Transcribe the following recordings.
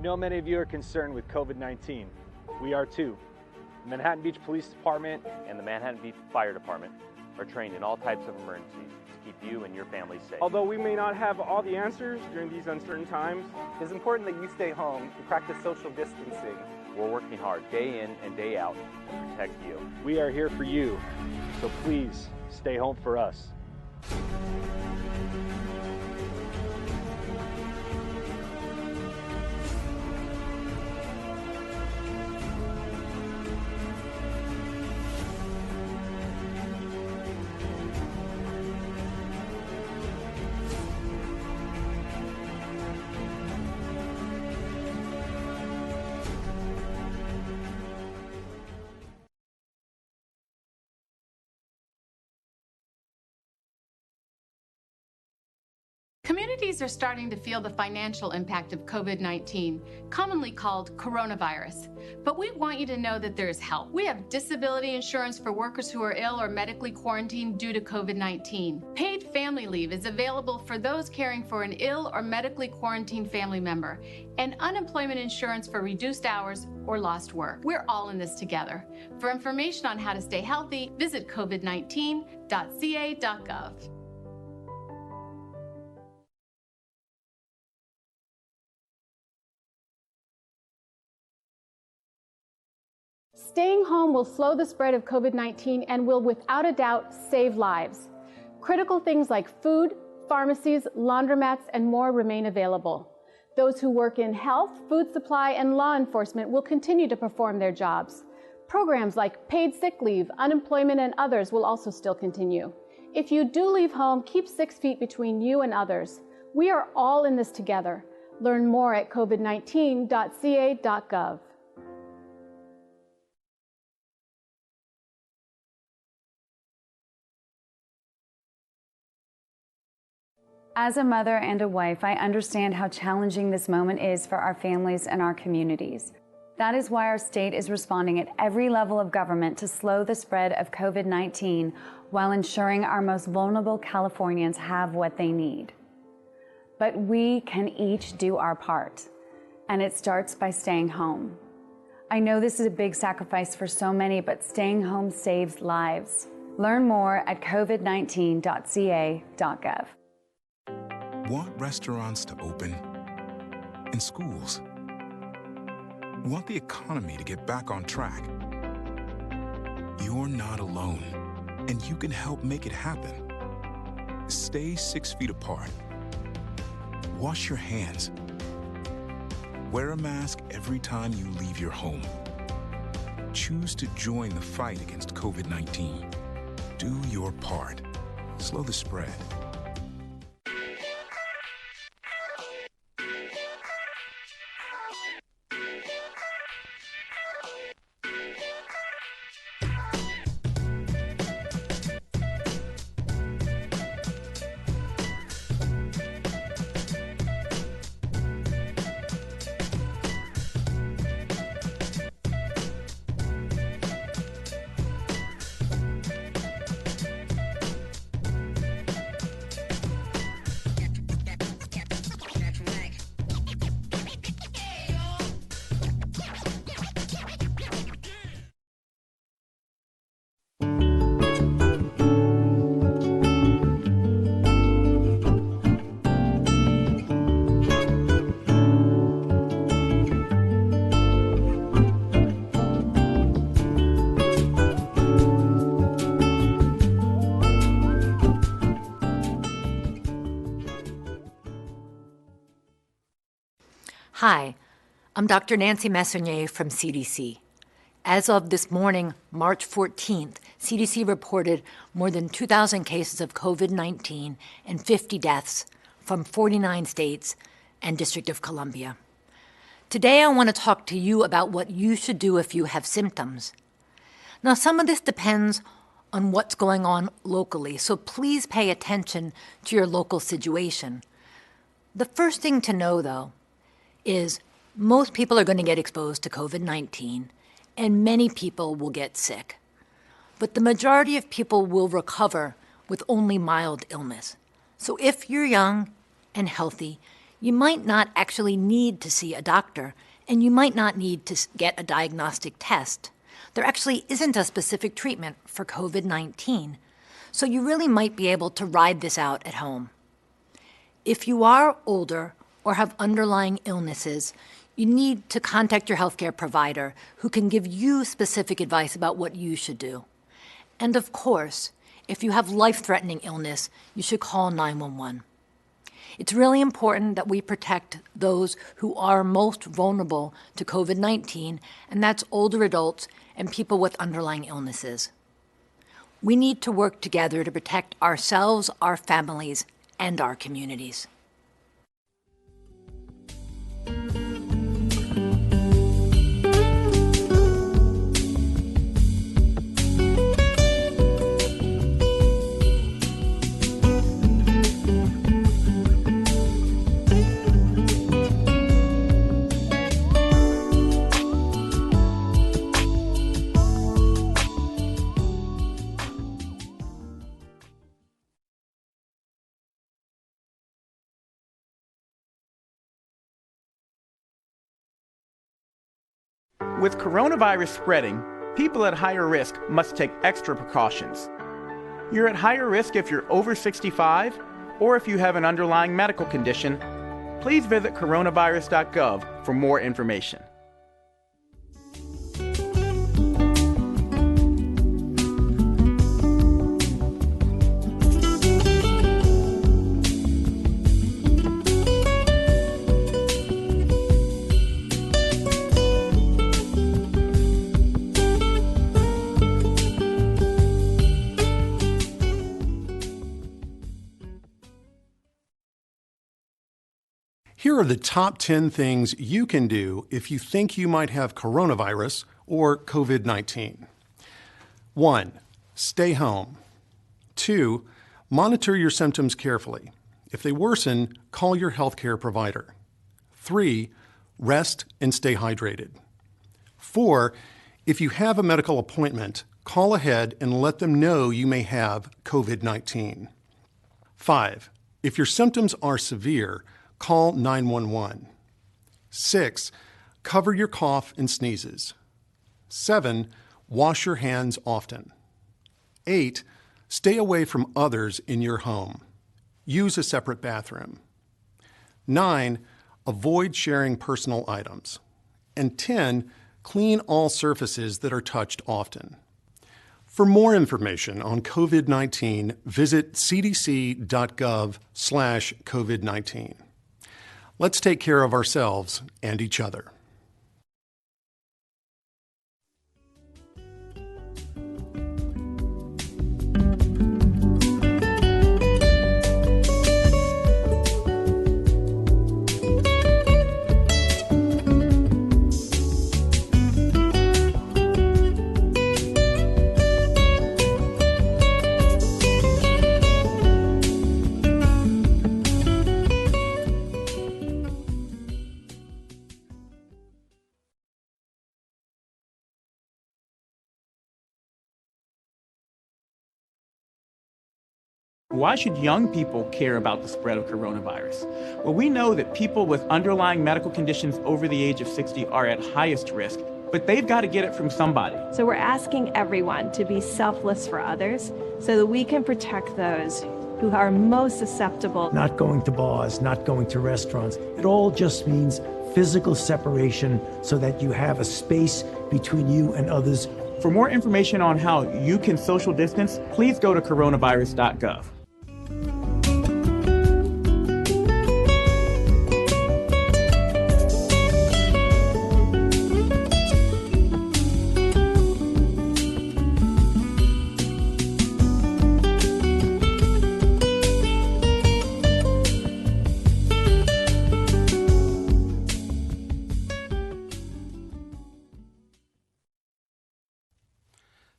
know many of you are concerned with COVID-19. We are too. The Manhattan Beach Police Department and the Manhattan Beach Fire Department are trained in all types of emergencies to keep you and your family safe. Although we may not have all the answers during these uncertain times, it's important that you stay home and practice social distancing. We're working hard day in and day out to protect you. We are here for you, so please stay home for us. Communities are starting to feel the financial impact of COVID-19, commonly called coronavirus. But we want you to know that there is help. We have disability insurance for workers who are ill or medically quarantined due to COVID-19. Paid family leave is available for those caring for an ill or medically quarantined family member, and unemployment insurance for reduced hours or lost work. We're all in this together. For information on how to stay healthy, visit covid19.ca.gov. Staying home will slow the spread of COVID-19 and will, without a doubt, save lives. Critical things like food, pharmacies, laundromats, and more remain available. Those who work in health, food supply, and law enforcement will continue to perform their jobs. Programs like paid sick leave, unemployment, and others will also still continue. If you do leave home, keep 6 feet between you and others. We are all in this together. Learn more at covid19.ca.gov. As a mother and a wife, I understand how challenging this moment is for our families and our communities. That is why our state is responding at every level of government to slow the spread of COVID-19 while ensuring our most vulnerable Californians have what they need. But we can each do our part, and it starts by staying home. I know this is a big sacrifice for so many, but staying home saves lives. Learn more at covid19.ca.gov. Want restaurants to open and schools? Want the economy to get back on track? You're not alone, and you can help make it happen. Stay 6 feet apart. Wash your hands. Wear a mask every time you leave your home. Choose to join the fight against COVID-19. Do your part. Slow the spread. Hi, I'm Dr. Nancy Messonnier from CDC. As of this morning, March 14th, CDC reported more than 2,000 cases of COVID-19 and 50 deaths from 49 states and District of Columbia. Today, I want to talk to you about what you should do if you have symptoms. Now, some of this depends on what's going on locally, so please pay attention to your local situation. The first thing to know, though, is most people are going to get exposed to COVID-19, and many people will get sick. But the majority of people will recover with only mild illness. So if you're young and healthy, You might not actually need to see a doctor, and you might not need to get a diagnostic test. There actually isn't a specific treatment for COVID-19, so you really might be able to ride this out at home. If you are older or have underlying illnesses, you need to contact your healthcare provider who can give you specific advice about what you should do. And of course, if you have life-threatening illness, you should call 911. It's really important that we protect those who are most vulnerable to COVID-19, and that's older adults and people with underlying illnesses. We need to work together to protect ourselves, our families, and our communities. With coronavirus spreading, people at higher risk must take extra precautions. You're at higher risk if you're over 65 or if you have an underlying medical condition. Please visit coronavirus.gov for more information. Here are the top 10 things you can do if you think you might have coronavirus or COVID-19. 1. Stay home. 2. Monitor your symptoms carefully. If they worsen, call your healthcare provider. 3. Rest and stay hydrated. 4. If you have a medical appointment, call ahead and let them know you may have COVID-19. 5. If your symptoms are severe, call 911. 6. Cover your cough and sneezes. 7. Wash your hands often. 8. Stay away from others in your home. Use a separate bathroom. 9. Avoid sharing personal items. And 10. Clean all surfaces that are touched often. For more information on COVID-19, visit cdc.gov/COVID-19. Let's take care of ourselves and each other. Why should young people care about the spread of coronavirus? Well, we know that people with underlying medical conditions over the age of 60 are at highest risk, but they've got to get it from somebody. So we're asking everyone to be selfless for others so that we can protect those who are most susceptible. Not going to bars, not going to restaurants. It all just means physical separation so that you have a space between you and others. For more information on how you can social distance, please go to coronavirus.gov.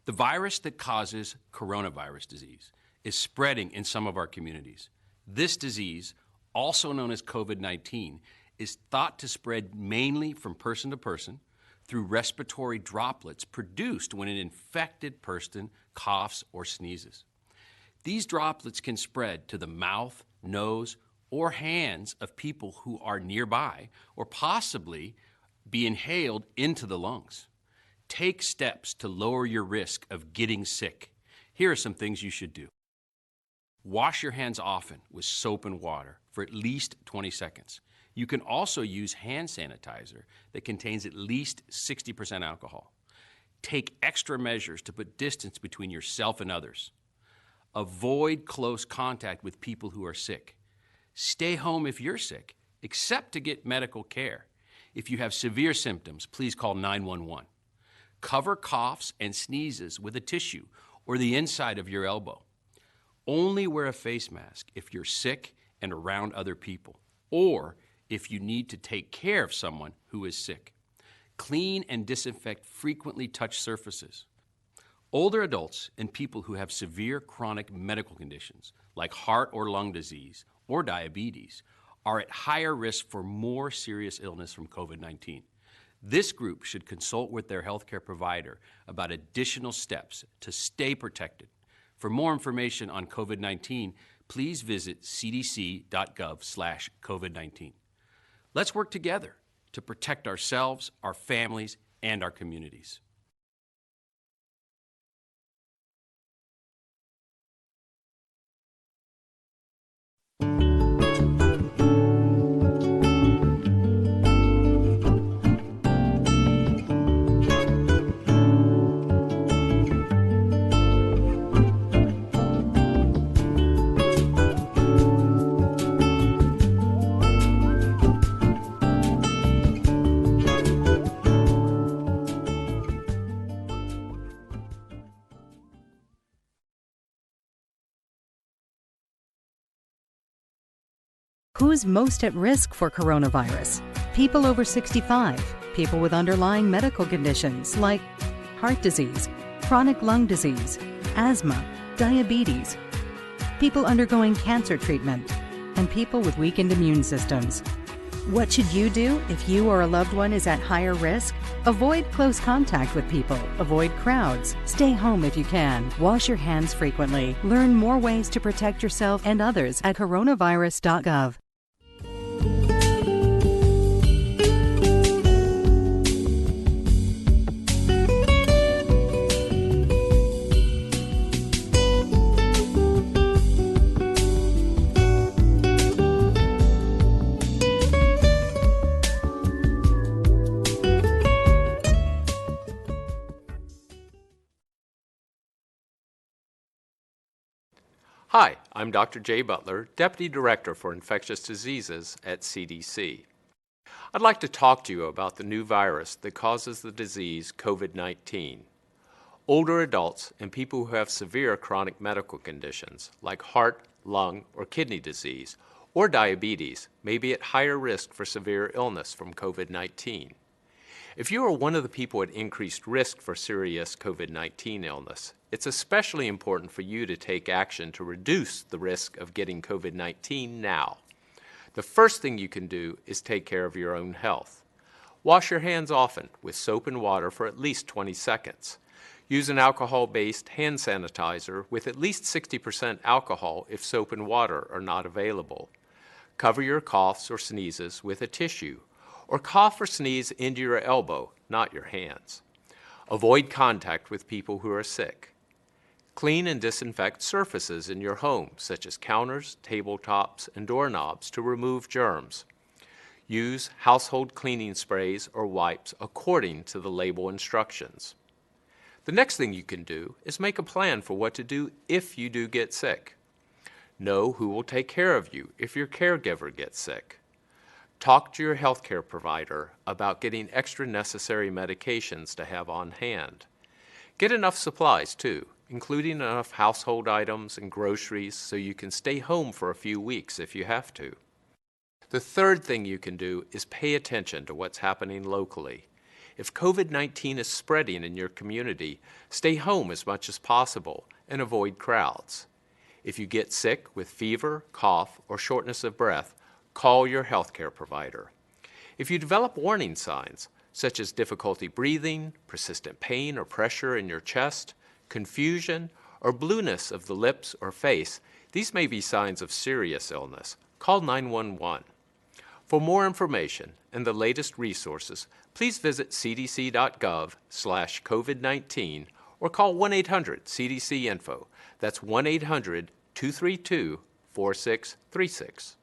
The virus that causes coronavirus disease is spreading in some of our communities. This disease, also known as COVID-19, is thought to spread mainly from person to person through respiratory droplets produced when an infected person coughs or sneezes. These droplets can spread to the mouth, nose, or hands of people who are nearby or possibly be inhaled into the lungs. Take steps to lower your risk of getting sick. Here are some things you should do. Wash your hands often with soap and water for at least 20 seconds. You can also use hand sanitizer that contains at least 60% alcohol. Take extra measures to put distance between yourself and others. Avoid close contact with people who are sick. Stay home if you're sick, except to get medical care. If you have severe symptoms, please call 911. Cover coughs and sneezes with a tissue or the inside of your elbow. Only wear a face mask if you're sick and around other people, or if you need to take care of someone who is sick. Clean and disinfect frequently touched surfaces. Older adults and people who have severe chronic medical conditions like heart or lung disease or diabetes are at higher risk for more serious illness from COVID-19. This group should consult with their healthcare provider about additional steps to stay protected. For more information on COVID-19, please visit cdc.gov/COVID-19. Let's work together to protect ourselves, our families, and our communities. Who's most at risk for coronavirus? People over 65, people with underlying medical conditions like heart disease, chronic lung disease, asthma, diabetes, people undergoing cancer treatment, and people with weakened immune systems. What should you do if you or a loved one is at higher risk? Avoid close contact with people. Avoid crowds. Stay home if you can. Wash your hands frequently. Learn more ways to protect yourself and others at coronavirus.gov. Hi, I'm Dr. Jay Butler, Deputy Director for Infectious Diseases at CDC. I'd like to talk to you about the new virus that causes the disease COVID-19. Older adults and people who have severe chronic medical conditions like heart, lung, or kidney disease or diabetes may be at higher risk for severe illness from COVID-19. If you are one of the people at increased risk for serious COVID-19 illness, it's especially important for you to take action to reduce the risk of getting COVID-19 now. The first thing you can do is take care of your own health. Wash your hands often with soap and water for at least 20 seconds. Use an alcohol-based hand sanitizer with at least 60% alcohol if soap and water are not available. Cover your coughs or sneezes with a tissue, or cough or sneeze into your elbow, not your hands. Avoid contact with people who are sick. Clean and disinfect surfaces in your home, such as counters, tabletops, and doorknobs to remove germs. Use household cleaning sprays or wipes according to the label instructions. The next thing you can do is make a plan for what to do if you do get sick. Know who will take care of you if your caregiver gets sick. Talk to your healthcare provider about getting extra necessary medications to have on hand. Get enough supplies, too, including enough household items and groceries so you can stay home for a few weeks if you have to. The third thing you can do is pay attention to what's happening locally. If COVID-19 is spreading in your community, stay home as much as possible and avoid crowds. If you get sick with fever, cough, or shortness of breath, call your healthcare provider. If you develop warning signs, such as difficulty breathing, persistent pain or pressure in your chest, confusion, or blueness of the lips or face, these may be signs of serious illness. call 911. For more information and the latest resources, please visit cdc.gov/COVID-19 or call 1-800-CDC-INFO. That's 1-800-232-4636.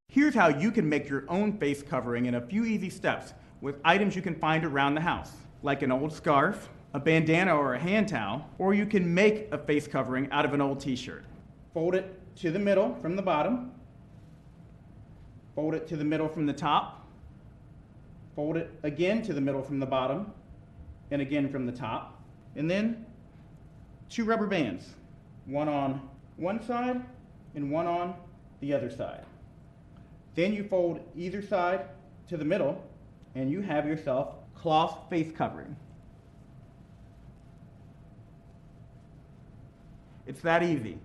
Here's how you can make your own face covering in a few easy steps with items you can find around the house, like an old scarf, a bandana or a hand towel, or you can make a face covering out of an old t-shirt. Fold it to the middle from the bottom, fold it to the middle from the top, fold it again to the middle from the bottom, and again from the top, and then 2 rubber bands, one on one side and one on the other side. Then you fold either side to the middle and you have yourself cloth face covering. It's that easy.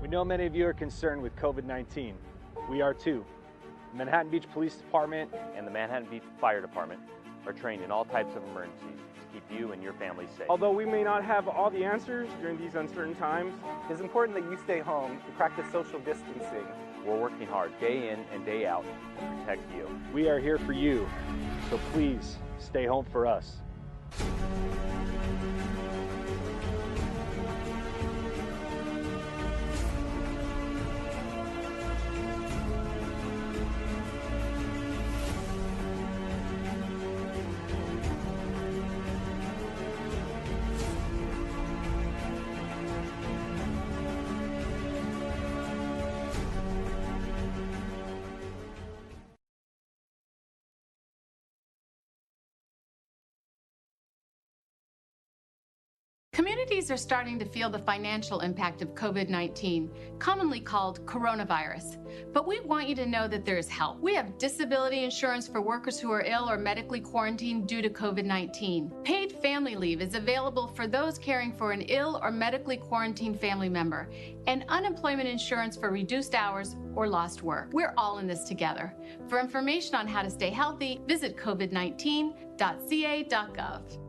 We know many of you are concerned with COVID-19. We are too. The Manhattan Beach Police Department and the Manhattan Beach Fire Department are trained in all types of emergencies to keep you and your family safe. Although we may not have all the answers during these uncertain times, it's important that you stay home and practice social distancing. We're working hard day in and day out to protect you. We are here for you, so please stay home for us. Communities are starting to feel the financial impact of COVID-19, commonly called coronavirus. But we want you to know that there is help. We have disability insurance for workers who are ill or medically quarantined due to COVID-19. Paid family leave is available for those caring for an ill or medically quarantined family member, and unemployment insurance for reduced hours or lost work. We're all in this together. For information on how to stay healthy, visit covid19.ca.gov.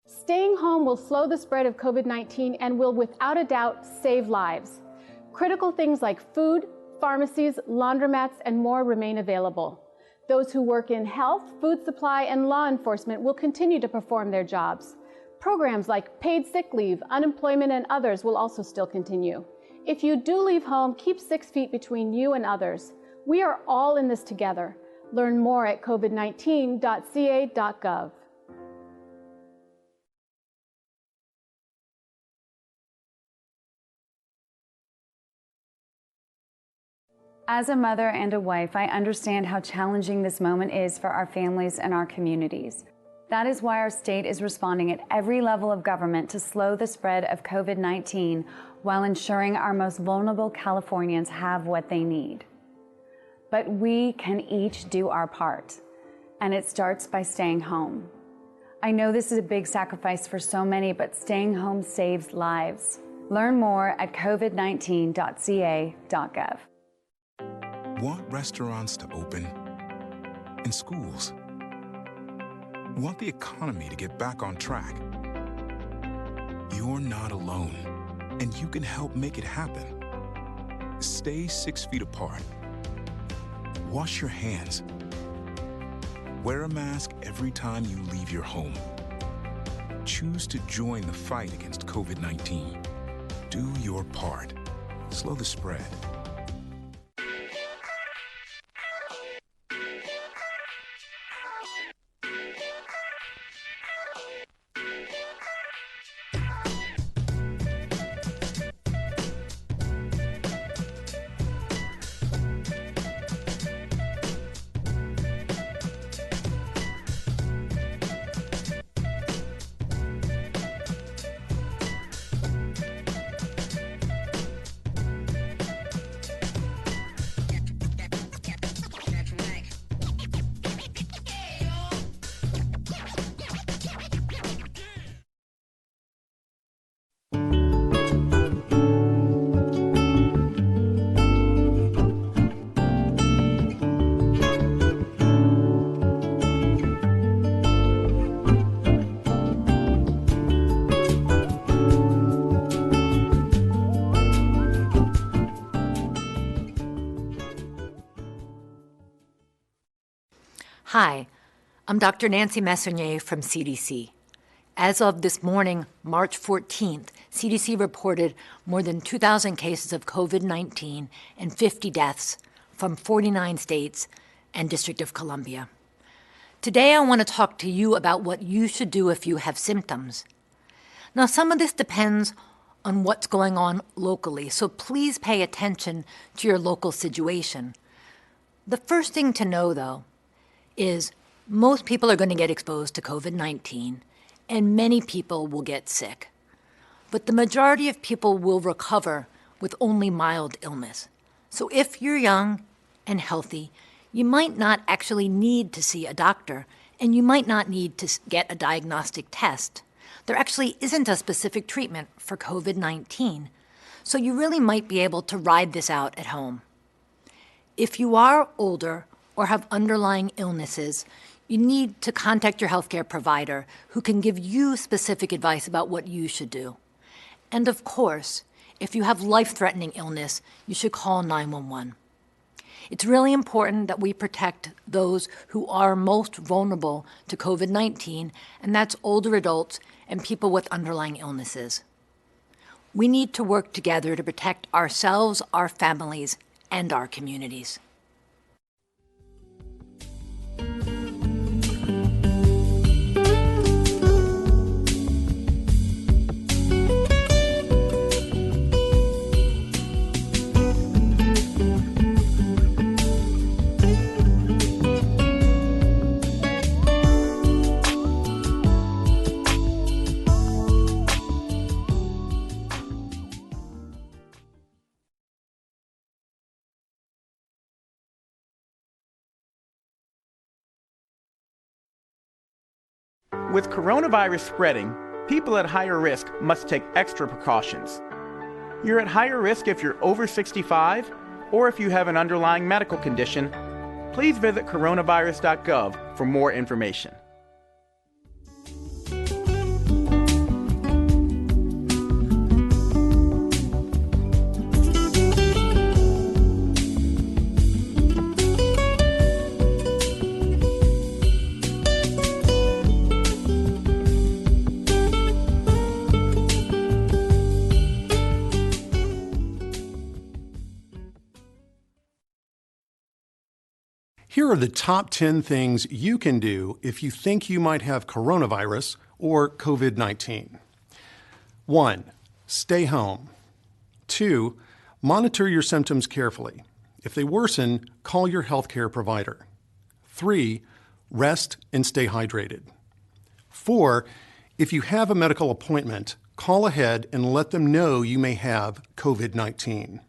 Staying home will slow the spread of COVID-19 and will without a doubt save lives. Critical things like food, pharmacies, laundromats, and more remain available. Those who work in health, food supply, and law enforcement will continue to perform their jobs. Programs like paid sick leave, unemployment, and others will also still continue. If you do leave home, keep 6 feet between you and others. We are all in this together. Learn more at covid19.ca.gov. As a mother and a wife, I understand how challenging this moment is for our families and our communities. That is why our state is responding at every level of government to slow the spread of COVID-19 while ensuring our most vulnerable Californians have what they need. But we can each do our part, and it starts by staying home. I know this is a big sacrifice for so many, but staying home saves lives. Learn more at covid19.ca.gov. Want restaurants to open and schools? Want the economy to get back on track? You're not alone, and you can help make it happen. Stay 6 feet apart. Wash your hands. Wear a mask every time you leave your home. Choose to join the fight against COVID-19. Do your part. Slow the spread. Hi, I'm Dr. Nancy Messonnier from CDC. As of this morning, March 14th, CDC reported more than 2,000 cases of COVID-19 and 50 deaths from 49 states and District of Columbia. Today, I want to talk to you about what you should do if you have symptoms. Now, some of this depends on what's going on locally, so please pay attention to your local situation. The first thing to know, though, is most people are going to get exposed to COVID-19, and many people will get sick. But the majority of people will recover with only mild illness. So if you're young and healthy, you might not actually need to see a doctor, and you might not need to get a diagnostic test. There actually isn't a specific treatment for COVID-19, so you really might be able to ride this out at home. If you are older or have underlying illnesses, you need to contact your healthcare provider who can give you specific advice about what you should do. And of course, if you have life-threatening illness, you should call 911. It's really important that we protect those who are most vulnerable to COVID-19, and that's older adults and people with underlying illnesses. We need to work together to protect ourselves, our families, and our communities. With coronavirus spreading, people at higher risk must take extra precautions. You're at higher risk if you're over 65 or if you have an underlying medical condition. Please visit coronavirus.gov for more information. Here are the top 10 things you can do if you think you might have coronavirus or COVID-19. 1. Stay home. 2. Monitor your symptoms carefully. If they worsen, call your healthcare provider. 3. Rest and stay hydrated. 4. If you have a medical appointment, call ahead and let them know you may have COVID-19.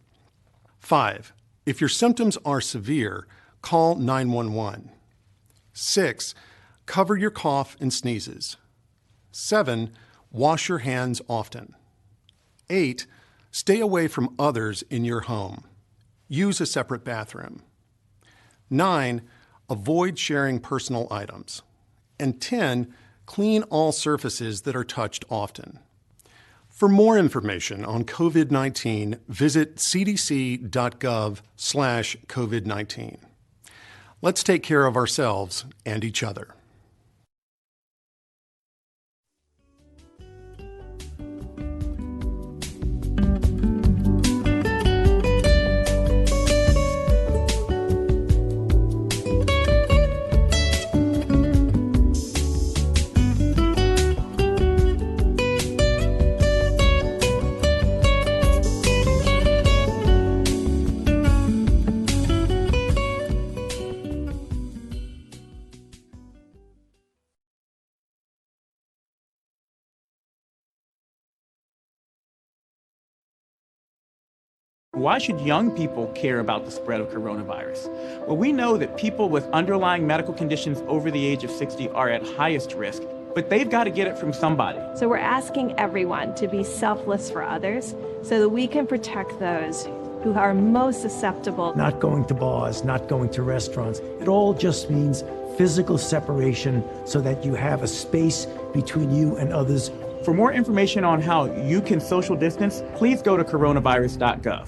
5. If your symptoms are severe, call 911. 6. Cover your cough and sneezes. 7. Wash your hands often. 8. Stay away from others in your home. Use a separate bathroom. 9. Avoid sharing personal items. And 10. Clean all surfaces that are touched often. For more information on COVID-19, visit cdc.gov/COVID-19. Let's take care of ourselves and each other. Why should young people care about the spread of coronavirus? Well, we know that people with underlying medical conditions over the age of 60 are at highest risk, but they've got to get it from somebody. So we're asking everyone to be selfless for others so that we can protect those who are most susceptible. Not going to bars, not going to restaurants. It all just means physical separation so that you have a space between you and others. For more information on how you can social distance, please go to coronavirus.gov.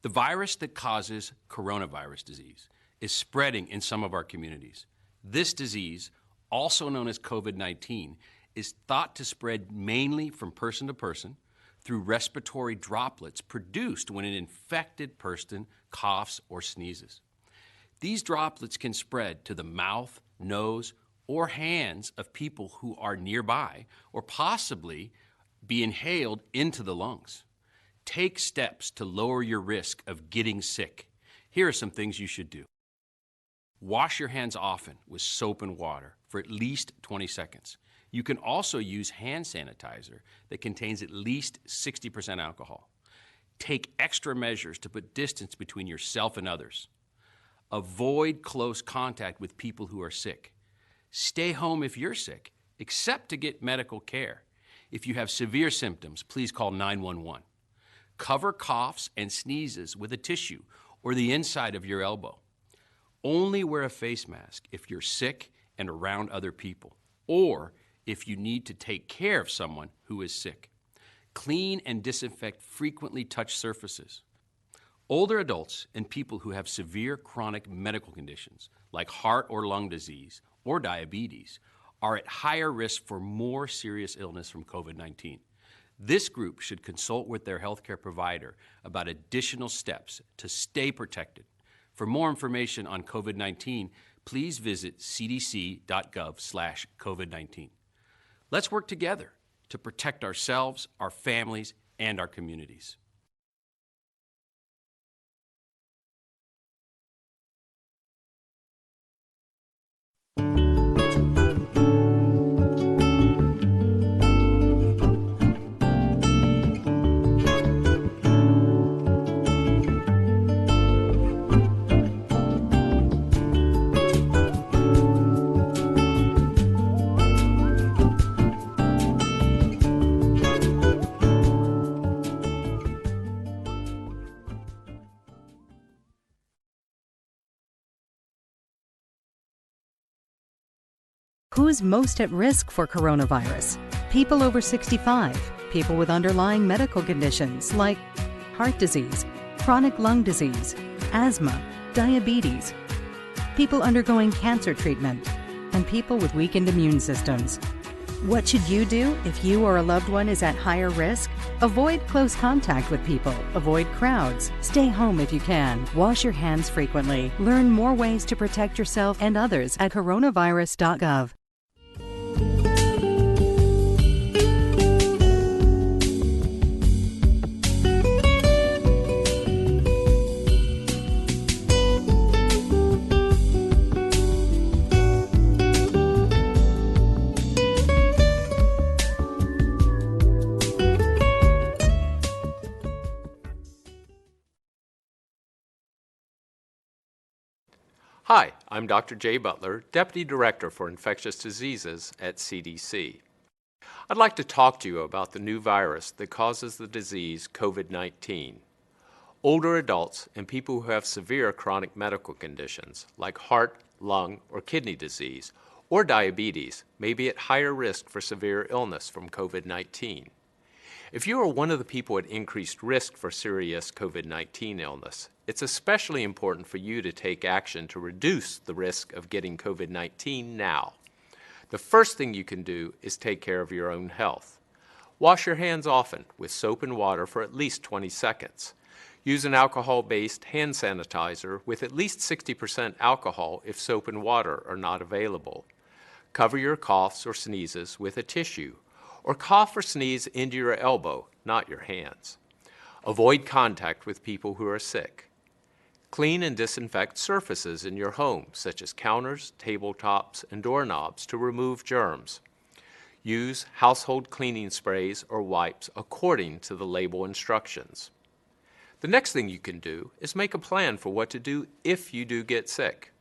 The virus that causes coronavirus disease is spreading in some of our communities. This disease, also known as COVID-19, is thought to spread mainly from person to person through respiratory droplets produced when an infected person coughs or sneezes. These droplets can spread to the mouth, nose, or hands of people who are nearby or possibly be inhaled into the lungs. Take steps to lower your risk of getting sick. Here are some things you should do. Wash your hands often with soap and water for at least 20 seconds. You can also use hand sanitizer that contains at least 60% alcohol. Take extra measures to put distance between yourself and others. Avoid close contact with people who are sick. Stay home if you're sick, except to get medical care. If you have severe symptoms, please call 911. Cover coughs and sneezes with a tissue or the inside of your elbow. Only wear a face mask if you're sick and around other people, or if you need to take care of someone who is sick. Clean and disinfect frequently touched surfaces. Older adults and people who have severe chronic medical conditions like heart or lung disease or diabetes are at higher risk for more serious illness from COVID-19. This group should consult with their healthcare provider about additional steps to stay protected. For more information on COVID-19, please visit cdc.gov/COVID-19. Let's work together to protect ourselves, our families, and our communities. Who's most at risk for coronavirus? People over 65, people with underlying medical conditions like heart disease, chronic lung disease, asthma, diabetes, people undergoing cancer treatment, and people with weakened immune systems. What should you do if you or a loved one is at higher risk? Avoid close contact with people. Avoid crowds. Stay home if you can. Wash your hands frequently. Learn more ways to protect yourself and others at coronavirus.gov. Hi, I'm Dr. Jay Butler, Deputy Director for Infectious Diseases at CDC. I'd like to talk to you about the new virus that causes the disease COVID-19. Older adults and people who have severe chronic medical conditions like heart, lung, or kidney disease or diabetes may be at higher risk for severe illness from COVID-19. If you are one of the people at increased risk for serious COVID-19 illness, it's especially important for you to take action to reduce the risk of getting COVID-19 now. The first thing you can do is take care of your own health. Wash your hands often with soap and water for at least 20 seconds. Use an alcohol-based hand sanitizer with at least 60% alcohol if soap and water are not available. Cover your coughs or sneezes with a tissue, or cough or sneeze into your elbow, not your hands. Avoid contact with people who are sick. Clean and disinfect surfaces in your home, such as counters, tabletops, and doorknobs to remove germs. Use household cleaning sprays or wipes according to the label instructions. The next thing you can do is make a plan for what to do if you do get sick.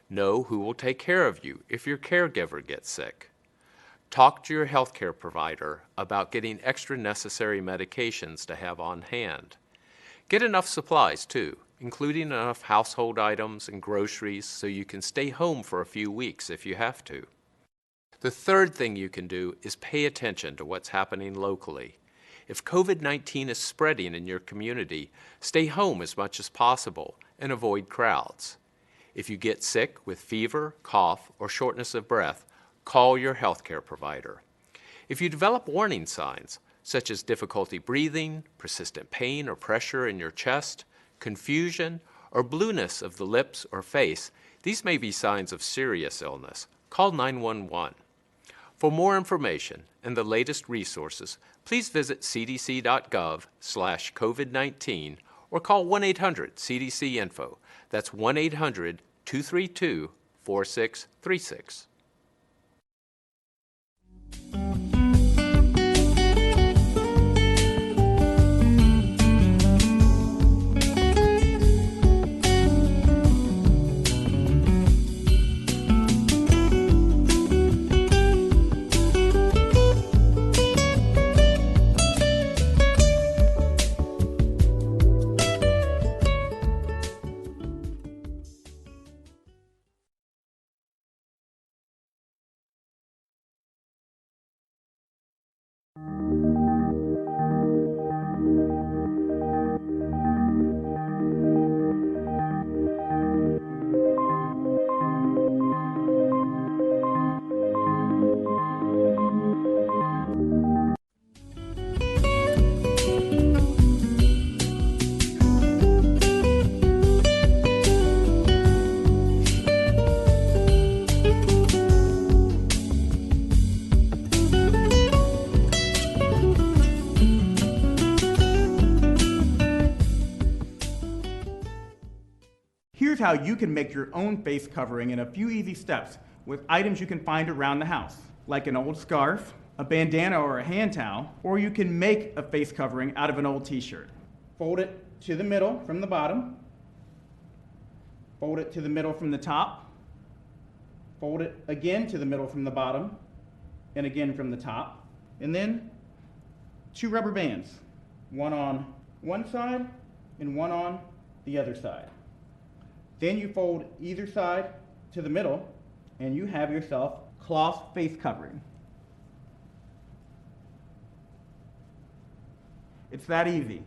Know who will take care of you if your caregiver gets sick. Talk to your healthcare provider about getting extra necessary medications to have on hand. Get enough supplies too, including enough household items and groceries so you can stay home for a few weeks if you have to. The third thing you can do is pay attention to what's happening locally. If COVID-19 is spreading in your community, stay home as much as possible and avoid crowds. If you get sick with fever, cough, or shortness of breath, call your healthcare provider. If you develop warning signs, such as difficulty breathing, persistent pain or pressure in your chest, confusion, or blueness of the lips or face, these may be signs of serious illness. Call 911. For more information and the latest resources, please visit cdc.gov/COVID-19 or call 1-800-CDC-INFO. That's 1-800-232-4636. Here's how you can make your own face covering in a few easy steps with items you can find around the house, like an old scarf, a bandana or a hand towel, or you can make a face covering out of an old t-shirt. Fold it to the middle from the bottom, fold it to the middle from the top, fold it again to the middle from the bottom, and again from the top, and then 2 rubber bands, one on one side and one on the other side. Then you fold either side to the middle and you have yourself cloth face covering. It's that easy.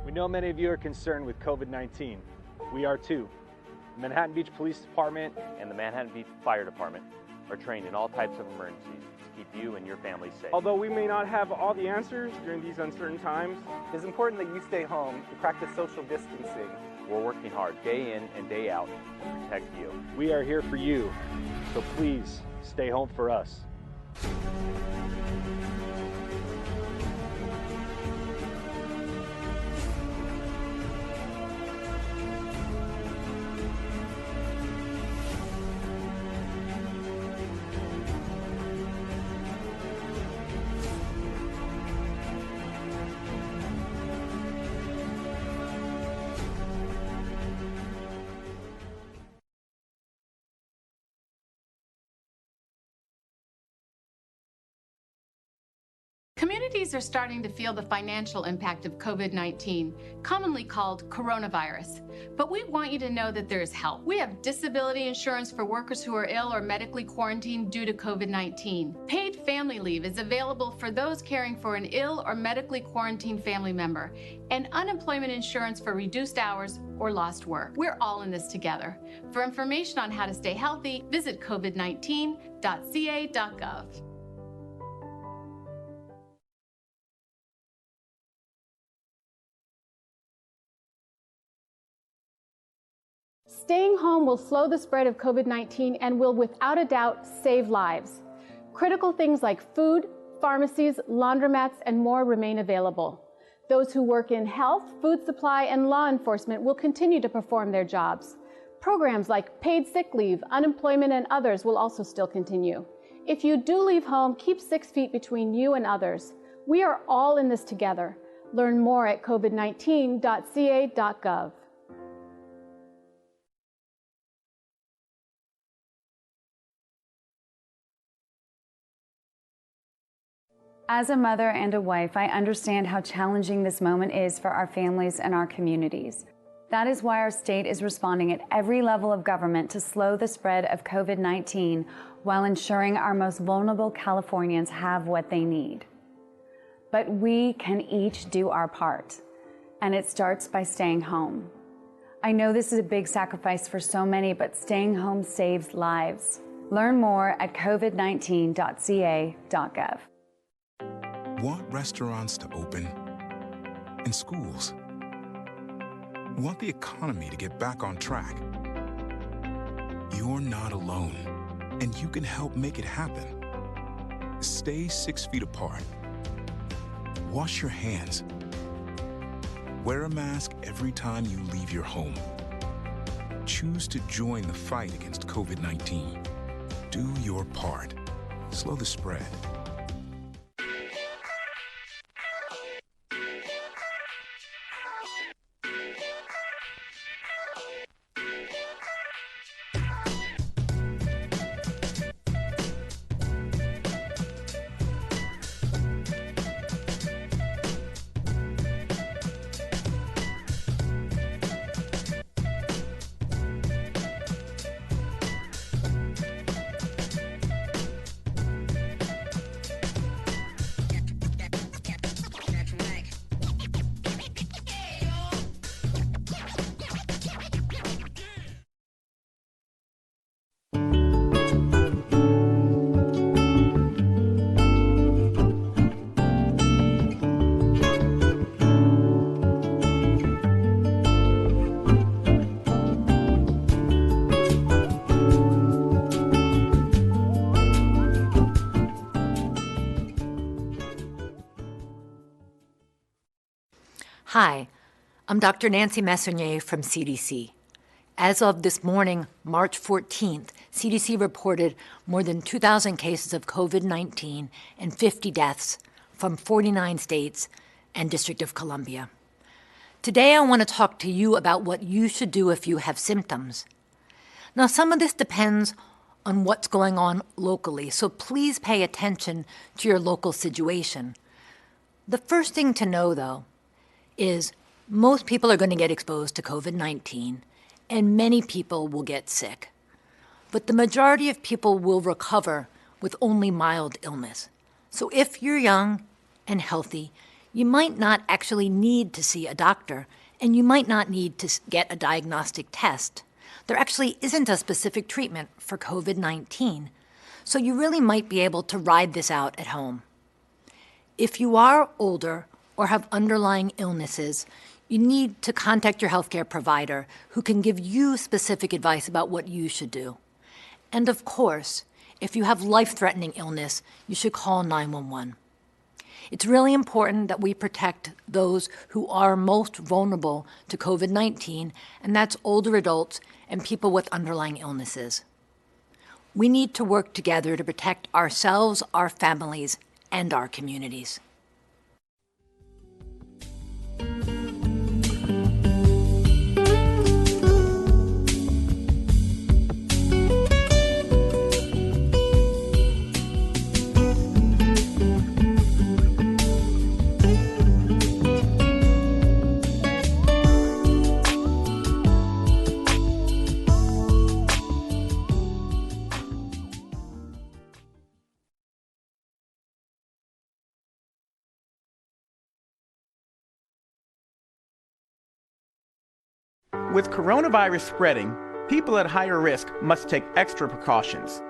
We know many of you are concerned with COVID-19. We are too. The Manhattan Beach Police Department and the Manhattan Beach Fire Department are trained in all types of emergencies to keep you and your family safe. Although we may not have all the answers during these uncertain times, it's important that you stay home and practice social distancing. We're working hard day in and day out to protect you. We are here for you, so please stay home for us. Communities are starting to feel the financial impact of COVID-19, commonly called coronavirus. But we want you to know that there is help. We have disability insurance for workers who are ill or medically quarantined due to COVID-19. Paid family leave is available for those caring for an ill or medically quarantined family member, and unemployment insurance for reduced hours or lost work. We're all in this together. For information on how to stay healthy, visit covid19.ca.gov. Staying home will slow the spread of COVID-19 and will without a doubt save lives. Critical things like food, pharmacies, laundromats, and more remain available. Those who work in health, food supply, and law enforcement will continue to perform their jobs. Programs like paid sick leave, unemployment, and others will also still continue. If you do leave home, keep 6 feet between you and others. We are all in this together. Learn more at covid19.ca.gov. As a mother and a wife, I understand how challenging this moment is for our families and our communities. That is why our state is responding at every level of government to slow the spread of COVID-19 while ensuring our most vulnerable Californians have what they need. But we can each do our part, and it starts by staying home. I know this is a big sacrifice for so many, but staying home saves lives. Learn more at covid19.ca.gov. Want restaurants to open and schools? Want the economy to get back on track? You're not alone, and you can help make it happen. Stay 6 feet apart. Wash your hands. Wear a mask every time you leave your home. Choose to join the fight against COVID-19. Do your part. Slow the spread. Hi, I'm Dr. Nancy Messonnier from CDC. As of this morning, March 14th, CDC reported more than 2,000 cases of COVID-19 and 50 deaths from 49 states and District of Columbia. Today, I want to talk to you about what you should do if you have symptoms. Now, some of this depends on what's going on locally, so please pay attention to your local situation. The first thing to know, though, is most people are going to get exposed to COVID-19, and many people will get sick. But the majority of people will recover with only mild illness. So if you're young and healthy, you might not actually need to see a doctor, and you might not need to get a diagnostic test. There actually isn't a specific treatment for COVID-19, so you really might be able to ride this out at home. If you are older or have underlying illnesses, you need to contact your healthcare provider who can give you specific advice about what you should do. And of course, if you have life-threatening illness, you should call 911. It's really important that we protect those who are most vulnerable to COVID-19, and that's older adults and people with underlying illnesses. We need to work together to protect ourselves, our families, and our communities. With coronavirus spreading, people at higher risk must take extra precautions.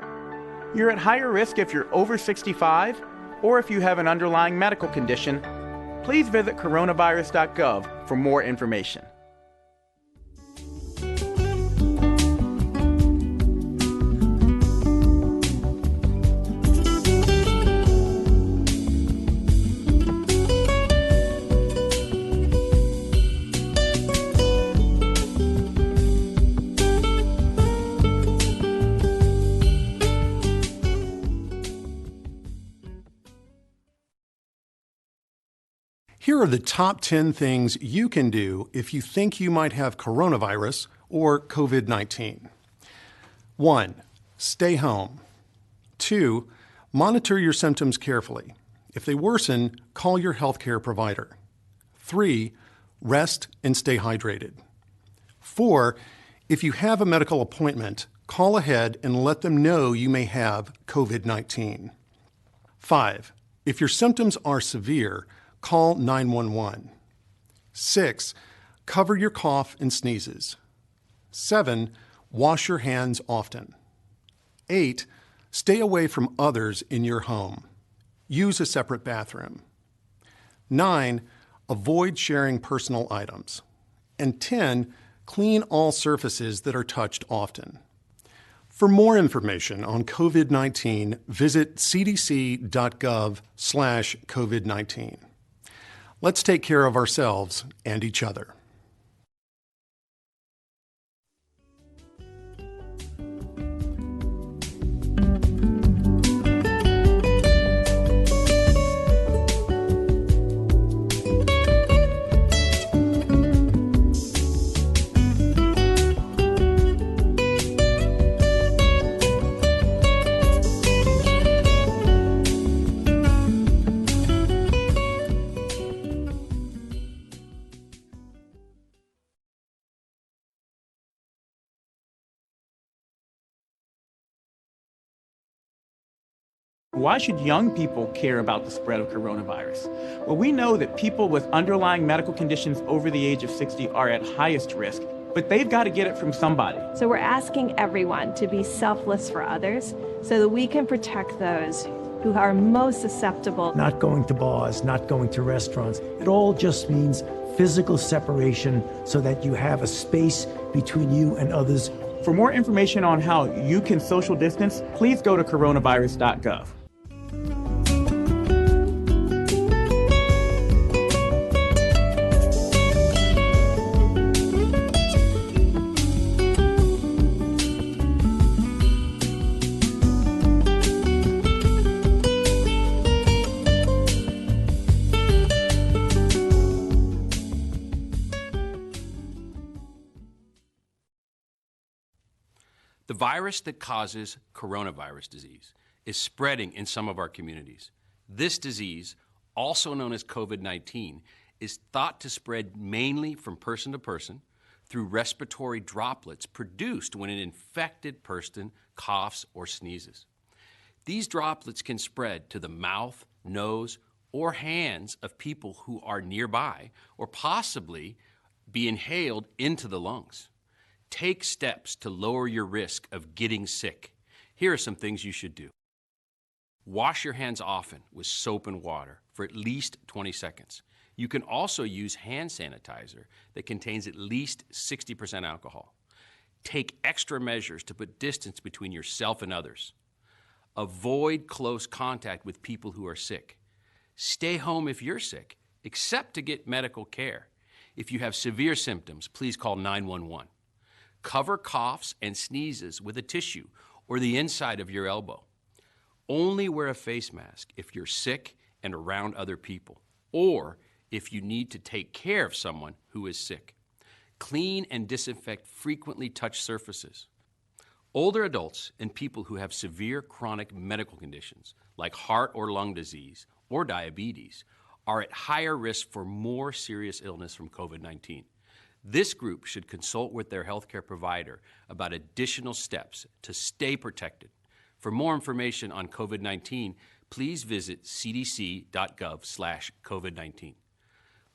You're at higher risk if you're over 65 or if you have an underlying medical condition. Please visit coronavirus.gov for more information. Here are the top 10 things you can do if you think you might have coronavirus or COVID-19. 1. Stay home. 2. Monitor your symptoms carefully. If they worsen, call your healthcare provider. 3. Rest and stay hydrated. 4, if you have a medical appointment, call ahead and let them know you may have COVID-19. 5, if your symptoms are severe, call 911. 6, cover your cough and sneezes. 7, wash your hands often. 8, stay away from others in your home. Use a separate bathroom. 9, avoid sharing personal items. And 10, clean all surfaces that are touched often. For more information on COVID-19, visit cdc.gov/COVID-19. Let's take care of ourselves and each other. Why should young people care about the spread of coronavirus? Well, we know that people with underlying medical conditions over the age of 60 are at highest risk, but they've got to get it from somebody. So we're asking everyone to be selfless for others so that we can protect those who are most susceptible. Not going to bars, not going to restaurants. It all just means physical separation so that you have a space between you and others. For more information on how you can social distance, please go to coronavirus.gov. The virus that causes coronavirus disease is spreading in some of our communities. This disease, also known as COVID-19, is thought to spread mainly from person to person through respiratory droplets produced when an infected person coughs or sneezes. These droplets can spread to the mouth, nose, or hands of people who are nearby or possibly be inhaled into the lungs. Take steps to lower your risk of getting sick. Here are some things you should do. Wash your hands often with soap and water for at least 20 seconds. You can also use hand sanitizer that contains at least 60% alcohol. Take extra measures to put distance between yourself and others. Avoid close contact with people who are sick. Stay home if you're sick, except to get medical care. If you have severe symptoms, please call 911. Cover coughs and sneezes with a tissue or the inside of your elbow. Only wear a face mask if you're sick and around other people, or if you need to take care of someone who is sick. Clean and disinfect frequently touched surfaces. Older adults and people who have severe chronic medical conditions like heart or lung disease or diabetes are at higher risk for more serious illness from COVID-19. This group should consult with their healthcare provider about additional steps to stay protected. For more information on COVID-19, please visit cdc.gov/COVID-19.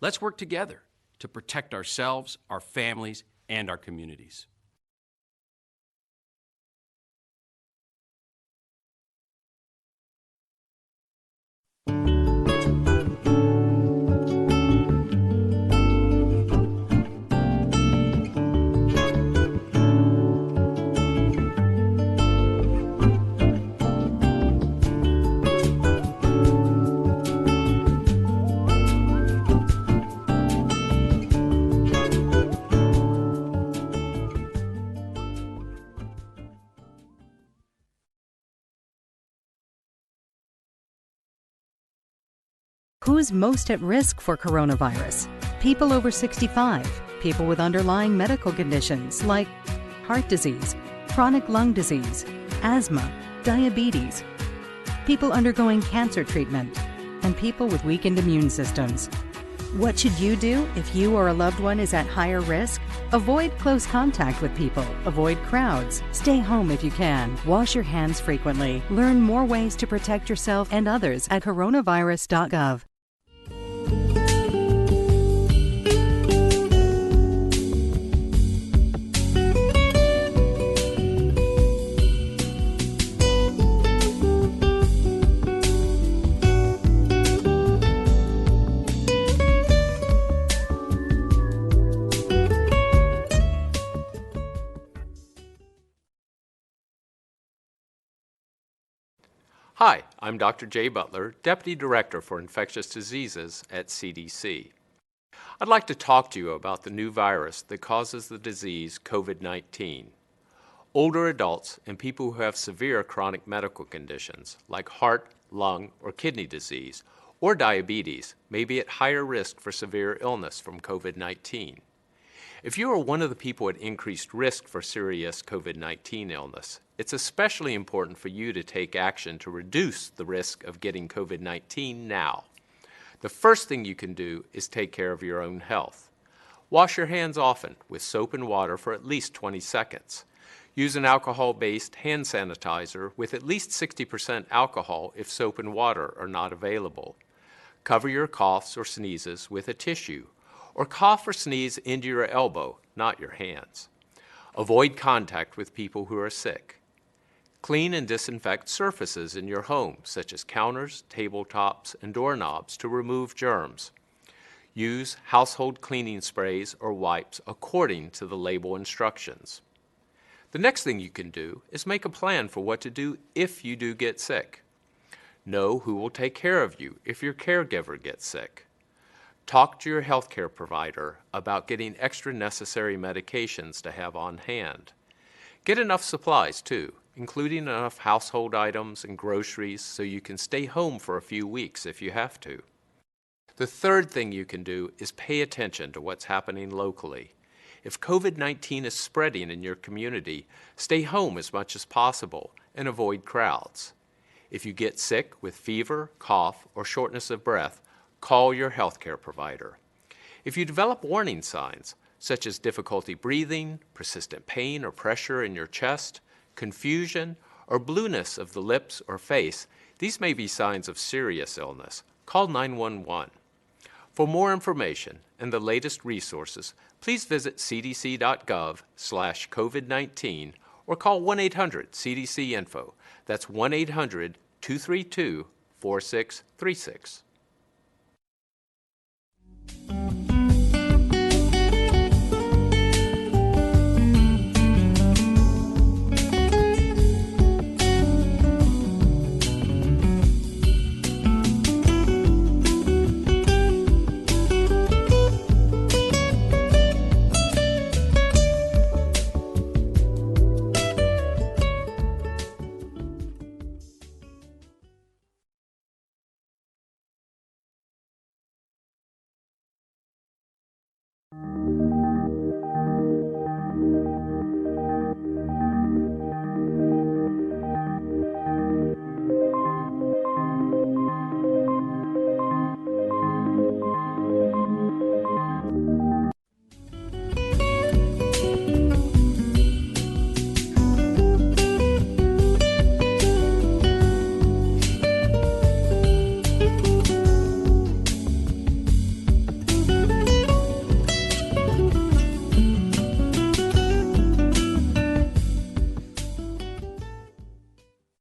Let's work together to protect ourselves, our families, and our communities. Who's most at risk for coronavirus? People over 65, people with underlying medical conditions like heart disease, chronic lung disease, asthma, diabetes, people undergoing cancer treatment, and people with weakened immune systems. What should you do if you or a loved one is at higher risk? Avoid close contact with people. Avoid crowds. Stay home if you can. Wash your hands frequently. Learn more ways to protect yourself and others at coronavirus.gov. Hi, I'm Dr. Jay Butler, Deputy Director for Infectious Diseases at CDC. I'd like to talk to you about the new virus that causes the disease COVID-19. Older adults and people who have severe chronic medical conditions like heart, lung, or kidney disease or diabetes may be at higher risk for severe illness from COVID-19. If you are one of the people at increased risk for serious COVID-19 illness, it's especially important for you to take action to reduce the risk of getting COVID-19 now. The first thing you can do is take care of your own health. Wash your hands often with soap and water for at least 20 seconds. Use an alcohol-based hand sanitizer with at least 60% alcohol if soap and water are not available. Cover your coughs or sneezes with a tissue, or cough or sneeze into your elbow, not your hands. Avoid contact with people who are sick. Clean and disinfect surfaces in your home, such as counters, tabletops, and doorknobs to remove germs. Use household cleaning sprays or wipes according to the label instructions. The next thing you can do is make a plan for what to do if you do get sick. Know who will take care of you if your caregiver gets sick. Talk to your healthcare provider about getting extra necessary medications to have on hand. Get enough supplies, too, including enough household items and groceries so you can stay home for a few weeks if you have to. The third thing you can do is pay attention to what's happening locally. If COVID-19 is spreading in your community, stay home as much as possible and avoid crowds. If you get sick with fever, cough, or shortness of breath, call your healthcare provider. If you develop warning signs, such as difficulty breathing, persistent pain or pressure in your chest, confusion, or blueness of the lips or face, these may be signs of serious illness. Call 911. For more information and the latest resources, please visit cdc.gov/COVID-19 or call 1-800-CDC-INFO. That's 1-800-232-4636.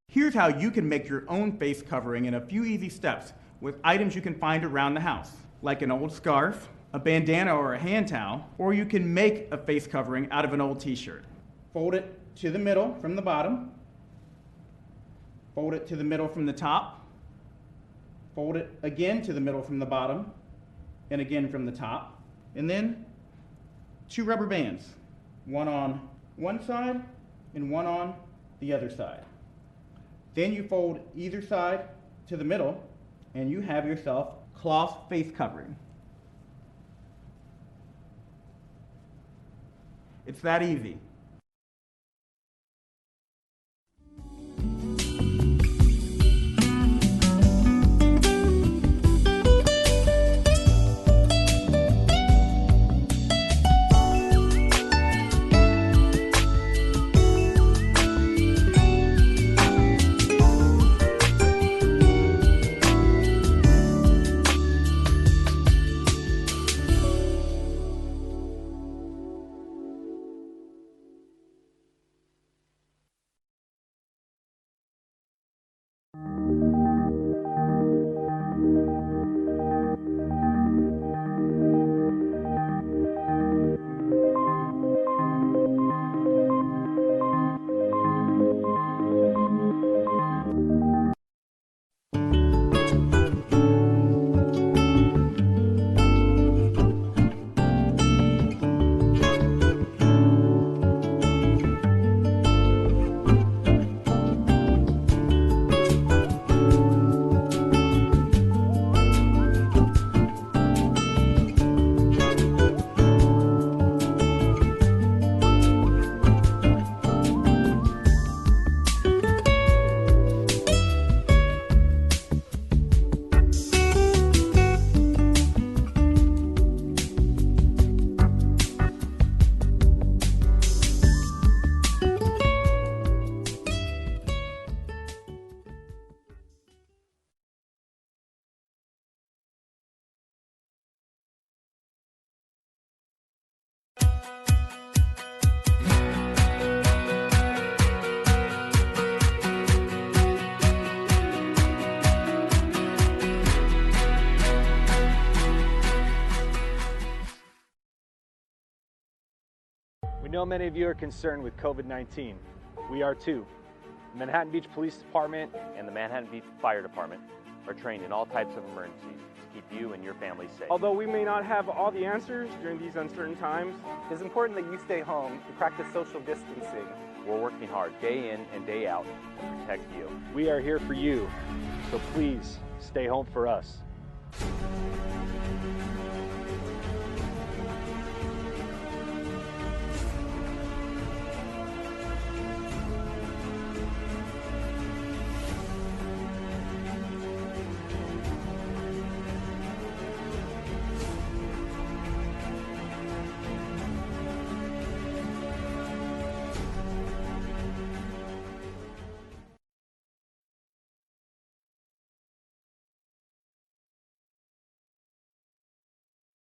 Here's how you can make your own face covering in a few easy steps with items you can find around the house, like an old scarf, a bandana or a hand towel, or you can make a face covering out of an old t-shirt. Fold it to the middle from the bottom, fold it to the middle from the top, fold it again to the middle from the bottom, and again from the top, and then 2 rubber bands, one on one side and one on the other side. Then you fold either side to the middle and you have yourself cloth face covering. It's that easy. We know many of you are concerned with COVID-19. We are too. The Manhattan Beach Police Department and the Manhattan Beach Fire Department are trained in all types of emergencies to keep you and your family safe. Although we may not have all the answers during these uncertain times, it is important that you stay home and practice social distancing. We're working hard day in and day out to protect you. We are here for you, so please stay home for us.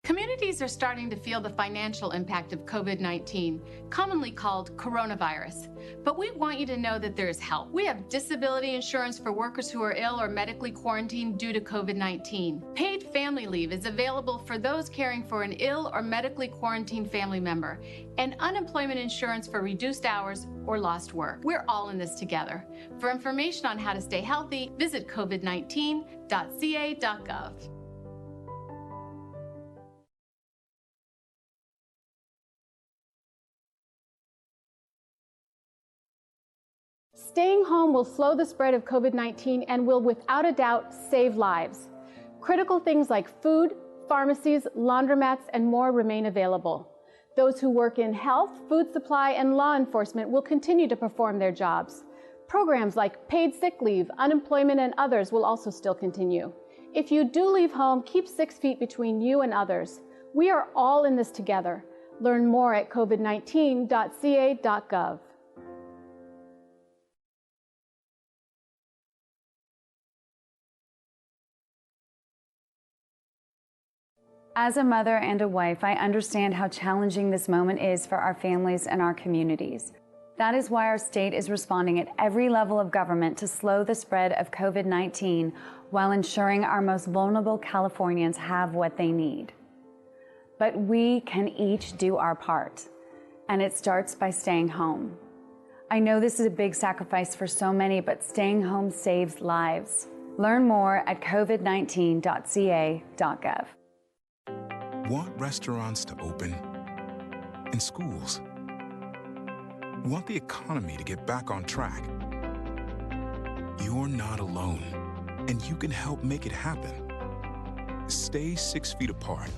Communities are starting to feel the financial impact of COVID-19, commonly called coronavirus. But we want you to know that there is help. We have disability insurance for workers who are ill or medically quarantined due to COVID-19. Paid family leave is available for those caring for an ill or medically quarantined family member, and unemployment insurance for reduced hours or lost work. We're all in this together. For information on how to stay healthy, visit covid19.ca.gov. Staying home will slow the spread of COVID-19 and will, without a doubt, save lives. Critical things like food, pharmacies, laundromats, and more remain available. Those who work in health, food supply, and law enforcement will continue to perform their jobs. Programs like paid sick leave, unemployment, and others will also still continue. If you do leave home, keep 6 feet between you and others. We are all in this together. Learn more at covid19.ca.gov. As a mother and a wife, I understand how challenging this moment is for our families and our communities. That is why our state is responding at every level of government to slow the spread of COVID-19 while ensuring our most vulnerable Californians have what they need. But we can each do our part, and it starts by staying home. I know this is a big sacrifice for so many, but staying home saves lives. Learn more at covid19.ca.gov. Want restaurants to open and schools? Want the economy to get back on track? You're not alone, and you can help make it happen. Stay 6 feet apart.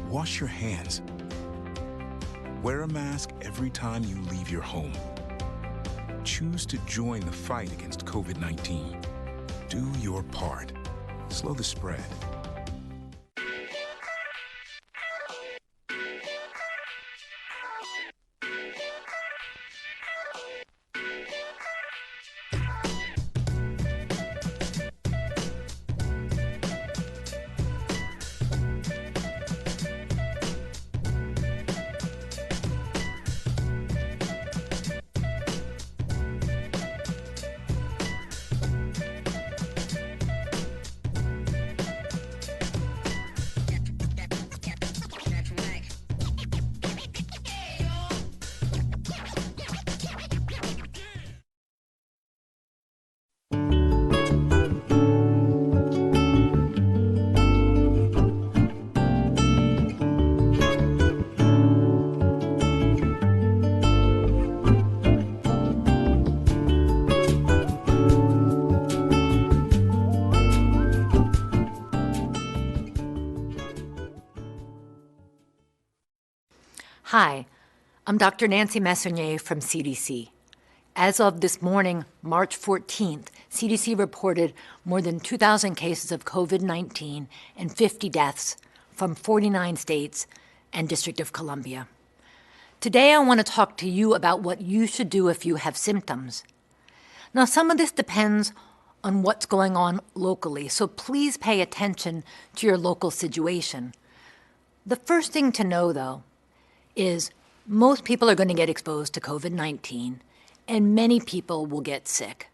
Wash your hands. Wear a mask every time you leave your home. Choose to join the fight against COVID-19. Do your part. Slow the spread. Hi, I'm Dr. Nancy Messonnier from CDC. As of this morning, March 14th, CDC reported more than 2,000 cases of COVID-19 and 50 deaths from 49 states and District of Columbia. Today, I want to talk to you about what you should do if you have symptoms. Now, some of this depends on what's going on locally, so please pay attention to your local situation. The first thing to know, though, is most people are going to get exposed to COVID-19, and many people will get sick.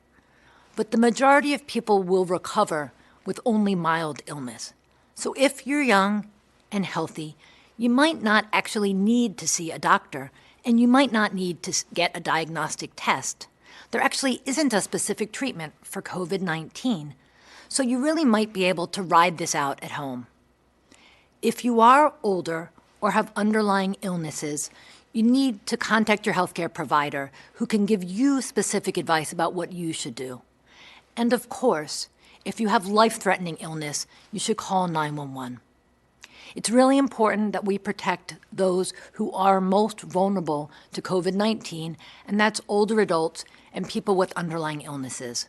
But the majority of people will recover with only mild illness. So if you're young and healthy, You might not actually need to see a doctor, and you might not need to get a diagnostic test. There actually isn't a specific treatment for COVID-19, so you really might be able to ride this out at home. If you are older or have underlying illnesses, you need to contact your healthcare provider who can give you specific advice about what you should do. And of course, if you have life-threatening illness, you should call 911. It's really important that we protect those who are most vulnerable to COVID-19, and that's older adults and people with underlying illnesses.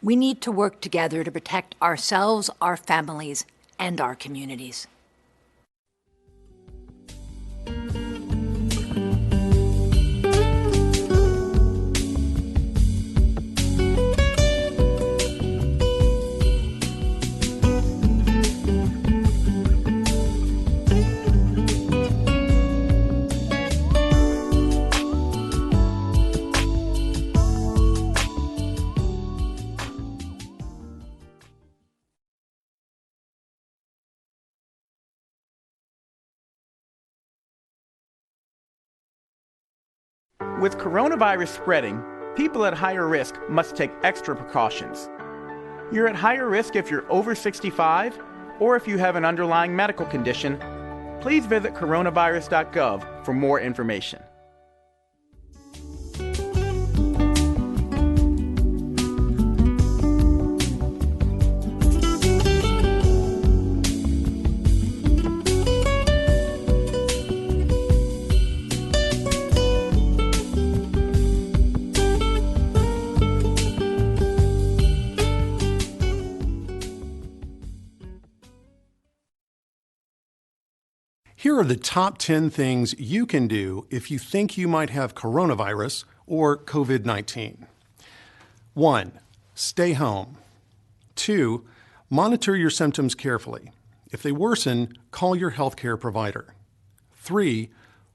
We need to work together to protect ourselves, our families, and our communities. With coronavirus spreading, people at higher risk must take extra precautions. You're at higher risk if you're over 65 or if you have an underlying medical condition. Please visit coronavirus.gov for more information. Here are the top 10 things you can do if you think you might have coronavirus or COVID-19. 1. Stay home. 2. Monitor your symptoms carefully. If they worsen, call your healthcare provider. 3.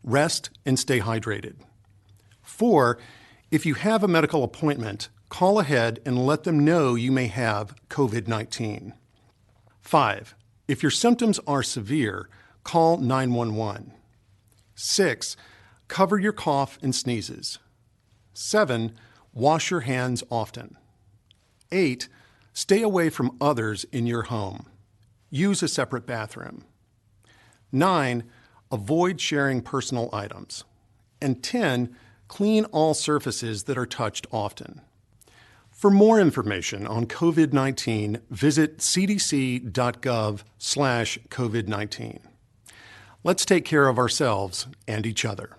Rest and stay hydrated. 4. If you have a medical appointment, call ahead and let them know you may have COVID-19. 5. If your symptoms are severe, call 911. 6. Cover your cough and sneezes. 7. Wash your hands often. 8. Stay away from others in your home. Use a separate bathroom. 9. Avoid sharing personal items. And 10. Clean all surfaces that are touched often. For more information on COVID-19, visit cdc.gov/COVID-19. Let's take care of ourselves and each other.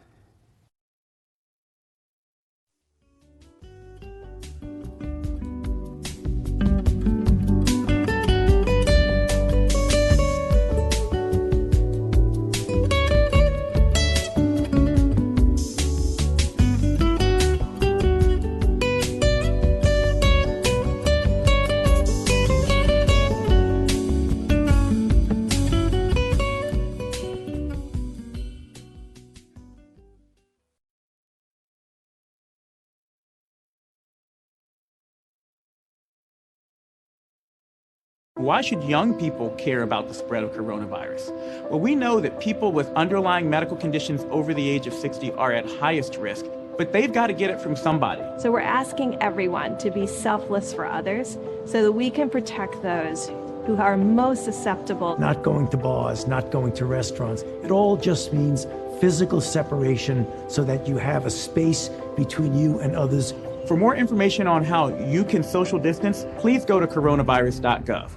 Why should young people care about the spread of coronavirus? Well, we know that people with underlying medical conditions over the age of 60 are at highest risk, but they've got to get it from somebody. So we're asking everyone to be selfless for others so that we can protect those who are most susceptible. Not going to bars, not going to restaurants. It all just means physical separation so that you have a space between you and others. For more information on how you can social distance, please go to coronavirus.gov.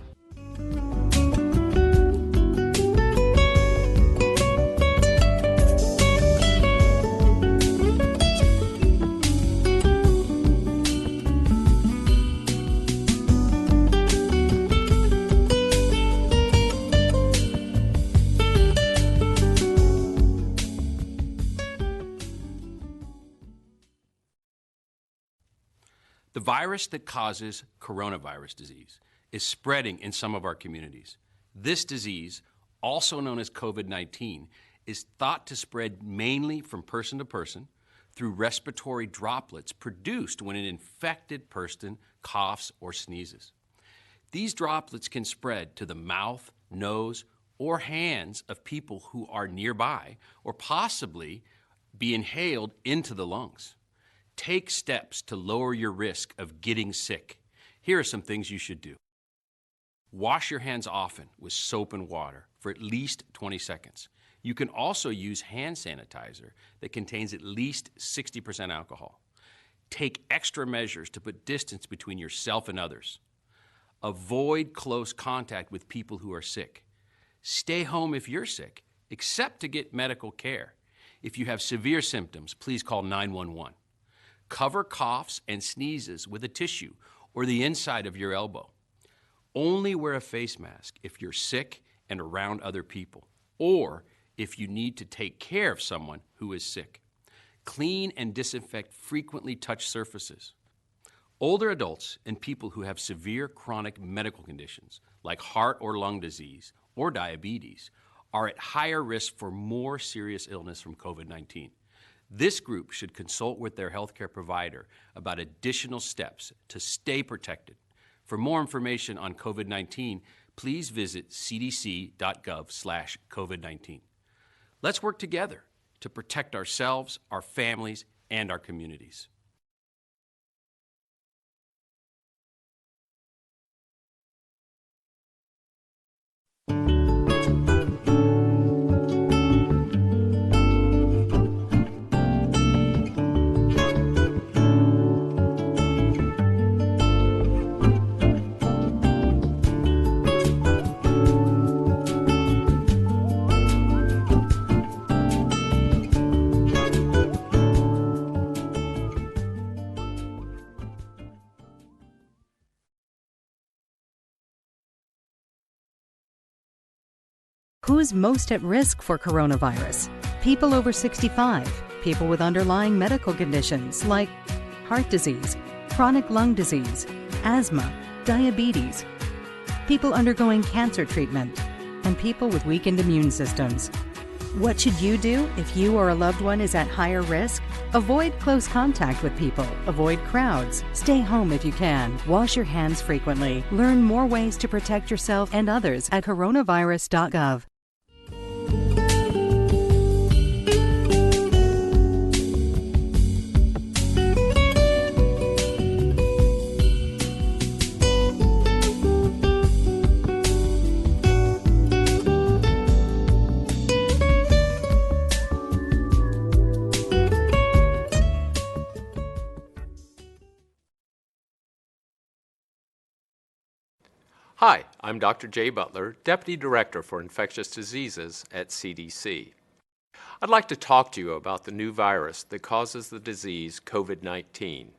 The virus that causes coronavirus disease is spreading in some of our communities. This disease, also known as COVID-19, is thought to spread mainly from person to person through respiratory droplets produced when an infected person coughs or sneezes. These droplets can spread to the mouth, nose, or hands of people who are nearby or possibly be inhaled into the lungs. Take steps to lower your risk of getting sick. Here are some things you should do. Wash your hands often with soap and water for at least 20 seconds. You can also use hand sanitizer that contains at least 60% alcohol. Take extra measures to put distance between yourself and others. Avoid close contact with people who are sick. Stay home if you're sick, except to get medical care. If you have severe symptoms, please call 911. Cover coughs and sneezes with a tissue or the inside of your elbow. Only wear a face mask if you're sick and around other people, or if you need to take care of someone who is sick. Clean and disinfect frequently touched surfaces. Older adults and people who have severe chronic medical conditions like heart or lung disease or diabetes are at higher risk for more serious illness from COVID-19. This group should consult with their healthcare provider about additional steps to stay protected. For more information on COVID-19, please visit cdc.gov/COVID-19. Let's work together to protect ourselves, our families, and our communities. Who's most at risk for coronavirus? People over 65, people with underlying medical conditions like heart disease, chronic lung disease, asthma, diabetes, people undergoing cancer treatment, and people with weakened immune systems. What should you do if you or a loved one is at higher risk? Avoid close contact with people. Avoid crowds. Stay home if you can. Wash your hands frequently. Learn more ways to protect yourself and others at coronavirus.gov. Hi, I'm Dr. Jay Butler, Deputy Director for Infectious Diseases at CDC. I'd like to talk to you about the new virus that causes the disease COVID-19.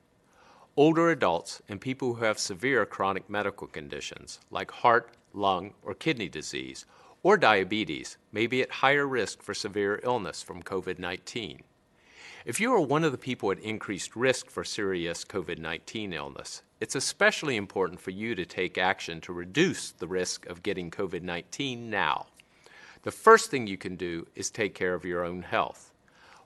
Older adults and people who have severe chronic medical conditions like heart, lung, or kidney disease or diabetes may be at higher risk for severe illness from COVID-19. If you are one of the people at increased risk for serious COVID-19 illness, it's especially important for you to take action to reduce the risk of getting COVID-19 now. The first thing you can do is take care of your own health.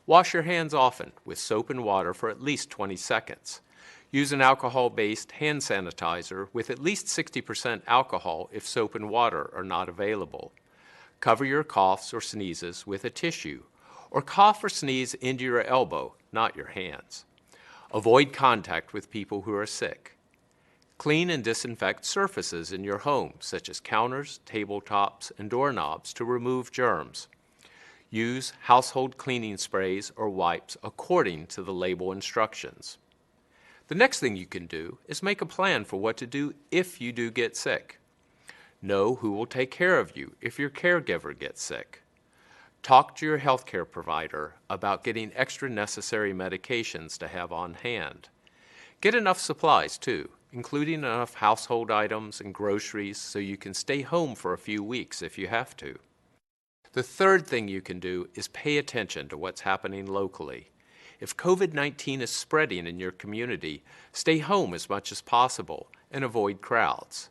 Wash your hands often with soap and water for at least 20 seconds. Use an alcohol-based hand sanitizer with at least 60% alcohol if soap and water are not available. Cover your coughs or sneezes with a tissue, or cough or sneeze into your elbow, not your hands. Avoid contact with people who are sick. Clean and disinfect surfaces in your home, such as counters, tabletops, and doorknobs to remove germs. Use household cleaning sprays or wipes according to the label instructions. The next thing you can do is make a plan for what to do if you do get sick. Know who will take care of you if your caregiver gets sick. Talk to your healthcare provider about getting extra necessary medications to have on hand. Get enough supplies too, including enough household items and groceries so you can stay home for a few weeks if you have to. The third thing you can do is pay attention to what's happening locally. If COVID-19 is spreading in your community, stay home as much as possible and avoid crowds.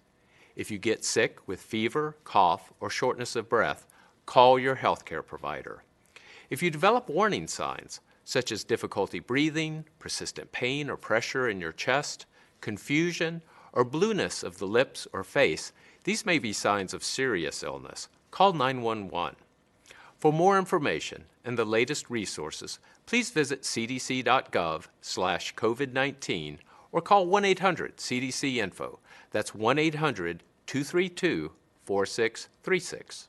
If you get sick with fever, cough, or shortness of breath, call your healthcare provider. If you develop warning signs, such as difficulty breathing, persistent pain or pressure in your chest, confusion, or blueness of the lips or face, these may be signs of serious illness. call 911. For more information and the latest resources, please visit cdc.gov/COVID-19 or call 1-800-CDC-INFO. That's 1-800-232-4636.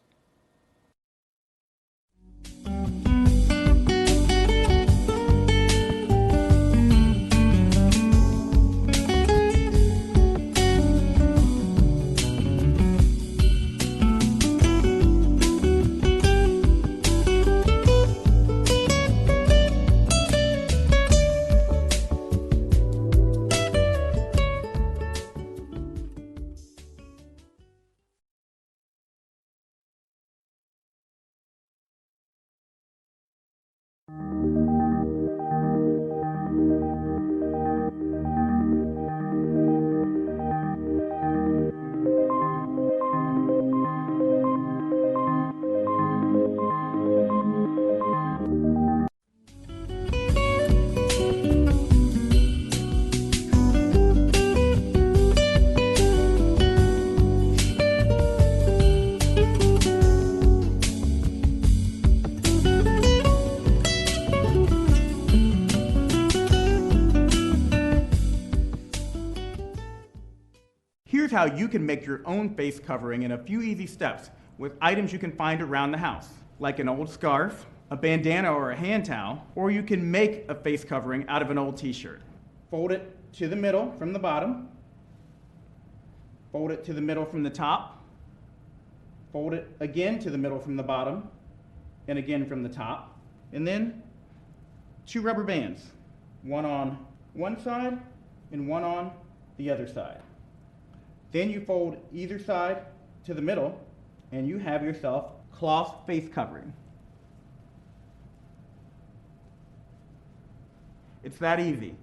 Here's how you can make your own face covering in a few easy steps with items you can find around the house, like an old scarf, a bandana or a hand towel, or you can make a face covering out of an old t-shirt. Fold it to the middle from the bottom, fold it to the middle from the top, fold it again to the middle from the bottom, and again from the top, and then 2 rubber bands, one on one side and one on the other side. Then you fold either side to the middle and you have yourself cloth face covering. It's that easy.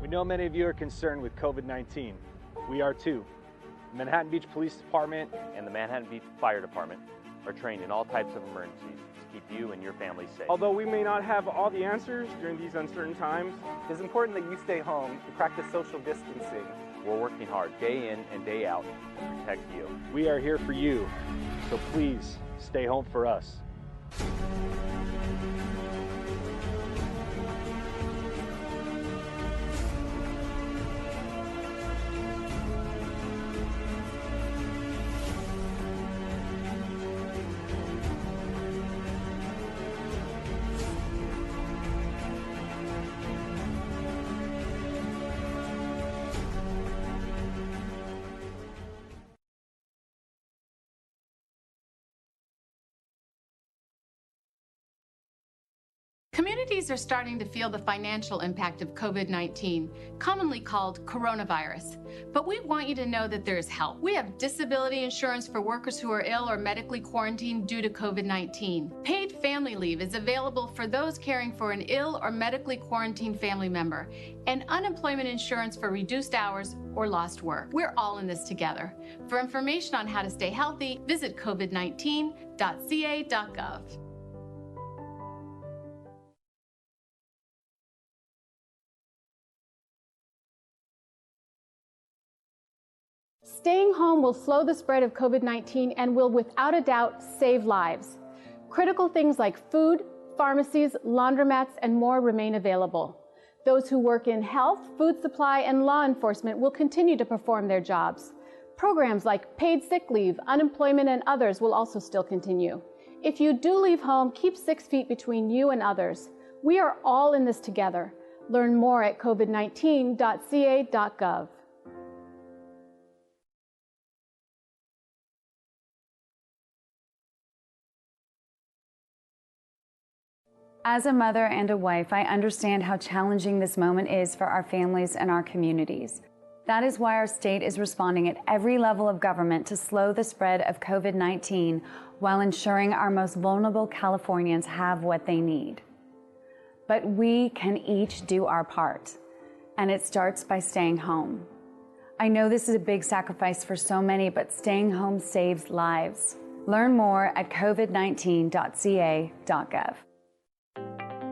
We know many of you are concerned with COVID-19. We are too. The Manhattan Beach Police Department and the Manhattan Beach Fire Department are trained in all types of emergencies to keep you and your family safe. Although we may not have all the answers during these uncertain times, it's important that you stay home and practice social distancing. We're working hard day in and day out to protect you. We are here for you, so please stay home for us. Communities are starting to feel the financial impact of COVID-19, commonly called coronavirus. But we want you to know that there is help. We have disability insurance for workers who are ill or medically quarantined due to COVID-19. Paid family leave is available for those caring for an ill or medically quarantined family member, and unemployment insurance for reduced hours or lost work. We're all in this together. For information on how to stay healthy, visit covid19.ca.gov. Staying home will slow the spread of COVID-19 and will without a doubt save lives. Critical things like food, pharmacies, laundromats, and more remain available. Those who work in health, food supply, and law enforcement will continue to perform their jobs. Programs like paid sick leave, unemployment, and others will also still continue. If you do leave home, keep 6 feet between you and others. We are all in this together. Learn more at covid19.ca.gov. As a mother and a wife, I understand how challenging this moment is for our families and our communities. That is why our state is responding at every level of government to slow the spread of COVID-19 while ensuring our most vulnerable Californians have what they need. But we can each do our part, and it starts by staying home. I know this is a big sacrifice for so many, but staying home saves lives. Learn more at covid19.ca.gov.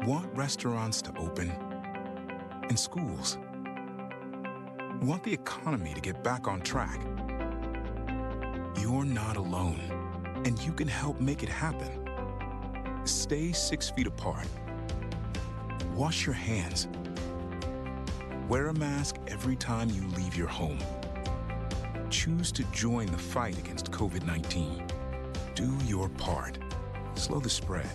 Want restaurants to open and schools? Want the economy to get back on track? You're not alone, and you can help make it happen. Stay 6 feet apart. Wash your hands. Wear a mask every time you leave your home. Choose to join the fight against COVID-19. Do your part. Slow the spread.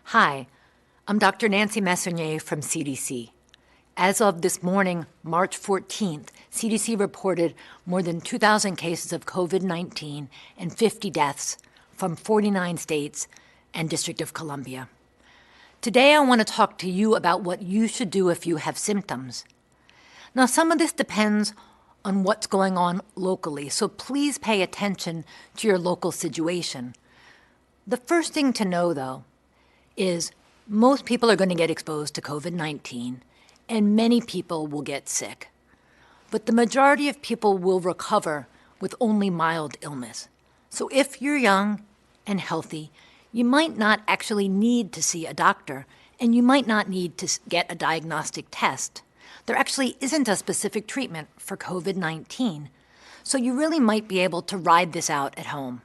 Hi, I'm Dr. Nancy Messonnier from CDC. As of this morning, March 14th, CDC reported more than 2,000 cases of COVID-19 and 50 deaths from 49 states and District of Columbia. Today, I want to talk to you about what you should do if you have symptoms. Now, some of this depends on what's going on locally, so please pay attention to your local situation. The first thing to know, though, is most people are going to get exposed to COVID-19, and many people will get sick. But the majority of people will recover with only mild illness. So if you're young and healthy, you might not actually need to see a doctor, and you might not need to get a diagnostic test. There actually isn't a specific treatment for COVID-19, so you really might be able to ride this out at home.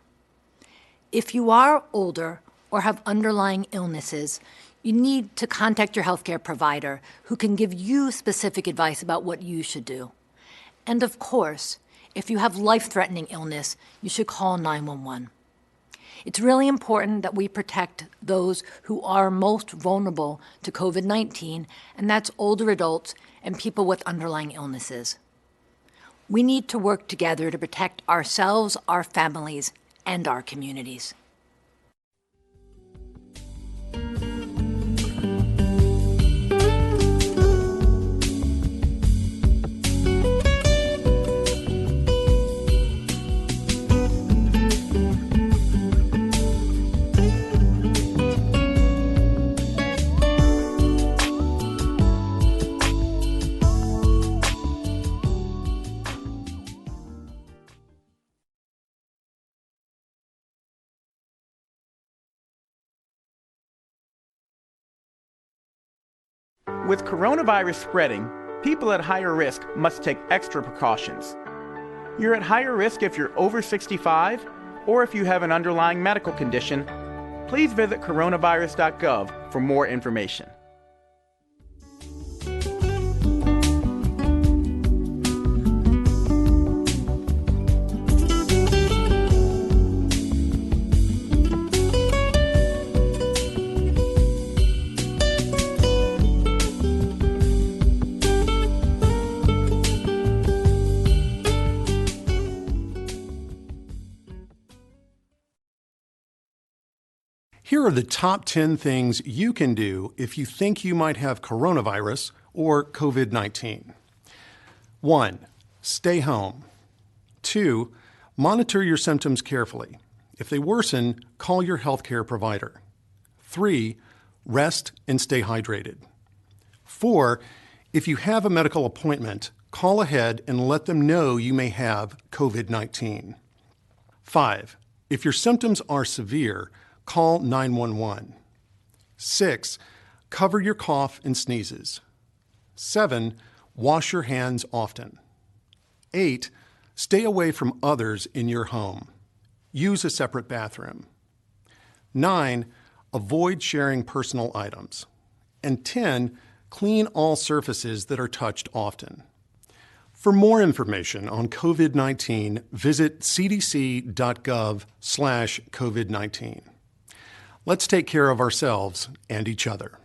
If you are older or have underlying illnesses, you need to contact your healthcare provider who can give you specific advice about what you should do. And of course, if you have life-threatening illness, you should call 911. It's really important that we protect those who are most vulnerable to COVID-19, and that's older adults and people with underlying illnesses. We need to work together to protect ourselves, our families, and our communities. With coronavirus spreading, people at higher risk must take extra precautions. You're at higher risk if you're over 65 or if you have an underlying medical condition. Please visit coronavirus.gov for more information. Here are the top 10 things you can do if you think you might have coronavirus or COVID-19. 1. Stay home. 2. Monitor your symptoms carefully. If they worsen, call your healthcare provider. 3. Rest and stay hydrated. 4. If you have a medical appointment, call ahead and let them know you may have COVID-19. 5. If your symptoms are severe, call 911. 6. Cover your cough and sneezes. 7. Wash your hands often. 8. Stay away from others in your home. Use a separate bathroom. 9. Avoid sharing personal items. And 10. Clean all surfaces that are touched often. For more information on COVID-19, visit cdc.gov/COVID-19. Let's take care of ourselves and each other.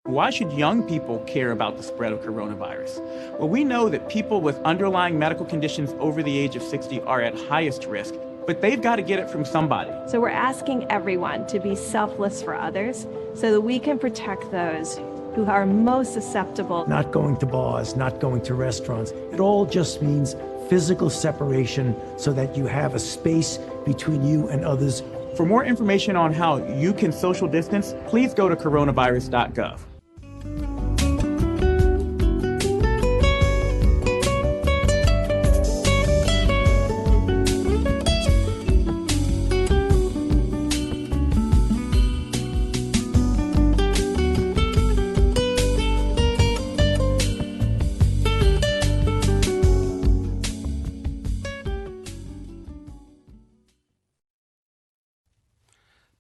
Why should young people care about the spread of coronavirus? Well, we know that people with underlying medical conditions over the age of 60 are at highest risk, but they've got to get it from somebody. So we're asking everyone to be selfless for others so that we can protect those who are most susceptible. Not going to bars, not going to restaurants. It all just means physical separation so that you have a space between you and others. For more information on how you can social distance, please go to coronavirus.gov.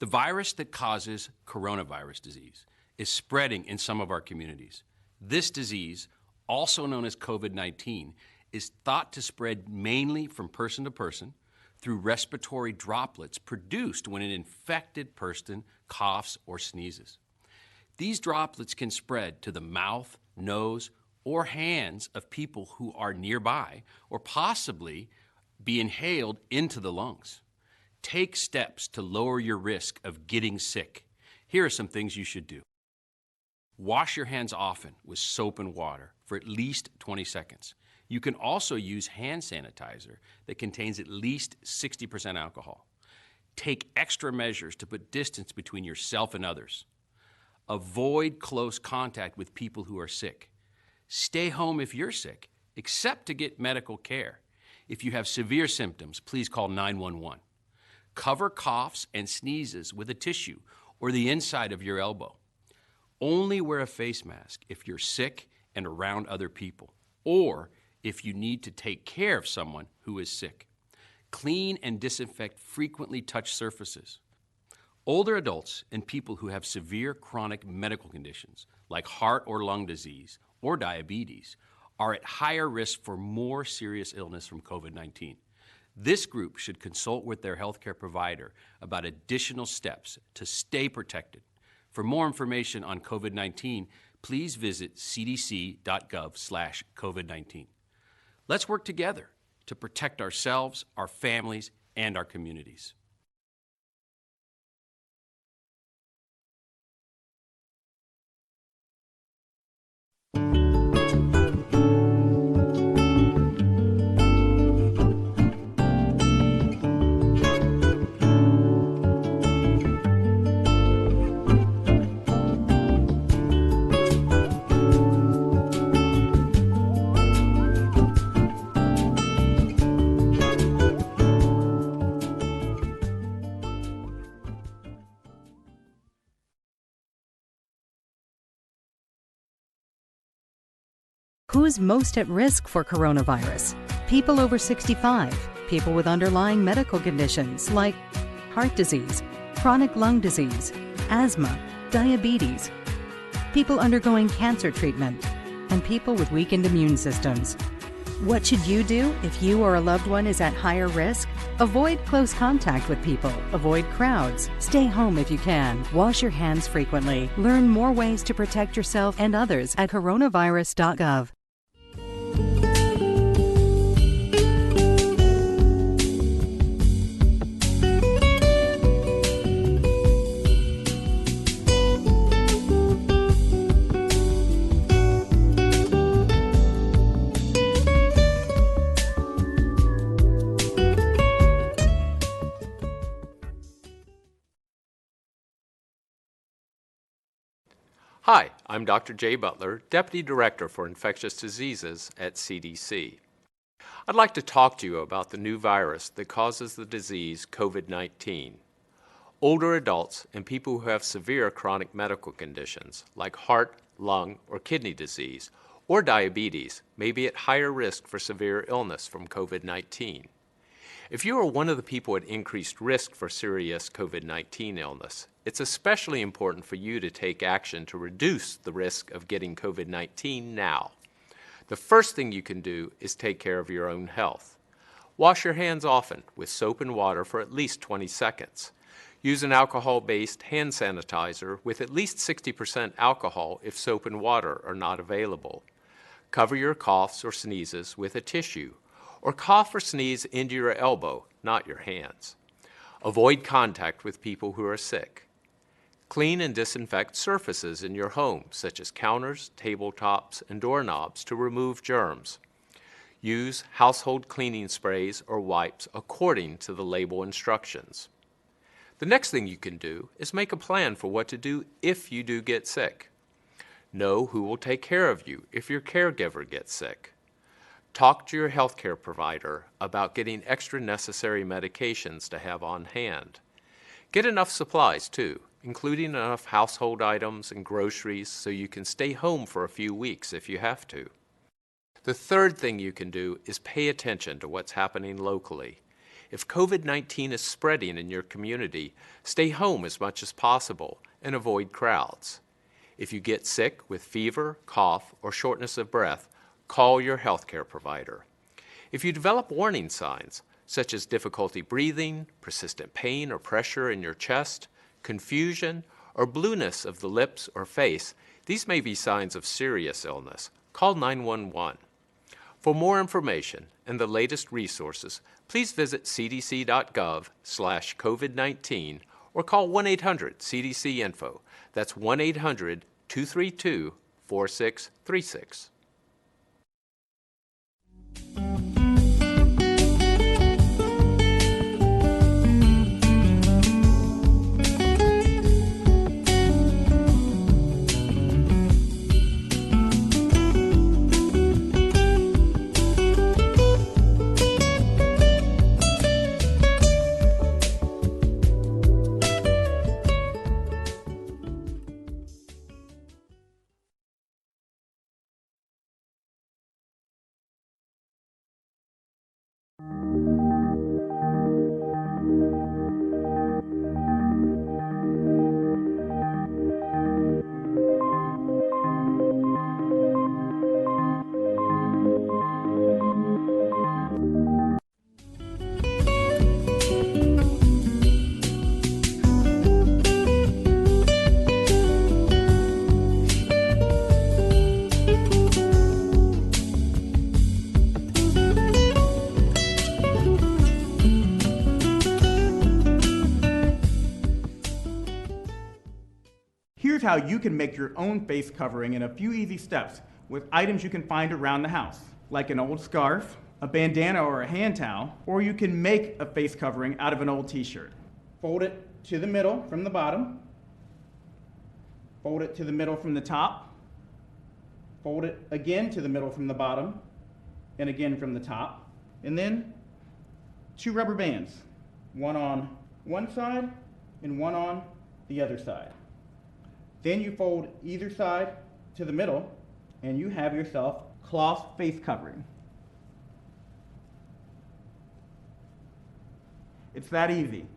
The virus that causes coronavirus disease is spreading in some of our communities. This disease, also known as COVID-19, is thought to spread mainly from person to person through respiratory droplets produced when an infected person coughs or sneezes. These droplets can spread to the mouth, nose, or hands of people who are nearby, or possibly be inhaled into the lungs. Take steps to lower your risk of getting sick. Here are some things you should do. Wash your hands often with soap and water for at least 20 seconds. You can also use hand sanitizer that contains at least 60% alcohol. Take extra measures to put distance between yourself and others. Avoid close contact with people who are sick. Stay home if you're sick, except to get medical care. If you have severe symptoms, please call 911. Cover coughs and sneezes with a tissue or the inside of your elbow. Only wear a face mask if you're sick and around other people, or if you need to take care of someone who is sick. Clean and disinfect frequently touched surfaces. Older adults and people who have severe chronic medical conditions like heart or lung disease or diabetes are at higher risk for more serious illness from COVID-19. This group should consult with their healthcare provider about additional steps to stay protected. For more information on COVID-19, please visit cdc.gov/COVID-19. Let's work together to protect ourselves, our families, and our communities. Who's most at risk for coronavirus? People over 65, people with underlying medical conditions like heart disease, chronic lung disease, asthma, diabetes, people undergoing cancer treatment, and people with weakened immune systems. What should you do if you or a loved one is at higher risk? Avoid close contact with people. Avoid crowds. Stay home if you can. Wash your hands frequently. Learn more ways to protect yourself and others at coronavirus.gov. Hi, I'm Dr. Jay Butler, Deputy Director for Infectious Diseases at CDC. I'd like to talk to you about the new virus that causes the disease COVID-19. Older adults and people who have severe chronic medical conditions like heart, lung, or kidney disease or diabetes may be at higher risk for severe illness from COVID-19. If you are one of the people at increased risk for serious COVID-19 illness, it's especially important for you to take action to reduce the risk of getting COVID-19 now. The first thing you can do is take care of your own health. Wash your hands often with soap and water for at least 20 seconds. Use an alcohol-based hand sanitizer with at least 60% alcohol if soap and water are not available. Cover your coughs or sneezes with a tissue, or cough or sneeze into your elbow, not your hands. Avoid contact with people who are sick. Clean and disinfect surfaces in your home, such as counters, tabletops, and doorknobs to remove germs. Use household cleaning sprays or wipes according to the label instructions. The next thing you can do is make a plan for what to do if you do get sick. Know who will take care of you if your caregiver gets sick. Talk to your healthcare provider about getting extra necessary medications to have on hand. Get enough supplies too, including enough household items and groceries so you can stay home for a few weeks if you have to. The third thing you can do is pay attention to what's happening locally. If COVID-19 is spreading in your community, stay home as much as possible and avoid crowds. If you get sick with fever, cough, or shortness of breath, call your healthcare provider. If you develop warning signs, such as difficulty breathing, persistent pain or pressure in your chest, confusion, or blueness of the lips or face, these may be signs of serious illness. Call 911. For more information and the latest resources, please visit cdc.gov/COVID-19 or call 1-800-CDC-INFO. That's 1-800-232-4636. how you can make your own face covering in a few easy steps with items you can find around the house, like an old scarf, a bandana or a hand towel, or you can make a face covering out of an old t-shirt. Fold it to the middle from the bottom, fold it to the middle from the top, fold it again to the middle from the bottom, and again from the top, and then 2 rubber bands, one on one side and one on the other side. Then you fold either side to the middle, and you have yourself cloth face covering. It's that easy.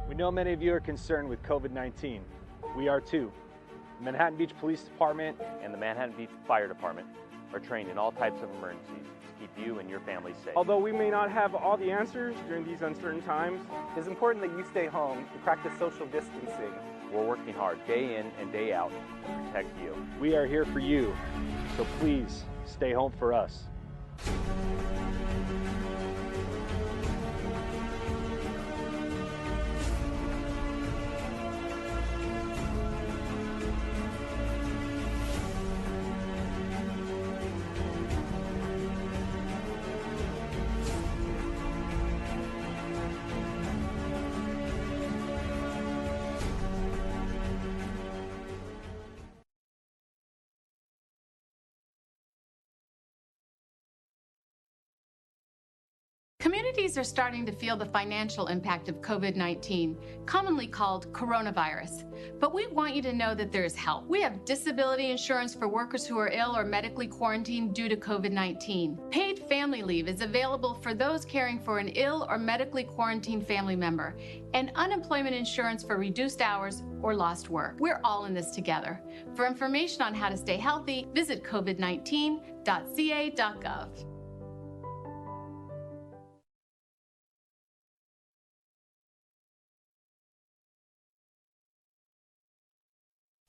We know many of you are concerned with COVID-19. We are too. The Manhattan Beach Police Department and the Manhattan Beach Fire Department are trained in all types of emergencies to keep you and your family safe. Although we may not have all the answers during these uncertain times, it's important that you stay home and practice social distancing. We're working hard day in and day out to protect you. We are here for you, so please stay home for us. Communities are starting to feel the financial impact of COVID-19, commonly called coronavirus. But we want you to know that there is help. We have disability insurance for workers who are ill or medically quarantined due to COVID-19. Paid family leave is available for those caring for an ill or medically quarantined family member, and unemployment insurance for reduced hours or lost work. We're all in this together. For information on how to stay healthy, visit covid19.ca.gov.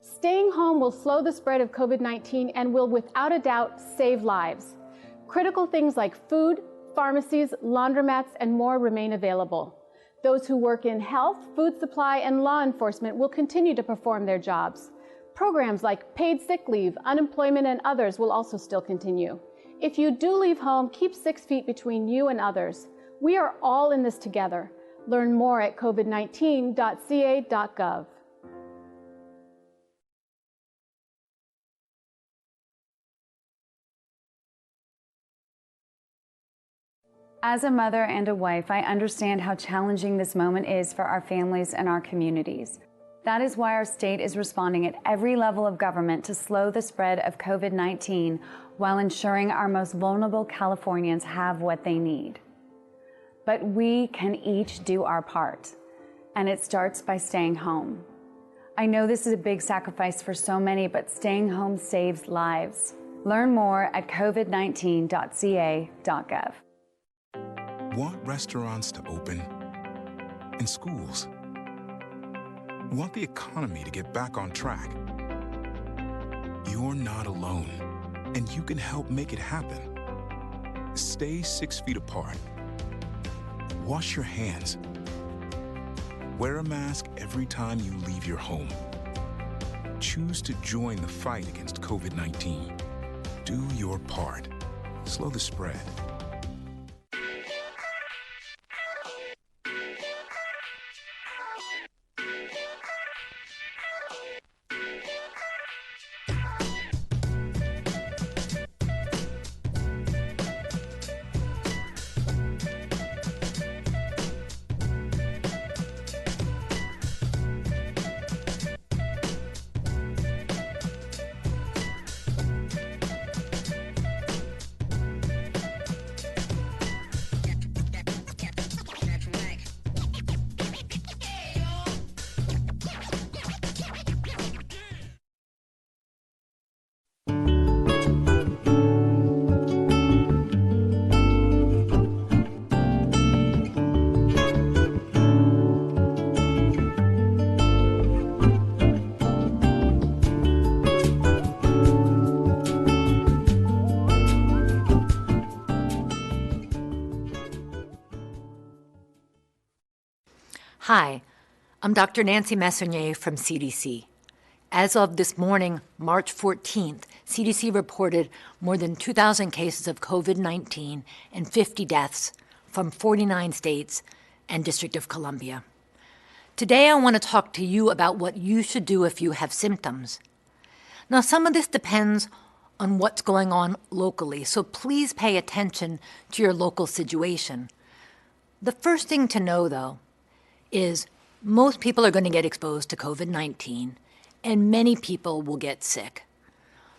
Staying home will slow the spread of COVID-19 and will, without a doubt, save lives. Critical things like food, pharmacies, laundromats, and more remain available. Those who work in health, food supply, and law enforcement will continue to perform their jobs. Programs like paid sick leave, unemployment, and others will also still continue. If you do leave home, keep 6 feet between you and others. We are all in this together. Learn more at covid19.ca.gov. As a mother and a wife, I understand how challenging this moment is for our families and our communities. That is why our state is responding at every level of government to slow the spread of COVID-19 while ensuring our most vulnerable Californians have what they need. But we can each do our part, and it starts by staying home. I know this is a big sacrifice for so many, but staying home saves lives. Learn more at covid19.ca.gov. Want restaurants to open and schools? Want the economy to get back on track? You're not alone, and you can help make it happen. Stay 6 feet apart. Wash your hands. Wear a mask every time you leave your home. Choose to join the fight against COVID-19. Do your part. Slow the spread. Hi, I'm Dr. Nancy Messonnier from CDC. As of this morning, March 14th, CDC reported more than 2,000 cases of COVID-19 and 50 deaths from 49 states and District of Columbia. Today, I want to talk to you about what you should do if you have symptoms. Now, some of this depends on what's going on locally, so please pay attention to your local situation. The first thing to know, though, is most people are going to get exposed to COVID-19, and many people will get sick.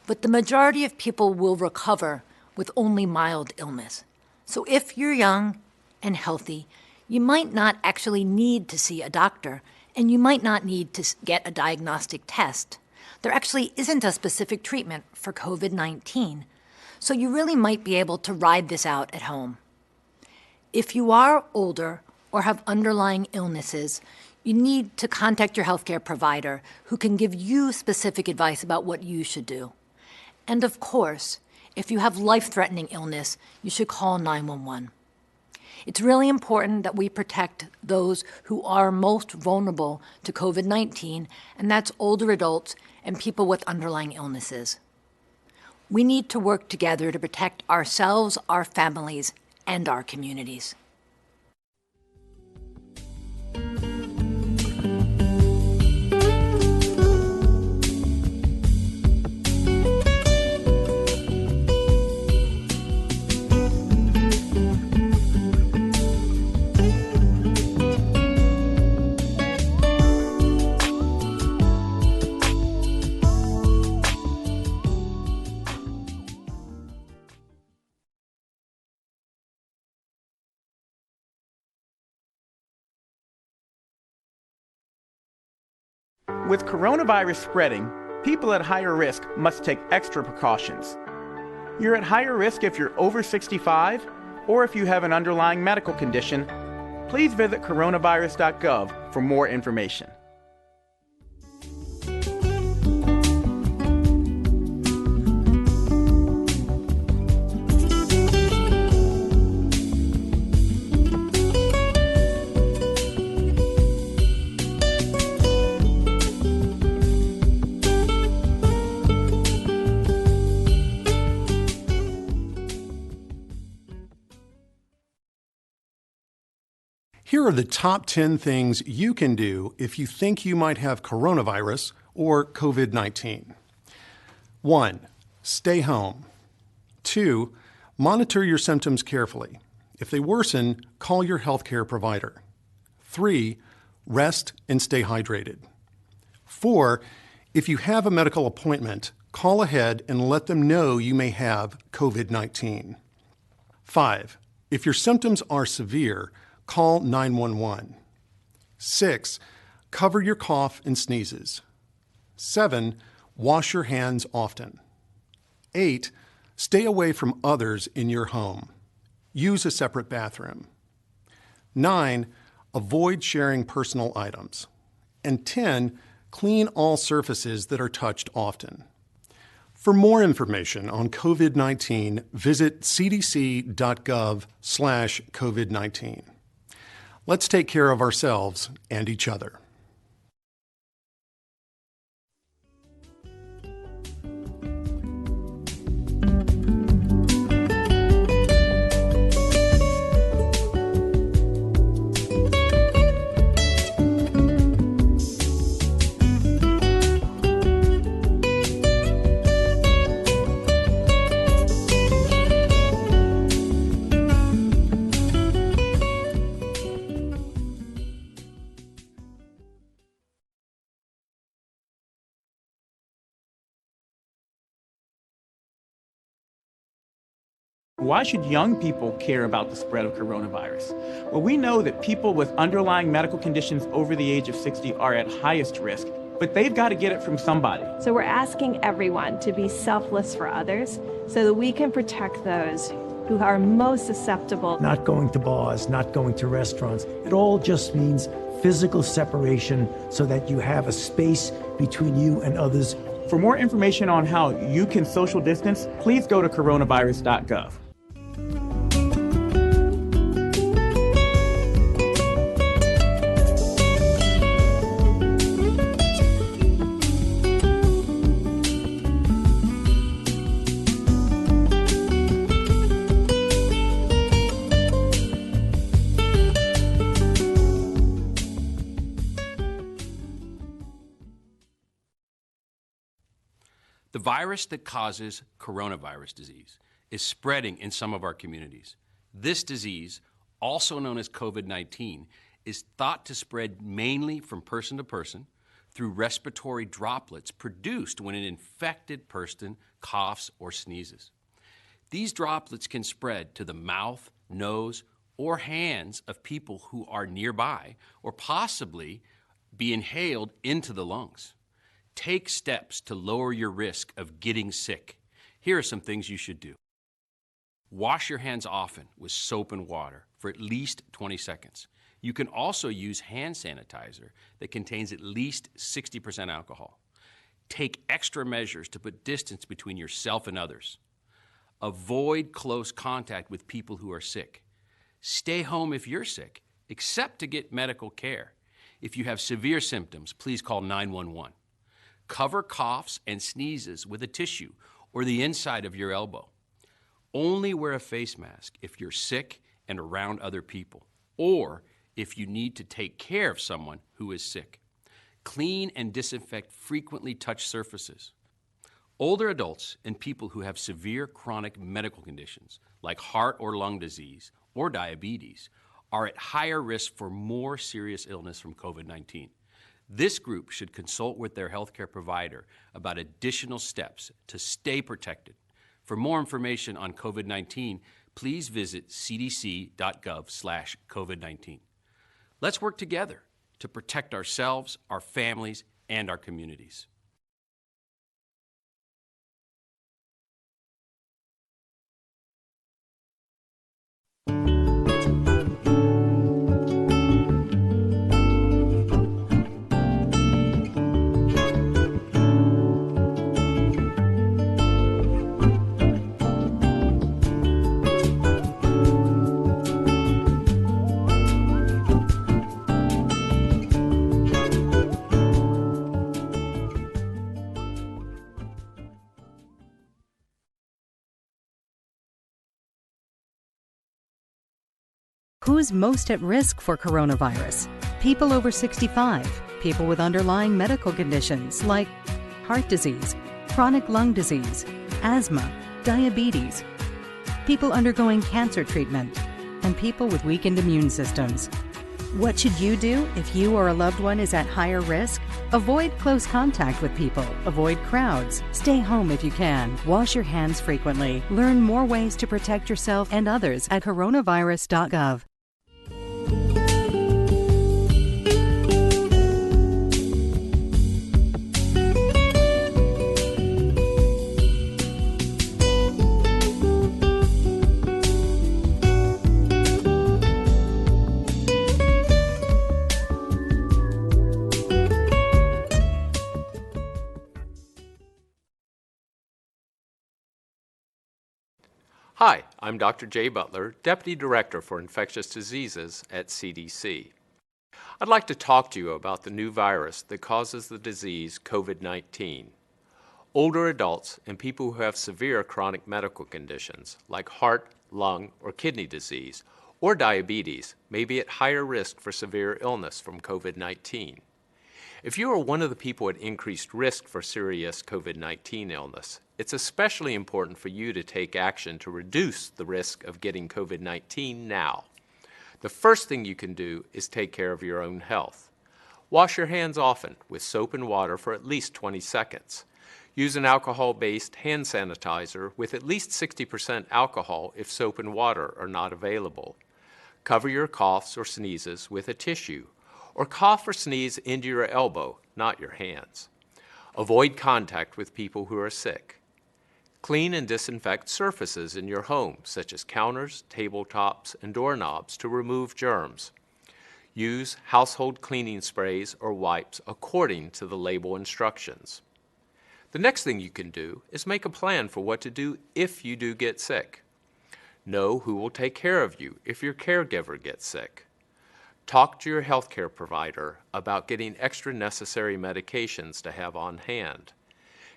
But the majority of people will recover with only mild illness. So if you're young and healthy, you might not actually need to see a doctor, and you might not need to get a diagnostic test. There actually isn't a specific treatment for COVID-19, so you really might be able to ride this out at home. If you are older or have underlying illnesses, you need to contact your healthcare provider who can give you specific advice about what you should do. And of course, if you have life-threatening illness, you should call 911. It's really important that we protect those who are most vulnerable to COVID-19, and that's older adults and people with underlying illnesses. We need to work together to protect ourselves, our families, and our communities. With coronavirus spreading, people at higher risk must take extra precautions. You're at higher risk if you're over 65 or if you have an underlying medical condition. Please visit coronavirus.gov for more information. Here are the top 10 things you can do if you think you might have coronavirus or COVID-19. 1. Stay home. 2. Monitor your symptoms carefully. If they worsen, call your healthcare provider. 3. Rest and stay hydrated. 4, if you have a medical appointment, call ahead and let them know you may have COVID-19. 5, if your symptoms are severe, call 911. 6, cover your cough and sneezes. 7, wash your hands often. 8, stay away from others in your home. Use a separate bathroom. 9, avoid sharing personal items. And 10, clean all surfaces that are touched often. For more information on COVID-19, visit cdc.gov/COVID-19. Let's take care of ourselves and each other. Why should young people care about the spread of coronavirus? Well, we know that people with underlying medical conditions over the age of 60 are at highest risk, but they've got to get it from somebody. So we're asking everyone to be selfless for others so that we can protect those who are most susceptible. Not going to bars, not going to restaurants. It all just means physical separation so that you have a space between you and others. For more information on how you can social distance, please go to coronavirus.gov. The virus that causes coronavirus disease is spreading in some of our communities. This disease, also known as COVID-19, is thought to spread mainly from person to person through respiratory droplets produced when an infected person coughs or sneezes. These droplets can spread to the mouth, nose, or hands of people who are nearby or possibly be inhaled into the lungs. Take steps to lower your risk of getting sick. Here are some things you should do. Wash your hands often with soap and water for at least 20 seconds. You can also use hand sanitizer that contains at least 60% alcohol. Take extra measures to put distance between yourself and others. Avoid close contact with people who are sick. Stay home if you're sick, except to get medical care. If you have severe symptoms, please call 911. Cover coughs and sneezes with a tissue or the inside of your elbow. Only wear a face mask if you're sick and around other people, or if you need to take care of someone who is sick. Clean and disinfect frequently touched surfaces. Older adults and people who have severe chronic medical conditions like heart or lung disease or diabetes are at higher risk for more serious illness from COVID-19. This group should consult with their healthcare provider about additional steps to stay protected. For more information on COVID-19, please visit cdc.gov/COVID-19. Let's work together to protect ourselves, our families, and our communities. Who's most at risk for coronavirus? People over 65, people with underlying medical conditions like heart disease, chronic lung disease, asthma, diabetes, people undergoing cancer treatment, and people with weakened immune systems. What should you do if you or a loved one is at higher risk? Avoid close contact with people. Avoid crowds. Stay home if you can. Wash your hands frequently. Learn more ways to protect yourself and others at coronavirus.gov. Hi, I'm Dr. Jay Butler, Deputy Director for Infectious Diseases at CDC. I'd like to talk to you about the new virus that causes the disease COVID-19. Older adults and people who have severe chronic medical conditions like heart, lung, or kidney disease or diabetes may be at higher risk for severe illness from COVID-19. If you are one of the people at increased risk for serious COVID-19 illness, it's especially important for you to take action to reduce the risk of getting COVID-19 now. The first thing you can do is take care of your own health. Wash your hands often with soap and water for at least 20 seconds. Use an alcohol-based hand sanitizer with at least 60% alcohol if soap and water are not available. Cover your coughs or sneezes with a tissue, or cough or sneeze into your elbow, not your hands. Avoid contact with people who are sick. Clean and disinfect surfaces in your home, such as counters, tabletops, and doorknobs to remove germs. Use household cleaning sprays or wipes according to the label instructions. The next thing you can do is make a plan for what to do if you do get sick. Know who will take care of you if your caregiver gets sick. Talk to your healthcare provider about getting extra necessary medications to have on hand.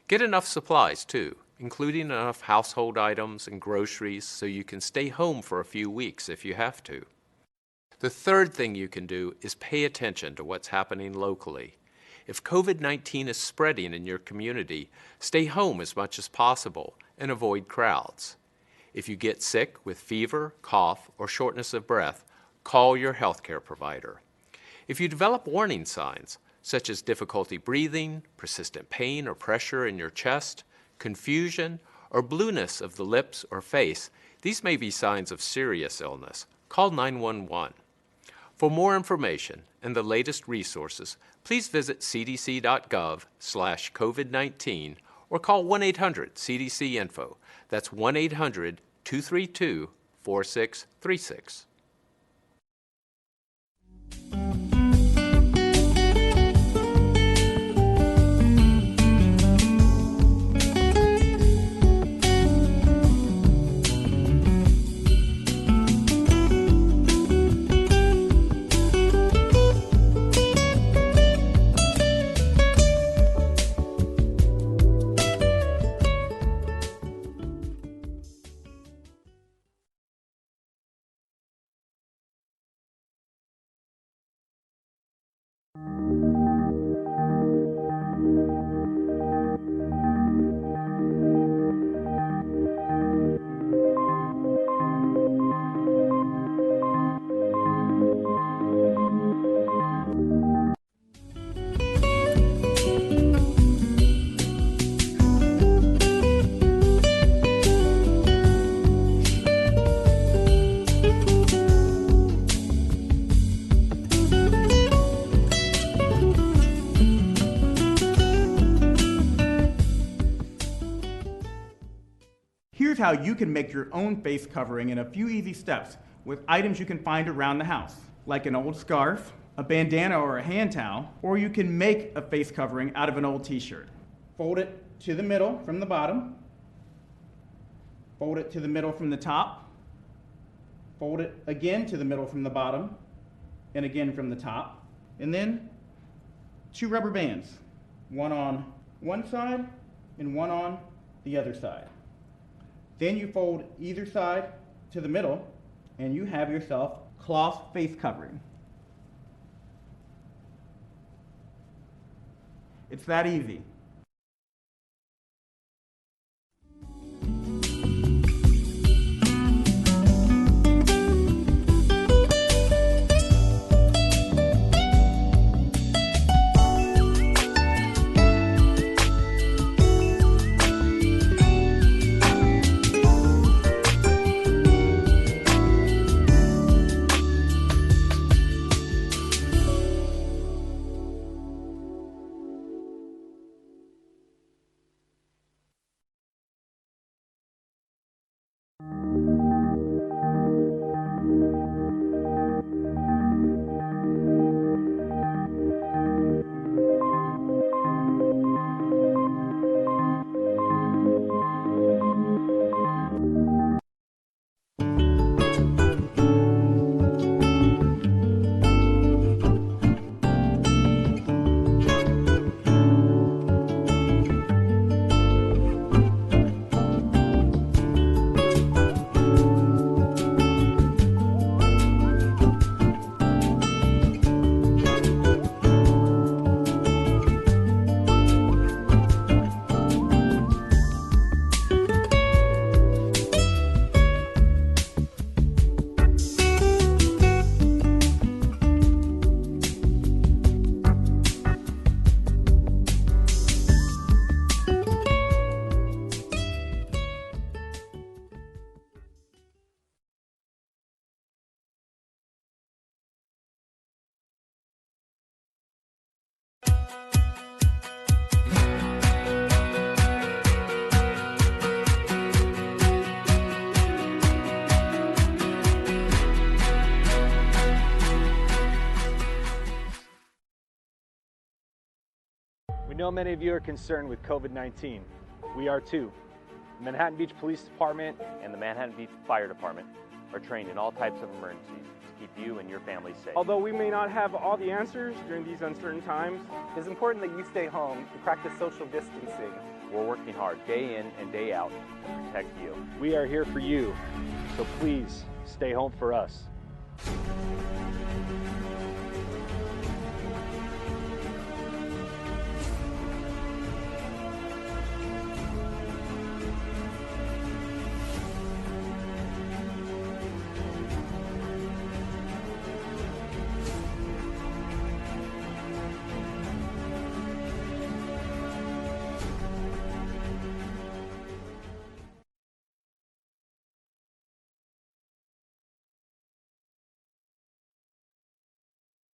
Get enough supplies, too, including enough household items and groceries so you can stay home for a few weeks if you have to. The third thing you can do is pay attention to what's happening locally. If COVID-19 is spreading in your community, stay home as much as possible and avoid crowds. If you get sick with fever, cough, or shortness of breath, call your healthcare provider. If you develop warning signs, such as difficulty breathing, persistent pain or pressure in your chest, confusion, or blueness of the lips or face, these may be signs of serious illness. Call 911. For more information and the latest resources, please visit cdc.gov/COVID-19 or call 1-800-CDC-INFO. That's 1-800-232-4636. How you can make your own face covering in a few easy steps with items you can find around the house, like an old scarf, a bandana or a hand towel, or you can make a face covering out of an old t-shirt. Fold it to the middle from the bottom, fold it to the middle from the top, fold it again to the middle from the bottom, and again from the top, and then 2 rubber bands, one on one side and one on the other side. Then you fold either side to the middle and you have yourself cloth face covering. It's that easy. know many of you are concerned with COVID-19. We are too. The Manhattan Beach Police Department and the Manhattan Beach Fire Department are trained in all types of emergencies to keep you and your family safe. Although we may not have all the answers during these uncertain times, it is important that you stay home and practice social distancing. We're working hard day in and day out to protect you. We are here for you, so please stay home for us.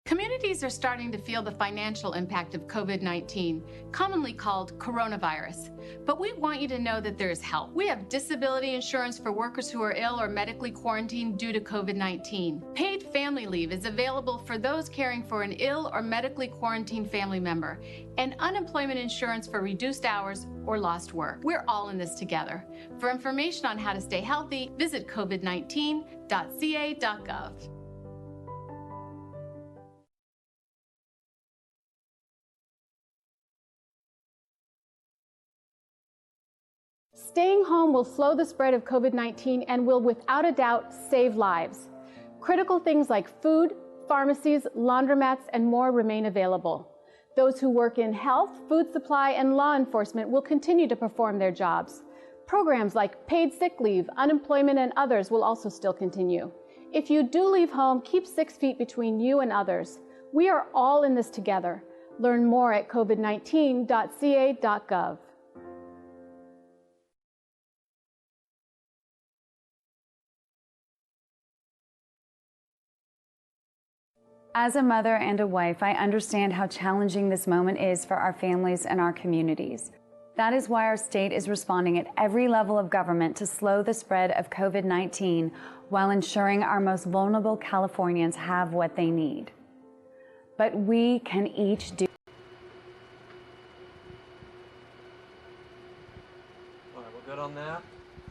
Communities are starting to feel the financial impact of COVID-19, commonly called coronavirus. But we want you to know that there is help. We have disability insurance for workers who are ill or medically quarantined due to COVID-19. Paid family leave is available for those caring for an ill or medically quarantined family member, and unemployment insurance for reduced hours or lost work. We're all in this together. For information on how to stay healthy, visit covid19.ca.gov. Staying home will slow the spread of COVID-19 and will without a doubt save lives. Critical things like food, pharmacies, laundromats, and more remain available. Those who work in health, food supply, and law enforcement will continue to perform their jobs. Programs like paid sick leave, unemployment, and others will also still continue. If you do leave home, keep 6 feet between you and others. We are all in this together. Learn more at covid19.ca.gov. As a mother and a wife, I understand how challenging this moment is for our families and our communities. That is why our state is responding at every level of government to slow the spread of COVID-19 while ensuring our most vulnerable Californians have what they need. But we can each do. All right, we're good on that.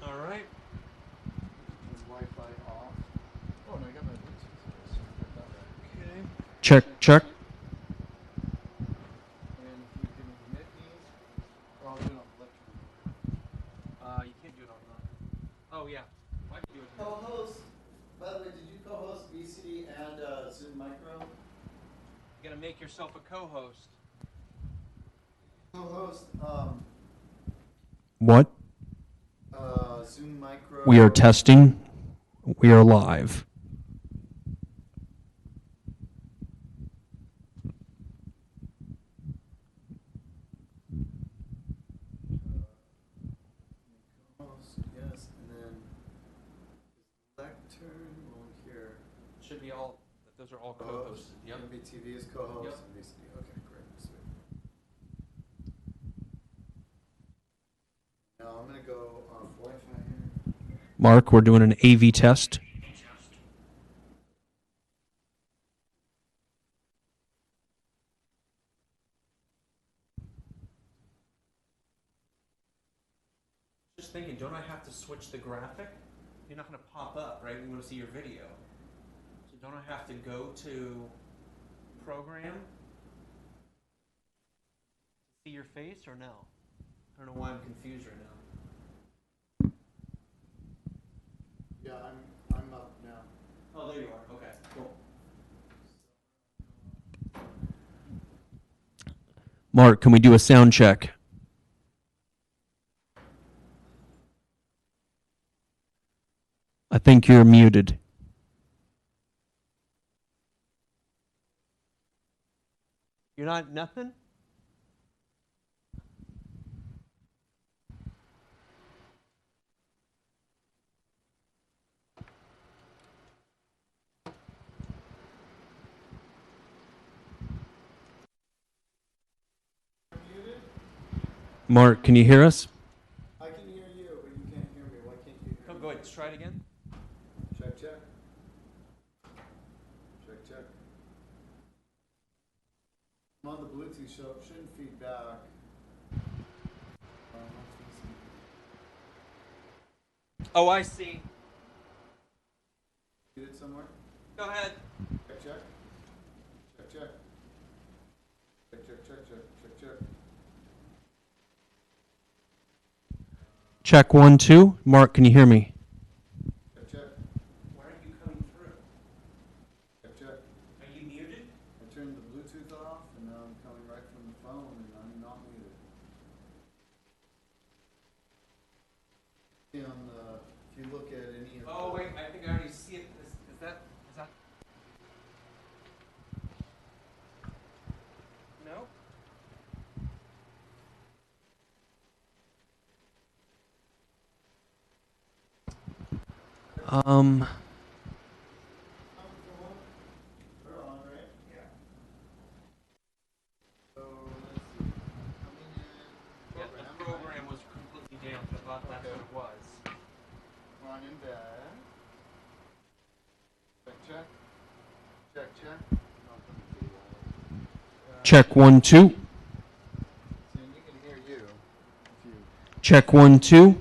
All right. Wi-Fi off. Oh, no, I got my Bluetooth. Okay. Check, check. And if you can admit these, or I'll do it on electric. You can't do it online. Oh, yeah. I can do it. Co-host. By the way, did you co-host VCD and Zoom Micro? You gotta make yourself a co-host. Co-host. What? Zoom Micro. We are testing. We are live. Yes, and then lectern on here. Should be all. Those are all co-hosts. Yep. MBTV is co-host. Yep. And VCD. Okay, great. Sweet. Now I'm gonna go off Wi-Fi here. Mark, we're doing an AV test. Just thinking, don't I have to switch the graphic? You're not going to pop up, right? We want to see your video. So don't I have to go to program? See your face or no? I don't know why I'm confused right now. Yeah, I'm up now. Oh, there you are. Okay, cool. Mark, can we do a sound check? I think you're muted. You're not nothing? Mark, can you hear us? I can hear you, but you can't hear me. Why can't you hear me? Go ahead, let's try it again. Check, check. Check, check. I'm on the Bluetooth show, shouldn't feed back. Oh, I see. Get it somewhere? Go ahead. Check, check. Check, check. Check, check, check, check, check, check. Check 1, 2. Mark, can you hear me? Check, check. Why aren't you coming through? Check, check. Are you muted? I turned the Bluetooth off, and now I'm coming right from the phone, and I'm not muted. On the, if you look at any of Oh, the, wait, I think I already see it. Is that? No? They're on, right? Yeah. So, let's see. Coming in. Yeah, the program was completely down. I thought that's what it was. Running back. Check, check. Check, check. Check 1, 2. See, and you can hear you. If you Check 1, 2.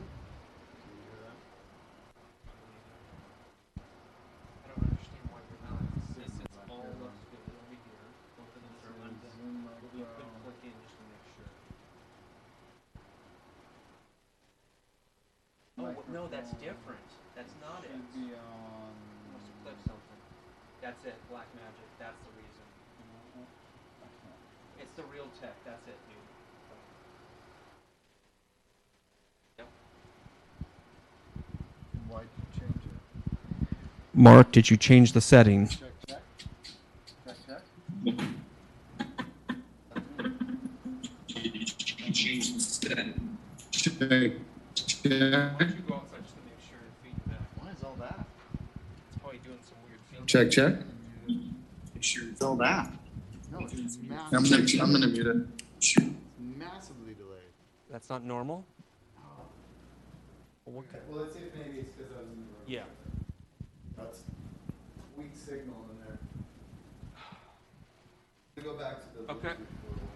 No, that's different. That's not it. should be on. Must have clicked something. That's it. Black magic. That's the reason. It's the real tech. That's it, dude. Yep. Why did you change it? Mark, did you change the settings? Check, check. Check, check. Change the setting. Check. Why don't you go outside just to make sure it feeds back? Why is all that? It's probably doing some weird feedback. Check, check. Make sure it's all that. No, it's I'm gonna mute it. Sure. massively delayed. That's not normal? Well, Okay, well, let's see if maybe it's because I was in the room. yeah. That's weak signal in there. To go back to the Okay. Bluetooth portal.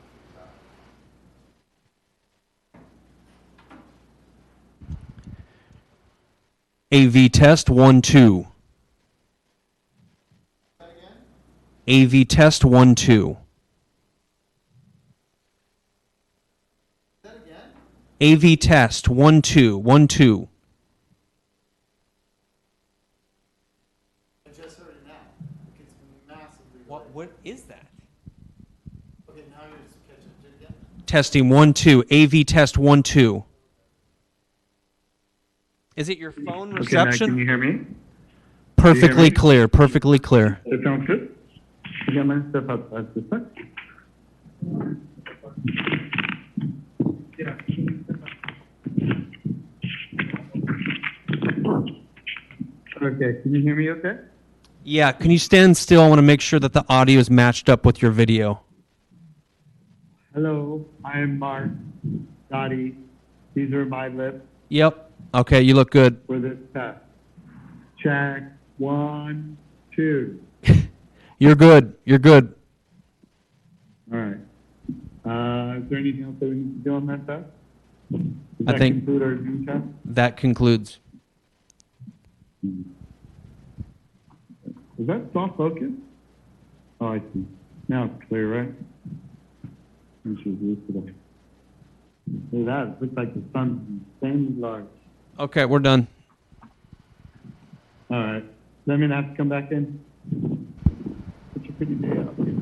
AV test 1, 2. That again? AV test 1, 2. That again? AV test 1, 2. 1, 2. I just heard it now. It's massively delayed. What is that? Okay, now you're just catching it again? Testing 1, 2. AV test 1, 2. Is it your phone reception? Can you hear me? Perfectly clear. Perfectly clear. That sounds good. I got my stuff up at the sec. Yeah. Okay, can you hear me okay? Yeah, can you stand still? I want to make sure that the audio is matched up with your video. Hello, I am Mark. Dottie. These are my lips Yep. Okay, you look good. for this test. Check 1, 2. You're good. You're good. All right. Is there anything else that we need to do on that test? Does I that think- conclude our Zoom test? That concludes. Is that soft focus? Oh, I see. Now it's clear, right? I'm sure used to that. Look at that. It looks like the sun's insanely large. Okay, we're done. All right. Does that mean I have to come back in? Such a pretty day out here.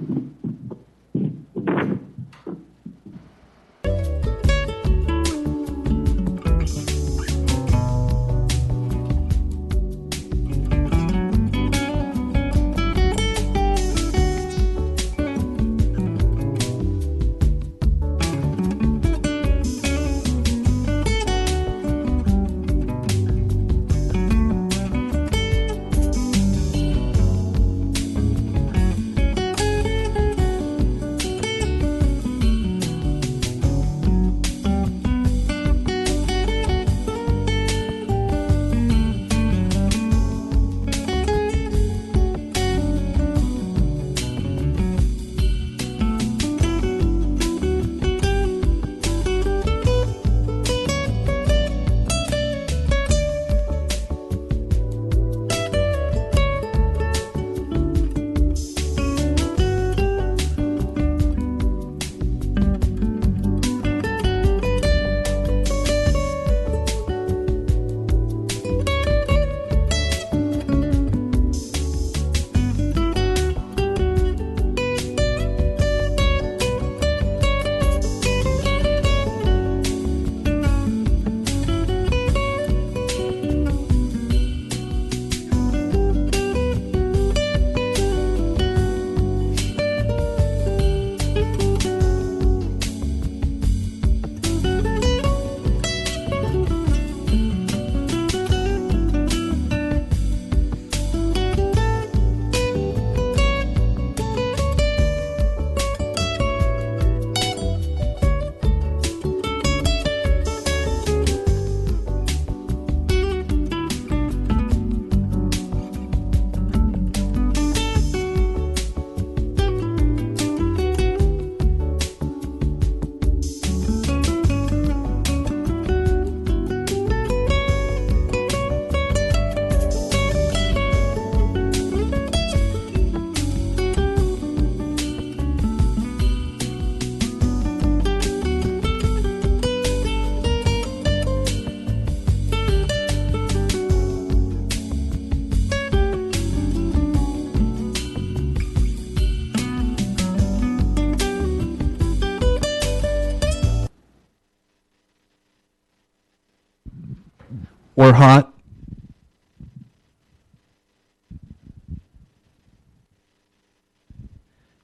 or hot?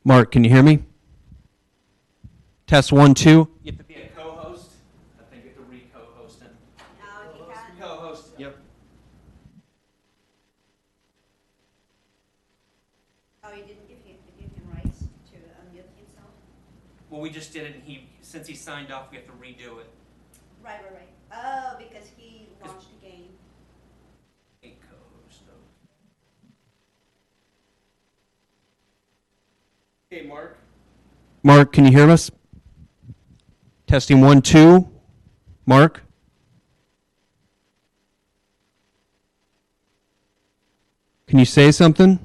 Mark, can you hear me? Test 1, 2. You have to be a co-host. I think you have to re-co-host him. No, he can't. Co-host. Yep. Oh, you didn't give him rights to unmute himself? Well, we just did it, and since he signed off, we have to redo it. Right. Oh, because he launched the game. Co-host. Hey, Mark. Mark, can you hear us? Testing 1, 2. Mark? Can you say something?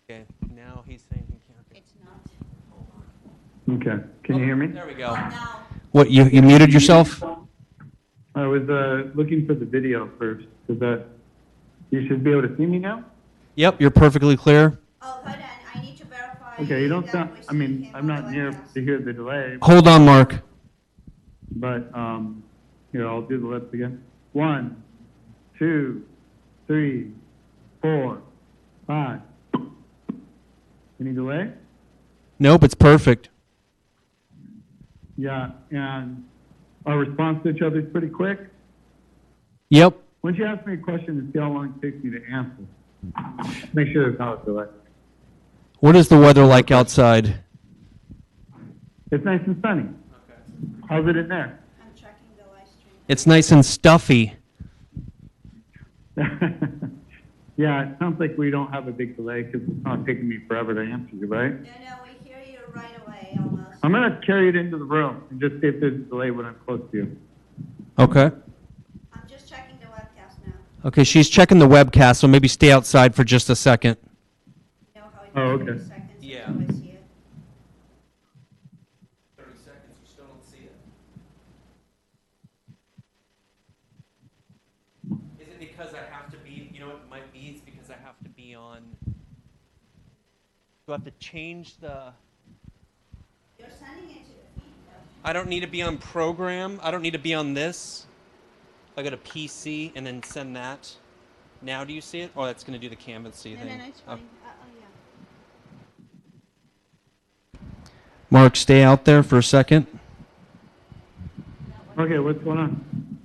Okay, now he's saying he can't. It's not. Okay. Can you hear me? There we go. What, you muted yourself? I was looking for the video first. Is that you should be able to see me now? Yep, you're perfectly clear. Oh, hold on. I need to verify. Okay, you don't sound. I mean, I'm not near to hear the delay. Hold on, Mark. But here, I'll do the lips again. 1, 2, 3, 4, 5. Any delay? Nope, it's perfect. Yeah, and our response to each other is pretty quick. Yep. Once you ask me a question and see how long it takes me to answer, make sure there's not a delay. What is the weather like outside? It's nice and sunny. Okay. How's it in there? I'm checking the live stream. It's nice and stuffy. Yeah, it sounds like we don't have a big delay because it's not taking me forever to answer you, right? No, we hear you right away almost. I'm going to carry it into the room and just see if there's a delay when I'm close to you. Okay. I'm just checking the webcast now. Okay, she's checking the webcast, so maybe stay outside for just a second. You know how it Oh, okay. seconds Yeah. until I see it. 30 seconds, you still don't see it. Is it because I have to be, you know what it might be? It's because I have to be on. Do I have to change the. You're sending it to the feed, though. I don't need to be on program. I don't need to be on this. I go to PC and then send that. Now do you see it? Oh, that's going to do the canvassy thing. No, it's fine. Yeah. Mark, stay out there for a second. Okay, what's going on?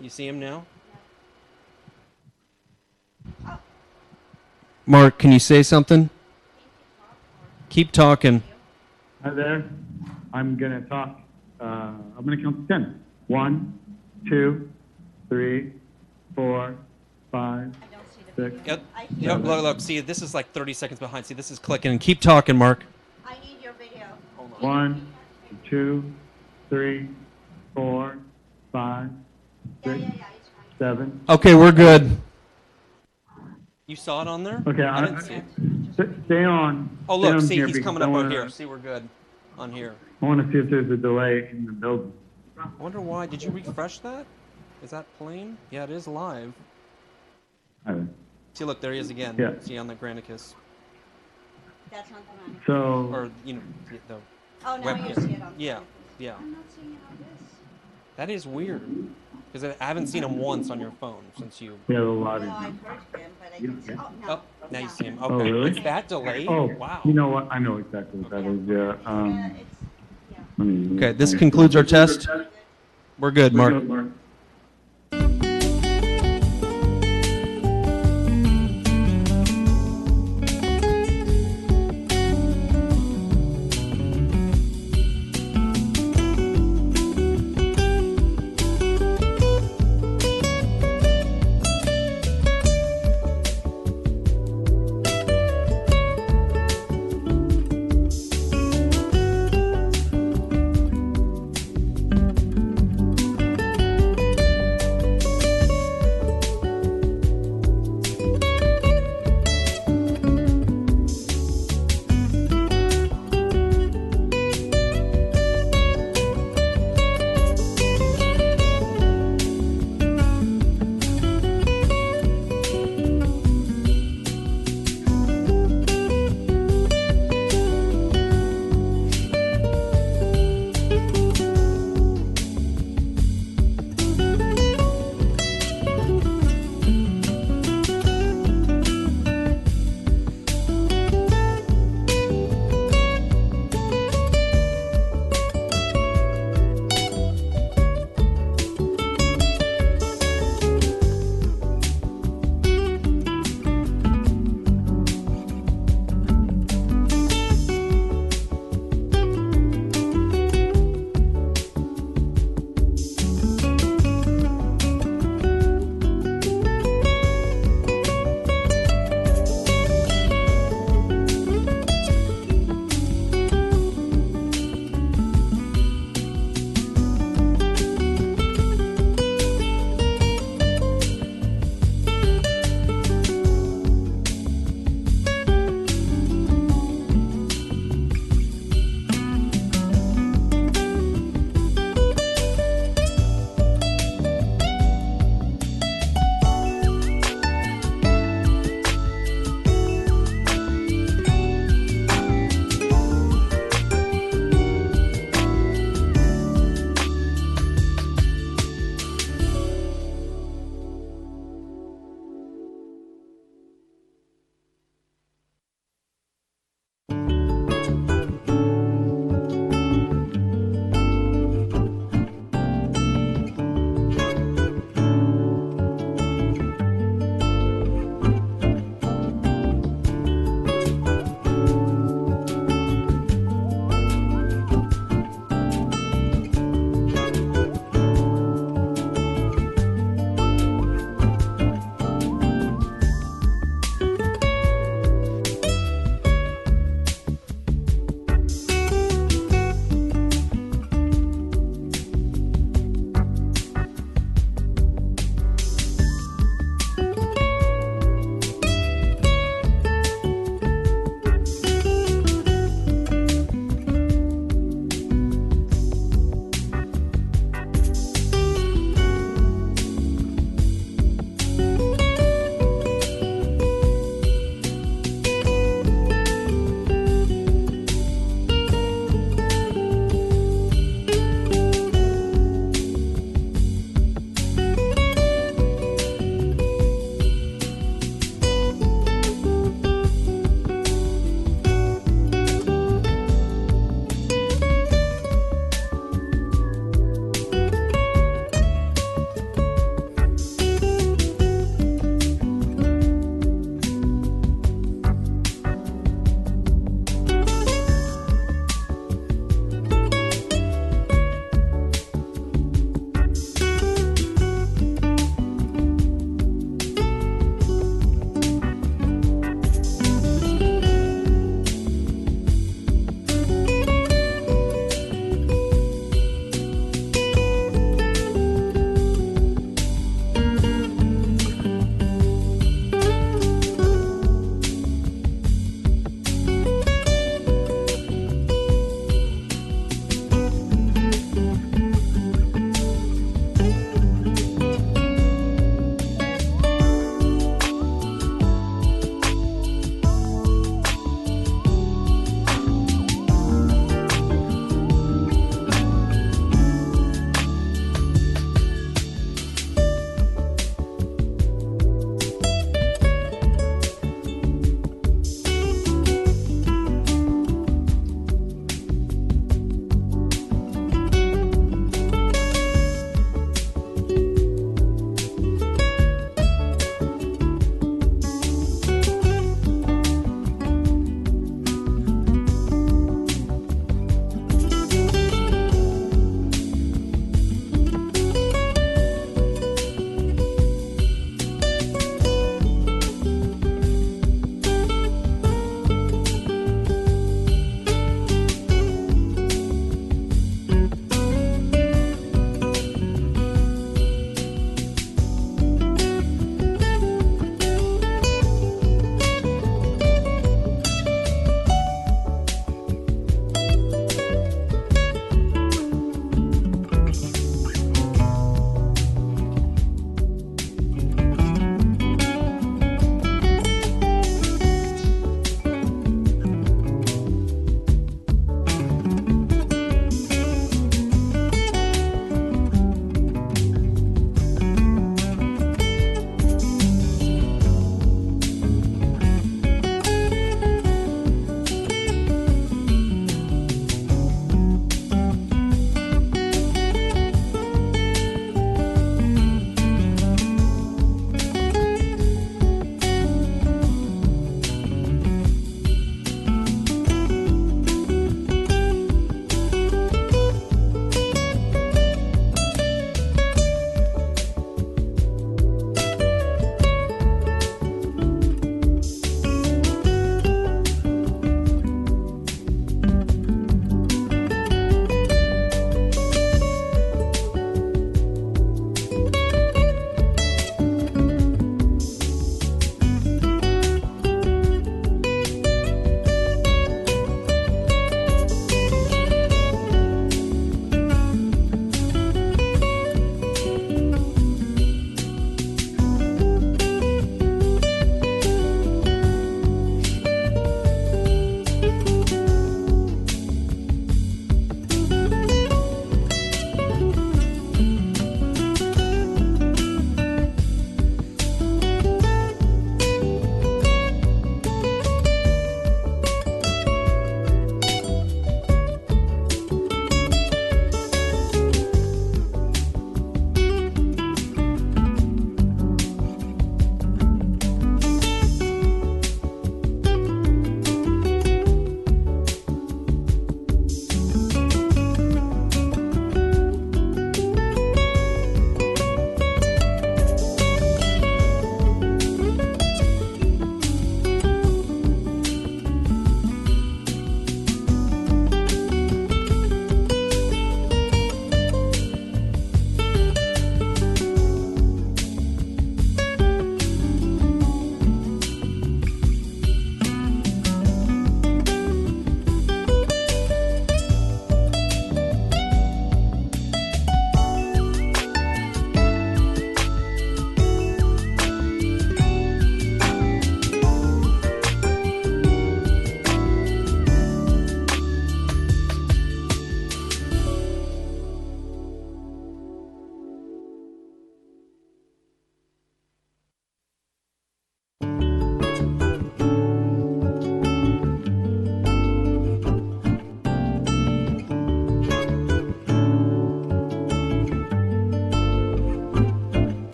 You see him now? Mark, can you say something? Keep talking. Hi there. I'm going to talk. I'm going to count to 10. 1, 2, 3, 4, 5, 6. Yep. Look. See, this is like 30 seconds behind. See, this is clicking. Keep talking, Mark. I need your video. 1, 2, 3, 4, 5, 6, 7. Okay, we're good. You saw it on there? Okay, I didn't see it. Stay on. Oh, Stay look, on see, here he's because coming I up wanna- over here. See, we're good on here. I want to see if there's a delay in the building. I wonder why. Did you refresh that? Is that playing? Yeah, it is live. See, look, there he is again. Yeah. See on the Granicus. That's not the one. So. Or, you know, the Oh, now webcam. you see it on Yeah, yeah. I'm not seeing it on this. That is weird. Because I haven't seen him once on your phone since you... Yeah, a lot No, of. I've heard him, but I can see. Oh, no. Oh, now you see him. Okay. Oh, really? It's that delayed? Oh, Wow. you know what? I know exactly what that is. Yeah. Let me- Okay, this concludes our test. We're good, Mark. We're good, Mark.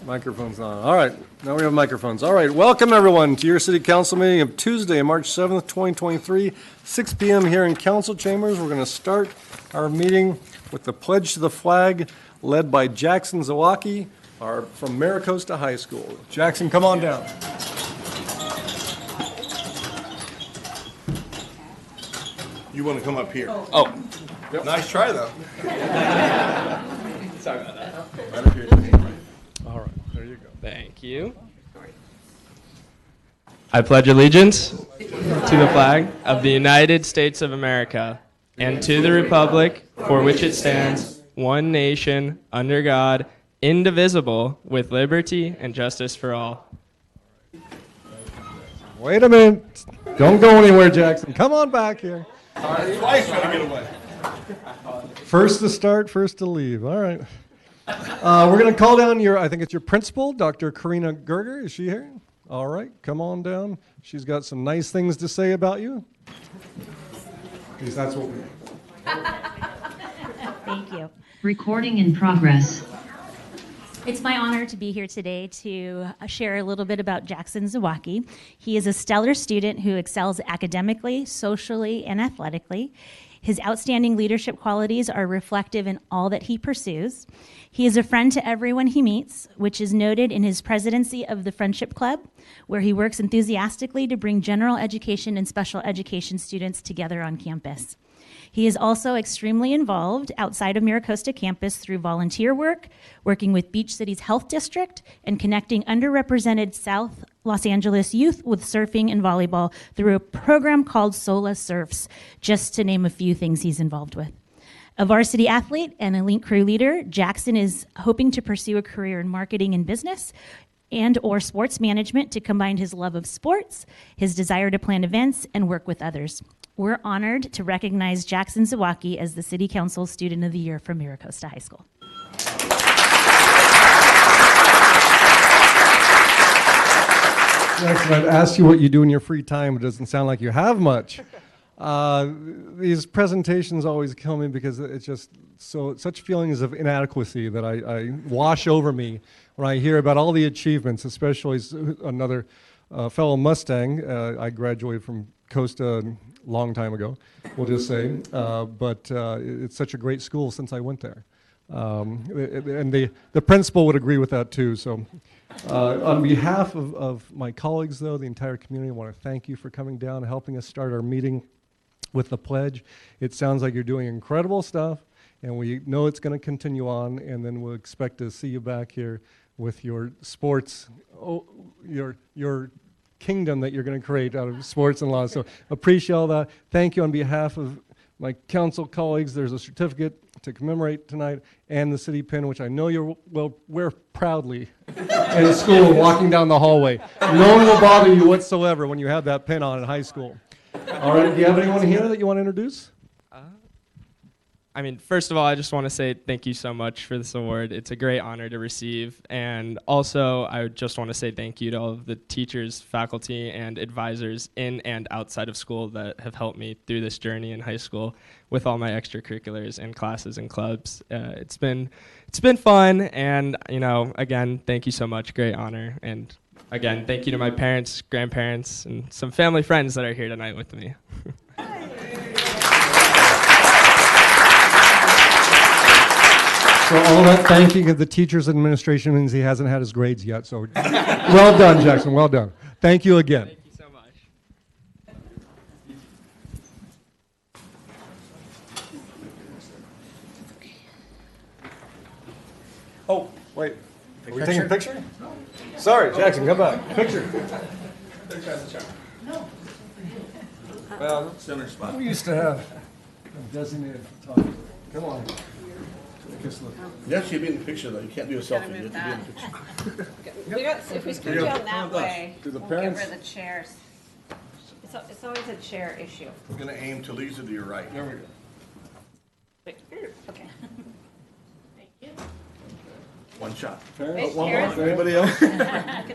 Microphone's on. All right, now we have microphones. All right, welcome everyone to your City Council meeting of Tuesday, March 7th, 2023, 6 p.m. here in Council Chambers. We're going to start our meeting with the Pledge to the Flag led by Jackson Zawacki from Mira Costa High School. Jackson, come on down. You want to come up here? Oh. Yep. Nice try, though. Sorry about that. Right up here. All right, there you go. Thank you. I pledge allegiance to the flag of the United States of America and to the republic for which it stands, one nation, under God, indivisible, with liberty and justice for all. Wait a minute. Don't go anywhere, Jackson. Come on back here. Twice trying to get away. First to start, first to leave. All right. We're going to call down I think it's your principal, Dr. Karina Gerger. Is she here? All right, come on down. She's got some nice things to say about you. At least that's what we... Thank you. Recording in progress. It's my honor to be here today to share a little bit about Jackson Zawacki. He is a stellar student who excels academically, socially, and athletically. His outstanding leadership qualities are reflective in all that he pursues. He is a friend to everyone he meets, which is noted in his presidency of the Friendship Club, where he works enthusiastically to bring general education and special education students together on campus. He is also extremely involved outside of Mira Costa campus through volunteer work, working with Beach City's Health District, and connecting underrepresented South Los Angeles youth with surfing and volleyball through a program called Sola Surfs, just to name a few things he's involved with. A varsity athlete and elite crew leader, Jackson is hoping to pursue a career in marketing and business and/or sports management to combine his love of sports, his desire to plan events, and work with others. We're honored to recognize Jackson Zawacki as the City Council Student of the Year from Mira Costa High School. Jackson, I'd ask you what you do in your free time. It doesn't sound like you have much. These presentations always kill me because it's just such feelings of inadequacy that I wash over me when I hear about all the achievements, especially as another fellow Mustang. I graduated from Costa a long time ago, we'll just say, but it's such a great school since I went there. And the principal would agree with that too. So on behalf of my colleagues, though, the entire community, I want to thank you for coming down and helping us start our meeting with the pledge. It sounds like you're doing incredible stuff, and we know it's going to continue on, and then we'll expect to see you back here with your sports, your kingdom that you're going to create out of sports and law. So appreciate all that. Thank you on behalf of my council colleagues. There's a certificate to commemorate tonight and the city pin, which I know you will wear proudly in school walking down the hallway. No one will bother you whatsoever when you have that pin on in high school. All right, do you have anyone here that you want to introduce? I mean, first of all, I just want to say thank you so much for this award. It's a great honor to receive. And also, I just want to say thank you to all of the teachers, faculty, and advisors in and outside of school that have helped me through this journey in high school with all my extracurriculars and classes and clubs. It's been fun. And, again, thank you so much. Great honor. And again, thank you to my parents, grandparents, and some family friends that are here tonight with me. So all that thanking of the teachers and administration means he hasn't had his grades yet. So well done, Jackson. Well done. Thank you again. Thank you so much. Oh, wait. Are we taking a picture? Sorry, Jackson, come back. Picture. No. Well, center spot. We used to have a designated photographer. Come on. You actually be in the picture, though. You can't do a selfie. You have to be in the picture. We got, if we scoot down that way, Do the we'll get parents? rid of the chairs. It's always a chair issue. We're going to aim to Lisa to your right. There we go. Okay. Thank you. One shot. Parents? One Parents? more. Anybody else?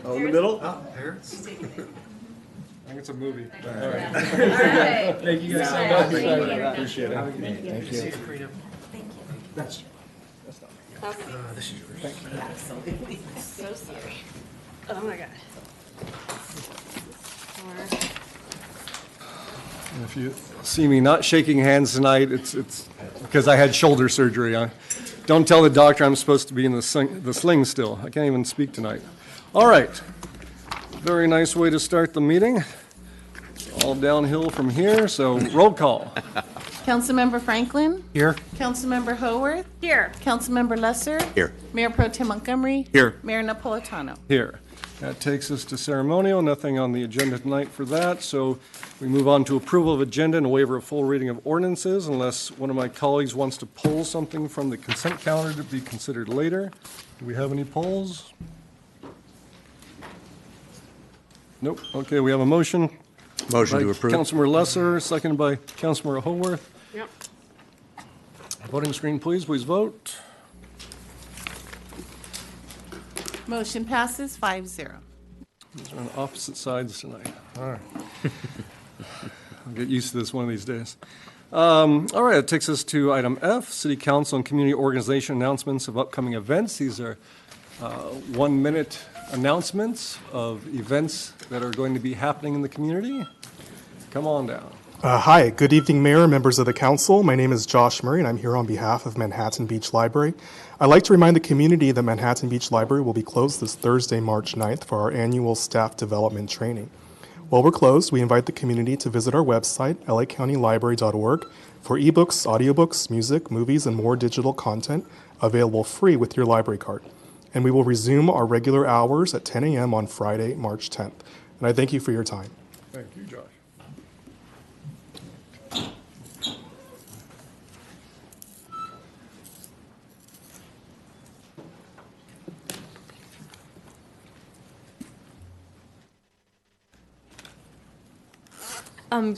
Oh, in the middle? Parents. I think it's a movie. All All right. right. Thank you guys so much. Appreciate it. Thank you. Thank you. That's This is yours. Thank you. Absolutely. So scary. Oh my God. And if you see me not shaking hands tonight, it's because I had shoulder surgery. Don't tell the doctor I'm supposed to be in the sling still. I can't even speak tonight. All right. Very nice way to start the meeting. All downhill from here, so roll call. Councilmember Franklin? Here. Councilmember Haworth? Here. Councilmember Lesser? Here. Mayor Pro Tem Montgomery? Here. Mayor Napolitano? Here. That takes us to ceremonial. Nothing on the agenda tonight for that, so we move on to approval of agenda and waiver of full reading of ordinances, unless one of my colleagues wants to pull something from the consent calendar to be considered later. Do we have any polls? Nope. Okay, we have a motion. Motion by to approve. Councilmember Lesser, seconded by Councilmember Haworth. Yep. Voting screen, please vote. Motion passes 5-0. These are on opposite sides tonight. All right. I'll get used to this one of these days. All right, it takes us to item F, City Council and Community Organization announcements of upcoming events. These are 1-minute announcements of events that are going to be happening in the community. Come on down. Hi, good evening, Mayor, members of the Council. My name is Josh Murray, and I'm here on behalf of Manhattan Beach Library. I'd like to remind the community that Manhattan Beach Library will be closed this Thursday, March 9th for our annual staff development training. While we're closed, we invite the community to visit our website, lacountylibrary.org, for ebooks, audiobooks, music, movies, and more digital content available free with your library card. And we will resume our regular hours at 10 a.m. on Friday, March 10th. And I thank you for your time. Thank you, Josh.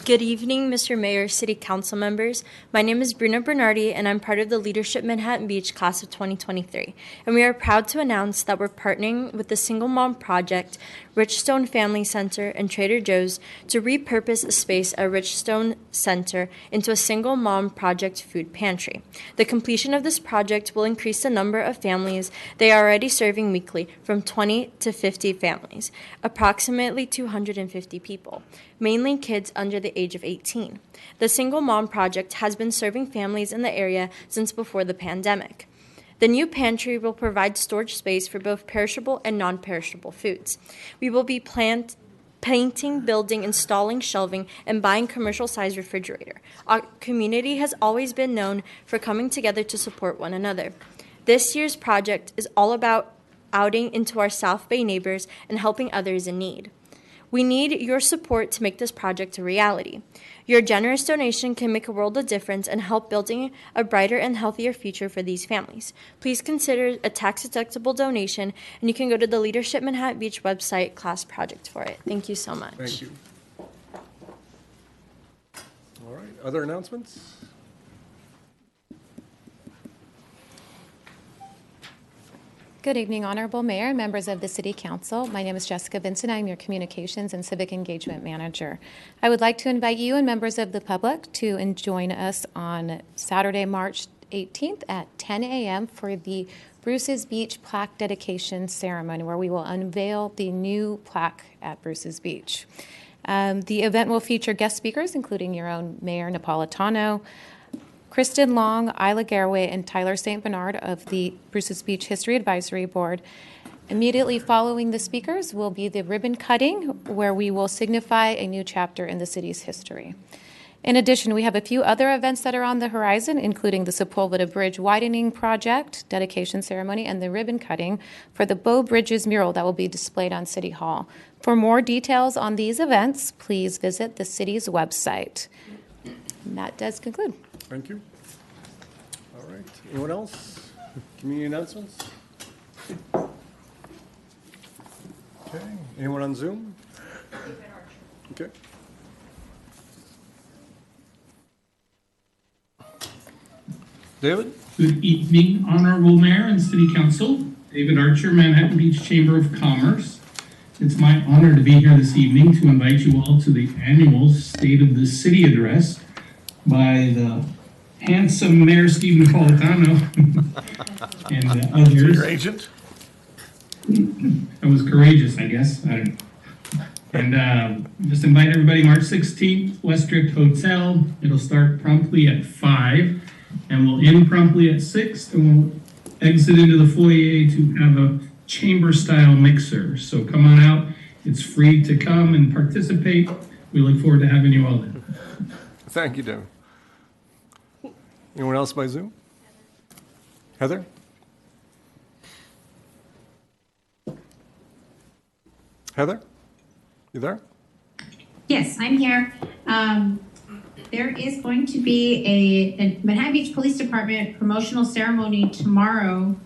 Good evening, Mr. Mayor, City Council members. My name is Bruna Bernardi, and I'm part of the Leadership Manhattan Beach Class of 2023. And we are proud to announce that we're partnering with the Single Mom Project, Richstone Family Center, and Trader Joe's to repurpose a space at Richstone Center into a Single Mom Project food pantry. The completion of this project will increase the number of families they are already serving weekly from 20 to 50 families, approximately 250 people, mainly kids under the age of 18. The Single Mom Project has been serving families in the area since before the pandemic. The new pantry will provide storage space for both perishable and non-perishable foods. We will be painting, building, installing shelving, and buying commercial-sized refrigerator. Our community has always been known for coming together to support one another. This year's project is all about outing into our South Bay neighbors and helping others in need. We need your support to make this project a reality. Your generous donation can make a world of difference and help building a brighter and healthier future for these families. Please consider a tax-deductible donation, and you can go to the Leadership Manhattan Beach website class project for it. Thank you so much. Thank you. All right, other announcements? Good evening, Honorable Mayor and members of the City Council. My name is Jessica Vincent. I'm your Communications and Civic Engagement Manager. I would like to invite you and members of the public to join us on Saturday, March 18th at 10 a.m. for the Bruce's Beach Plaque Dedication Ceremony, where we will unveil the new plaque at Bruce's Beach. The event will feature guest speakers, including your own Mayor Napolitano, Kristen Long, Isla Garraway, and Tyler St. Bernard of the Bruce's Beach History Advisory Board. Immediately following the speakers will be the ribbon cutting, where we will signify a new chapter in the city's history. In addition, we have a few other events that are on the horizon, including the Sepulveda Bridge Widening Project, dedication ceremony, and the ribbon cutting for the Bow Bridges mural that will be displayed on City Hall. For more details on these events, please visit the city's website. And that does conclude. Thank you. All right. Anyone else? Community announcements? Okay. Anyone on Zoom? Okay. David? Good evening, Honorable Mayor and City Council. David Archer, Manhattan Beach Chamber of Commerce. It's my honor to be here this evening to invite you all to the annual State of the City address by the handsome Mayor Steve Napolitano and others. Your agent? I was courageous, I guess. I don't know. And just invite everybody, March 16th, West Drift Hotel. It'll start promptly at 5, and we'll end promptly at 6, and we'll exit into the foyer to have a chamber-style mixer. So come on out. It's free to come and participate. We look forward to having you all there. Thank you, Devin. Anyone else by Zoom? Heather? Heather? You there? Yes, I'm here. There is going to be a Manhattan Beach Police Department promotional ceremony tomorrow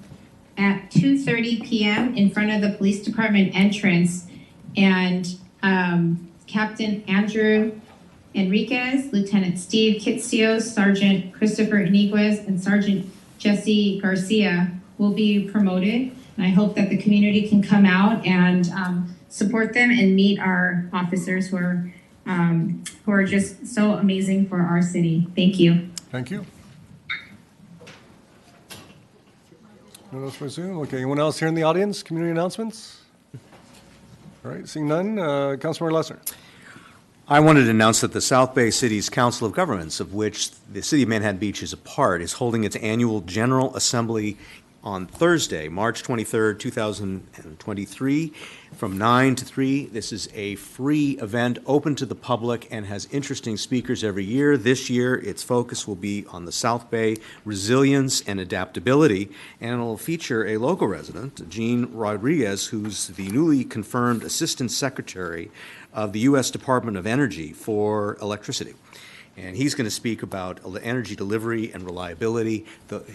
at 2:30 p.m. in front of the police department entrance. And Captain Andrew Enriquez, Lieutenant Steve Kitstios, Sergeant Christopher Iniguez, and Sergeant Jesse Garcia will be promoted. And I hope that the community can come out and support them and meet our officers who are just so amazing for our city. Thank you. Thank you. No one else for Zoom? Okay, anyone else here in the audience? Community announcements? All right, seeing none, Councilmember Lesser. I wanted to announce that the South Bay City's Council of Governments, of which the City of Manhattan Beach is a part, is holding its annual General Assembly on Thursday, March 23rd, 2023, from 9 to 3. This is a free event open to the public and has interesting speakers every year. This year, its focus will be on the South Bay resilience and adaptability, and it will feature a local resident, Jean Rodriguez, who's the newly confirmed Assistant Secretary of the U.S. Department of Energy for electricity. And he's going to speak about energy delivery and reliability.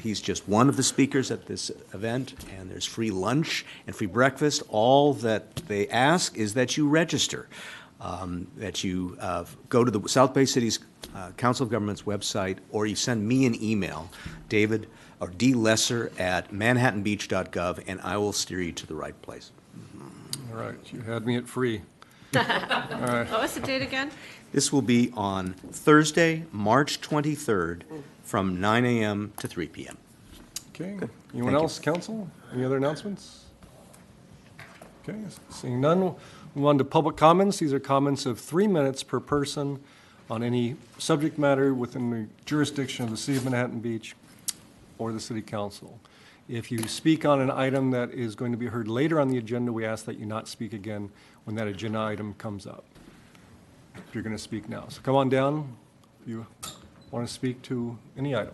He's just one of the speakers at this event, and there's free lunch and free breakfast. All that they ask is that you register, that you go to the South Bay City's Council of Governments website, or you send me an email, David or dlesser@manhattanbeach.gov, and I will steer you to the right place. All right, you had me at free. All right. What was the date again? This will be on Thursday, March 23rd, from 9 a.m. to 3 p.m. Okay. Anyone else, Council? Any other announcements? Okay. Seeing none, we'll move on to public comments. These are comments of 3 minutes per person on any subject matter within the jurisdiction of the City of Manhattan Beach or the City Council. If you speak on an item that is going to be heard later on the agenda, we ask that you not speak again when that agenda item comes up, if you're going to speak now. So come on down if you want to speak to any item.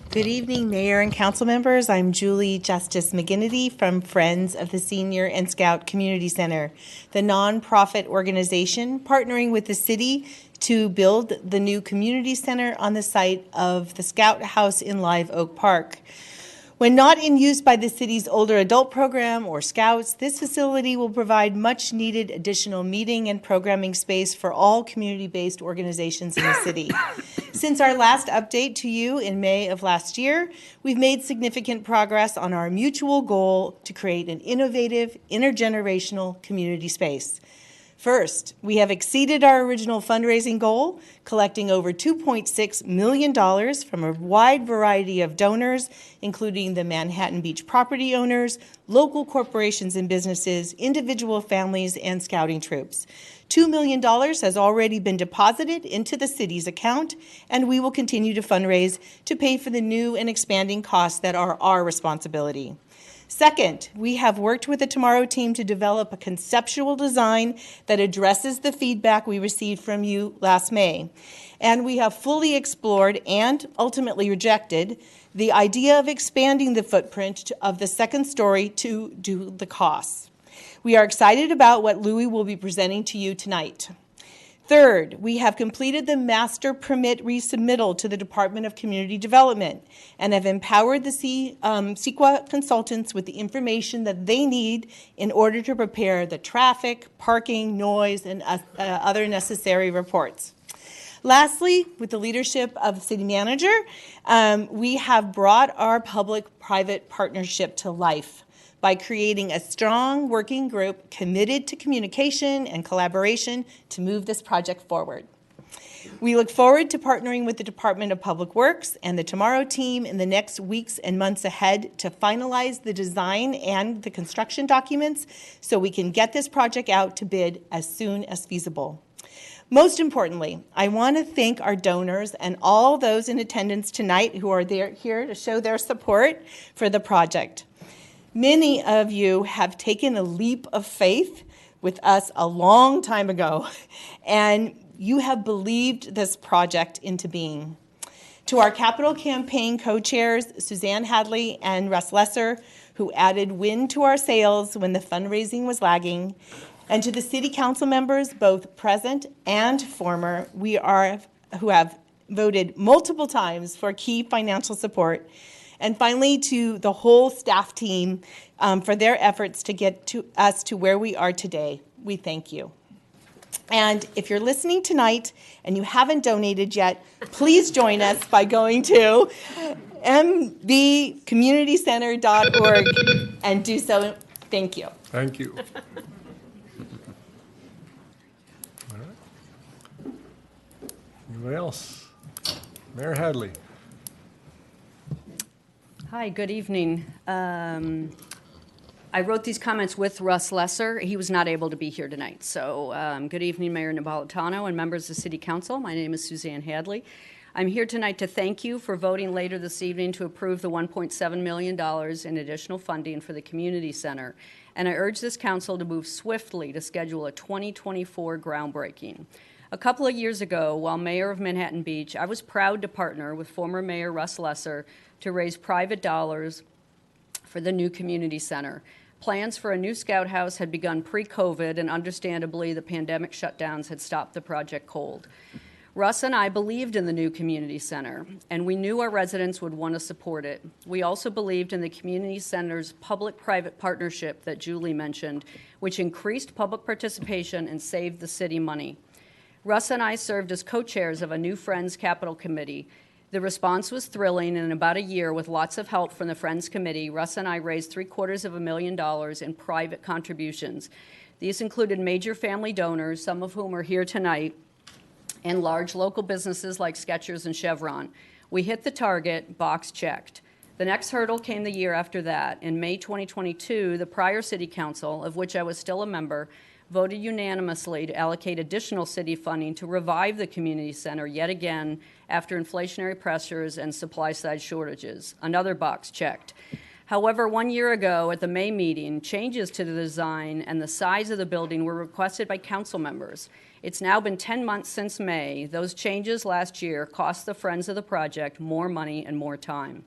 Good evening, Mayor and Council members. I'm Julie Justice McGinnity from Friends of the Senior and Scout Community Center, the nonprofit organization partnering with the city to build the new community center on the site of the Scout House in Live Oak Park. When not in use by the city's older adult program or Scouts, this facility will provide much needed additional meeting and programming space for all community-based organizations in the city. Since our last update to you in May of last year, we've made significant progress on our mutual goal to create an innovative, intergenerational community space. First, we have exceeded our original fundraising goal, collecting over $2.6 million from a wide variety of donors, including the Manhattan Beach property owners, local corporations and businesses, individual families, and scouting troops. $2 million has already been deposited into the city's account, and we will continue to fundraise to pay for the new and expanding costs that are our responsibility. Second, we have worked with the Tomorrow team to develop a conceptual design that addresses the feedback we received from you last May. And we have fully explored and ultimately rejected the idea of expanding the footprint of the second story to do the costs. We are excited about what Louis will be presenting to you tonight. Third, we have completed the master permit resubmittal to the Department of Community Development and have empowered the CEQA consultants with the information that they need in order to prepare the traffic, parking, noise, and other necessary reports. Lastly, with the leadership of the city manager, we have brought our public-private partnership to life by creating a strong working group committed to communication and collaboration to move this project forward. We look forward to partnering with the Department of Public Works and the Tomorrow team in the next weeks and months ahead to finalize the design and the construction documents so we can get this project out to bid as soon as feasible. Most importantly, I want to thank our donors and all those in attendance tonight who are here to show their support for the project. Many of you have taken a leap of faith with us a long time ago, and you have believed this project into being. To our capital campaign co-chairs, Suzanne Hadley and Russ Lesser, who added wind to our sails when the fundraising was lagging, and to the city council members, both present and former, who have voted multiple times for key financial support. And finally, to the whole staff team for their efforts to get us to where we are today. We thank you. And if you're listening tonight and you haven't donated yet, please join us by going to mbcommunitycenter.org and do so. Thank you. Thank you. Anybody else? Mayor Hadley. Hi, good evening. I wrote these comments with Russ Lesser. He was not able to be here tonight. So good evening, Mayor Napolitano and members of City Council. My name is Suzanne Hadley. I'm here tonight to thank you for voting later this evening to approve the $1.7 million in additional funding for the community center. And I urge this council to move swiftly to schedule a 2024 groundbreaking. A couple of years ago, while mayor of Manhattan Beach, I was proud to partner with former Mayor Russ Lesser to raise private dollars for the new community center. Plans for a new scout house had begun pre-COVID, and understandably, the pandemic shutdowns had stopped the project cold. Russ and I believed in the new community center, and we knew our residents would want to support it. We also believed in the community center's public-private partnership that Julie mentioned, which increased public participation and saved the city money. Russ and I served as co-chairs of a New Friends Capital Committee. The response was thrilling, and in about a year, with lots of help from the Friends Committee, Russ and I raised $750,000 in private contributions. These included major family donors, some of whom are here tonight, and large local businesses like Skechers and Chevron. We hit the target, box checked. The next hurdle came the year after that. In May 2022, the prior City Council, of which I was still a member, voted unanimously to allocate additional city funding to revive the community center yet again after inflationary pressures and supply-side shortages. Another box checked. However, 1 year ago at the May meeting, changes to the design and the size of the building were requested by council members. It's now been 10 months since May. Those changes last year cost the friends of the project more money and more time.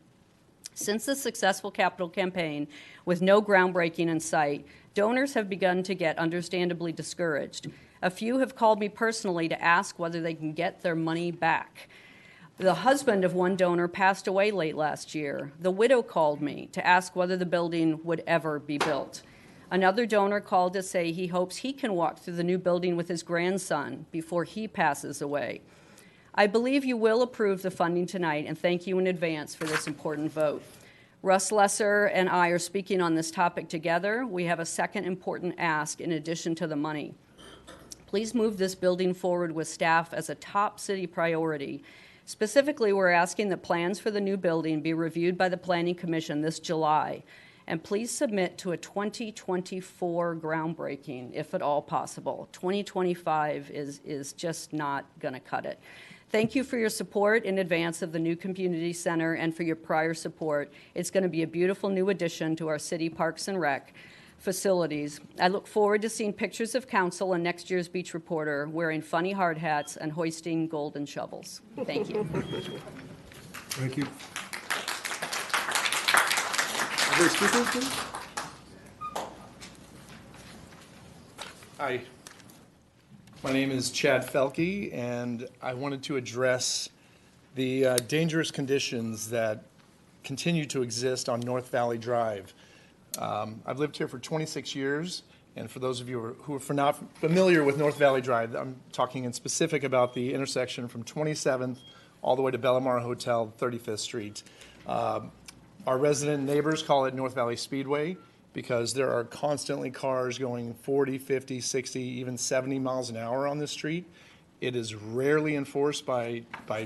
Since the successful capital campaign, with no groundbreaking in sight, donors have begun to get understandably discouraged. A few have called me personally to ask whether they can get their money back. The husband of one donor passed away late last year. The widow called me to ask whether the building would ever be built. Another donor called to say he hopes he can walk through the new building with his grandson before he passes away. I believe you will approve the funding tonight, and thank you in advance for this important vote. Russ Lesser and I are speaking on this topic together. We have a second important ask in addition to the money. Please move this building forward with staff as a top city priority. Specifically, we're asking that plans for the new building be reviewed by the Planning Commission this July. And please submit to a 2024 groundbreaking, if at all possible. 2025 is just not going to cut it. Thank you for your support in advance of the new community center and for your prior support. It's going to be a beautiful new addition to our city parks and rec facilities. I look forward to seeing pictures of council and next year's beach reporter wearing funny hard hats and hoisting golden shovels. Thank you. Thank you. Other speakers, please? Hi. My name is Chad Felke, and I wanted to address the dangerous conditions that continue to exist on North Valley Drive. I've lived here for 26 years, and for those of you who are not familiar with North Valley Drive, I'm talking in specific about the intersection from 27th all the way to Bellamar Hotel, 35th Street. Our resident neighbors call it North Valley Speedway because there are constantly cars going 40, 50, 60, even 70 miles an hour on this street. It is rarely enforced by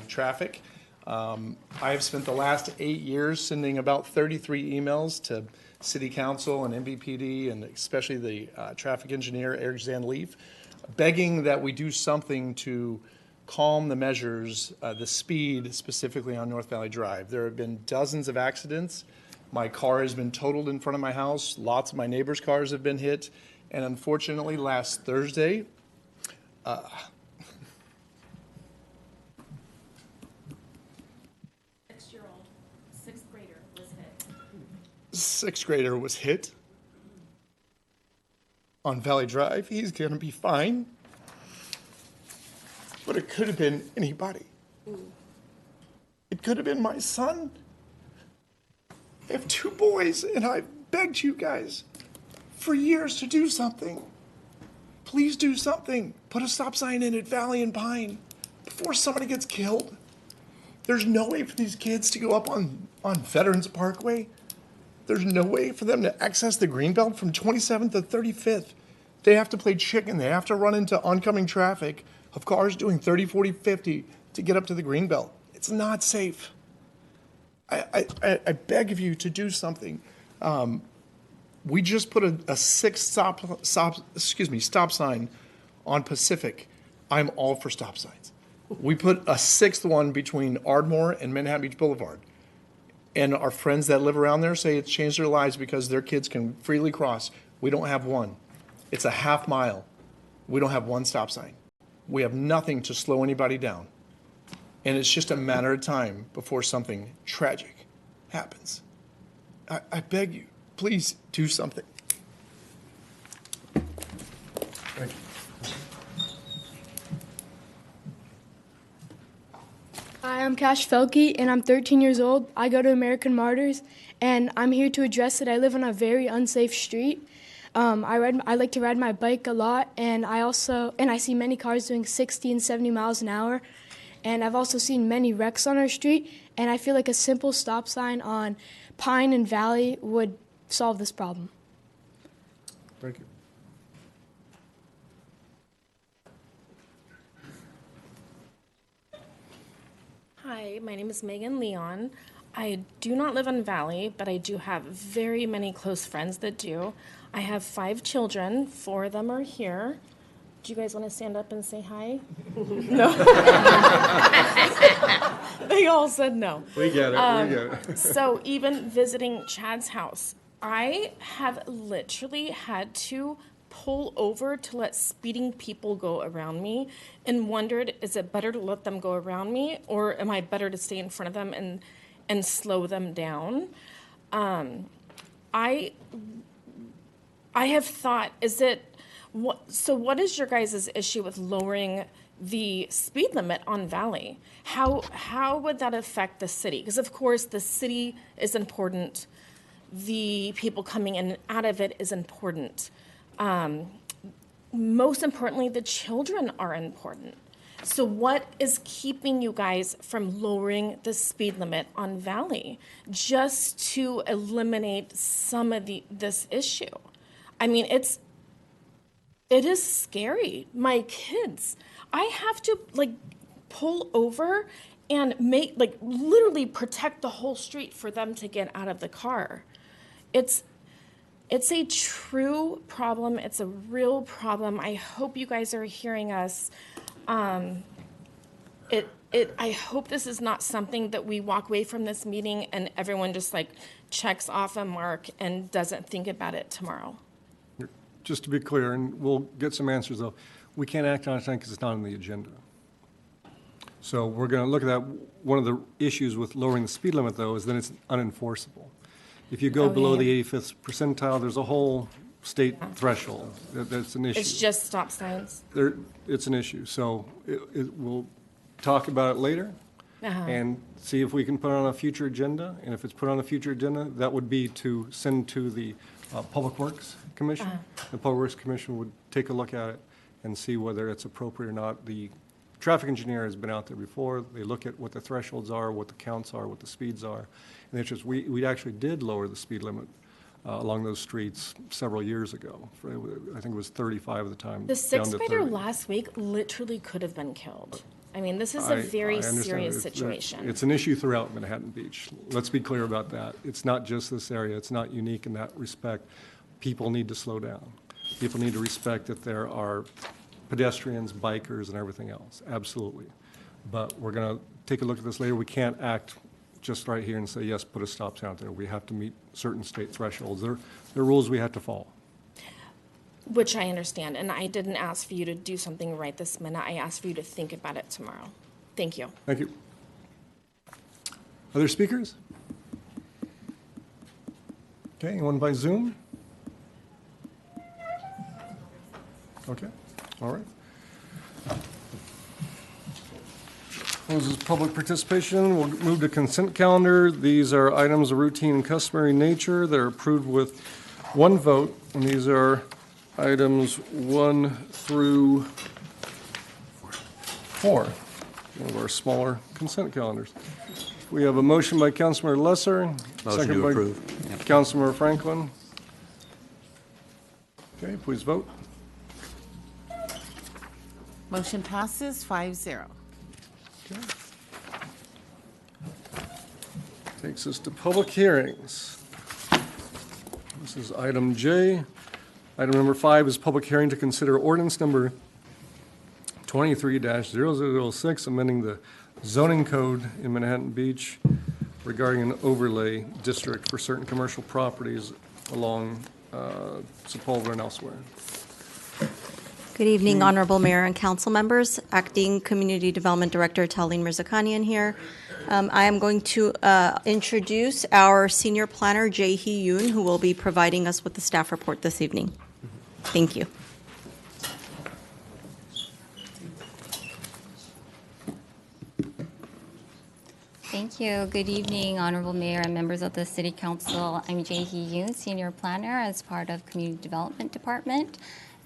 traffic. I have spent the last 8 years sending about 33 emails to City Council and MVPD, and especially the traffic engineer, Eric Zanleaf, begging that we do something to calm the measures, the speed specifically on North Valley Drive. There have been dozens of accidents. My car has been totaled in front of my house. Lots of my neighbors' cars have been hit. And unfortunately, last Thursday, sixth grader was hit on Valley Drive. He's going to be fine. But it could have been anybody. It could have been my son. I have 2 boys, and I've begged you guys for years to do something. Please do something. Put a stop sign in at Valley and Pine before somebody gets killed. There's no way for these kids to go up on Veterans Parkway. There's no way for them to access the Greenbelt from 27th to 35th. They have to play chicken. They have to run into oncoming traffic of cars doing 30, 40, 50 to get up to the Greenbelt. It's not safe. I beg of you to do something. We just put a 6th stop sign on Pacific. I'm all for stop signs. We put a 6th one between Ardmore and Manhattan Beach Boulevard. And our friends that live around there say it's changed their lives because their kids can freely cross. We don't have one. It's a half mile. We don't have one stop sign. We have nothing to slow anybody down. And it's just a matter of time before something tragic happens. I beg you, please do something. Thank you. Hi, I'm Cash Felke, and I'm 13 years old. I go to American Martyrs, and I'm here to address that I live on a very unsafe street. I like to ride my bike a lot, and I see many cars doing 60 and 70 miles an hour. And I've also seen many wrecks on our street, and I feel like a simple stop sign on Pine and Valley would solve this problem. Thank you. Hi, my name is Megan Leon. I do not live on Valley, but I do have very many close friends that do. I have 5 children. 4 of them are here. Do you guys want to stand up and say hi? No. They all said no. We get it. We get it. So even visiting Chad's house, I have literally had to pull over to let speeding people go around me and wondered, is it better to let them go around me, or am I better to stay in front of them and slow them down? I have thought, what is your guys' issue with lowering the speed limit on Valley? How would that affect the city? Because of course the city is important. The people coming in and out of it is important. Most importantly, the children are important. So what is keeping you guys from lowering the speed limit on Valley just to eliminate some of this issue? I mean, it is scary. My kids, I have to pull over and literally protect the whole street for them to get out of the car. It's a true problem. It's a real problem. I hope you guys are hearing us. I hope this is not something that we walk away from this meeting and everyone just checks off a mark and doesn't think about it tomorrow. Just to be clear, and we'll get some answers though, we can't act on it tonight because it's not on the agenda. So we're going to look at that. One of the issues with lowering the speed limit though is that it's unenforceable. If you go below the 85th percentile, there's a whole state threshold. That's an issue. It's just stop signs. It's an issue. So we'll talk about it later and see if we can put it on a future agenda. And if it's put on a future agenda, that would be to send to the Public Works Commission. The Public Works Commission would take a look at it and see whether it's appropriate or not. The traffic engineer has been out there before. They look at what the thresholds are, what the counts are, what the speeds are. And it's just, we actually did lower the speed limit along those streets several years ago. I think it was 35 at the time. The down sixth to grader 30. last week literally could have been killed. I mean, this is a I very understand. serious It's- situation. It's an issue throughout Manhattan Beach. Let's be clear about that. It's not just this area. It's not unique in that respect. People need to slow down. People need to respect that there are pedestrians, bikers, and everything else. Absolutely. But we're going to take a look at this later. We can't act just right here and say, yes, put a stop sign out there. We have to meet certain state thresholds. There are rules we have to follow. Which I understand, and I didn't ask for you to do something right this minute. I asked for you to think about it tomorrow. Thank you. Thank you. Other speakers? Okay, anyone by Zoom? Okay, all right. Closes public participation. We'll move to consent calendar. These are items of routine and customary nature that are approved with one vote, and these are items 1 through 4, one of our smaller consent calendars. We have a motion by Councilmember Lesser. Motion second to by approve. Yep. Councilmember Franklin. Okay, please vote. Motion passes 5-0. Takes us to public hearings. This is item J. Item number 5 is public hearing to consider ordinance number 23-0006, amending the zoning code in Manhattan Beach regarding an overlay district for certain commercial properties along Sepulveda and elsewhere. Good evening, Honorable Mayor and Council members. Acting Community Development Director Talene Mirzakhanian here. I am going to introduce our Senior Planner, Jae-hee Yoon, who will be providing us with the staff report this evening. Thank you. Thank you. Good evening, Honorable Mayor and members of the City Council. I'm Jae-hee Yoon, Senior Planner as part of Community Development Department.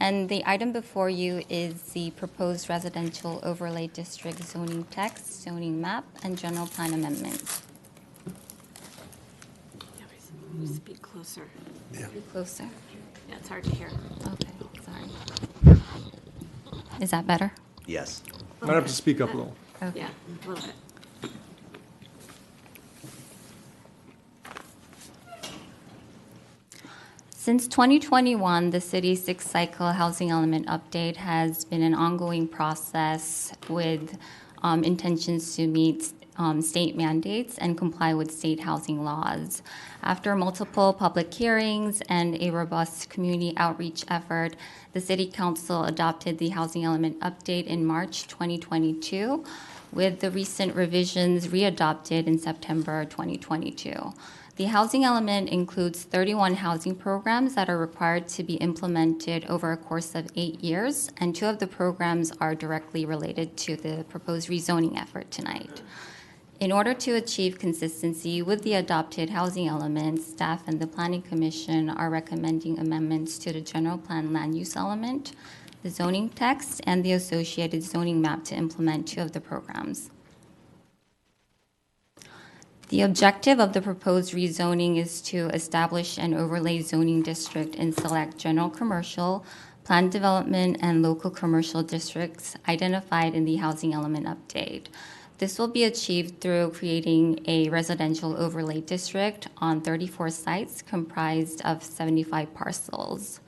And the item before you is the proposed residential overlay district zoning text, zoning map, and general plan amendments. Speak closer. Speak closer. Yeah, it's hard to hear. Okay, sorry. Is that better? Yes. Might have to speak up a little. Okay. Yeah, a little bit. Since 2021, the city's sixth cycle housing element update has been an ongoing process with intentions to meet state mandates and comply with state housing laws. After multiple public hearings and a robust community outreach effort, the City Council adopted the housing element update in March 2022, with the recent revisions readopted in September 2022. The housing element includes 31 housing programs that are required to be implemented over a course of 8 years, and 2 of the programs are directly related to the proposed rezoning effort tonight. In order to achieve consistency with the adopted housing elements, staff and the Planning Commission are recommending amendments to the general plan land use element, the zoning text, and the associated zoning map to implement 2 of the programs. The objective of the proposed rezoning is to establish an overlay zoning district in select general commercial, planned development, and local commercial districts identified in the housing element update. This will be achieved through creating a residential overlay district on 34 sites comprised of 75 parcels.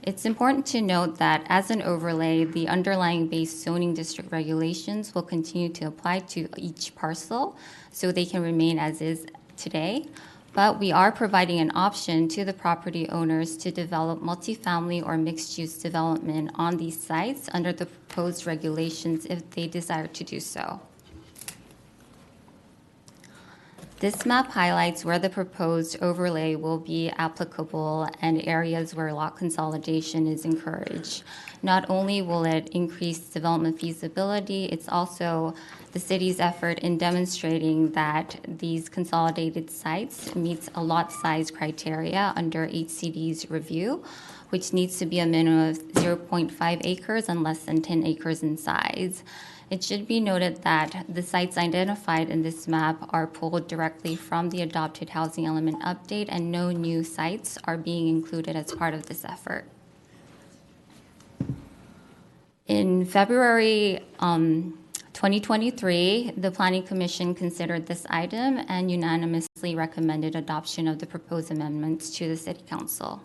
It's important to note that as an overlay, the underlying base zoning district regulations will continue to apply to each parcel, so they can remain as is today. But we are providing an option to the property owners to develop multifamily or mixed-use development on these sites under the proposed regulations if they desire to do so. This map highlights where the proposed overlay will be applicable and areas where lot consolidation is encouraged. Not only will it increase development feasibility, it's also the city's effort in demonstrating that these consolidated sites meets a lot size criteria under HCD's review, which needs to be a minimum of 0.5 acres and less than 10 acres in size. It should be noted that the sites identified in this map are pulled directly from the adopted housing element update, and no new sites are being included as part of this effort. In February 2023, the Planning Commission considered this item and unanimously recommended adoption of the proposed amendments to the City Council.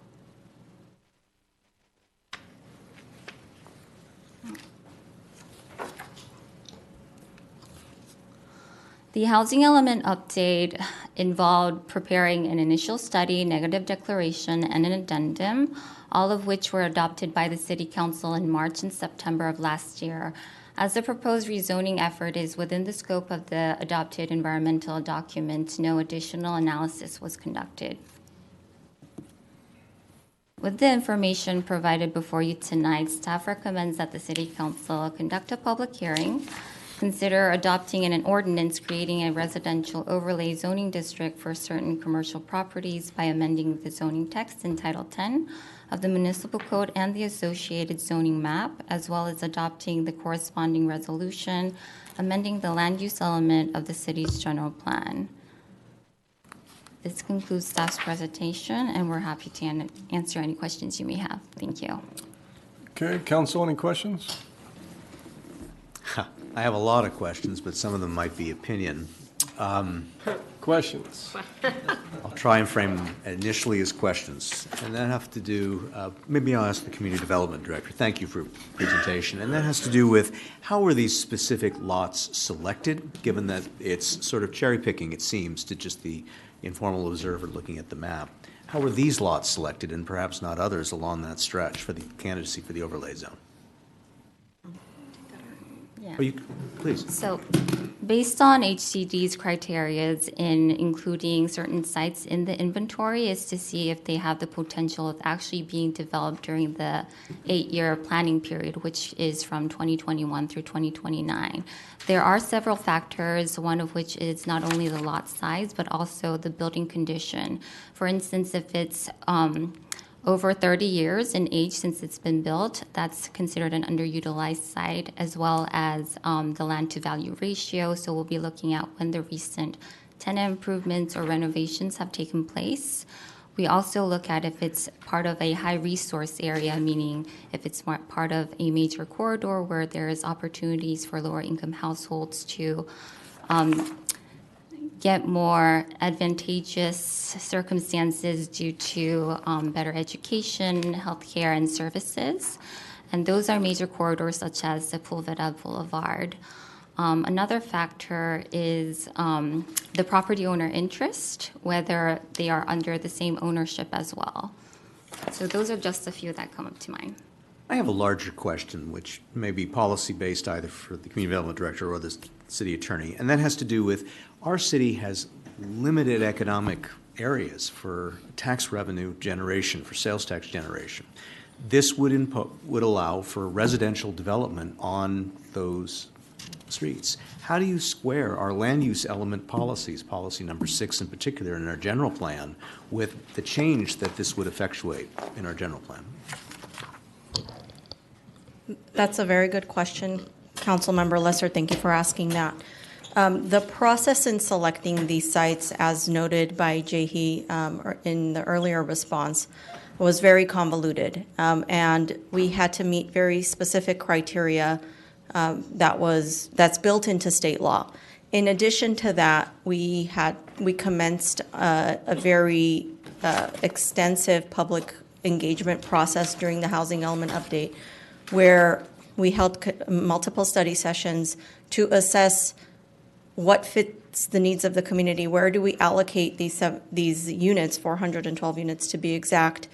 The housing element update involved preparing an initial study, negative declaration, and an addendum, all of which were adopted by the City Council in March and September of last year. As the proposed rezoning effort is within the scope of the adopted environmental document, no additional analysis was conducted. With the information provided before you tonight, staff recommends that the City Council conduct a public hearing, consider adopting an ordinance creating a residential overlay zoning district for certain commercial properties by amending the zoning text in Title 10 of the Municipal Code and the associated zoning map, as well as adopting the corresponding resolution, amending the land use element of the city's general plan. This concludes staff's presentation, and we're happy to answer any questions you may have. Thank you. Okay, council, any questions? I have a lot of questions, but some of them might be opinion. Questions? I'll try and frame them initially as questions, and that have to do, maybe I'll ask the Community Development Director. Thank you for your presentation. And that has to do with how were these specific lots selected, given that it's sort of cherry picking, it seems, to just the informal observer looking at the map. How were these lots selected and perhaps not others along that stretch for the candidacy for the overlay zone? Yeah. Oh, please. So, based on HCD's criteria in including certain sites in the inventory is to see if they have the potential of actually being developed during the 8-year planning period, which is from 2021 through 2029. There are several factors, one of which is not only the lot size, but also the building condition. For instance, if it's over 30 years in age since it's been built, that's considered an underutilized site, as well as the land to value ratio. So we'll be looking at when the recent tenant improvements or renovations have taken place. We also look at if it's part of a high resource area, meaning if it's part of a major corridor where there's opportunities for lower income households to get more advantageous circumstances due to better education, healthcare, and services. And those are major corridors such as the Pulvera Boulevard. Another factor is the property owner interest, whether they are under the same ownership as well. So those are just a few that come up to mind. I have a larger question, which may be policy-based either for the Community Development Director or the City Attorney, and that has to do with our city has limited economic areas for tax revenue generation, for sales tax generation. This would allow for residential development on those streets. How do you square our land use element policies, policy number 6 in particular in our general plan, with the change that this would effectuate in our general plan? That's a very good question, Councilmember Lesser. Thank you for asking that. The process in selecting these sites, as noted by Jehi in the earlier response, was very convoluted, and we had to meet very specific criteria that's built into state law. In addition to that, we commenced a very extensive public engagement process during the housing element update, where we held multiple study sessions to assess what fits the needs of the community, where do we allocate these units, 412 units to be exact,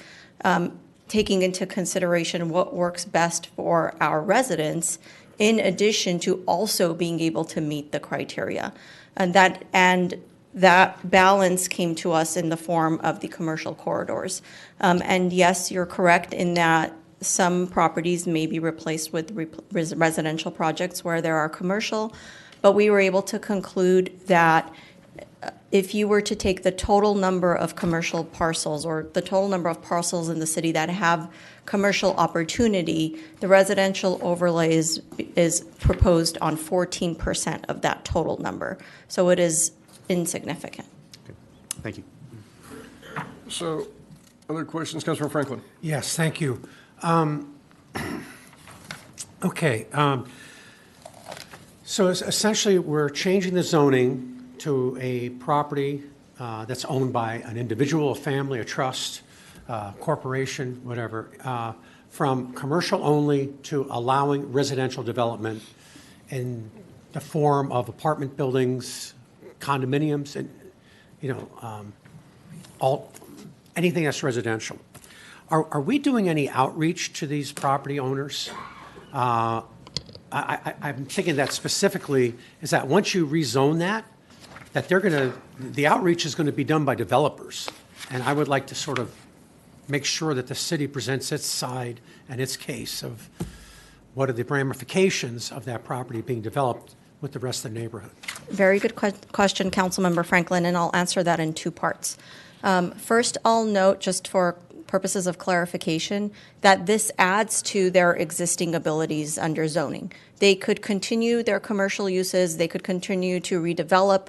taking into consideration what works best for our residents, in addition to also being able to meet the criteria. And that balance came to us in the form of the commercial corridors. And yes, you're correct in that some properties may be replaced with residential projects where there are commercial, but we were able to conclude that if you were to take the total number of commercial parcels or the total number of parcels in the city that have commercial opportunity, the residential overlay is proposed on 14% of that total number. So it is insignificant. Thank you. So, other questions, Councilor Franklin? Yes, thank you. Okay. So essentially, we're changing the zoning to a property that's owned by an individual, a family, a trust, corporation, whatever, from commercial only to allowing residential development in the form of apartment buildings, condominiums, and, anything that's residential. Are we doing any outreach to these property owners? I'm thinking that specifically is that once you rezone that the outreach is going to be done by developers. And I would like to sort of make sure that the city presents its side and its case of what are the ramifications of that property being developed with the rest of the neighborhood. Very good question, Councilmember Franklin, and I'll answer that in two parts. First, I'll note, just for purposes of clarification, that this adds to their existing abilities under zoning. They could continue their commercial uses, they could continue to redevelop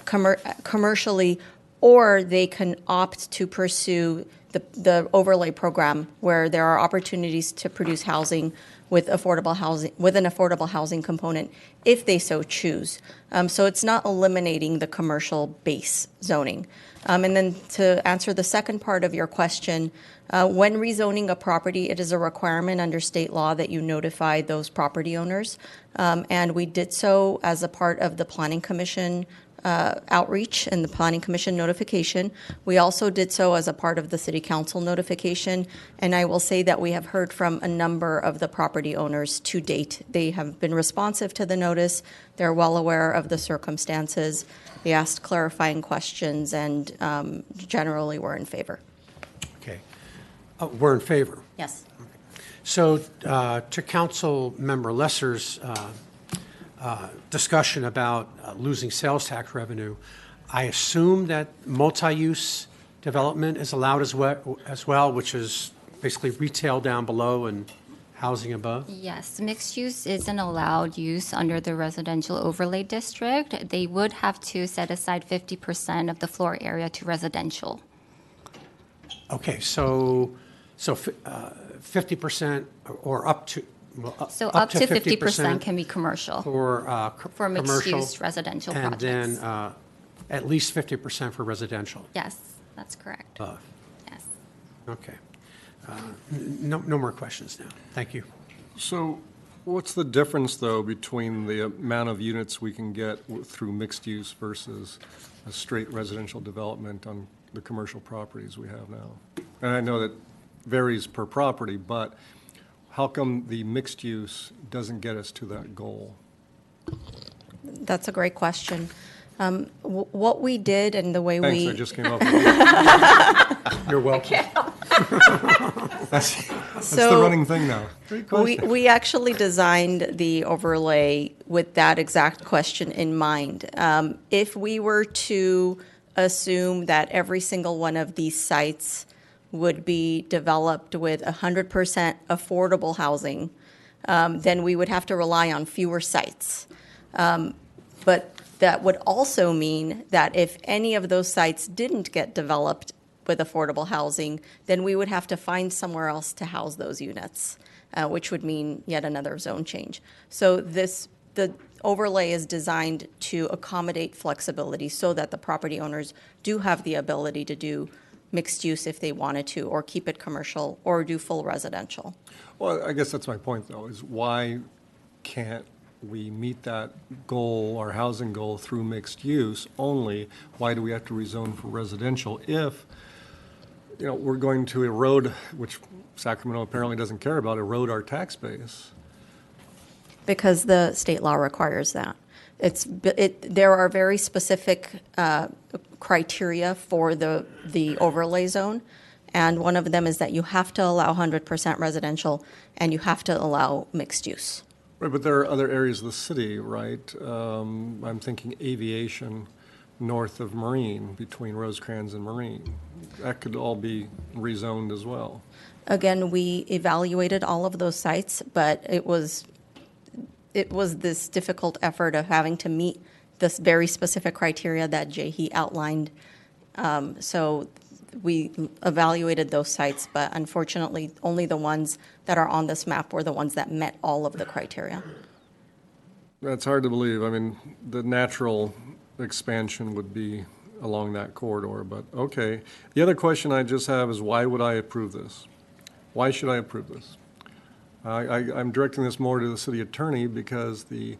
commercially, or they can opt to pursue the overlay program where there are opportunities to produce housing with an affordable housing component if they so choose. So it's not eliminating the commercial base zoning. And then to answer the second part of your question, when rezoning a property, it is a requirement under state law that you notify those property owners. And we did so as a part of the Planning Commission outreach and the Planning Commission notification. We also did so as a part of the City Council notification. And I will say that we have heard from a number of the property owners to date. They have been responsive to the notice. They're well aware of the circumstances. They asked clarifying questions and generally were in favor. Okay. We're in favor. Yes. So to Council Member Lesser's discussion about losing sales tax revenue, I assume that multi-use development is allowed as well, which is basically retail down below and housing above? Yes, mixed use isn't allowed use under the residential overlay district. They would have to set aside 50% of the floor area to residential. Okay, so 50% or up to up to 50% can be commercial for mixed use residential projects. And then at least 50% for residential. Yes, that's correct. Yes. Okay. No more questions now. Thank you. So what's the difference, though, between the amount of units we can get through mixed use versus a straight residential development on the commercial properties we have now? And I know that varies per property, but how come the mixed use doesn't get us to that goal? That's a great question. What we did and the way Thanks, I just came up with it. You're welcome. That's the running thing now. We actually designed the overlay with that exact question in mind. If we were to assume that every single one of these sites would be developed with 100% affordable housing, then we would have to rely on fewer sites. But that would also mean that if any of those sites didn't get developed with affordable housing, then we would have to find somewhere else to house those units, which would mean yet another zone change. So the overlay is designed to accommodate flexibility so that the property owners do have the ability to do mixed use if they wanted to, or keep it commercial, or do full residential. Well, I guess that's my point, though, is why can't we meet that goal, our housing goal, through mixed use only? Why do we have to rezone for residential if, we're going to erode, which Sacramento apparently doesn't care about, erode our tax base? Because the state law requires that. There are very specific criteria for the overlay zone, and one of them is that you have to allow 100% residential and you have to allow mixed use. Right, but there are other areas of the city, right? I'm thinking aviation, north of Marine, between Rosecrans and Marine. That could all be rezoned as well. Again, we evaluated all of those sites, but it was this difficult effort of having to meet this very specific criteria that Jehi outlined. So we evaluated those sites, but unfortunately, only the ones that are on this map were the ones that met all of the criteria. That's hard to believe. I mean, the natural expansion would be along that corridor, but okay. The other question I just have is, why would I approve this? Why should I approve this? I'm directing this more to the city attorney because the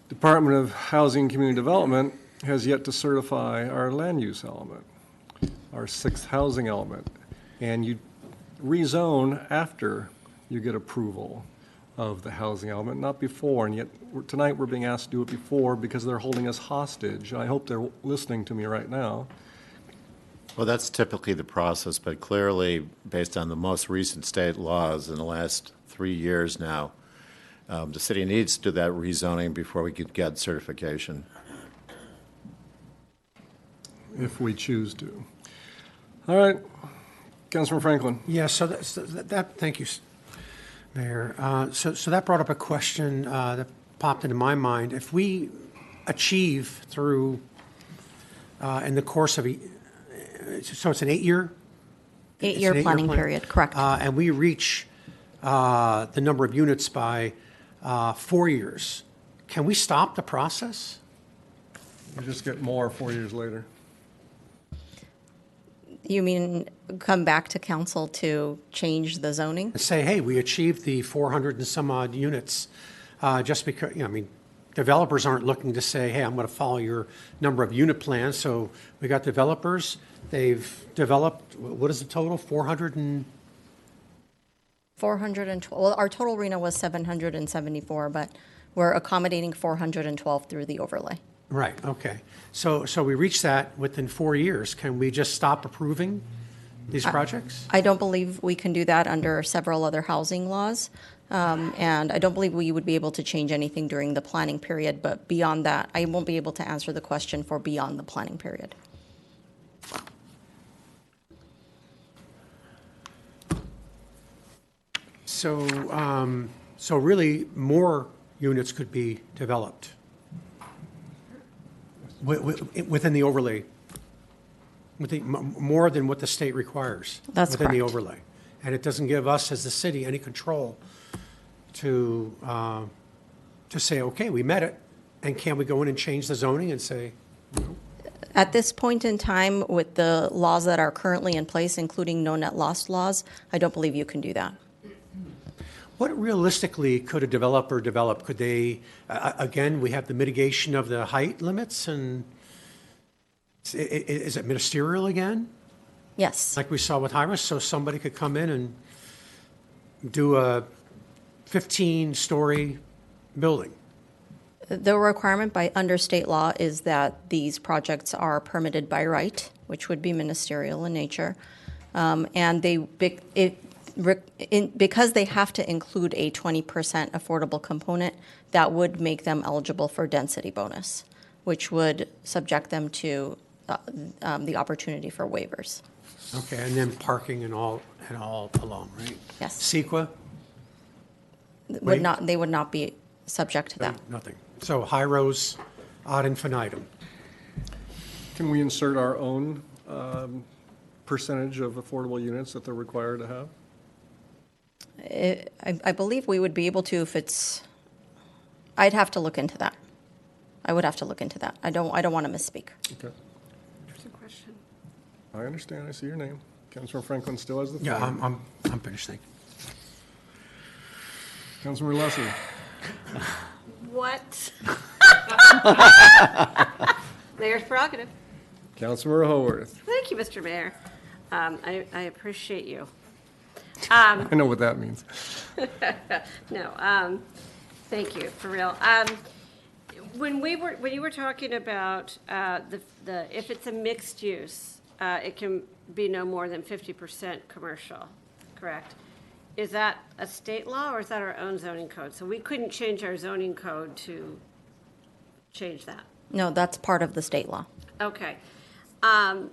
Department of Housing and Community Development has yet to certify our land use element, our sixth housing element. And you rezone after you get approval of the housing element, not before. And yet tonight we're being asked to do it before because they're holding us hostage. I hope they're listening to me right now. Well, that's typically the process, but clearly, based on the most recent state laws in the last 3 years now, the city needs to do that rezoning before we could get certification. If we choose to. All right, Councilman Franklin. Yeah, so that thank you, Mayor. So that brought up a question that popped into my mind. If we achieve through, in the course of so it's an 8-year? Eight-year planning period, correct. And we reach the number of units by 4 years. Can we stop the process? You just get more 4 years later. You mean come back to council to change the zoning? Say, hey, we achieved the 400 and some odd units just because, I mean, developers aren't looking to say, hey, I'm going to follow your number of unit plans. So we got developers. They've developed, what is the total? 412. Well, our total RENA was 774, but we're accommodating 412 through the overlay. Right, okay. So we reached that within 4 years. Can we just stop approving these projects? I don't believe we can do that under several other housing laws. And I don't believe we would be able to change anything during the planning period. But beyond that, I won't be able to answer the question for beyond the planning period. So really, more units could be developed within the overlay, more than what the state requires. That's within the correct. overlay, and it doesn't give us as the city any control to say, okay, we met it, and can we go in and change the zoning and say? At this point in time, with the laws that are currently in place, including no net loss laws, I don't believe you can do that. What realistically could a developer develop? Could they, again, we have the mitigation of the height limits, and is it ministerial again? Yes. Like we saw with Hyros, so somebody could come in and do a 15-story building? The requirement under state law is that these projects are permitted by right, which would be ministerial in nature. And because they have to include a 20% affordable component, that would make them eligible for density bonus, which would subject them to the opportunity for waivers. Okay, and then parking and all along, right? Yes. CEQA? They would not be subject to that. Nothing. So Hyros ad infinitum. Can we insert our own percentage of affordable units that they're required to have? I believe we would be able to if it's, I'd have to look into that. I would have to look into that. I don't want to misspeak. Okay. There's a question. I understand. I see your name. Councilor Franklin still has the floor. Yeah, I'm finished, thank you. Councilor Leslie. What? Mayor's prerogative. Councilor Haworth. Thank you, Mr. Mayor. I appreciate you. I know what that means. No, thank you, for real. When you were talking about if it's a mixed use, it can be no more than 50% commercial, correct? Is that a state law or is that our own zoning code? So we couldn't change our zoning code to change that. No, that's part of the state law. Okay. And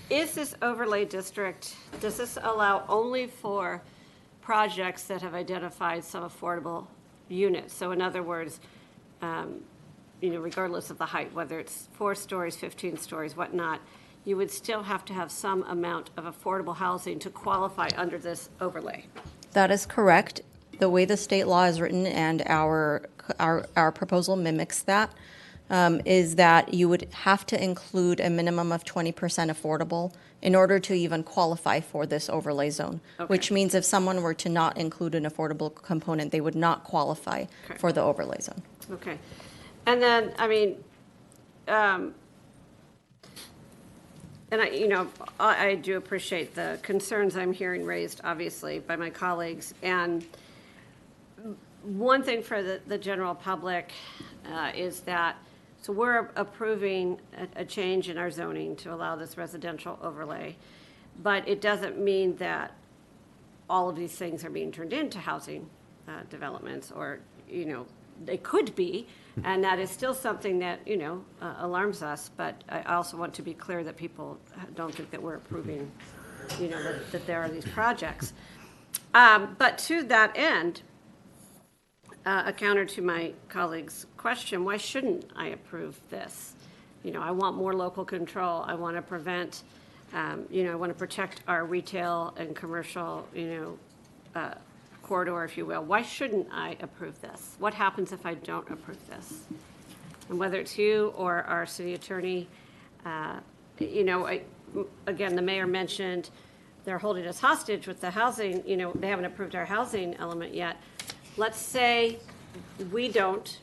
is this overlay district, does this allow only for projects that have identified some affordable units? So in other words, regardless of the height, whether it's 4 stories, 15 stories, whatnot, you would still have to have some amount of affordable housing to qualify under this overlay. That is correct. The way the state law is written, and our proposal mimics that, is that you would have to include a minimum of 20% affordable in order to even qualify for this overlay zone, which means if someone were to not include an affordable component, they would not qualify for the overlay zone. Okay. And then, I do appreciate the concerns I'm hearing raised, obviously, by my colleagues. And one thing for the general public is that, so we're approving a change in our zoning to allow this residential overlay, but it doesn't mean that all of these things are being turned into housing developments, or, they could be, and that is still something that, alarms us, but I also want to be clear that people don't think that we're approving, that there are these projects. But to that end, a counter to my colleague's question, why shouldn't I approve this? I want more local control. I want to prevent, I want to protect our retail and commercial, corridor, if you will. Why shouldn't I approve this? What happens if I don't approve this? And whether it's you or our city attorney, again, the mayor mentioned they're holding us hostage with the housing, they haven't approved our housing element yet. Let's say we don't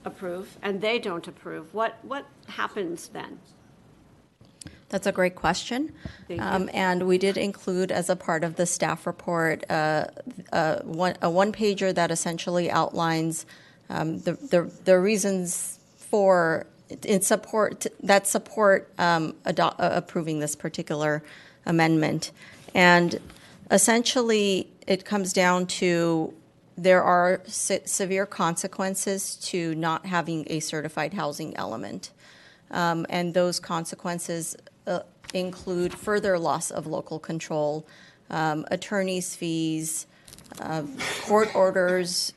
approve and they don't approve. What happens then? That's a great question. And we did include, as a part of the staff report, a one-pager that essentially outlines the reasons for approving this particular amendment. And essentially, it comes down to there are severe consequences to not having a certified housing element. And those consequences include further loss of local control, attorney's fees, court orders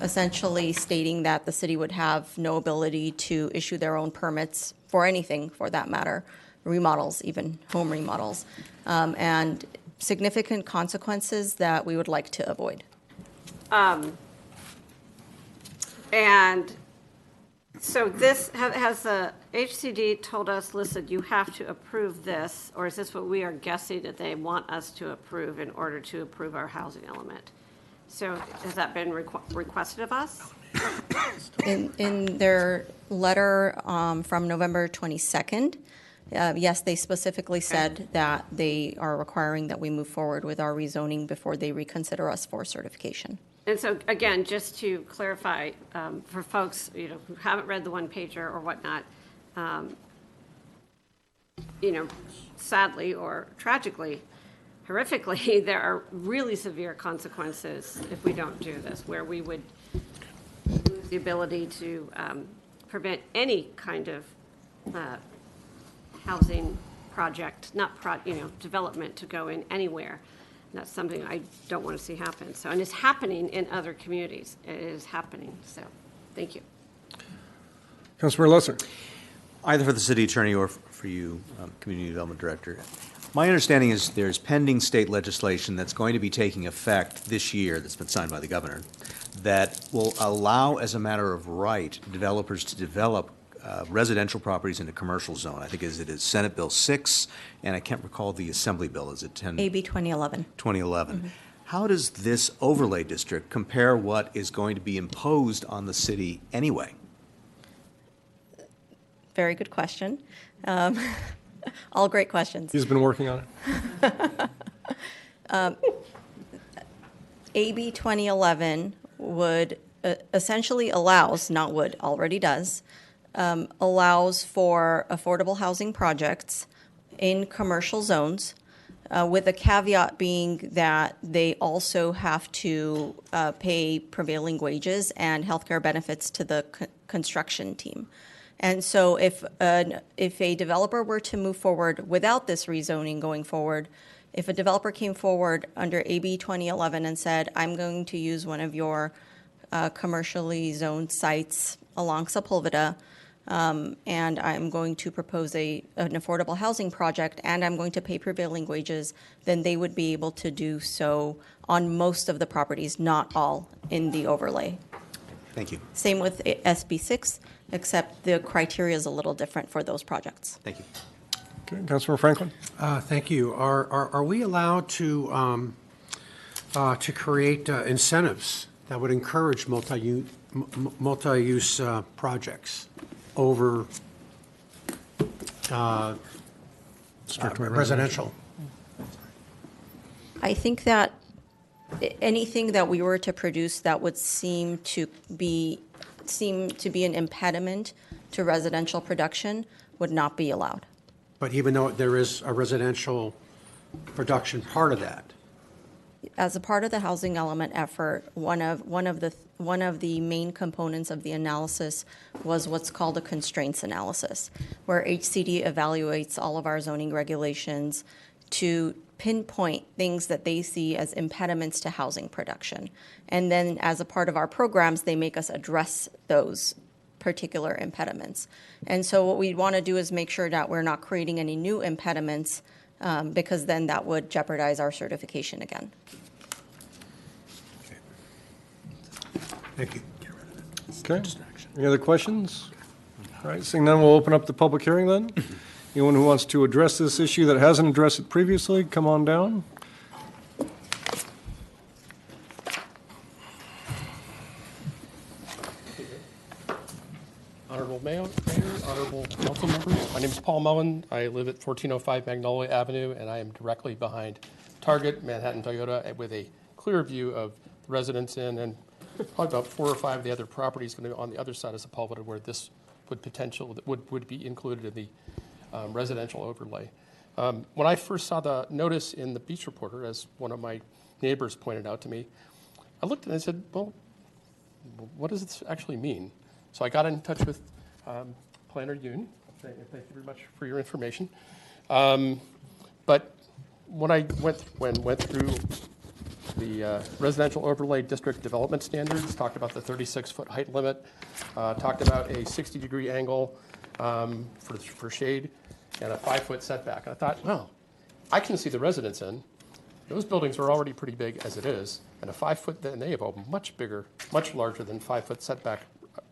essentially stating that the city would have no ability to issue their own permits for anything, for that matter, remodels, even home remodels, and significant consequences that we would like to avoid. And so this, has the HCD told us, listen, you have to approve this, or is this what we are guessing that they want us to approve in order to approve our housing element? So has that been requested of us? In their letter from November 22nd, yes, they specifically said that they are requiring that we move forward with our rezoning before they reconsider us for certification. And so, again, just to clarify, for folks, who haven't read the one-pager or whatnot, sadly or tragically, horrifically, there are really severe consequences if we don't do this, where we would lose the ability to prevent any kind of housing project, development to go in anywhere. And that's something I don't want to see happen. So, and it's happening in other communities. It is happening. So, thank you. Councilmember Lesser. Either for the city attorney or for you, Community Development Director. My understanding is there's pending state legislation that's going to be taking effect this year, that's been signed by the governor, that will allow, as a matter of right, developers to develop residential properties in a commercial zone. I think it is Senate Bill 6, and I can't recall the Assembly Bill. Is it 10? AB 2011. 2011. Mm-hmm. How does this overlay district compare what is going to be imposed on the city anyway? Very good question. All great questions. He's been working on it. AB 2011 would essentially allows, not would, already does, allows for affordable housing projects in commercial zones with a caveat being that they also have to pay prevailing wages and healthcare benefits to the construction team. And so if a developer were to move forward without this rezoning going forward, if a developer came forward under AB 2011 and said, I'm going to use one of your commercially zoned sites along Sepulveda, and I'm going to propose an affordable housing project, and I'm going to pay prevailing wages, then they would be able to do so on most of the properties, not all in the overlay. Thank you. Same with SB6, except the criteria is a little different for those projects. Thank you. Okay, Councilor Franklin? Thank you. Are we allowed to create incentives that would encourage multi-use projects over residential? I think that anything that we were to produce that would seem to be an impediment to residential production would not be allowed. But even though there is a residential production part of that? As a part of the housing element effort, one of the main components of the analysis was what's called a constraints analysis, where HCD evaluates all of our zoning regulations to pinpoint things that they see as impediments to housing production. And then as a part of our programs, they make us address those particular impediments. And so what we want to do is make sure that we're not creating any new impediments, because then that would jeopardize our certification again. Thank you. Okay. Any other questions? All right, seeing none, we'll open up the public hearing then. Anyone who wants to address this issue that hasn't addressed it previously, come on down. Honorable Mayor, honorable council members, my name is Paul Mullen. I live at 1405 Magnolia Avenue, and I am directly behind Target, Manhattan Toyota, with a clear view of the Residence Inn and probably about 4 or 5 of the other properties going to be on the other side of Sepulveda, where this would be included in the residential overlay. When I first saw the notice in the Beach Reporter, as one of my neighbors pointed out to me, I looked and I said, well, what does this actually mean? So I got in touch with Planner Yoon. Thank you very much for your information. But when I went through the residential overlay district development standards, talked about the 36-foot height limit, talked about a 60-degree angle for shade, and a 5-foot setback. And I thought, well, I can see the Residence Inn. Those buildings are already pretty big as it is, and a 5-foot, then they have a much larger than 5-foot setback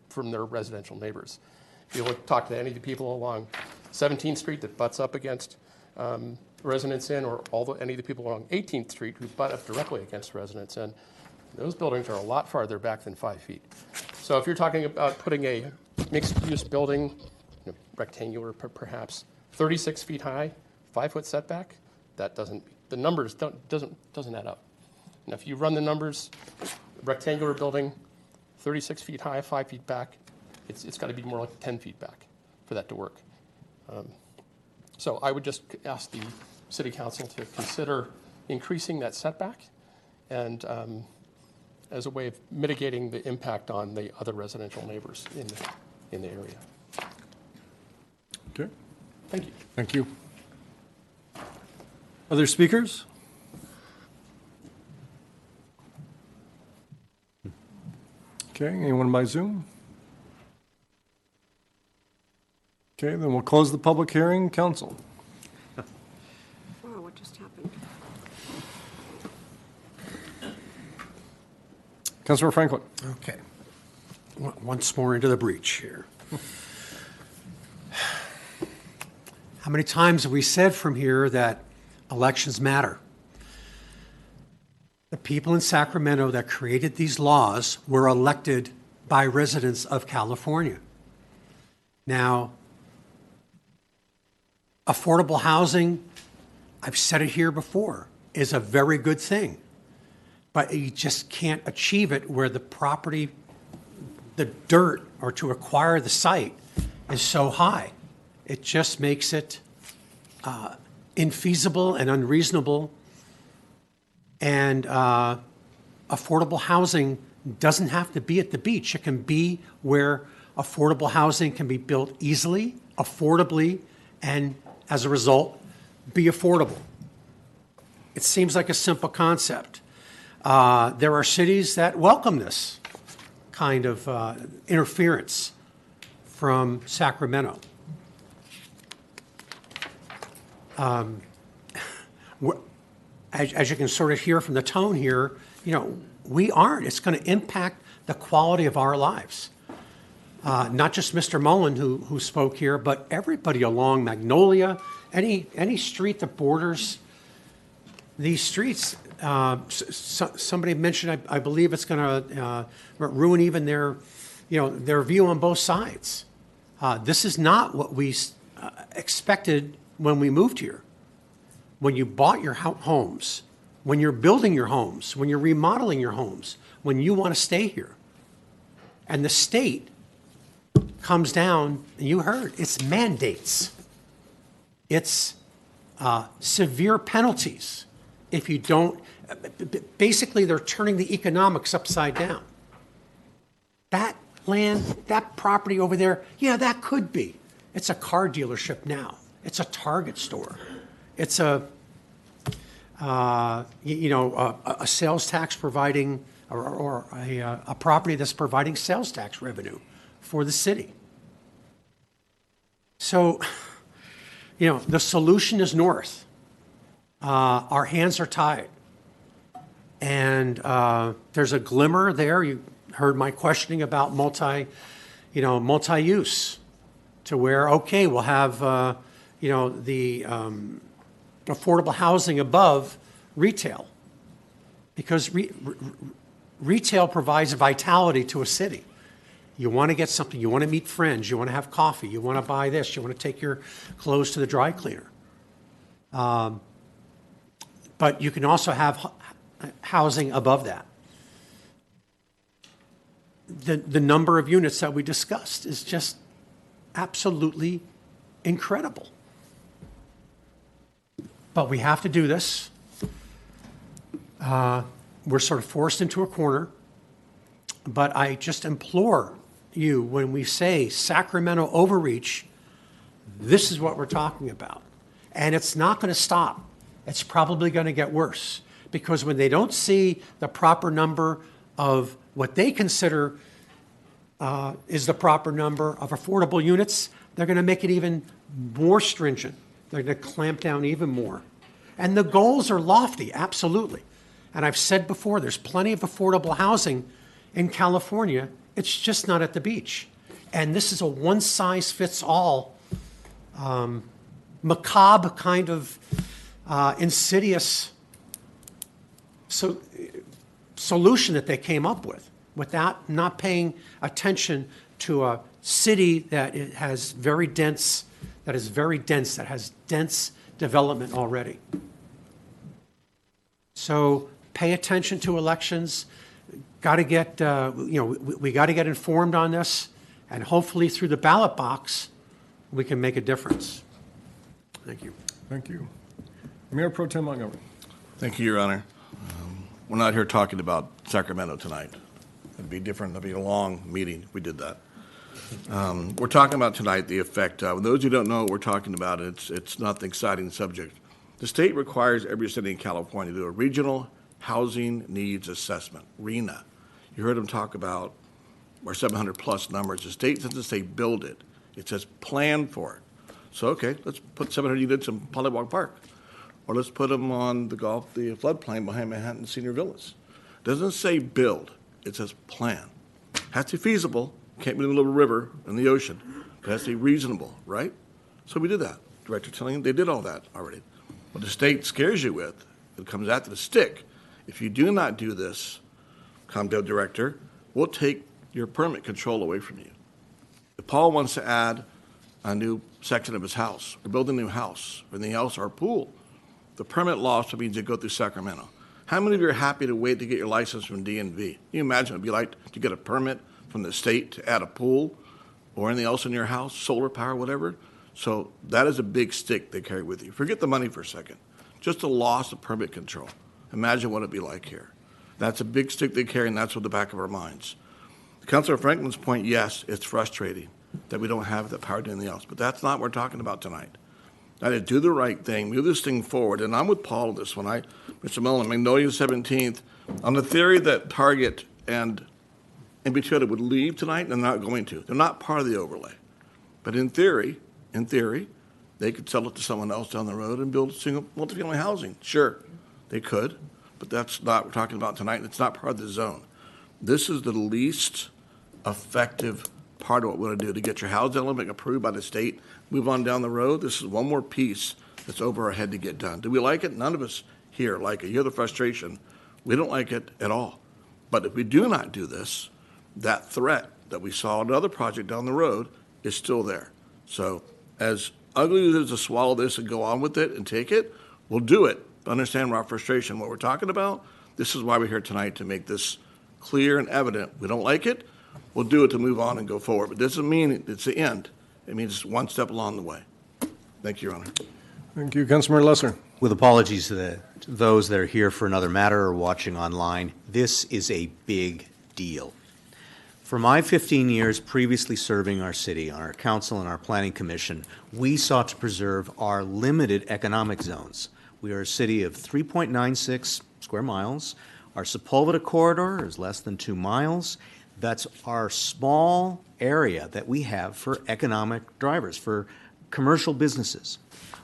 from their residential neighbors. If you talk to any of the people along 17th Street that butts up against Residence Inn, or any of the people along 18th Street who butt up directly against Residence Inn, those buildings are a lot farther back than 5 feet. So if you're talking about putting a mixed-use building, rectangular perhaps, 36 feet high, 5-foot setback, the numbers doesn't add up. And if you run the numbers, rectangular building, 36 feet high, 5 feet back, it's got to be more like 10 feet back for that to work. So I would just ask the City Council to consider increasing that setback, and as a way of mitigating the impact on the other residential neighbors in the area. Okay. Thank you. Thank you. Other speakers? Okay, anyone by Zoom? Okay, then we'll close the public hearing. Council. Wow, what just happened? Councilor Franklin. Okay. Once more into the breach here. How many times have we said from here that elections matter? The people in Sacramento that created these laws were elected by residents of California. Now, affordable housing, I've said it here before, is a very good thing. But you just can't achieve it where the property, the dirt, or to acquire the site is so high. It just makes it infeasible and unreasonable. And affordable housing doesn't have to be at the beach. It can be where affordable housing can be built easily, affordably, and as a result, be affordable. It seems like a simple concept. There are cities that welcome this kind of interference from Sacramento. As you can sort of hear from the tone here, we aren't. It's going to impact the quality of our lives. Not just Mr. Mullen who spoke here, but everybody along Magnolia, any street that borders these streets. Somebody mentioned, I believe it's going to ruin even their view on both sides. This is not what we expected when we moved here. When you bought your homes, when you're building your homes, when you're remodeling your homes, when you want to stay here. And the state comes down, and you heard, it's mandates. It's severe penalties if you don't. Basically, they're turning the economics upside down. That land, that property over there, yeah, that could be. It's a car dealership now. It's a Target store. It's a sales tax providing, or a property that's providing sales tax revenue for the city. So, the solution is north. Our hands are tied. And there's a glimmer there. You heard my questioning about multi-use, to where, okay, we'll have, the affordable housing above retail, because retail provides vitality to a city. You want to get something, you want to meet friends, you want to have coffee, you want to buy this, you want to take your clothes to the dry cleaner. But you can also have housing above that. The number of units that we discussed is just absolutely incredible. But we have to do this. We're sort of forced into a corner. But I just implore you, when we say Sacramento overreach, this is what we're talking about. And it's not going to stop. It's probably going to get worse. Because when they don't see the proper number of what they consider is the proper number of affordable units, they're going to make it even more stringent. They're going to clamp down even more. And the goals are lofty, absolutely. And I've said before, there's plenty of affordable housing in California. It's just not at the beach. And this is a one-size-fits-all, macabre kind of insidious solution that they came up with, without not paying attention to a city that has very dense, that has dense development already. So pay attention to elections. Got to get, we got to get informed on this, and hopefully through the ballot box, we can make a difference. Thank you. Thank you. Mayor Pro Tem Montgomery. Thank you, Your Honor. We're not here talking about Sacramento tonight. It'd be different. It'd be a long meeting if we did that. We're talking about tonight the effect. Those who don't know what we're talking about, it's not the exciting subject. The state requires every city in California to do a regional housing needs assessment, RHNA. You heard them talk about our 700 plus numbers. The state doesn't say build it. It says plan for it. So, okay, let's put 700 units in Polliwog Park. Or let's put them on the floodplain behind Manhattan Senior Villas. It doesn't say build. It says plan. Has to be feasible. Can't be in the middle of a river in the ocean. It has to be reasonable, right? So we did that. Director telling them they did all that already. What the state scares you with, it comes after the stick. If you do not do this, Comdo Director, we'll take your permit control away from you. If Paul wants to add a new section of his house, or build a new house, or anything else, or a pool, the permit loss means you go through Sacramento. How many of you are happy to wait to get your license from DNV? Can you imagine what it'd be like to get a permit from the state to add a pool or anything else in your house, solar power, whatever? So that is a big stick they carry with you. Forget the money for a second. Just the loss of permit control. Imagine what it'd be like here. That's a big stick they carry, and that's what the back of our minds. Councilor Franklin's point, yes, it's frustrating that we don't have the power to do anything else, but that's not what we're talking about tonight. Now, to do the right thing, move this thing forward, and I'm with Paul on this one. Mr. Mellon, Magnolia 17th, on the theory that Target and Beautification would leave tonight, and they're not going to. They're not part of the overlay. But in theory, they could sell it to someone else down the road and build single multifamily housing. Sure, they could, but that's not what we're talking about tonight, and it's not part of the zone. This is the least effective part of what we want to do to get your housing element approved by the state, move on down the road. This is one more piece that's over our head to get done. Do we like it? None of us here like it. You hear the frustration. We don't like it at all. But if we do not do this, that threat that we saw in another project down the road is still there. So as ugly as it is to swallow this and go on with it and take it, we'll do it. Understand our frustration, what we're talking about. This is why we're here tonight, to make this clear and evident. We don't like it. We'll do it to move on and go forward. But this doesn't mean it's the end. It means it's one step along the way. Thank you, Your Honor. Thank you. Councilmember Lesser. With apologies to those that are here for another matter or watching online, this is a big deal. For my 15 years previously serving our city, on our council and our planning commission, we sought to preserve our limited economic zones. We are a city of 3.96 square miles. Our Sepulveda corridor is less than 2 miles. That's our small area that we have for economic drivers, for commercial businesses.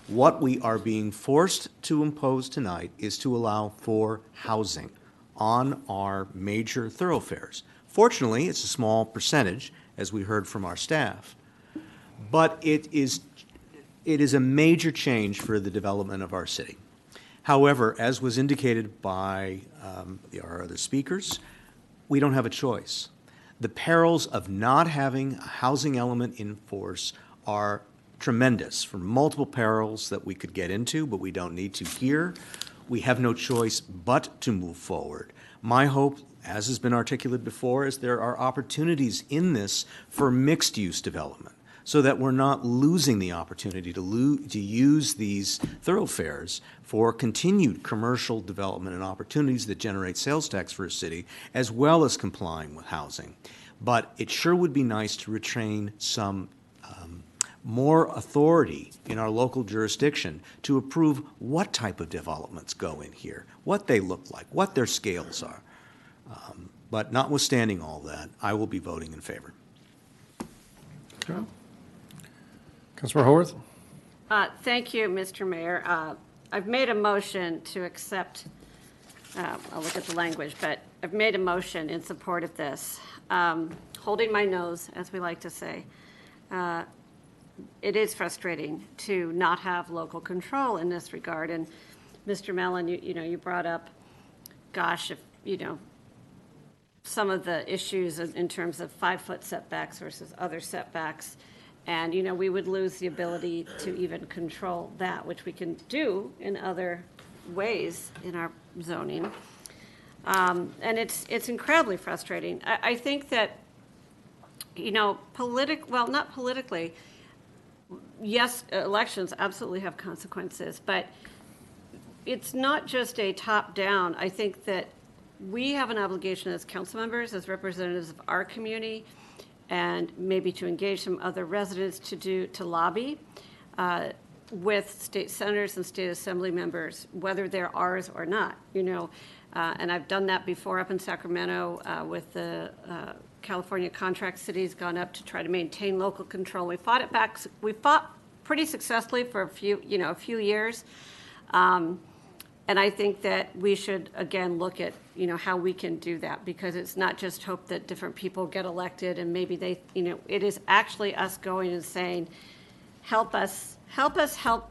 What we are being forced to impose tonight is to allow for housing on our major thoroughfares. Fortunately, it's a small percentage, as we heard from our staff, but it is a major change for the development of our city. However, as was indicated by our other speakers, we don't have a choice. The perils of not having a housing element in force are tremendous, for multiple perils that we could get into, but we don't need to here. We have no choice but to move forward. My hope, as has been articulated before, is there are opportunities in this for mixed-use development, so that we're not losing the opportunity to use these thoroughfares for continued commercial development and opportunities that generate sales tax for a city, as well as complying with housing. But it sure would be nice to retain some more authority in our local jurisdiction to approve what type of developments go in here, what they look like, what their scales are. But notwithstanding all that, I will be voting in favor. Okay. Councilor Haworth. Thank you, Mr. Mayor. I've made a motion to accept, I'll look at the language, but I've made a motion in support of this. Holding my nose, as we like to say. It is frustrating to not have local control in this regard. And Mr. Mellon, you brought up, gosh, if, some of the issues in terms of 5-foot setbacks versus other setbacks. And, we would lose the ability to even control that, which we can do in other ways in our zoning. And it's incredibly frustrating. I think that, not politically, yes, elections absolutely have consequences, but it's not just a top-down. I think that we have an obligation as council members, as representatives of our community, and maybe to engage some other residents to lobby with state senators and state assembly members, whether they're ours or not, and I've done that before up in Sacramento with the California contract cities, gone up to try to maintain local control. We fought pretty successfully for a few years. And I think that we should, again, look at, how we can do that, because it's not just hope that different people get elected and maybe they, it is actually us going and saying, help us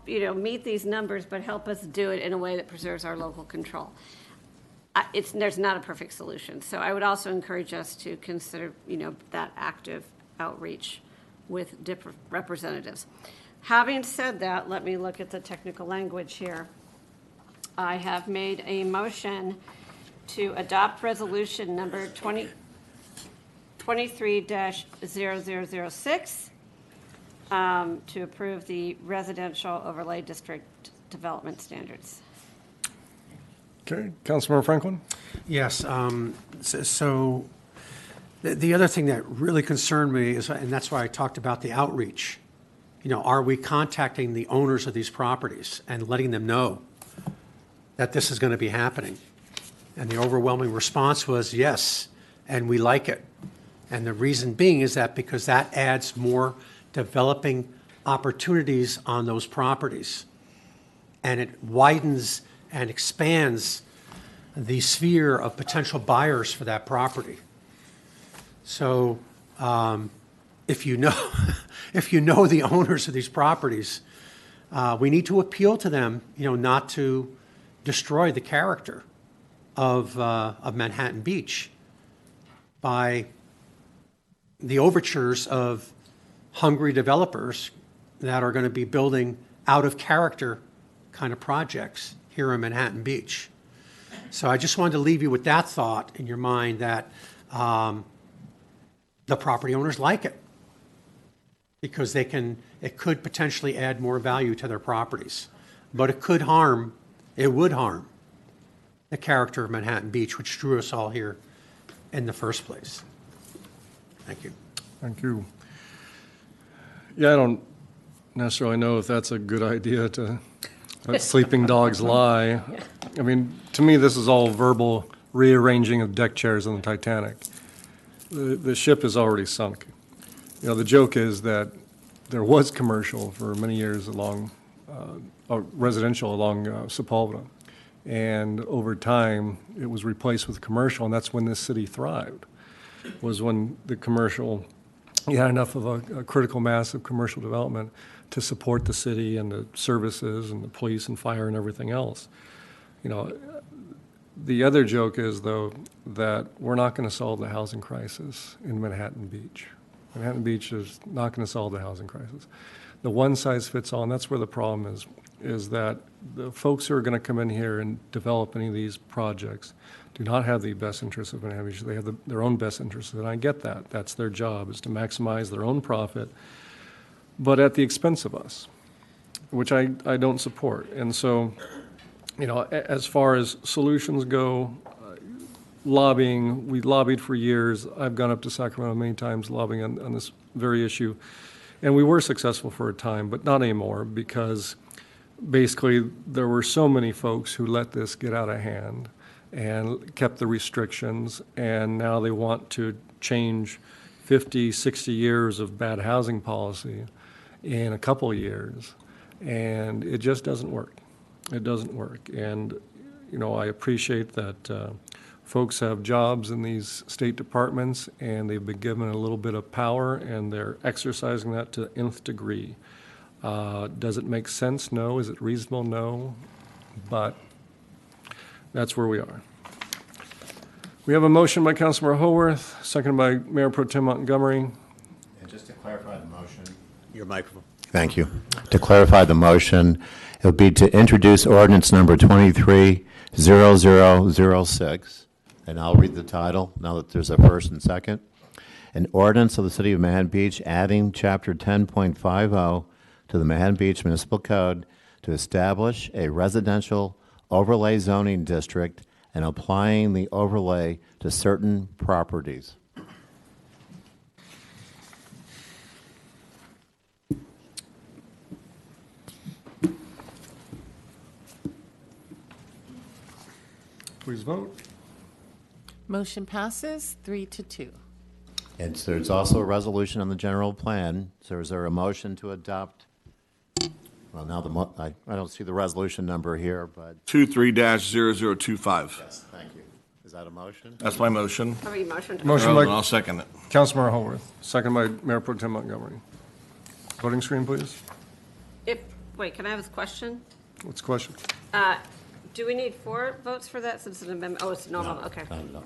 meet these numbers, but help us do it in a way that preserves our local control. There's not a perfect solution. So I would also encourage us to consider, that active outreach with different representatives. Having said that, let me look at the technical language here. I have made a motion to adopt resolution number 23-0006, to approve the residential overlay district development standards. Okay, Councilmember Franklin? Yes, so the other thing that really concerned me is, and that's why I talked about the outreach. You know, are we contacting the owners of these properties and letting them know that this is going to be happening? And the overwhelming response was yes, and we like it. And the reason being is that because that adds more developing opportunities on those properties. And it widens and expands the sphere of potential buyers for that property. So if you know, if you know the owners of these properties, we need to appeal to them, you know, not to destroy the character of Manhattan Beach by the overtures of hungry developers that are going to be building out of character kind of projects here in Manhattan Beach. So I just wanted to leave you with that thought in your mind that the property owners like it because it could potentially add more value to their properties. But it would harm the character of Manhattan Beach, which drew us all here in the first place. Thank you. Thank you. Yeah, I don't necessarily know if that's a good idea to let sleeping dogs lie. I mean, to me, this is all verbal rearranging of deck chairs on the Titanic. The ship is already sunk. You know, the joke is that there was commercial for many years along, residential along Sepulveda. And over time, it was replaced with commercial, and that's when this city thrived, was when the commercial, you had enough of a critical mass of commercial development to support the city and the services and the police and fire and everything else. You know, the other joke is, though, that we're not going to solve the housing crisis in Manhattan Beach. Manhattan Beach is not going to solve the housing crisis. The one size fits all, and that's where the problem is that the folks who are going to come in here and develop any of these projects do not have the best interests of Manhattan Beach. They have their own best interests, and I get that. That's their job, is to maximize their own profit, but at the expense of us, which I don't support. And so, you know, as far as solutions go, lobbying, we lobbied for years. I've gone up to Sacramento many times lobbying on this very issue. And we were successful for a time, but not anymore, because basically there were so many folks who let this get out of hand and kept the restrictions, and now they want to change 50, 60 years of bad housing policy in a couple of years. And it just doesn't work. It doesn't work. And, you know, I appreciate that folks have jobs in these state departments, and they've been given a little bit of power, and they're exercising that to the nth degree. Does it make sense? No. Is it reasonable? No. But that's where we are. We have a motion by Councilmember Haworth, seconded by Mayor Pro Tem Montgomery. And just to clarify the motion. Your microphone. Thank you. To clarify the motion, it would be to introduce ordinance number 230006. And I'll read the title now that there's a first and second. An ordinance of the City of Manhattan Beach adding Chapter 10.50 to the Manhattan Beach Municipal Code to establish a residential overlay zoning district and applying the overlay to certain properties. Please vote. Motion passes 3-2. And so there's also a resolution on the general plan. So is there a motion to adopt? Well, now I don't see the resolution number here, but. 23-0025. Yes, thank you. Is that a motion? That's my motion. Have you motioned? Motion by I'll second it. Councilmember Haworth, second by Mayor Pro Tem Montgomery. Voting screen, please. Wait, can I have a question? What's the question? Do we need 4 votes for that since it's an amendment? Oh, it's normal, okay. No.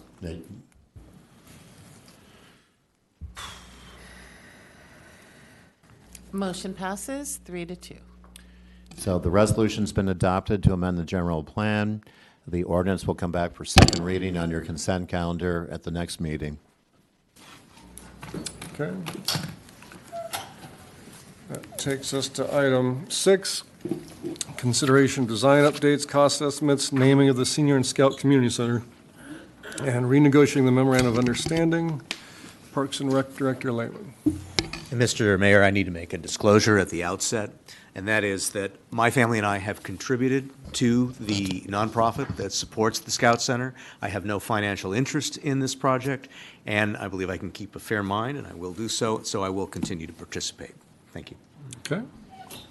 Motion passes 3-2. So the resolution's been adopted to amend the general plan. The ordinance will come back for second reading on your consent calendar at the next meeting. Okay. takes us to item 6, consideration design updates, cost estimates, naming of the Senior and Scout Community Center, and renegotiating the memorandum of understanding. Parks and Rec Director Lehman. And Mr. Mayor, I need to make a disclosure at the outset, and that is that my family and I have contributed to the nonprofit that supports the Scout Center. I have no financial interest in this project, and I believe I can keep a fair mind, and I will do so, so I will continue to participate. Thank you. Okay.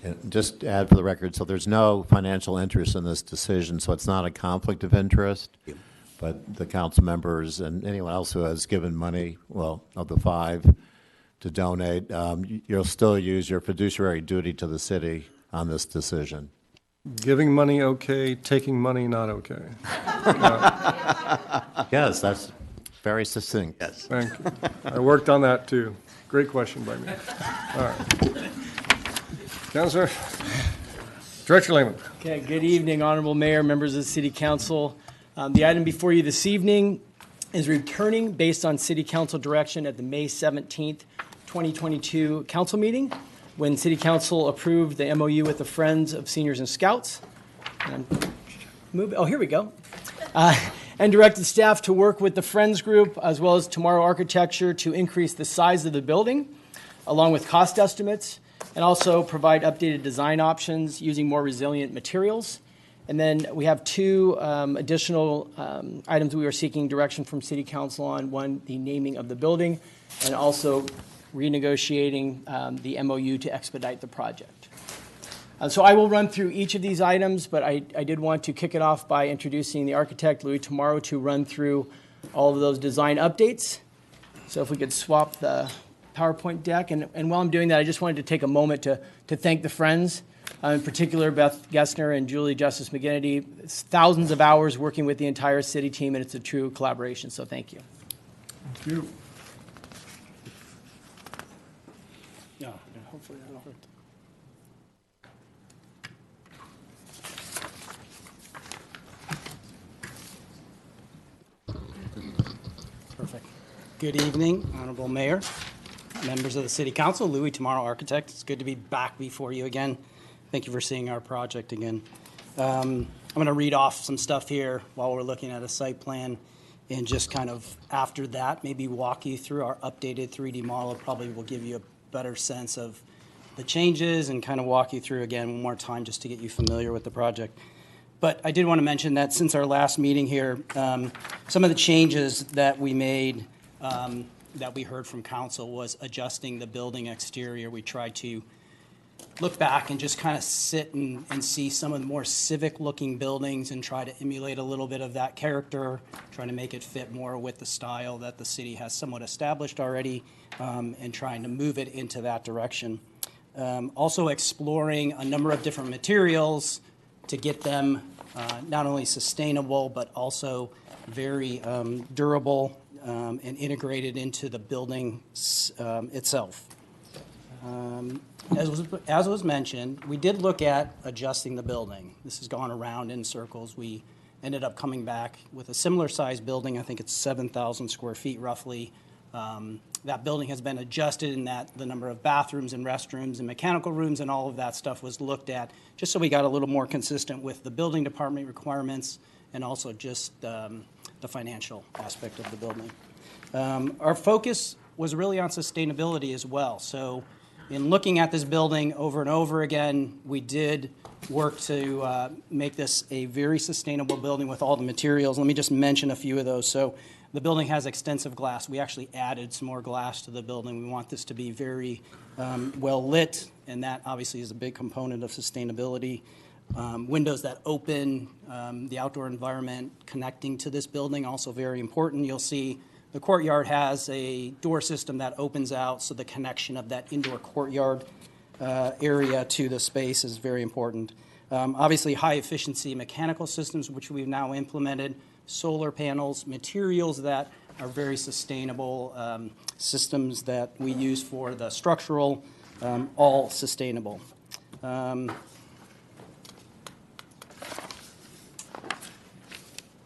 And just to add for the record, so there's no financial interest in this decision, so it's not a conflict of interest. Yeah. But the council members and anyone else who has given money, well, of the 5, to donate, you'll still use your fiduciary duty to the city on this decision. Giving money okay, taking money not okay. Yes, that's very succinct. Yes. Thank you. I worked on that too. Great question by me. All right. Councilor, Director Lehman. Okay, good evening, Honorable Mayor, members of the City Council. The item before you this evening is returning based on City Council direction at the May 17th, 2022 council meeting, when City Council approved the MOU with the Friends of Seniors and Scouts. Here we go. And directed staff to work with the Friends group as well as Tomorrow Architecture to increase the size of the building, along with cost estimates, and also provide updated design options using more resilient materials. And then we have 2 additional items we are seeking direction from City Council on. One, the naming of the building, and also renegotiating the MOU to expedite the project. So I will run through each of these items, but I did want to kick it off by introducing the architect, Louis, tomorrow to run through all of those design updates. So if we could swap the PowerPoint deck. And while I'm doing that, I just wanted to take a moment to thank the Friends, in particular Beth Gessner and Julie Justice McGinnity. It's thousands of hours working with the entire city team, and it's a true collaboration, so thank you. Thank you. Yeah, hopefully that'll hurt. Perfect. Good evening, Honorable Mayor, members of the City Council, Louis Tomorrow Architect. It's good to be back before you again. Thank you for seeing our project again. I'm going to read off some stuff here while we're looking at a site plan, and just kind of after that, maybe walk you through our updated 3D model. It probably will give you a better sense of the changes and kind of walk you through again one more time just to get you familiar with the project. But I did want to mention that since our last meeting here, some of the changes that we made that we heard from council was adjusting the building exterior. We tried to look back and just kind of sit and see some of the more civic-looking buildings and try to emulate a little bit of that character, trying to make it fit more with the style that the city has somewhat established already, and trying to move it into that direction. Also exploring a number of different materials to get them not only sustainable, but also very durable and integrated into the building itself. As was mentioned, we did look at adjusting the building. This has gone around in circles. We ended up coming back with a similar size building. I think it's 7,000 square feet roughly. That building has been adjusted in that the number of bathrooms and restrooms and mechanical rooms and all of that stuff was looked at, just so we got a little more consistent with the building department requirements and also just the financial aspect of the building. Our focus was really on sustainability as well. So in looking at this building over and over again, we did work to make this a very sustainable building with all the materials. Let me just mention a few of those. So the building has extensive glass. We actually added some more glass to the building. We want this to be very well lit, and that obviously is a big component of sustainability. Windows that open, the outdoor environment connecting to this building, also very important. You'll see the courtyard has a door system that opens out, so the connection of that indoor courtyard area to the space is very important. Obviously, high-efficiency mechanical systems, which we've now implemented, solar panels, materials that are very sustainable, systems that we use for the structural, all sustainable.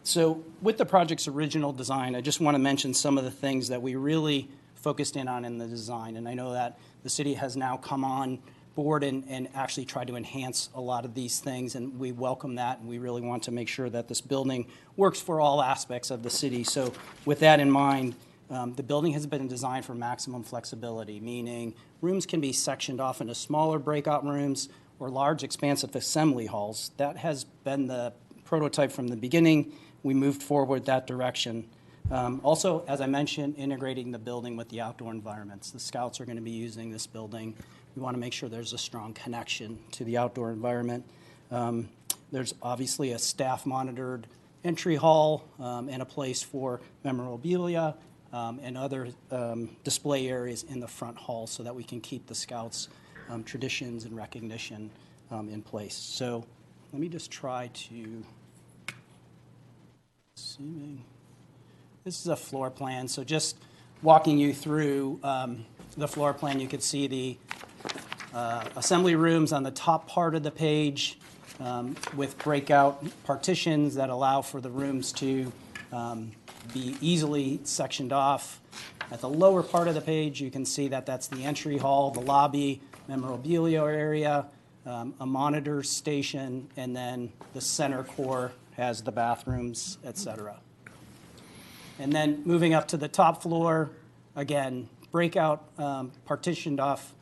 So with the project's original design, I just want to mention some of the things that we really focused in on in the design. And I know that the city has now come on board and actually tried to enhance a lot of these things, and we welcome that, and we really want to make sure that this building works for all aspects of the city. So with that in mind, the building has been designed for maximum flexibility, meaning rooms can be sectioned off into smaller breakout rooms or large expansive assembly halls. That has been the prototype from the beginning. We moved forward that direction. Also, as I mentioned, integrating the building with the outdoor environments. The Scouts are going to be using this building. We want to make sure there's a strong connection to the outdoor environment. There's obviously a staff-monitored entry hall and a place for memorabilia and other display areas in the front hall so that we can keep the Scouts' traditions and recognition in place. So let me just try to, assuming, this is a floor plan. So just walking you through the floor plan, you can see the assembly rooms on the top part of the page with breakout partitions that allow for the rooms to be easily sectioned off. At the lower part of the page, you can see that that's the entry hall, the lobby, memorabilia area, a monitor station, and then the center core has the bathrooms, etc. And then moving up to the top floor, again, breakout partitioned off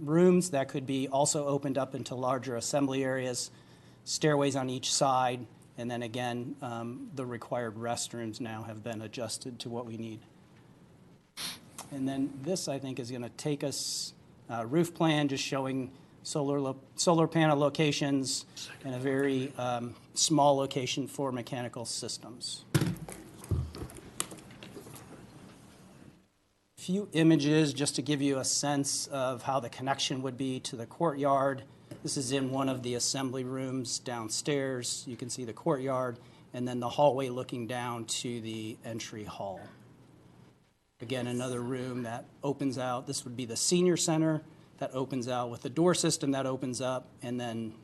rooms that could be also opened up into larger assembly areas, stairways on each side, and then again, the required restrooms now have been adjusted to what we need. And then this, I think, is going to take us roof plan, just showing solar panel locations and a very small location for mechanical systems. Few images just to give you a sense of how the connection would be to the courtyard. This is in one of the assembly rooms downstairs. You can see the courtyard and then the hallway looking down to the entry hall. Again, another room that opens out. This would be the senior center that opens out with the door system that opens up and then,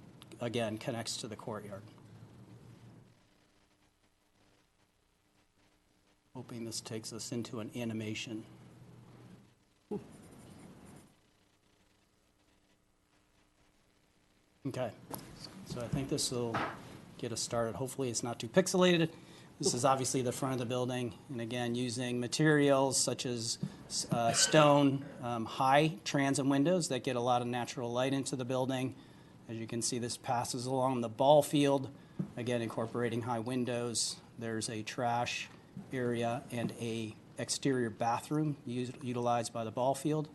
again, connects to the courtyard. Hoping this takes us into an animation. Okay, so I think this will get us started. Hopefully it's not too pixelated. This is obviously the front of the building, and again, using materials such as stone, high transom windows that get a lot of natural light into the building. As you can see, this passes along the ball field, again, incorporating high windows. There's a trash area and a exterior bathroom utilized by the ball field.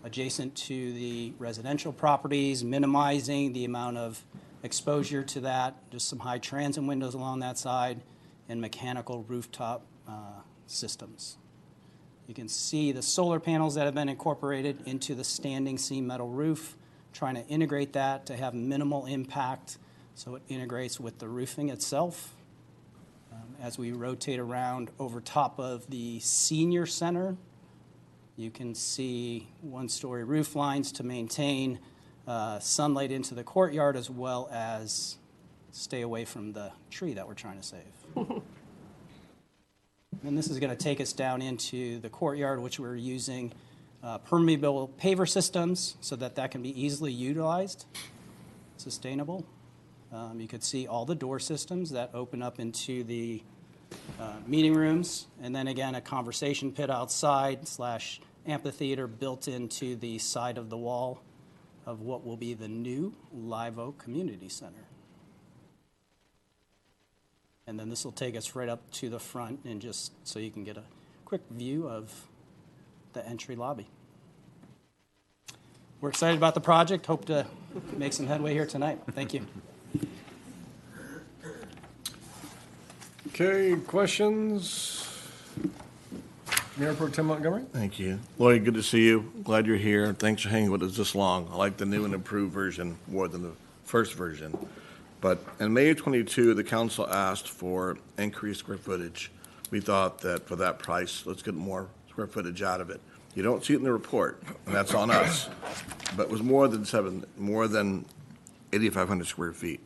Adjacent to the residential properties, minimizing the amount of exposure to that, just some high transom windows along that side, and mechanical rooftop systems. You can see the solar panels that have been incorporated into the standing seam metal roof, trying to integrate that to have minimal impact so it integrates with the roofing itself. As we rotate around over top of the senior center, you can see one-story roof lines to maintain sunlight into the courtyard as well as stay away from the tree that we're trying to save. And this is going to take us down into the courtyard, which we're using permeable paver systems so that that can be easily utilized, sustainable. You could see all the door systems that open up into the meeting rooms, and then again a conversation pit outside / amphitheater built into the side of the wall of what will be the new Live Oak Community Center. And then this will take us right up to the front and just so you can get a quick view of the entry lobby. We're excited about the project. Hope to make some headway here tonight. Thank you. Okay, questions? Mayor Pro Tem Montgomery? Thank you. Lloyd, good to see you. Glad you're here. Thanks for hanging with us this long. I like the new and improved version more than the first version. But in May of 22, the council asked for increased square footage. We thought that for that price, let's get more square footage out of it. You don't see it in the report, and that's on us. But it was more than 8,500 square feet.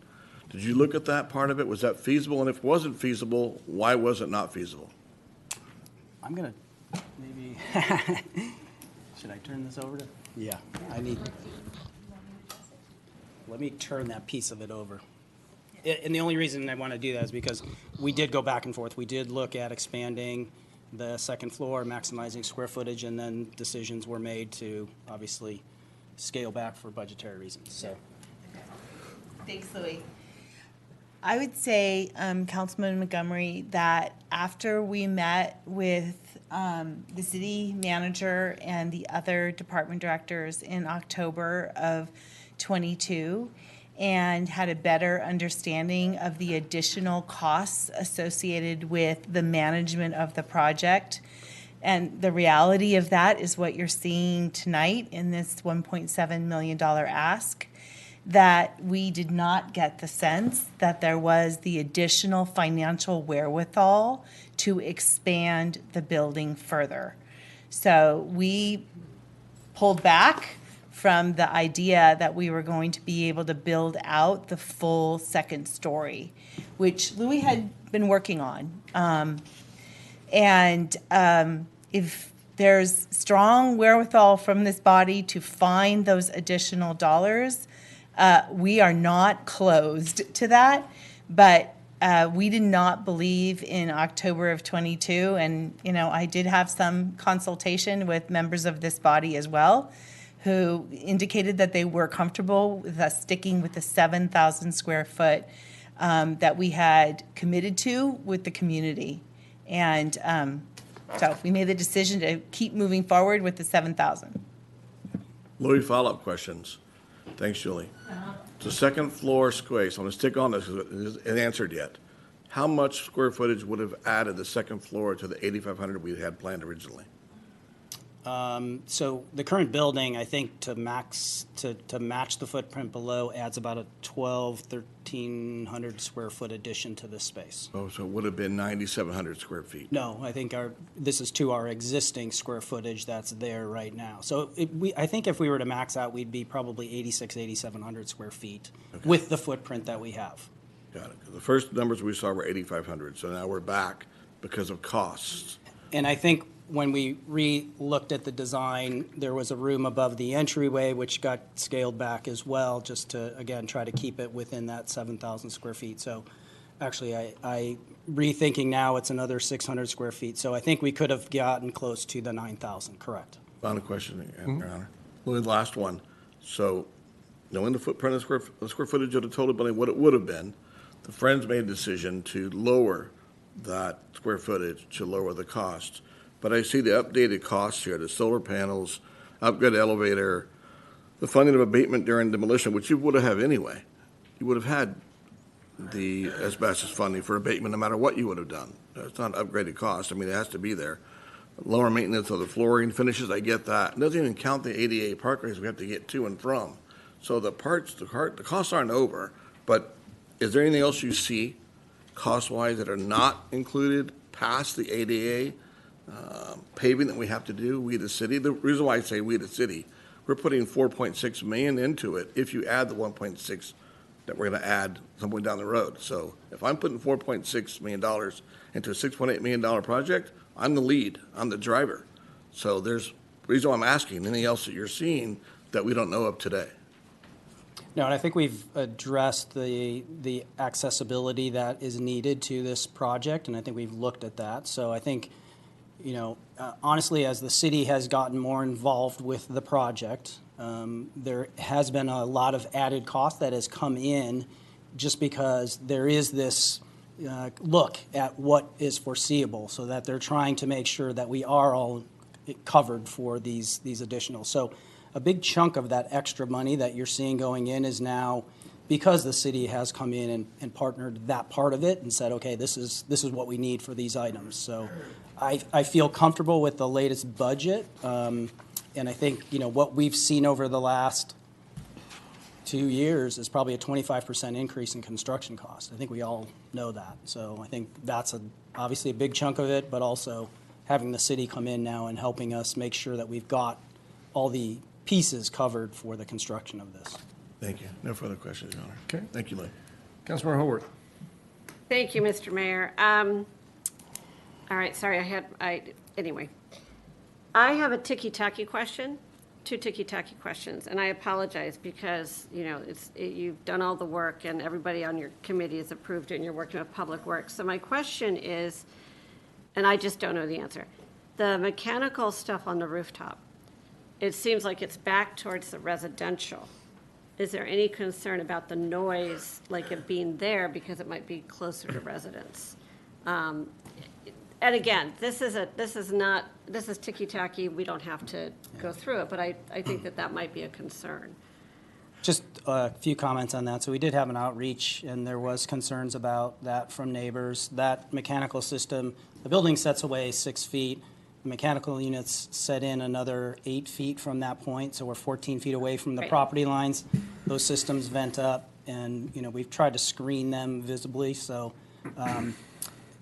Did you look at that part of it? Was that feasible? And if it wasn't feasible, why was it not feasible? I'm going to maybe Should I turn this over to? Yeah, I need. Let me turn that piece of it over. And the only reason I want to do that is because we did go back and forth. We did look at expanding the second floor, maximizing square footage, and then decisions were made to obviously scale back for budgetary reasons, so. Thanks, Louis. I would say, Councilman Montgomery, that after we met with the city manager and the other department directors in October of 22 and had a better understanding of the additional costs associated with the management of the project, and the reality of that is what you're seeing tonight in this $1.7 million ask, that we did not get the sense that there was the additional financial wherewithal to expand the building further. So we pulled back from the idea that we were going to be able to build out the full second story, which Louis had been working on. If there's strong wherewithal from this body to find those additional dollars, we are not closed to that, but we did not believe in October of 22, and I did have some consultation with members of this body as well, who indicated that they were comfortable with us sticking with the 7,000 square foot that we had committed to with the community. And so we made the decision to keep moving forward with the 7,000. Louis, follow-up questions. Thanks, Julie. The second floor space, I'm going to stick on this because it isn't answered yet. How much square footage would have added the second floor to the 8,500 we had planned originally? So the current building, I think, to match the footprint below adds about a 1,300 square foot addition to this space. Oh, so it would have been 9,700 square feet. No, I think this is to our existing square footage that's there right now. So I think if we were to max out, we'd be probably 8,700 square feet with the footprint that we have. Got it. The first numbers we saw were 8,500, so now we're back because of costs. And I think when we re-looked at the design, there was a room above the entryway, which got scaled back as well, just to, again, try to keep it within that 7,000 square feet. So actually, I rethinking now, it's another 600 square feet. So I think we could have gotten close to the 9,000, correct. Final question, Your Honor. Louis, last one. So knowing the footprint of the square footage of the total building, what it would have been, the Friends made a decision to lower that square footage to lower the cost. But I see the updated costs here, the solar panels, upgrade elevator, the funding of abatement during demolition, which you would have anyway. You would have had the asbestos funding for abatement no matter what you would have done. It's not an upgraded cost. I mean, it has to be there. Lower maintenance of the flooring finishes, I get that. It doesn't even count the ADA parkways we have to get to and from. So the costs aren't over. But is there anything else you see cost-wise that are not included past the ADA? Paving that we have to do, we the city. The reason why I say we the city, we're putting $4.6 million into it if you add the 1.6 that we're going to add some way down the road. So if I'm putting $4.6 million into a $6.8 million project, I'm the lead, I'm the driver. So there's reason why I'm asking, anything else that you're seeing that we don't know of today? No, and I think we've addressed the accessibility that is needed to this project, and I think we've looked at that. So I think, honestly, as the city has gotten more involved with the project, there has been a lot of added cost that has come in just because there is this look at what is foreseeable, so that they're trying to make sure that we are all covered for these additional. So a big chunk of that extra money that you're seeing going in is now because the city has come in and partnered that part of it and said, okay, this is what we need for these items. So I feel comfortable with the latest budget, and I think what we've seen over the last 2 years is probably a 25% increase in construction costs. I think we all know that. So I think that's obviously a big chunk of it, but also having the city come in now and helping us make sure that we've got all the pieces covered for the construction of this. Thank you. No further questions, Your Honor. Okay. Thank you, Lee. Councilmember Haworth. Thank you, Mr. Mayor. All right, sorry, anyway. I have a ticky-tacky question, two ticky-tacky questions, and I apologize because, you've done all the work and everybody on your committee has approved it and you're working with Public Works. So my question is, and I just don't know the answer, the mechanical stuff on the rooftop, it seems like it's back towards the residential. Is there any concern about the noise, like it being there because it might be closer to residents? And again, this is ticky-tacky, we don't have to go through it, but I think that might be a concern. Just a few comments on that. So we did have an outreach, and there was concerns about that from neighbors. That mechanical system, the building sets away 6 feet. The mechanical units set in another 8 feet from that point, so we're 14 feet away from the Right. property lines. Those systems vent up, and we've tried to screen them visibly. So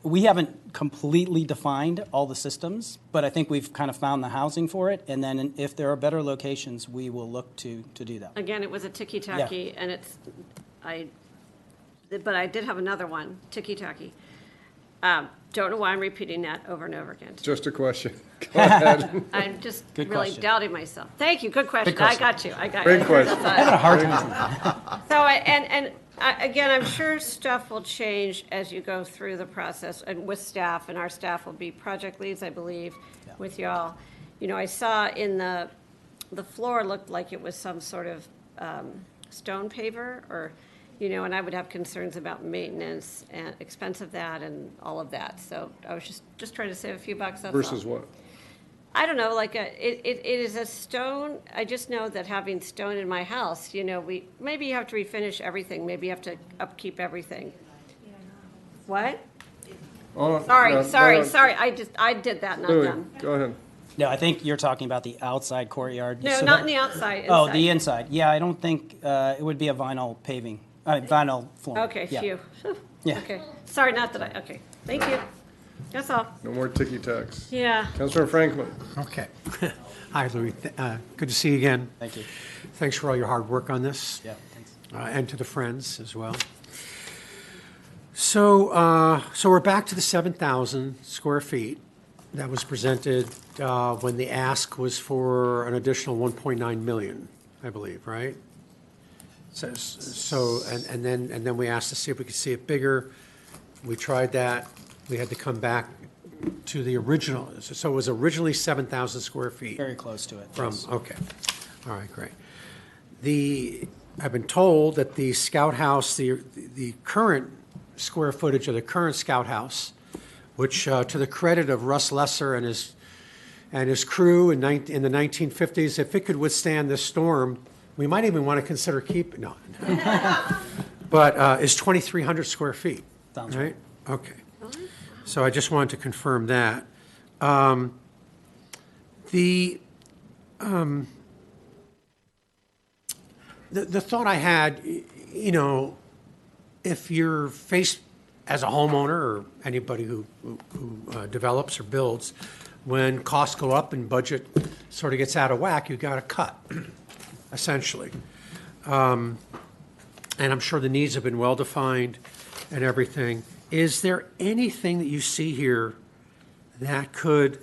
we haven't completely defined all the systems, but I think we've kind of found the housing for it. And then if there are better locations, we will look to do that. Again, it was a ticky-tacky, and but I did have another one, ticky-tacky. Don't know why I'm repeating that over and over again. Just a question. Go ahead. I'm just Good really question. doubting myself. Thank you, good question. Good question. I got you, I got Great you. question. I had a hard time. So, again, I'm sure stuff will change as you go through the process and with staff, and our staff will be project leads, I believe, with y'all. I saw in the floor looked like it was some sort of stone paver or, and I would have concerns about maintenance and expense of that and all of that. So I was just trying to save a few bucks. That's Versus all. what? I don't know, it is a stone. I just know that having stone in my house, maybe you have to refinish everything. Maybe you have to upkeep everything. What? Oh, Sorry. I did that, not Louis, them. go ahead. No, I think you're talking about the outside courtyard. No, So not that- in the outside. Oh, inside. the inside. Yeah, I don't think it would be a vinyl paving, vinyl flooring. Okay, Yeah. phew. Yeah. Okay. Sorry, not that okay. Thank you. That's all. No more ticky-tacks. Yeah. Councilor Franklin. Okay. Hi, Louis. Good to see you again. Thank you. Thanks for all your hard work on this. Yeah, thanks. And to the Friends as well. So we're back to the 7,000 square feet that was presented when the ask was for an additional 1.9 million, I believe, right? And then we asked to see if we could see it bigger. We tried that. We had to come back to the original. So it was originally 7,000 square feet. Very close to it. From, yes. okay. All right, great. I've been told that the Scout House, the current square footage of the current Scout House, which to the credit of Russ Lesser and his crew in the 1950s, if it could withstand this storm, we might even want to consider keeping, no. But is 2,300 square feet. Sounds right. Okay. So I just wanted to confirm that. The thought I had, if you're faced as a homeowner or anybody who develops or builds, when costs go up and budget sort of gets out of whack, you got to cut, essentially. And I'm sure the needs have been well-defined and everything. Is there anything that you see here that could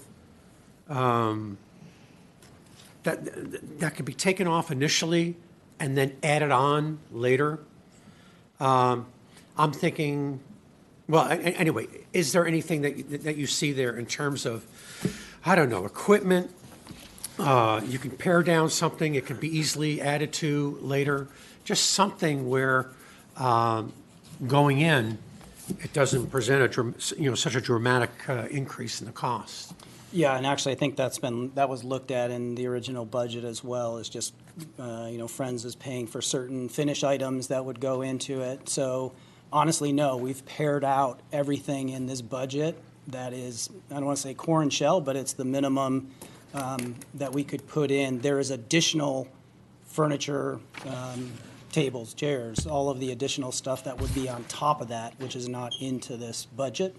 that could be taken off initially and then added on later? I'm thinking, well, anyway, is there anything that you see there in terms of, I don't know, equipment? You can pare down something, it can be easily added to later. Just something where going in, it doesn't present such a dramatic increase in the cost. Yeah, and actually, I think that was looked at in the original budget as well, as just, Friends is paying for certain finish items that would go into it. So honestly, no, we've pared out everything in this budget that is, I don't want to say core and shell, but it's the minimum that we could put in. There is additional furniture, tables, chairs, all of the additional stuff that would be on top of that, which is not into this budget,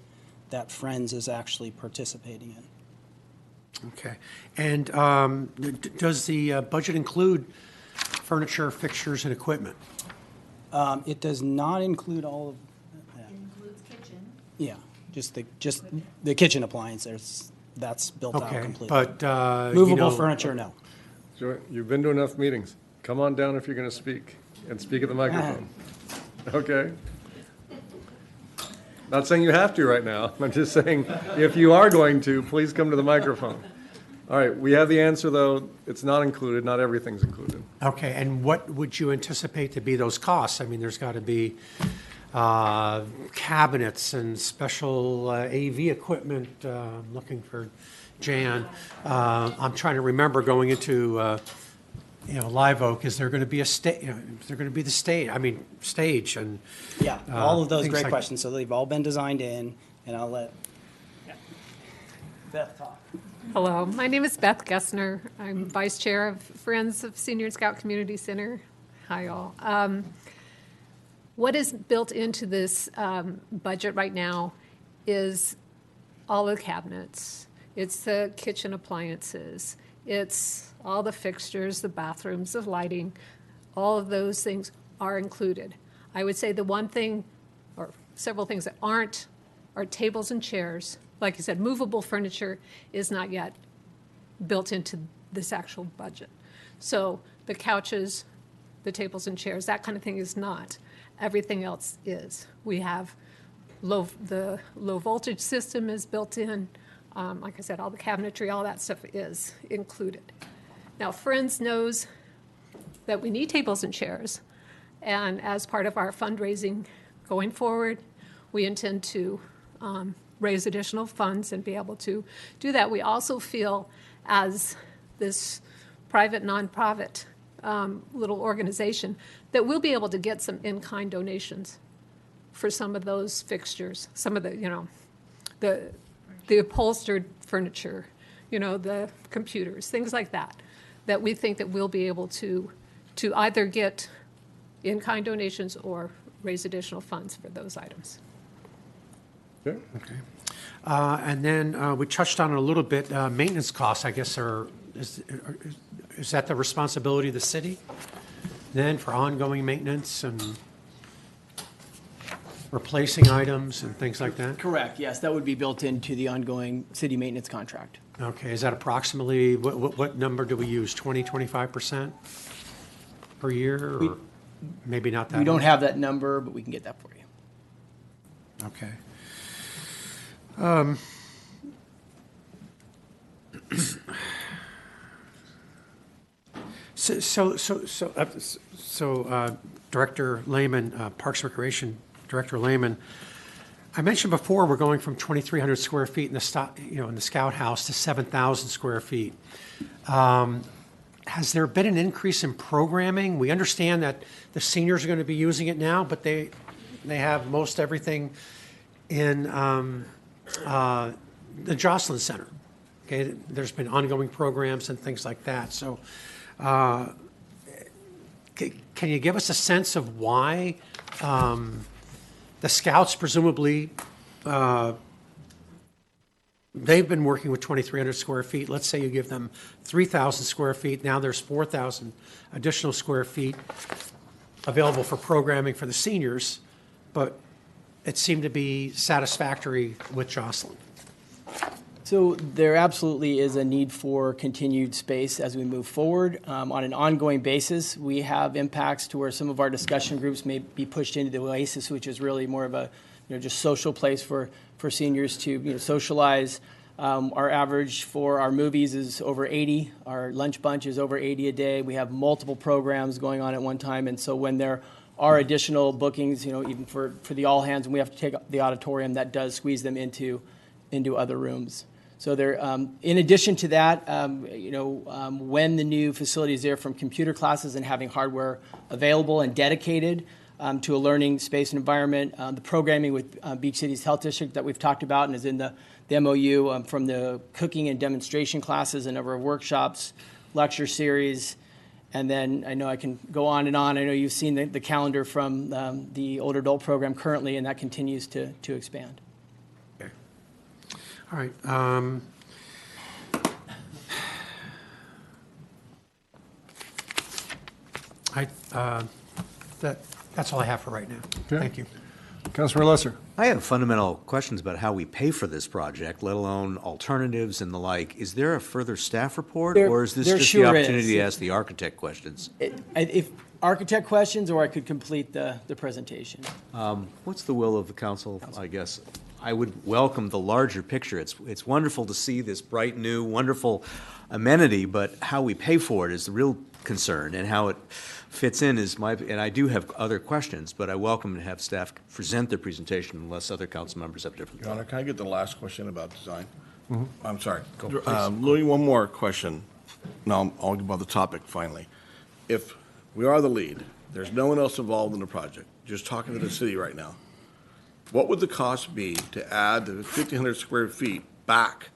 that Friends is actually participating in. Okay. And does the budget include furniture, fixtures, and equipment? It does not include all of that. It includes kitchen. Yeah, just the kitchen appliances. that's built out Okay, completely. but, Movable furniture, no. Joy, you've been to enough meetings. Come on down if you're going to speak, and speak at the microphone. Okay? Not saying you have to right now. I'm just saying, if you are going to, please come to the microphone. All right, we have the answer, though. It's not included. Not everything's included. Okay, and what would you anticipate to be those costs? I mean, there's got to be cabinets and special AV equipment. I'm looking for Jan. I'm trying to remember going into, Live Oak. Is there going to be a stage? Is there going to be the stage? I mean, stage and Yeah, all of those things great like- questions. So they've all been designed in, and I'll let Beth talk. Hello, my name is Beth Gessner. I'm Vice Chair of Friends of Senior and Scout Community Center. Hi, all. What is built into this budget right now is all the cabinets. It's the kitchen appliances. It's all the fixtures, the bathrooms, the lighting. All of those things are included. I would say the one thing, or several things that aren't, are tables and chairs. Like you said, movable furniture is not yet built into this actual budget. So the couches, the tables and chairs, that kind of thing is not. Everything else is. We have the low voltage system is built in. Like I said, all the cabinetry, all that stuff is included. Now, Friends knows that we need tables and chairs. And as part of our fundraising going forward, we intend to raise additional funds and be able to do that. We also feel, as this private, nonprofit little organization, that we'll be able to get some in-kind donations for some of those fixtures, some of the, the upholstered furniture, the computers, things like that, that we think that we'll be able to either get in-kind donations or raise additional funds for those items. Okay. And then we touched on it a little bit, maintenance costs, I guess, is that the responsibility of the city then for ongoing maintenance and replacing items and things like that? Correct, yes, that would be built into the ongoing city maintenance contract. Okay, is that approximately, what number do we use, 25% per year, or maybe not that? We don't much? have that number, but we can get that for you. Okay. Director Lehman, Parks Recreation Director Lehman, I mentioned before we're going from 2,300 square feet in the Scout House to 7,000 square feet. Has there been an increase in programming? We understand that the seniors are going to be using it now, but they have most everything in the Jocelyn Center. Okay, there's been ongoing programs and things like that. So, can you give us a sense of why the Scouts presumably they've been working with 2,300 square feet. Let's say you give them 3,000 square feet. Now there's 4,000 additional square feet available for programming for the seniors, but it seemed to be satisfactory with Jocelyn. So there absolutely is a need for continued space as we move forward. On an ongoing basis, we have impacts to where some of our discussion groups may be pushed into the Oasis, which is really more of a just social place for seniors to socialize. Our average for our movies is over 80. Our lunch bunch is over 80 a day. We have multiple programs going on at one time, and so when there are additional bookings, even for the all hands, and we have to take the auditorium, that does squeeze them into other rooms. So there, in addition to that, when the new facility is there, from computer classes and having hardware available and dedicated to a learning space and environment, the programming with Beach Cities Health District that we've talked about and is in the MOU, from the cooking and demonstration classes, a number of workshops, lecture series, and then I know I can go on and on. I know you've seen the calendar from the older adult program currently, and that continues to expand. All right. Okay. That's all I have for right now. Okay. Thank you. Councilor Lesser. I have fundamental questions about how we pay for this project, let alone alternatives and the like. Is there a further staff report, There- or is this there just sure the opportunity to is. ask the architect questions? If architect questions, or I could complete the presentation. What's the will of the council, I guess? I would welcome the larger picture. It's wonderful to see this bright, new, wonderful amenity, but how we pay for it is the real concern, and how it fits in is and I do have other questions, but I welcome to have staff present their presentation unless other council members have different Your Honor, thoughts. can I get the last question about design? Mhm. I'm sorry. Go, please. Louis, one more question. Now, I'll get about the topic finally. If we are the lead, there's no one else involved in the project, just talking to the city right now, what would the cost be to add the 1,500 square feet back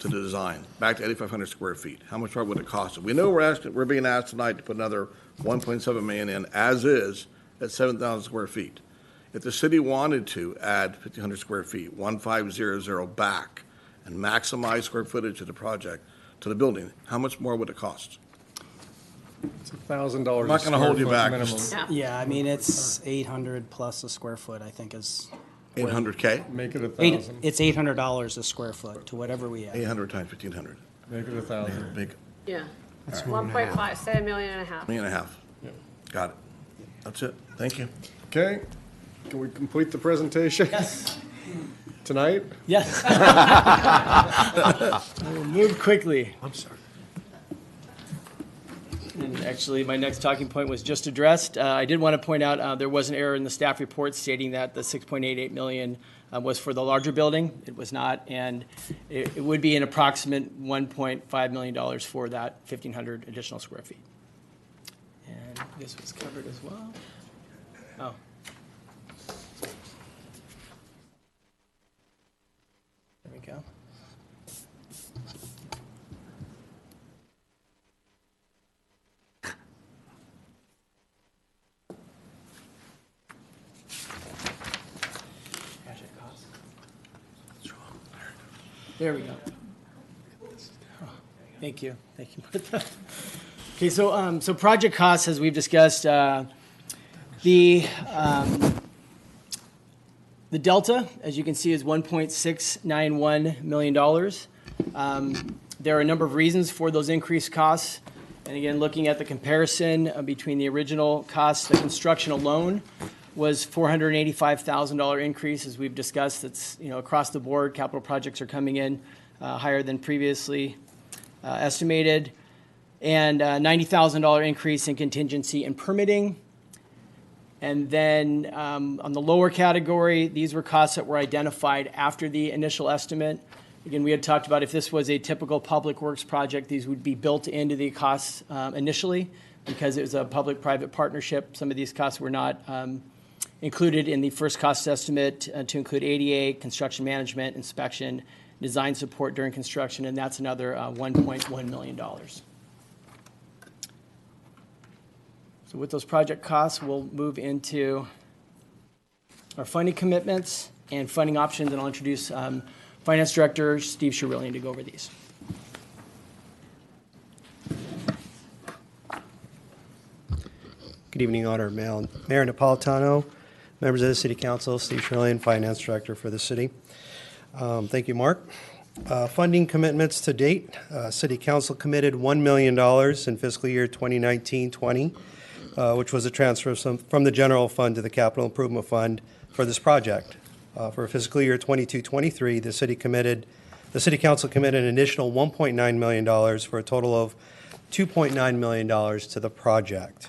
to the design, back to 8,500 square feet? How much more would it cost? We know we're being asked tonight to put another 1.7 million in as is at 7,000 square feet. If the city wanted to add 1,500 square feet, 1,500 back, and maximize square footage of the project, to the building, how much more would it cost? It's $1,000. I'm not gonna hold you back. Minimum. Yeah, I mean, it's 800 plus a square foot, I think is. 800K? Make it 1,000. It's $800 a square foot to whatever we add. 800 times 1,500. Make it 1,000. Big, Yeah. That's 1.5, say $1.5 million. million and a half. Got it. That's it. Thank you. Okay, can we complete the presentation? Yes. Tonight? Yes. I will move quickly. I'm sorry. And actually, my next talking point was just addressed. I did want to point out there was an error in the staff report stating that the 6.88 million was for the larger building. It was not, and it would be an approximate $1.5 million for that 1,500 additional square feet. And this was covered as well. Oh. There we go. There we go. Oh, thank you. Thank you, Martha. Okay, so project costs, as we've discussed, the delta, as you can see, is $1.691 million. There are a number of reasons for those increased costs. And again, looking at the comparison between the original costs, the construction alone was $485,000 increase, as we've discussed. It's, across the board, capital projects are coming in higher than previously estimated, and $90,000 increase in contingency and permitting. And then on the lower category, these were costs that were identified after the initial estimate. Again, we had talked about if this was a typical public works project, these would be built into the costs initially. Because it was a public-private partnership, some of these costs were not included in the first cost estimate to include ADA, construction management, inspection, design support during construction, and that's another $1.1 million. So with those project costs, we'll move into our funding commitments and funding options, and I'll introduce Finance Director Steve Sherillian to go over these. Good evening, Honor Mayor Napolitano, members of the City Council, Steve Sherillian, Finance Director for the city. Thank you, Mark. Funding commitments to date, City Council committed $1 million in fiscal year 2019-20, which was a transfer from the general fund to the capital improvement fund for this project. For fiscal year 22-23, the City Council committed an additional $1.9 million for a total of $2.9 million to the project.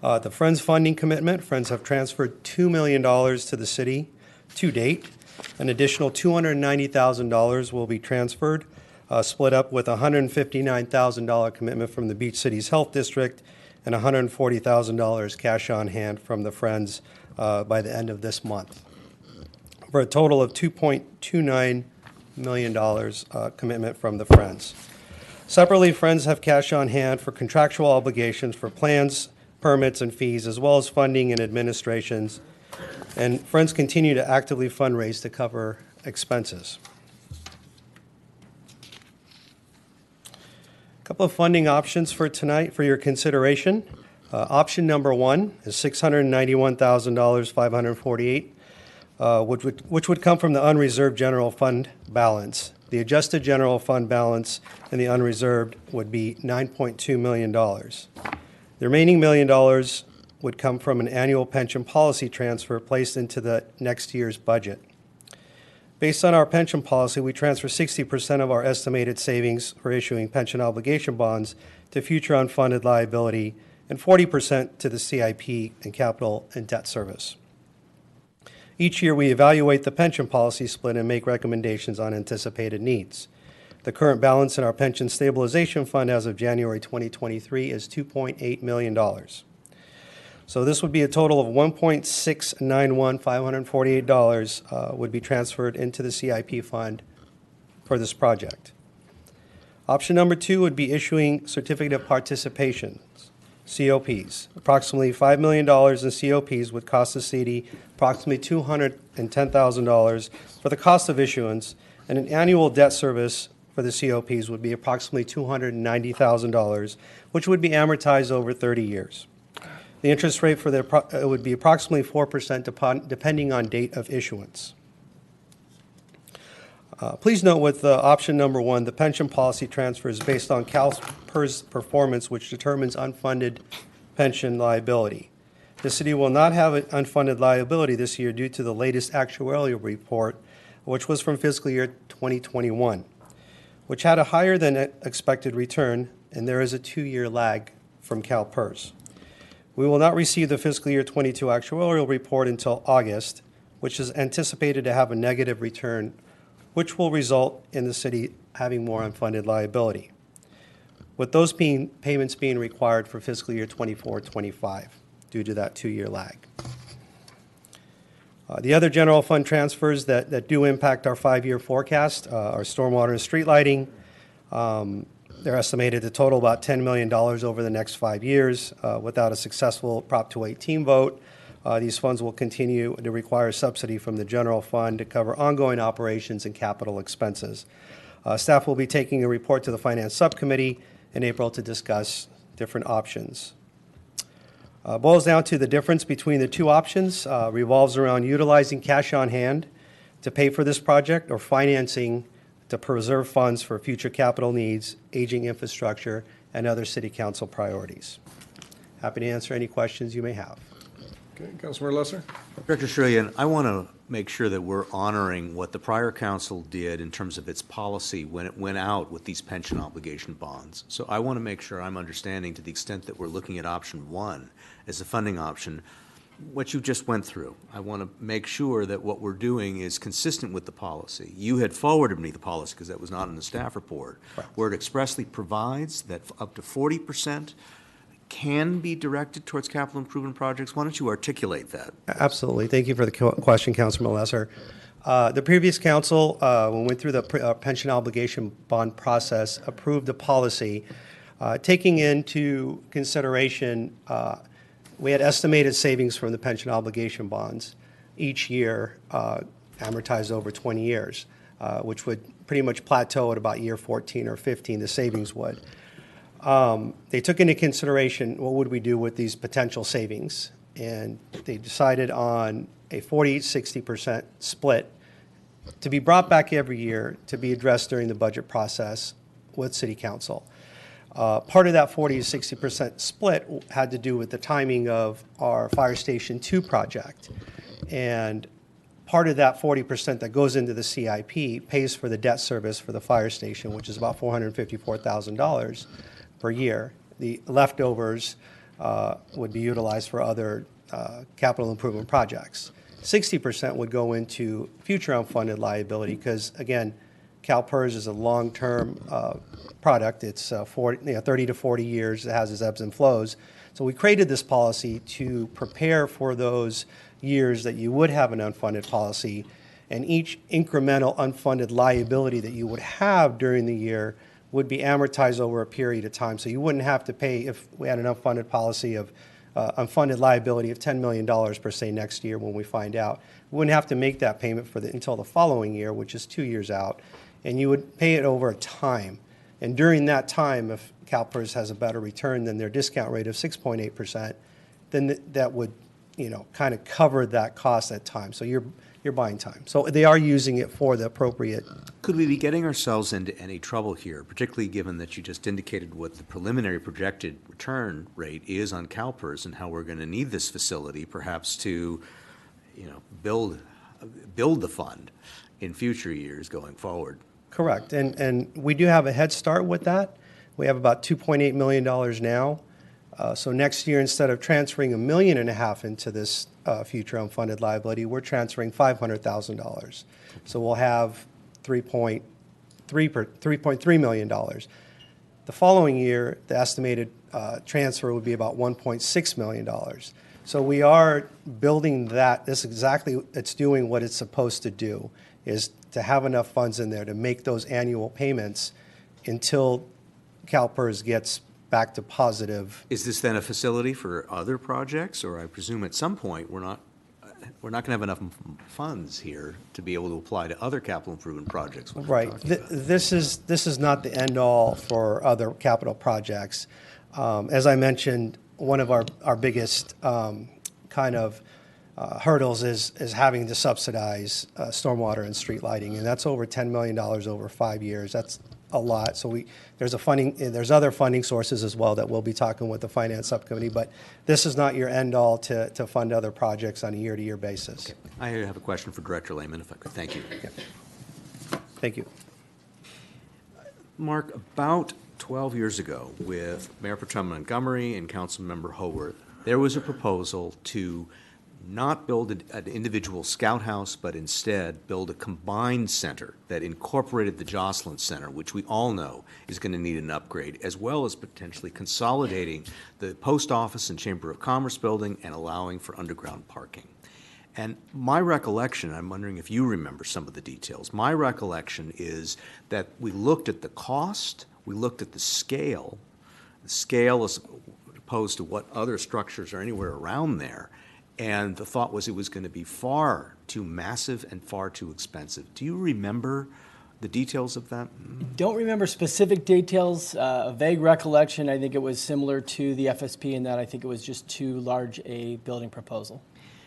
The Friends funding commitment, Friends have transferred $2 million to the city to date. An additional $290,000 will be transferred, split up with a $159,000 commitment from the Beach Cities Health District and $140,000 cash on hand from the Friends by the end of this month, for a total of $2.29 million commitment from the Friends. Separately, Friends have cash on hand for contractual obligations for plans, permits, and fees, as well as funding and administrations. And Friends continue to actively fundraise to cover expenses. A couple of funding options for tonight for your consideration. Option number 1 is $691,548, which would come from the unreserved general fund balance. The adjusted general fund balance and the unreserved would be $9.2 million. The remaining $1 million would come from an annual pension policy transfer placed into the next year's budget. Based on our pension policy, we transfer 60% of our estimated savings for issuing pension obligation bonds to future unfunded liability and 40% to the CIP and capital and debt service. Each year, we evaluate the pension policy split and make recommendations on anticipated needs. The current balance in our pension stabilization fund as of January 2023 is $2.8 million. So this would be a total of $1,691,548 would be transferred into the CIP fund for this project. Option number 2 would be issuing certificate of participation, COPs. Approximately $5 million in COPs would cost the city approximately $210,000 for the cost of issuance, and an annual debt service for the COPs would be approximately $290,000, which would be amortized over 30 years. The interest rate for would be approximately 4% depending on date of issuance. Please note with option number 1, the pension policy transfer is based on CalPERS performance, which determines unfunded pension liability. The city will not have an unfunded liability this year due to the latest actuarial report, which was from fiscal year 2021, which had a higher than expected return, and there is a 2-year lag from CalPERS. We will not receive the fiscal year 22 actuarial report until August, which is anticipated to have a negative return, which will result in the city having more unfunded liability, with those payments being required for fiscal year 24-25 due to that 2-year lag. The other general fund transfers that do impact our 5-year forecast are stormwater and street lighting. They're estimated to total about $10 million over the next 5 years. Without a successful Prop 218 vote, these funds will continue to require subsidy from the general fund to cover ongoing operations and capital expenses. Staff will be taking a report to the Finance Subcommittee in April to discuss different options. Boils down to the difference between the two options, revolves around utilizing cash on hand to pay for this project or financing to preserve funds for future capital needs, aging infrastructure, and other city council priorities. Happy to answer any questions you may have. Okay, Councilmember Lesser? Director Trillian, I want to make sure that we're honoring what the prior council did in terms of its policy when it went out with these pension obligation bonds. So I want to make sure I'm understanding, to the extent that we're looking at option 1 as a funding option, what you just went through. I want to make sure that what we're doing is consistent with the policy. You had forwarded me the policy because that was not in the staff report, where it expressly provides that up to 40% can be directed towards capital improvement projects. Why don't you articulate that? Absolutely. Thank you for the question, Councilman Lesser. The previous council, when we went through the pension obligation bond process, approved a policy taking into consideration we had estimated savings from the pension obligation bonds each year, amortized over 20 years, which would pretty much plateau at about year 14 or 15, the savings would. They took into consideration what would we do with these potential savings, and they decided on a 40-60% split to be brought back every year to be addressed during the budget process with City Council. Part of that 40-60% split had to do with the timing of our Fire Station 2 project. And part of that 40% that goes into the CIP pays for the debt service for the fire station, which is about $454,000 per year. The leftovers would be utilized for other capital improvement projects. 60% would go into future unfunded liability because, again, CalPERS is a long-term product. It's 30 to 40 years. It has its ebbs and flows. So we created this policy to prepare for those years that you would have an unfunded policy, and each incremental unfunded liability that you would have during the year would be amortized over a period of time. So you wouldn't have to pay, if we had an unfunded policy of unfunded liability of $10 million per se next year when we find out, we wouldn't have to make that payment until the following year, which is 2 years out, and you would pay it over time. And during that time, if CalPERS has a better return than their discount rate of 6.8%, then that would, kind of cover that cost at time. So you're buying time. So they are using it for the appropriate. Could we be getting ourselves into any trouble here, particularly given that you just indicated what the preliminary projected return rate is on CalPERS and how we're going to need this facility perhaps to, build the fund in future years going forward? Correct. And we do have a head start with that. We have about $2.8 million now. So next year, instead of transferring $1.5 million into this future unfunded liability, we're transferring $500,000. So we'll have $3.3 million. The following year, the estimated transfer would be about $1.6 million. So we are building that. This exactly, it's doing what it's supposed to do, is to have enough funds in there to make those annual payments until CalPERS gets back to positive. Is this then a facility for other projects, or I presume at some point we're not going to have enough funds here to be able to apply to other capital improvement projects? Right. This is not the end all for other capital projects. As I mentioned, one of our biggest hurdles is having to subsidize stormwater and street lighting, and that's over $10 million over 5 years. That's a lot. So there's other funding sources as well that we'll be talking with the finance subcommittee, but this is not your end all to fund other projects on a year-to-year basis. Okay. I have a question for Director Lehman, if I could. Thank you. Yeah. Thank you. Mark, about 12 years ago, with Mayor Pro Tem Montgomery and Councilmember Haworth, there was a proposal to not build an individual scout house, but instead build a combined center that incorporated the Jocelyn Center, which we all know is going to need an upgrade, as well as potentially consolidating the post office and Chamber of Commerce building and allowing for underground parking. And my recollection, I'm wondering if you remember some of the details, my recollection is that we looked at the cost, we looked at the scale as opposed to what other structures are anywhere around there, and the thought was it was going to be far too massive and far too expensive. Do you remember the details of that? Don't remember specific details. A vague recollection, I think it was similar to the FSP in that I think it was just too large a building proposal.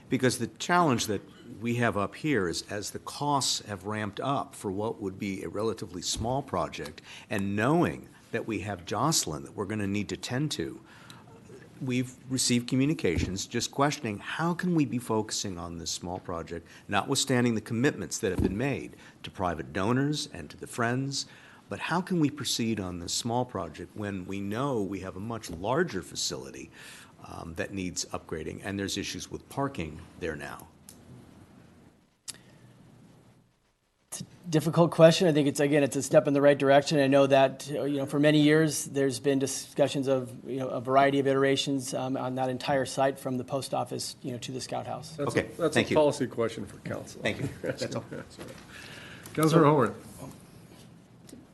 Because the challenge that we have up here is as the costs have ramped up for what would be a relatively small project, and knowing that we have Jocelyn that we're going to need to tend to, we've received communications just questioning how can we be focusing on this small project, notwithstanding the commitments that have been made to private donors and to the Friends, but how can we proceed on this small project when we know we have a much larger facility that needs upgrading, and there's issues with parking there now? It's a difficult question. I think it's a step in the right direction. I know that for many years there's been discussions of a variety of iterations on that entire site from the post office to the Scout House. That's a policy question for council. Thank you. That's all. Councilor Haworth.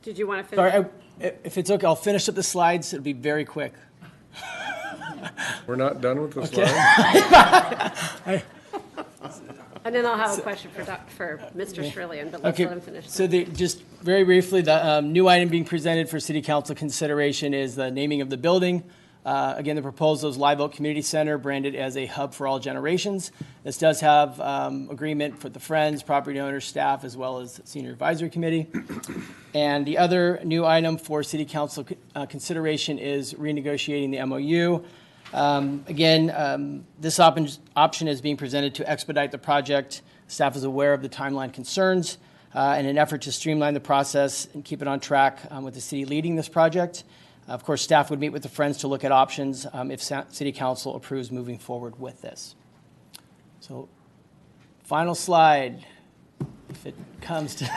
Did you want to finish? Sorry, if it's okay, I'll finish up the slides. It'll be very quick. We're not done with the Okay. slide? And then I'll have a question for Mr. Shrillian, but let's let him finish. So just very briefly, the new item being presented for City Council consideration is the naming of the building. Again, the proposal is Live Oak Community Center, branded as a hub for all generations. This does have agreement for the Friends, property owners, staff, as well as Senior Advisory Committee. And the other new item for City Council consideration is renegotiating the MOU. This option is being presented to expedite the project. Staff is aware of the timeline concerns in an effort to streamline the process and keep it on track with the city leading this project. Of course, staff would meet with the Friends to look at options if City Council approves moving forward with this. So, final slide, if it comes to,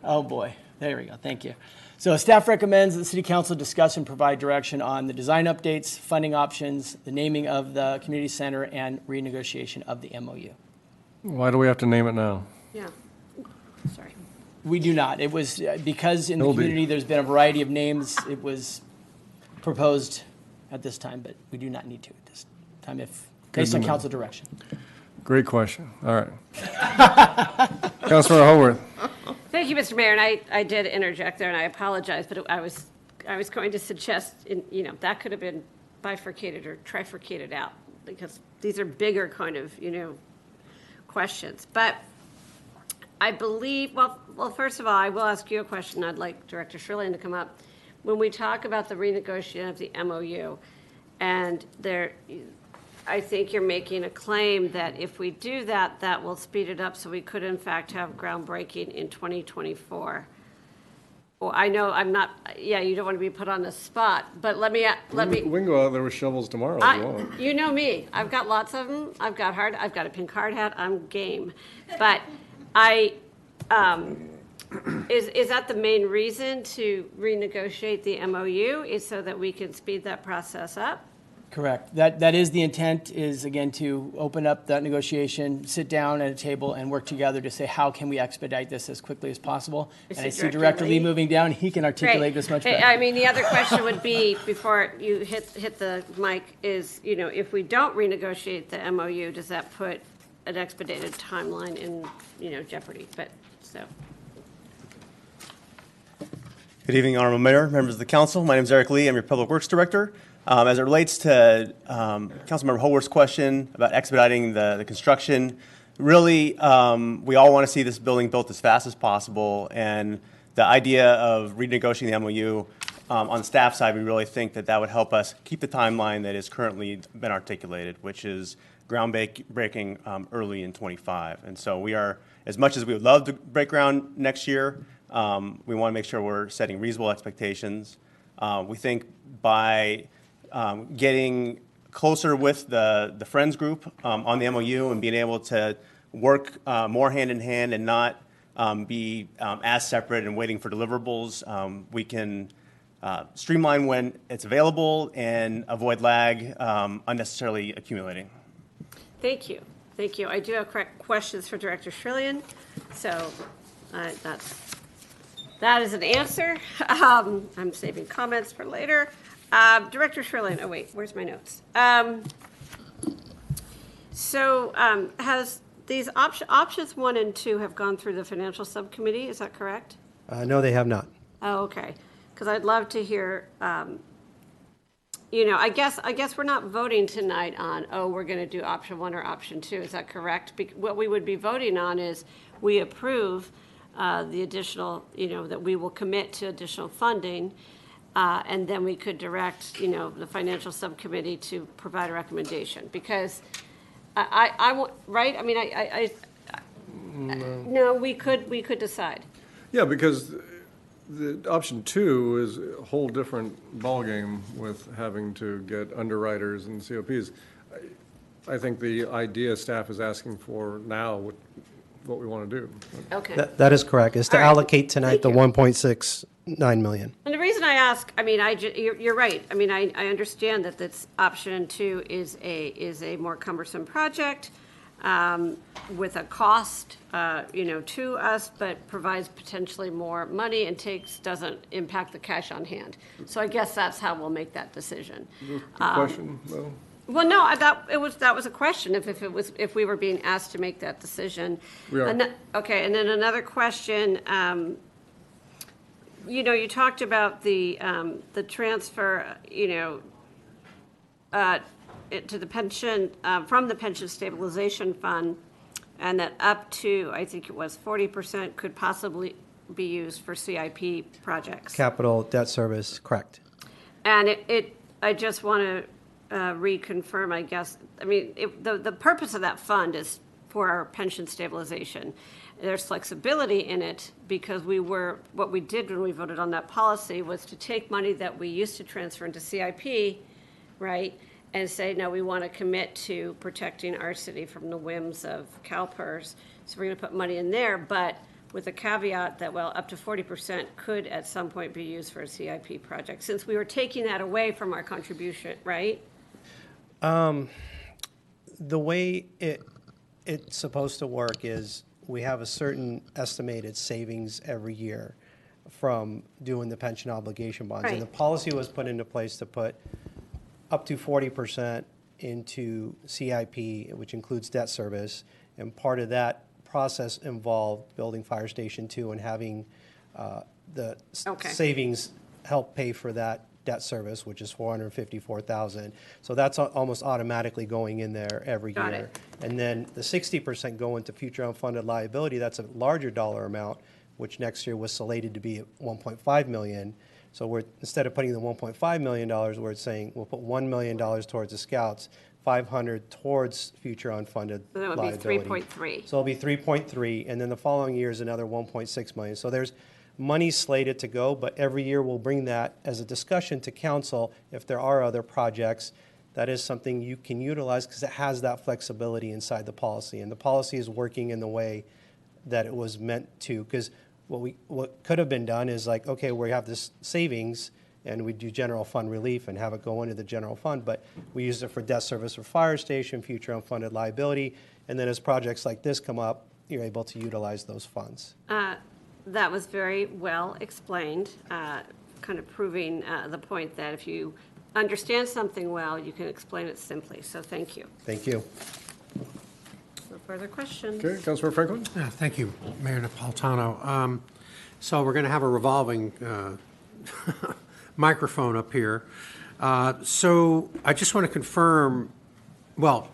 oh boy, there we go, thank you. So staff recommends that the City Council discuss and provide direction on the design updates, funding options, the naming of the community center, and renegotiation of the MOU. Why do we have to name it now? Yeah, sorry. We do not. It was because in the community there's been a variety of names. It was proposed at this time, but we do not need to at this time based on council direction. Great question. All right. Councilor Haworth. Thank you, Mr. Mayor, and I did interject there, and I apologize, but I was going to suggest, that could have been bifurcated or trifurcated out, because these are bigger kind of, questions. But I believe, well, first of all, I will ask you a question. I'd like Director Shirley to come up. When we talk about the renegotiation of the MOU, and I think you're making a claim that if we do that, that will speed it up, so we could in fact have groundbreaking in 2024. Well, I know I'm not, you don't want to be put on the spot, but let me. We can go out there with shovels tomorrow if you want. You know me. I've got lots of them. I've got a pink hard hat. I'm game. But is that the main reason to renegotiate the MOU, is so that we can speed that process up? Correct. That is the intent, is again to open up that negotiation, sit down at a table and work together to say, how can we expedite this as quickly as possible? And I see Director Lee moving down. He can articulate this much better. I mean, the other question would be, before you hit the mic, is, if we don't renegotiate the MOU, does that put an expedited timeline in, jeopardy? But so. Good evening, Honorable Mayor, members of the council. My name is Eric Lee. I'm your Public Works Director. As it relates to Councilmember Holworth's question about expediting the construction, really, we all want to see this building built as fast as possible. And the idea of renegotiating the MOU, on the staff side, we really think that would help us keep the timeline that has currently been articulated, which is groundbreaking early in 25. And so we are, as much as we would love to break ground next year, we want to make sure we're setting reasonable expectations. We think by getting closer with the Friends group on the MOU and being able to work more hand in hand and not be as separate and waiting for deliverables, we can streamline when it's available and avoid lag unnecessarily accumulating. Thank you. Thank you. I do have correct questions for Director Shrillian, so that is an answer. I'm saving comments for later. Director Shrillian, oh wait, where's my notes? Has these options 1 and 2 have gone through the financial subcommittee, is that correct? No, they have not. Oh, okay, because I'd love to hear, I guess we're not voting tonight on, we're going to do option 1 or option 2, is that correct? What we would be voting on is we approve the additional, that we will commit to additional funding, and then we could direct, the financial subcommittee to provide a recommendation, because I want, right? I mean, no, we could decide. Yeah, because the option 2 is a whole different ballgame with having to get underwriters and COPs. I think the idea staff is asking for now what we want to do. Okay. That is correct, is to All right. allocate tonight the 1.69 million. And the reason I ask, I mean, you're right. I mean, I understand that this option 2 is a more cumbersome project with a cost, to us, but provides potentially more money and doesn't impact the cash on hand. So I guess that's how we'll make that decision. Good question, though. Well, no, that was a question. If we were being asked to make that decision. We are. Okay, and then another question. You talked about the transfer, to the pension from the pension stabilization fund, and that up to, I think it was 40%, could possibly be used for CIP projects. Capital debt service, correct. And I just want to reconfirm, I guess. I mean, the purpose of that fund is for our pension stabilization. There's flexibility in it because what we did when we voted on that policy was to take money that we used to transfer into CIP, right, and say, no, we want to commit to protecting our city from the whims of CalPERS. So we're going to put money in there, but with a caveat that, well, up to 40% could at some point be used for a CIP project, since we were taking that away from our contribution, right? The way it's supposed to work is we have a certain estimated savings every year from doing the pension obligation bonds. Right. And the policy was put into place to put up to 40% into CIP, which includes debt service. And part of that process involved building Fire Station 2 and having the Okay. savings help pay for that debt service, which is $454,000. So that's almost automatically going in there every Got year. it. And then the 60% go into future unfunded liability. That's a larger dollar amount, which next year was slated to be at $1.5 million. So we're, instead of putting the $1.5 million, we're saying we'll put $1 million towards the scouts, 500 towards future unfunded So that would liability. be 3.3. So it'll be 3.3, and then the following year is another 1.6 million. So there's money slated to go, but every year we'll bring that as a discussion to council if there are other projects. That is something you can utilize because it has that flexibility inside the policy, and the policy is working in the way that it was meant to. Because what could have been done is like, okay, we have this savings and we do general fund relief and have it go into the general fund, but we use it for debt service for fire station, future unfunded liability, and then as projects like this come up, you're able to utilize those funds. That was very well explained, kind of proving the point that if you understand something well, you can explain it simply. So thank you. Thank you. No further questions. Okay, Councilor Franklin? Yeah, thank you, Mayor Napolitano. So we're going to have a revolving microphone up here. So I just want to confirm, well,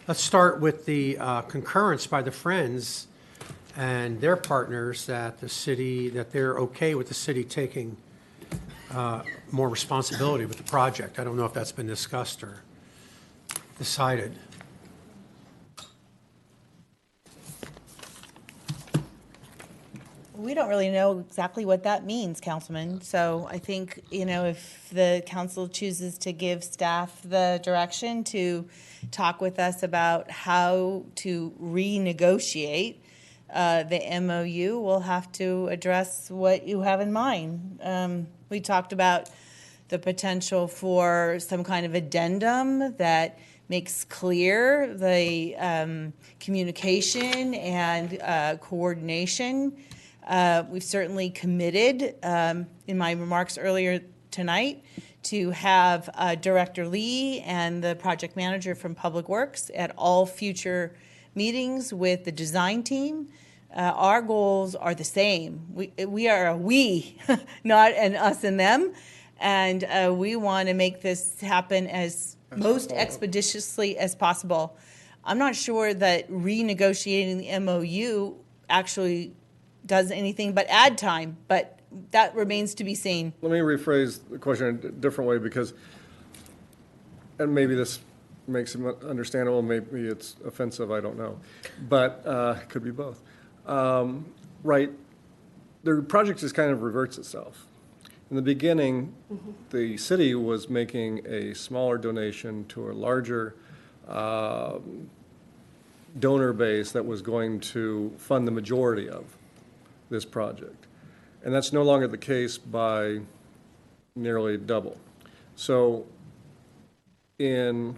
let's start with the concurrence by the Friends and their partners that the city, that they're okay with the city taking more responsibility with the project. I don't know if that's been discussed or decided. We don't really know exactly what that means, Councilman. So I think, if the council chooses to give staff the direction to talk with us about how to renegotiate the MOU, we'll have to address what you have in mind. We talked about the potential for some kind of addendum that makes clear the communication and coordination. We've certainly committed, in my remarks earlier tonight, to have Director Lee and the project manager from Public Works at all future meetings with the design team. Our goals are the same. We are a we, not an us and them. And we want to make this happen as most expeditiously as possible. I'm not sure that renegotiating the MOU actually does anything but add time, but that remains to be seen. Let me rephrase the question in a different way because, and maybe this makes it understandable, maybe it's offensive, I don't know. But it could be both. Right, the project just kind of reverts itself. In the beginning, the city was making a smaller donation to a larger donor base that was going to fund the majority of this project. And that's no longer the case by nearly double. So in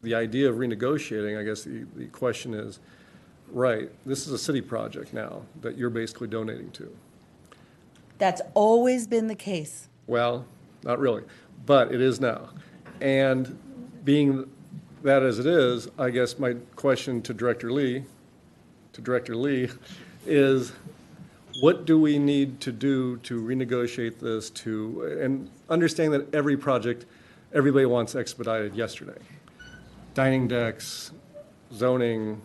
the idea of renegotiating, I guess the question is, right, this is a city project now that you're basically donating to. That's always been the case. Well, not really, but it is now. And being that as it is, I guess my question to Director Lee is, what do we need to do to renegotiate this and understand that every project, everybody wants expedited yesterday. Dining decks, zoning,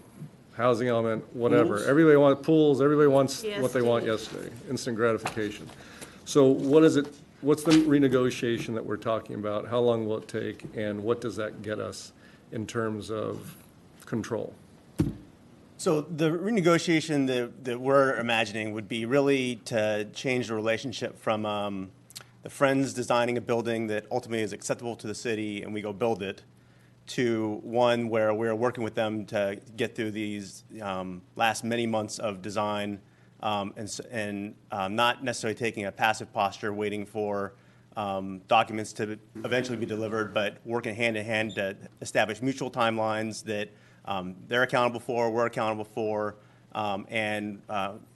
housing element, whatever. Pools. Everybody wants pools, everybody wants Yes, what they want please. yesterday, instant gratification. So what's the renegotiation that we're talking about? How long will it take, and what does that get us in terms of control? So the renegotiation that we're imagining would be really to change the relationship from the Friends designing a building that ultimately is acceptable to the city and we go build it, to one where we're working with them to get through these last many months of design and not necessarily taking a passive posture, waiting for documents to eventually be delivered, but working hand in hand to establish mutual timelines that they're accountable for, we're accountable for, and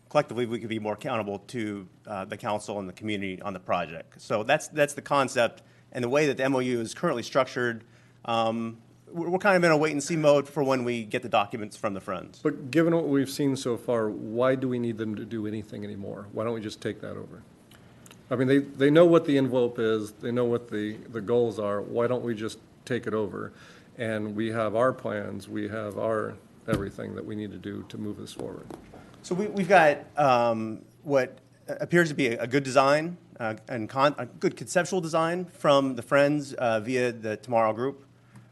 collectively we could be more accountable to the council and the community on the project. So that's the concept, and the way that the MOU is currently structured we're kind of in a wait-and-see mode for when we get the documents from the Friends. But given what we've seen so far, why do we need them to do anything anymore? Why don't we just take that over? I mean, they know what the envelope is, they know what the goals are, why don't we just take it over? And we have our plans, we have our everything that we need to do to move this forward. So we've got what appears to be a good design and a good conceptual design from the Friends via the Tomorrow Group,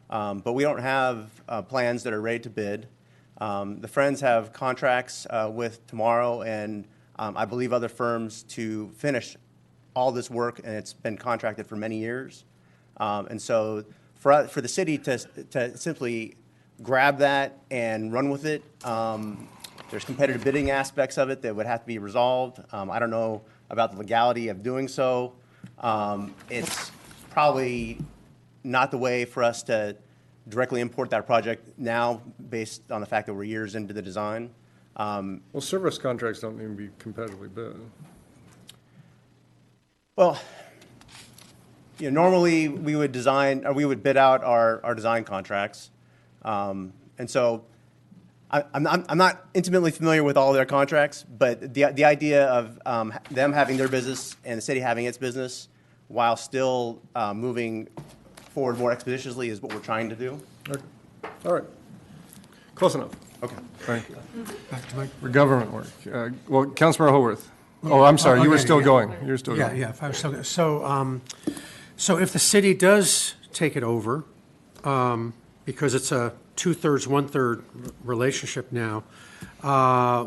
but we don't have plans that are ready to bid. The Friends have contracts with Tomorrow and I believe other firms to finish all this work, and it's been contracted for many years. And so for the city to simply grab that and run with it, there's competitive bidding aspects of it that would have to be resolved. I don't know about the legality of doing so. It's probably not the way for us to directly import that project now based on the fact that we're years into the design. Well, service contracts don't need to be competitively bid. Well, normally we would bid out our design contracts. And so I'm not intimately familiar with all their contracts, but the idea of them having their business and the city having its business while still moving forward more expeditiously is what we're trying to do. Okay. All right. Close enough. Okay. Thank you. Back to for government work. Well, Councilmember Haworth. Oh, I'm sorry, you were still going. You were still going. Yeah, if I was still going. So if the city does take it over, because it's a 2/3, 1/3 relationship now,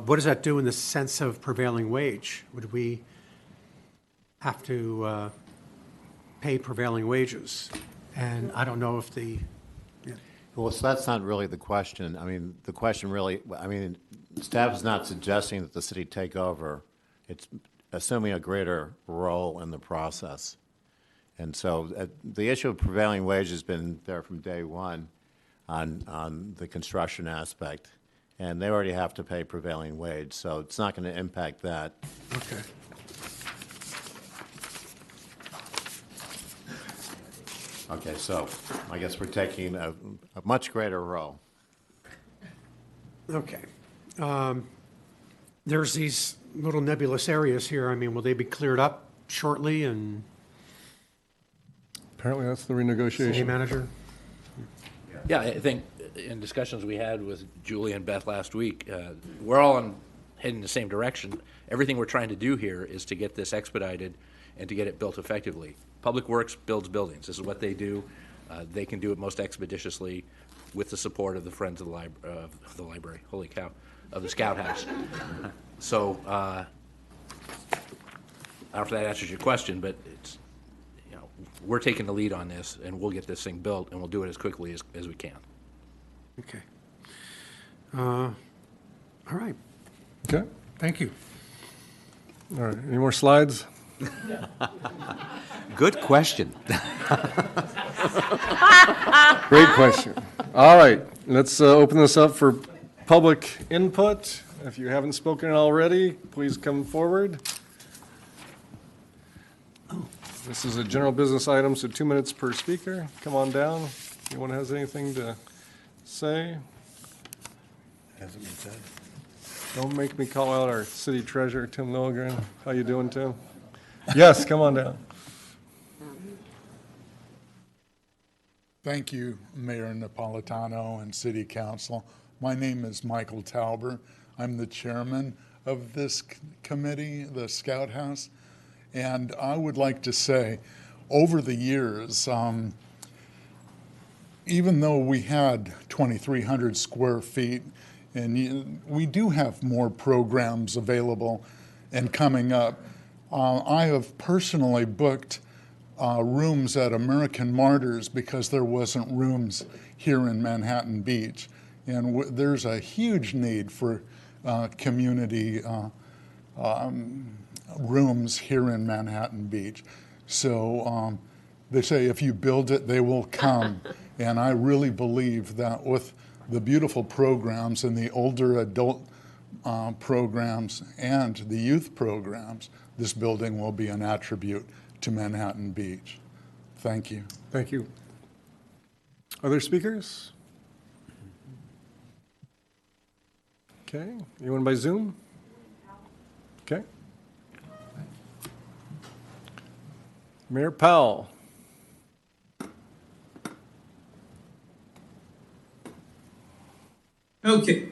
what does that do in the sense of prevailing wage? Would we have to pay prevailing wages? And I don't know if Well, so that's not really the question. I mean, the question really, staff is not suggesting that the city take over. It's assuming a greater role in the process. And so the issue of prevailing wage has been there from day one on the construction aspect. And they already have to pay prevailing wage, so it's not going to impact that. Okay. Okay, so I guess we're taking a much greater role. Okay. There's these little nebulous areas here. I mean, will they be cleared up shortly? And apparently that's the renegotiation. City manager? Yeah, I think in discussions we had with Julie and Beth last week, we're all heading in the same direction. Everything we're trying to do here is to get this expedited and to get it built effectively. Public Works builds buildings. This is what they do. They can do it most expeditiously with the support of the Friends of the Library, holy cow, of the Scout House. So I don't know if that answers your question, but it's, we're taking the lead on this, and we'll get this thing built, and we'll do it as quickly as we can. Okay. All right. Okay. Thank you. All right. Any more slides? Good question. Great question. All right, let's open this up for public input. If you haven't spoken already, please come forward. This is a general business item, so 2 minutes per speaker. Come on down. Anyone has anything to say? Hasn't been said. Don't make me call out our city treasurer, Tim Lilligren. How you doing, Tim? Yes, come on down. Thank you, Mayor Napolitano and City Council. My name is Michael Tauber. I'm the chairman of this committee, the Scout House. And I would like to say, over the years, even though we had 2,300 square feet, and we do have more programs available and coming up, I have personally booked rooms at American Martyrs because there wasn't rooms here in Manhattan Beach. And there's a huge need for community rooms here in Manhattan Beach. So they say if you build it, they will come. And I really believe that with the beautiful programs and the older adult programs and the youth programs, this building will be an attribute to Manhattan Beach. Thank you. Thank you. Other speakers? Okay, anyone by Zoom? Okay. Mayor Powell. Okay.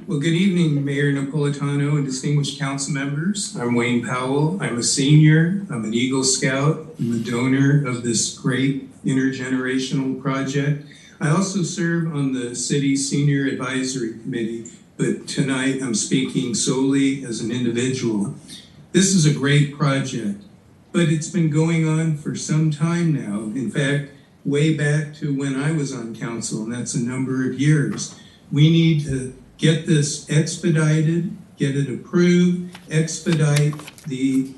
Well, good evening, Mayor Napolitano and distinguished council members. I'm Wayne Powell. I'm a senior. I'm an Eagle Scout. I'm a donor of this great intergenerational project. I also serve on the city's Senior Advisory Committee, but tonight I'm speaking solely as an individual. This is a great project, but it's been going on for some time now. In fact, way back to when I was on council, and that's a number of years. We need to get this expedited, get it approved, expedite the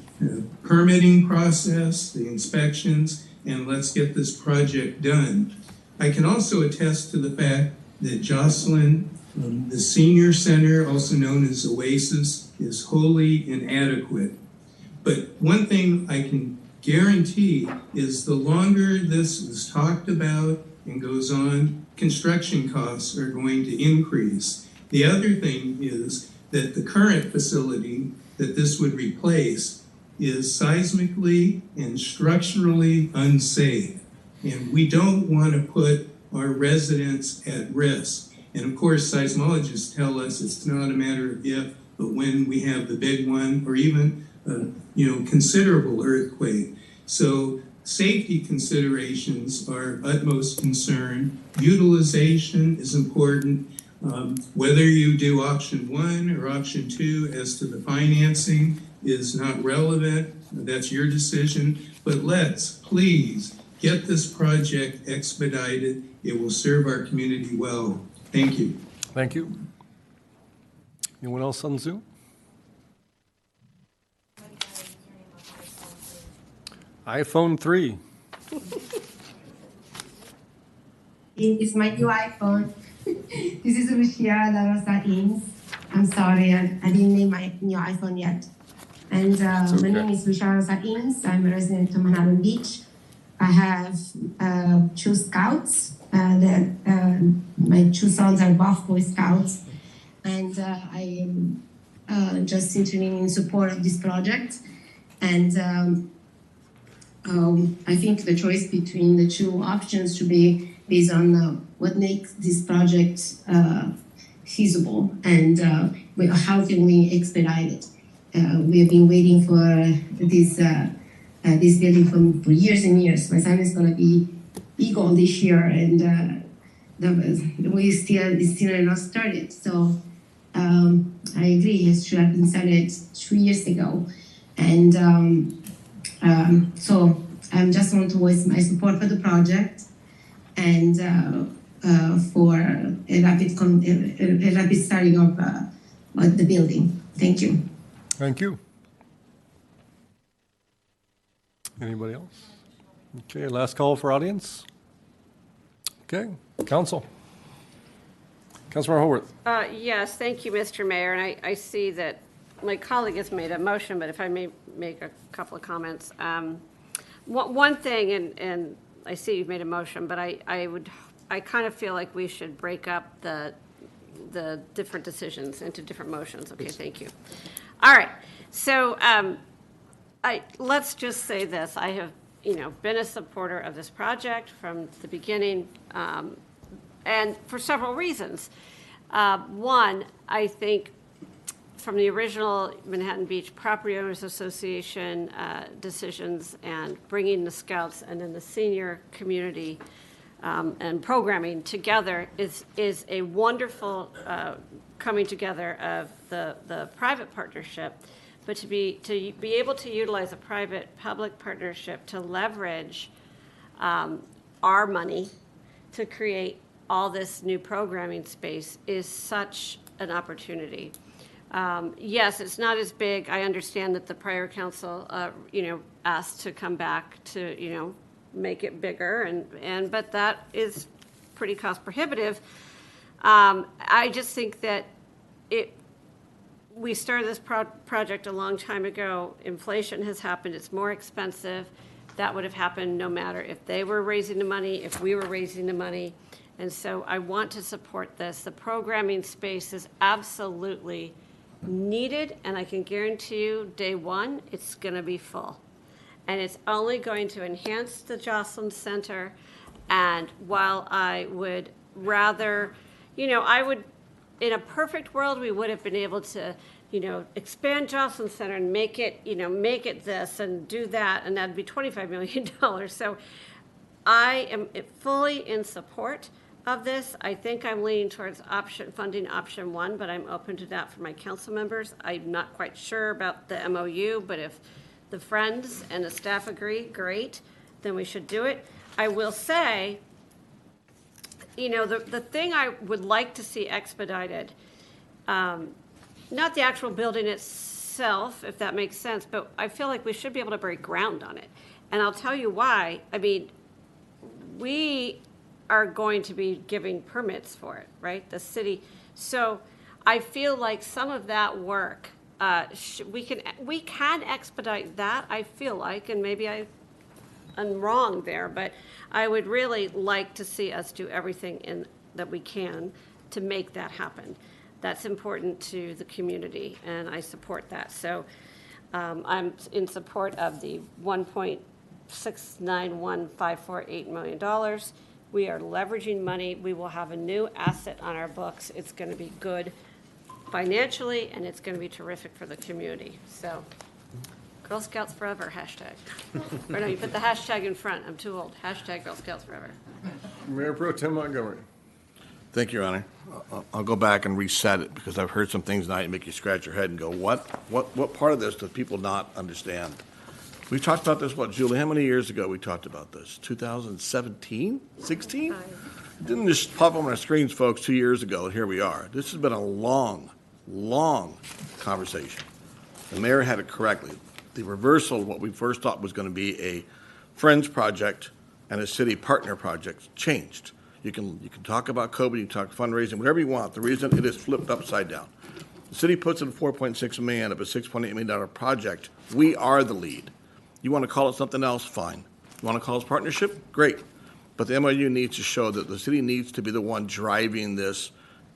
permitting process, the inspections, and let's get this project done. I can also attest to the fact that Jocelyn, the senior center, also known as Oasis, is wholly inadequate. But one thing I can guarantee is the longer this is talked about and goes on, construction costs are going to increase. The other thing is that the current facility that this would replace is seismically and structurally unsafe. And we don't want to put our residents at risk. And of course, seismologists tell us it's not a matter of if, but when we have the big one or even considerable earthquake. So safety considerations are utmost concern. Utilization is important. Whether you do option 1 or option 2 as to the financing is not relevant. That's your decision. But let's please get this project expedited. It will serve our community well. Thank you. Thank you. Anyone else on Zoom? iPhone 3. It's my new iPhone. This is Lucia La Rosa Inns. I'm sorry, I didn't name my new iPhone yet. And okay. My name is Lucia Rosa Inns. I'm a resident of Manhattan Beach. I have 2 scouts. My 2 sons are both Boy Scouts. And I am just intervening in support of this project. And I think the choice between the 2 options should be based on what makes this project feasible and how can we expedite it. We have been waiting for this building for years and years. My son is going to be Eagle this year, and it's still not started. So I agree, it should have been started 2 years ago. And so I just want to voice my support for the project and for a rapid starting of the building. Thank you. Thank you. Anybody else? Okay, last call for audience. Okay, council. Councilmember Haworth. Yes, thank you, Mr. Mayor. And I see that my colleague has made a motion, but if I may make a couple of comments. One thing, and I see you've made a motion, but I kind of feel like we should break up the different decisions into different motions. Okay, thank you. All right, so let's just say this. I have, been a supporter of this project from the beginning, and for several reasons. One, I think from the original Manhattan Beach Property Owners Association decisions and bringing the Scouts and then the senior community and programming together is a wonderful coming together of the private partnership. But to be able to utilize a private-public partnership to leverage our money to create all this new programming space is such an opportunity. Yes, it's not as big. I understand that the prior council, asked to come back to, make it bigger, but that is pretty cost prohibitive. I just think that we started this project a long time ago. Inflation has happened. It's more expensive. that would have happened no matter if they were raising the money, if we were raising the money. And so I want to support this. The programming space is absolutely needed, and I can guarantee you, day one, it's going to be full. And it's only going to enhance the Jocelyn Center. And while I would rather, in a perfect world, we would have been able to, expand Jocelyn Center and make it this and do that, and that'd be $25 million. So I am fully in support of this. I think I'm leaning towards funding option one, but I'm open to that for my council members. I'm not quite sure about the MOU, but if the friends and the staff agree, great, then we should do it. I will say, the thing I would like to see expedited, not the actual building itself, if that makes sense, but I feel like we should be able to break ground on it. And I'll tell you why. I mean, we are going to be giving permits for it, right? The city. So I feel like some of that work, we can expedite that, I feel like, and maybe I'm wrong there, but I would really like to see us do everything that we can to make that happen. That's important to the community, and I support that. So I'm in support of the $1.691548 million. We are leveraging money. We will have a new asset on our books. It's going to be good financially, and it's going to be terrific for the community. So Girl Scouts Forever, hashtag. Or no, you put the hashtag in front. I'm too old. Hashtag Girl Scouts Forever. Mayor Pro Tem Montgomery. Thank you, Your Honor. I'll go back and reset it because I've heard some things tonight that make you scratch your head and go, what part of this do people not understand? We talked about this, Julie, how many years ago we talked about this? 2017, 16? It didn't just pop on our screens, folks, 2 years ago, and here we are. This has been a long, long conversation. The mayor had it correctly. The reversal of what we first thought was going to be a Friends project and a city partner project changed. You can talk about COVID, you can talk fundraising, whatever you want. The reason it is flipped upside down. The city puts in $4.6 million of a $6.8 million project. We are the lead. You want to call it something else, fine. You want to call it partnership? Great. But the MOU needs to show that the city needs to be the one driving this,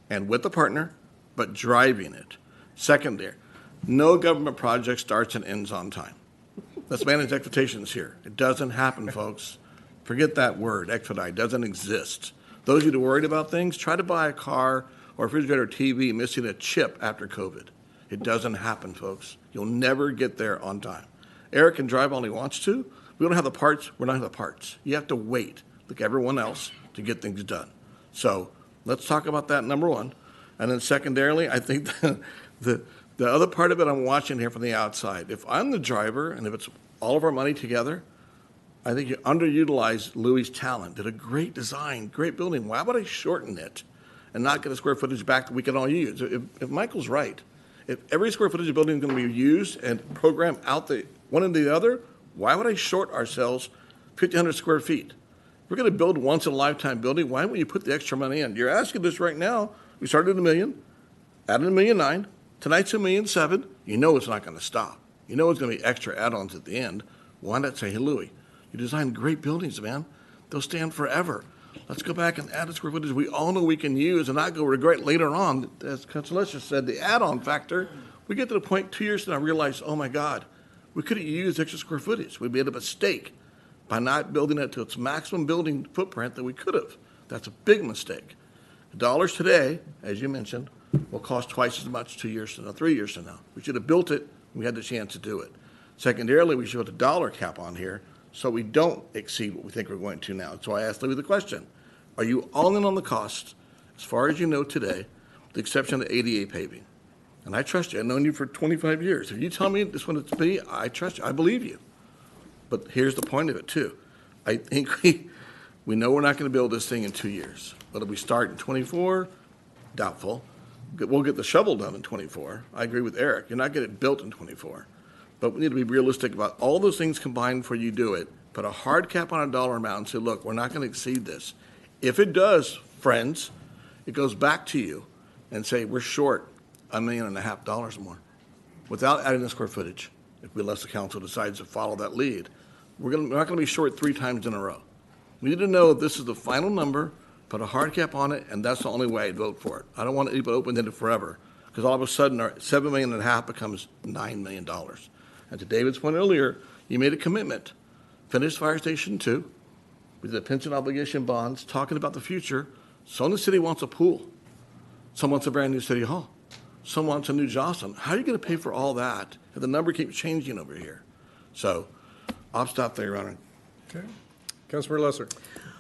and with the partner, but driving it. Second there, no government project starts and ends on time. Let's manage expectations here. It doesn't happen, folks. Forget that word, expedite, doesn't exist. Those of you that are worried about things, try to buy a car or a refrigerator or TV missing a chip after COVID. It doesn't happen, folks. You'll never get there on time. Eric can drive all he wants to. We don't have the parts. We're not have the parts. You have to wait, like everyone else, to get things done. So let's talk about that, number one. And then secondarily, I think the other part of it I'm watching here from the outside. If I'm the driver and if it's all of our money together, I think you underutilized Louis' talent. Did a great design, great building. Why would I shorten it and not get the square footage back that we can all use? If Michael's right, if every square footage of building is going to be used and programmed out the one into the other, why would I short ourselves 1,500 square feet? We're going to build once in a lifetime building. Why wouldn't you put the extra money in? You're asking this right now. We started at $1 million, added $1.9 million. Tonight's $1.7 million. You know it's not going to stop. You know it's going to be extra add-ons at the end. Why not say, hey, Louis, you designed great buildings, man. They'll stand forever. Let's go back and add the square footage we all know we can use and not go regret later on. As Councilor just said, the add-on factor, we get to the point 2 years from now, realize, oh my God, we could have used extra square footage. We made a mistake by not building it to its maximum building footprint that we could have. That's a big mistake. Dollars today, as you mentioned, will cost twice as much 2 years from now, 3 years from now. We should have built it when we had the chance to do it. Secondarily, we should put a dollar cap on here so we don't exceed what we think we're going to now. So I asked Louis the question, are you all in on the cost, as far as you know today, with the exception of ADA paving? And I trust you. I've known you for 25 years. If you tell me this one to be, I trust you. I believe you. But here's the point of it, too. I think we know we're not going to build this thing in 2 years. Whether we start in 24, doubtful. We'll get the shovel done in 24. I agree with Eric. You're not going to get it built in 24. But we need to be realistic about all those things combined before you do it. Put a hard cap on a dollar amount and say, look, we're not going to exceed this. If it does, friends, it goes back to you and say, we're short $1.5 million more without adding the square footage, if we, unless the council decides to follow that lead. we're not going to be short 3 times in a row. We need to know if this is the final number, put a hard cap on it, and that's the only way I'd vote for it. I don't want to leave it open-ended forever, because all of a sudden our $7.5 million becomes $9 million. And to David's point earlier, you made a commitment. Finish Fire Station 2 with the pension obligation bonds, talking about the future. Some of the city wants a pool. Some wants a brand new city hall. Some wants a new Jocelyn. How are you going to pay for all that if the number keeps changing over here? So I'll stop there, Your Honor. Okay. Councilmember Lesser.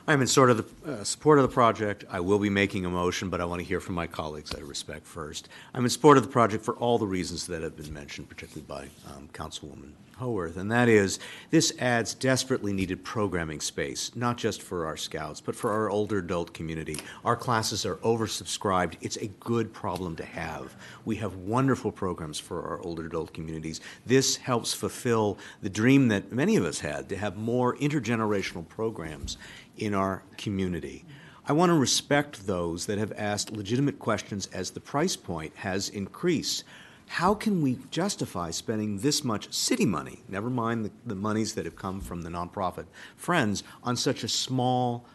I'm in sort of the support of the project. I will be making a motion, but I want to hear from my colleagues out of respect first. I'm in support of the project for all the reasons that have been mentioned, particularly by Councilwoman Howarth, and that is this adds desperately needed programming space, not just for our scouts, but for our older adult community. Our classes are oversubscribed. It's a good problem to have. We have wonderful programs for our older adult communities. This helps fulfill the dream that many of us had to have more intergenerational programs in our community. I want to respect those that have asked legitimate questions as the price point has increased. How can we justify spending this much city money, never mind the monies that have come from the nonprofit Friends, on such a small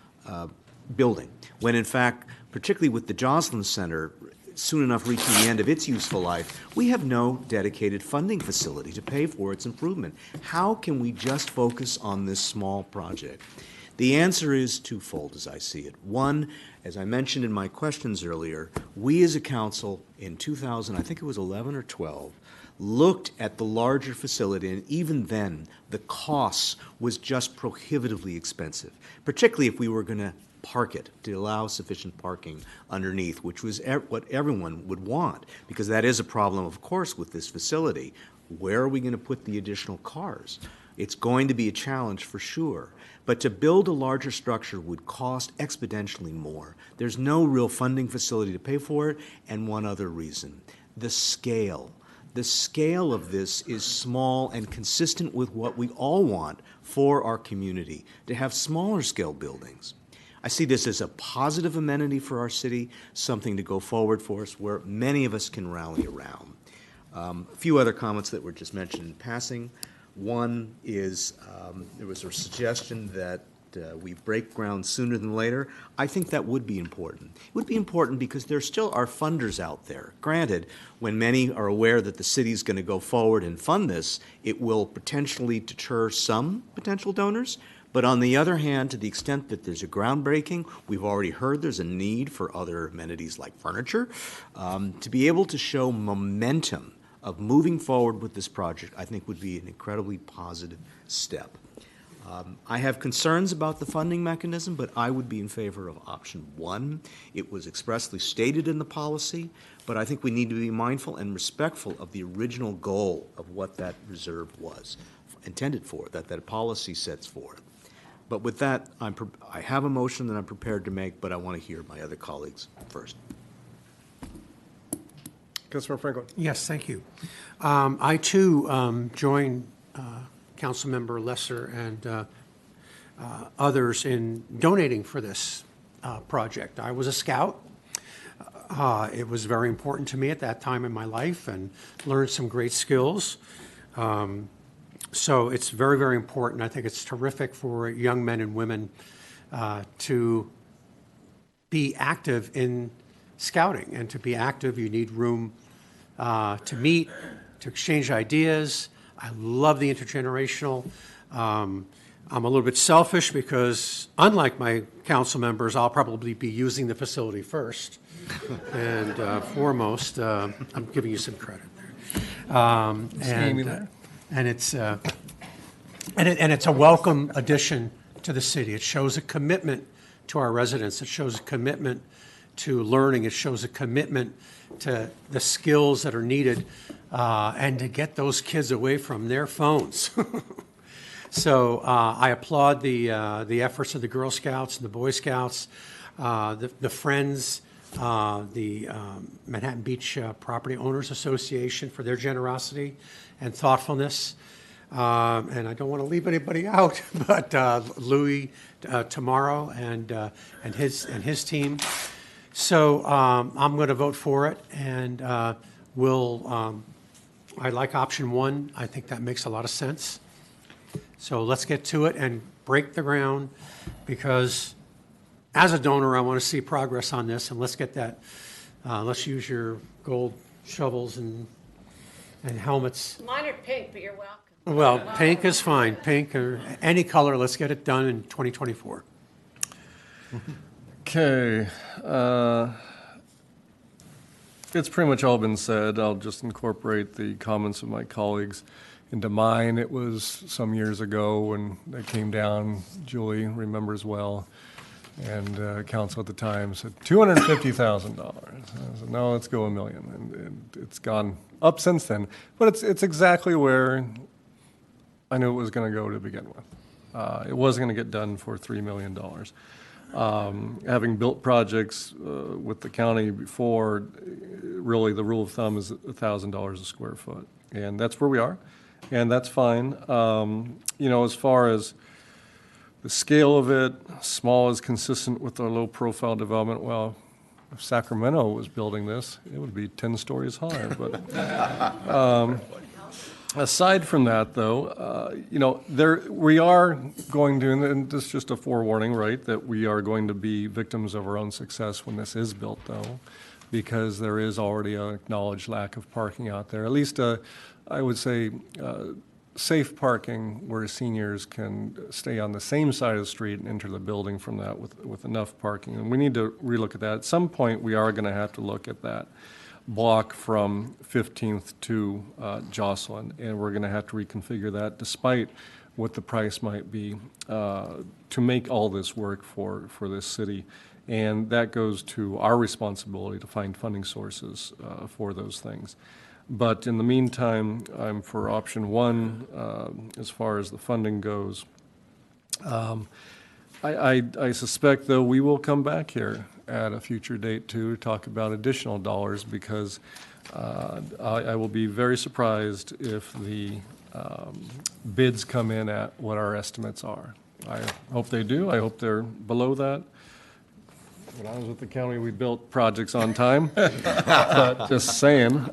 building, when in fact, particularly with the Joslin Center, soon enough reaching the end of its useful life, we have no dedicated funding facility to pay for its improvement. How can we just focus on this small project? The answer is twofold as I see it. One, as I mentioned in my questions earlier, we as a council in 2000, I think it was 11 or 12, looked at the larger facility, and even then the cost was just prohibitively expensive, particularly if we were going to park it, to allow sufficient parking underneath, which was what everyone would want, because that is a problem, of course, with this facility. Where are we going to put the additional cars? It's going to be a challenge for sure. But to build a larger structure would cost exponentially more. There's no real funding facility to pay for it, and one other reason, the scale. The scale of this is small and consistent with what we all want for our community, to have smaller scale buildings. I see this as a positive amenity for our city, something to go forward for us where many of us can rally around. A few other comments that were just mentioned in passing. One is there was a suggestion that we break ground sooner than later. I think that would be important. It would be important because there still are funders out there. Granted, when many are aware that the city is going to go forward and fund this, it will potentially deter some potential donors. But on the other hand, to the extent that there's a groundbreaking, we've already heard there's a need for other amenities like furniture. To be able to show momentum of moving forward with this project, I think would be an incredibly positive step. I have concerns about the funding mechanism, but I would be in favor of option 1. It was expressly stated in the policy, but I think we need to be mindful and respectful of the original goal of what that reserve was intended for, that policy sets forth. But with that, I have a motion that I'm prepared to make, but I want to hear my other colleagues first. Councilmember Franklin. Yes, thank you. I too join Councilmember Lesser and others in donating for this project. I was a scout. It was very important to me at that time in my life and learned some great skills. So it's very, very important. I think it's terrific for young men and women to be active in scouting. And to be active, you need room to meet, to exchange ideas. I love the intergenerational. I'm a little bit selfish because, unlike my council members, I'll probably be using the facility first and foremost. I'm giving you some credit there. And it's a welcome addition to the city. It shows a commitment to our residents. It shows a commitment to learning. It shows a commitment to the skills that are needed and to get those kids away from their phones. So I applaud the efforts of the Girl Scouts and the Boy Scouts, the Friends, the Manhattan Beach Property Owners Association for their generosity and thoughtfulness. And I don't want to leave anybody out, but Louis tomorrow and his team. So I'm going to vote for it, and I like option 1. I think that makes a lot of sense. So let's get to it and break the ground, because as a donor, I want to see progress on this, and let's get that, let's use your gold shovels and helmets. Mine are pink, but you're welcome. Well, pink is fine, pink or any color, let's get it done in 2024. Okay. It's pretty much all been said. I'll just incorporate the comments of my colleagues into mine. It was some years ago when they came down, Julie remembers well, and council at the time said $250,000. I said, no, let's go $1 million. And it's gone up since then. But it's exactly where I knew it was going to go to begin with. It wasn't going to get done for $3 million. Having built projects with the county before, really the rule of thumb is $1,000 a square foot. And that's where we are, and that's fine. As far as the scale of it, small is consistent with our low-profile development. Well, if Sacramento was building this, it would be 10 stories high. But aside from that, though, we are going to, and this is just a forewarning, right, that we are going to be victims of our own success when this is built, though, because there is already an acknowledged lack of parking out there. At least, I would say, safe parking where seniors can stay on the same side of the street and enter the building from that with enough parking. And we need to relook at that. At some point, we are going to have to look at that block from 15th to Jocelyn, and we're going to have to reconfigure that despite what the price might be to make all this work for this city. And that goes to our responsibility to find funding sources for those things. But in the meantime, I'm for option one as far as the funding goes. I suspect, though, we will come back here at a future date to talk about additional dollars, because I will be very surprised if the bids come in at what our estimates are. I hope they do. I hope they're below that. When I was with the county, we built projects on time. But just saying.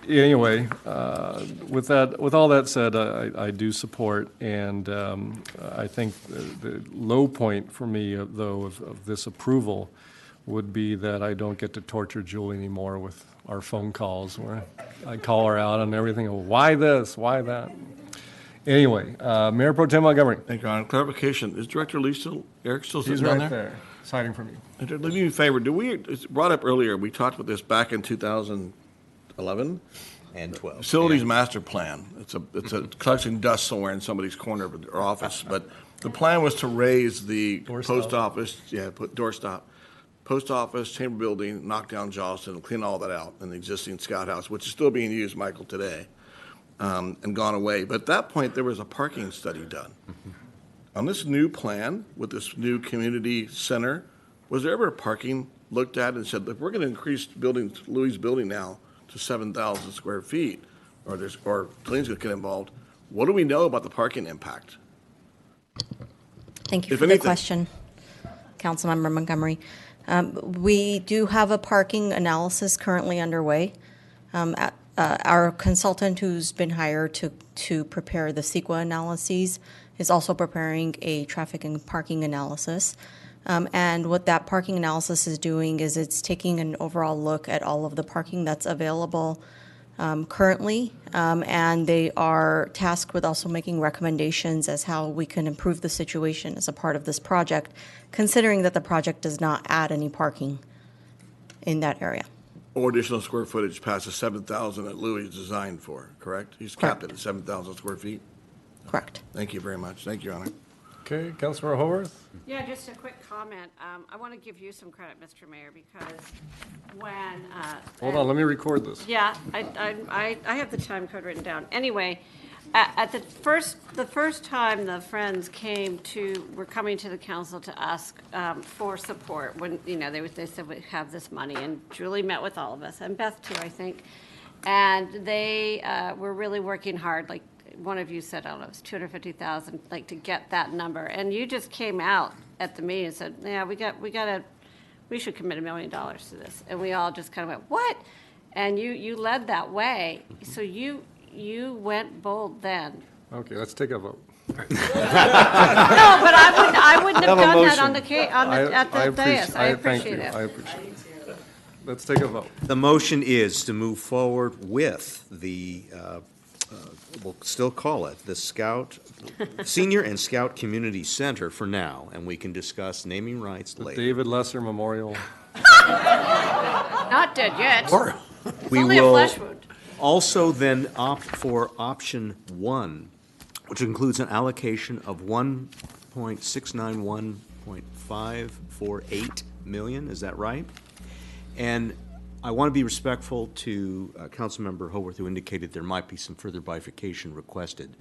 Anyway, with all that said, I do support, and I think the low point for me, though, of this approval would be that I don't get to torture Julie anymore with our phone calls where I call her out on everything. Why this? Why that? Anyway, Mayor Pro Tem Montgomery. Thank you, Your Honor. Clarification, is Director Lee Eric still sitting down there? There, hiding from you. Do me a favor, it's brought up earlier, we talked about this back in 2011? And 12. Facilities master plan. It's a collecting dust somewhere in somebody's corner of their office. But the plan was to raise the post office, put doorstop, post office, chamber building, knock down Jocelyn, and clean all that out in the existing scout house, which is still being used, Michael, today, and gone away. But at that point, there was a parking study done. On this new plan with this new community center, was there ever parking looked at and said, look, we're going to increase Louis' building now to 7,000 square feet, or Clean's going to get involved. What do we know about the parking impact? Thank you for the question, Councilmember Montgomery. We do have a parking analysis currently underway. Our consultant who's been hired to prepare the CEQA analyses is also preparing a traffic and parking analysis. And what that parking analysis is doing is it's taking an overall look at all of the parking that's available currently, and they are tasked with also making recommendations as how we can improve the situation as a part of this project, considering that the project does not add any parking in that area. Or additional square footage past the 7,000 that Louis is designed for, correct? He's capped it at 7,000 square feet? Correct. Thank you very much. Thank you, Your Honor. Okay, Councilor Haworth? Yeah, just a quick comment. I want to give you some credit, Mr. Mayor, because when... Hold on, let me record this. Yeah, I have the time code written down. Anyway, at the first time the Friends were coming to the council to ask for support, when, they said we have this money, and Julie met with all of us, and Beth too, I think, and they were really working hard, like one of you said, I don't know, it was 250,000, like to get that number. And you just came out at the meeting and said, yeah, we should commit $1 million to this. And we all just kind of went, what? And you led that way. So you went bold then Okay, let's take a vote. No, but I wouldn't have Have a done that on motion. at the dais. I appreciate it. I appreciate it. Let's take a vote. The motion is to move forward with the, we'll still call it the Senior and Scout Community Center for now, and we can discuss naming rights The later. David Lesser Memorial. Not dead yet. We only a will flesh wound. also then opt for option 1, which includes an allocation of 1.691.548 million, is that right? And I want to be respectful to Councilmember Haworth, who indicated there might be some further bifurcation requested.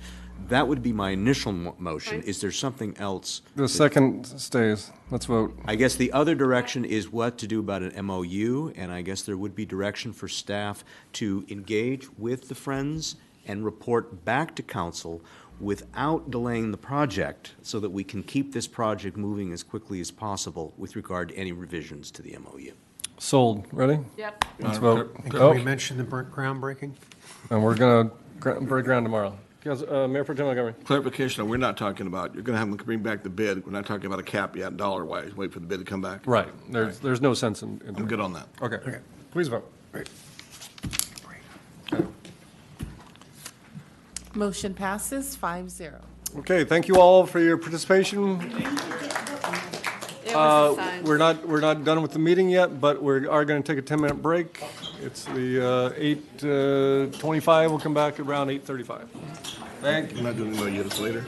That would be my initial motion. Is there something else? The second stays. Let's vote. I guess the other direction is what to do about an MOU, and I guess there would be direction for staff to engage with the Friends and report back to council without delaying the project so that we can keep this project moving as quickly as possible with regard to any revisions to the MOU. Sold. Ready? Yep. Let's vote. And can we mention the groundbreaking? And we're going to break ground tomorrow. Mayor Pro Tem Montgomery. Clarification, we're not talking about, you're going to have them bring back the bid. We're not talking about a cap yet, dollar-wise. Wait for the bid to come back. Right. There's no sense in. I'm good on that. Okay. Please vote. Motion passes 5-0. Okay, thank you all for your participation. It was a sign. We're not done with the meeting yet, but we are going to take a 10-minute break. It's the 8:25. We'll come back around 8:35. Thank you. I'm not doing the units later.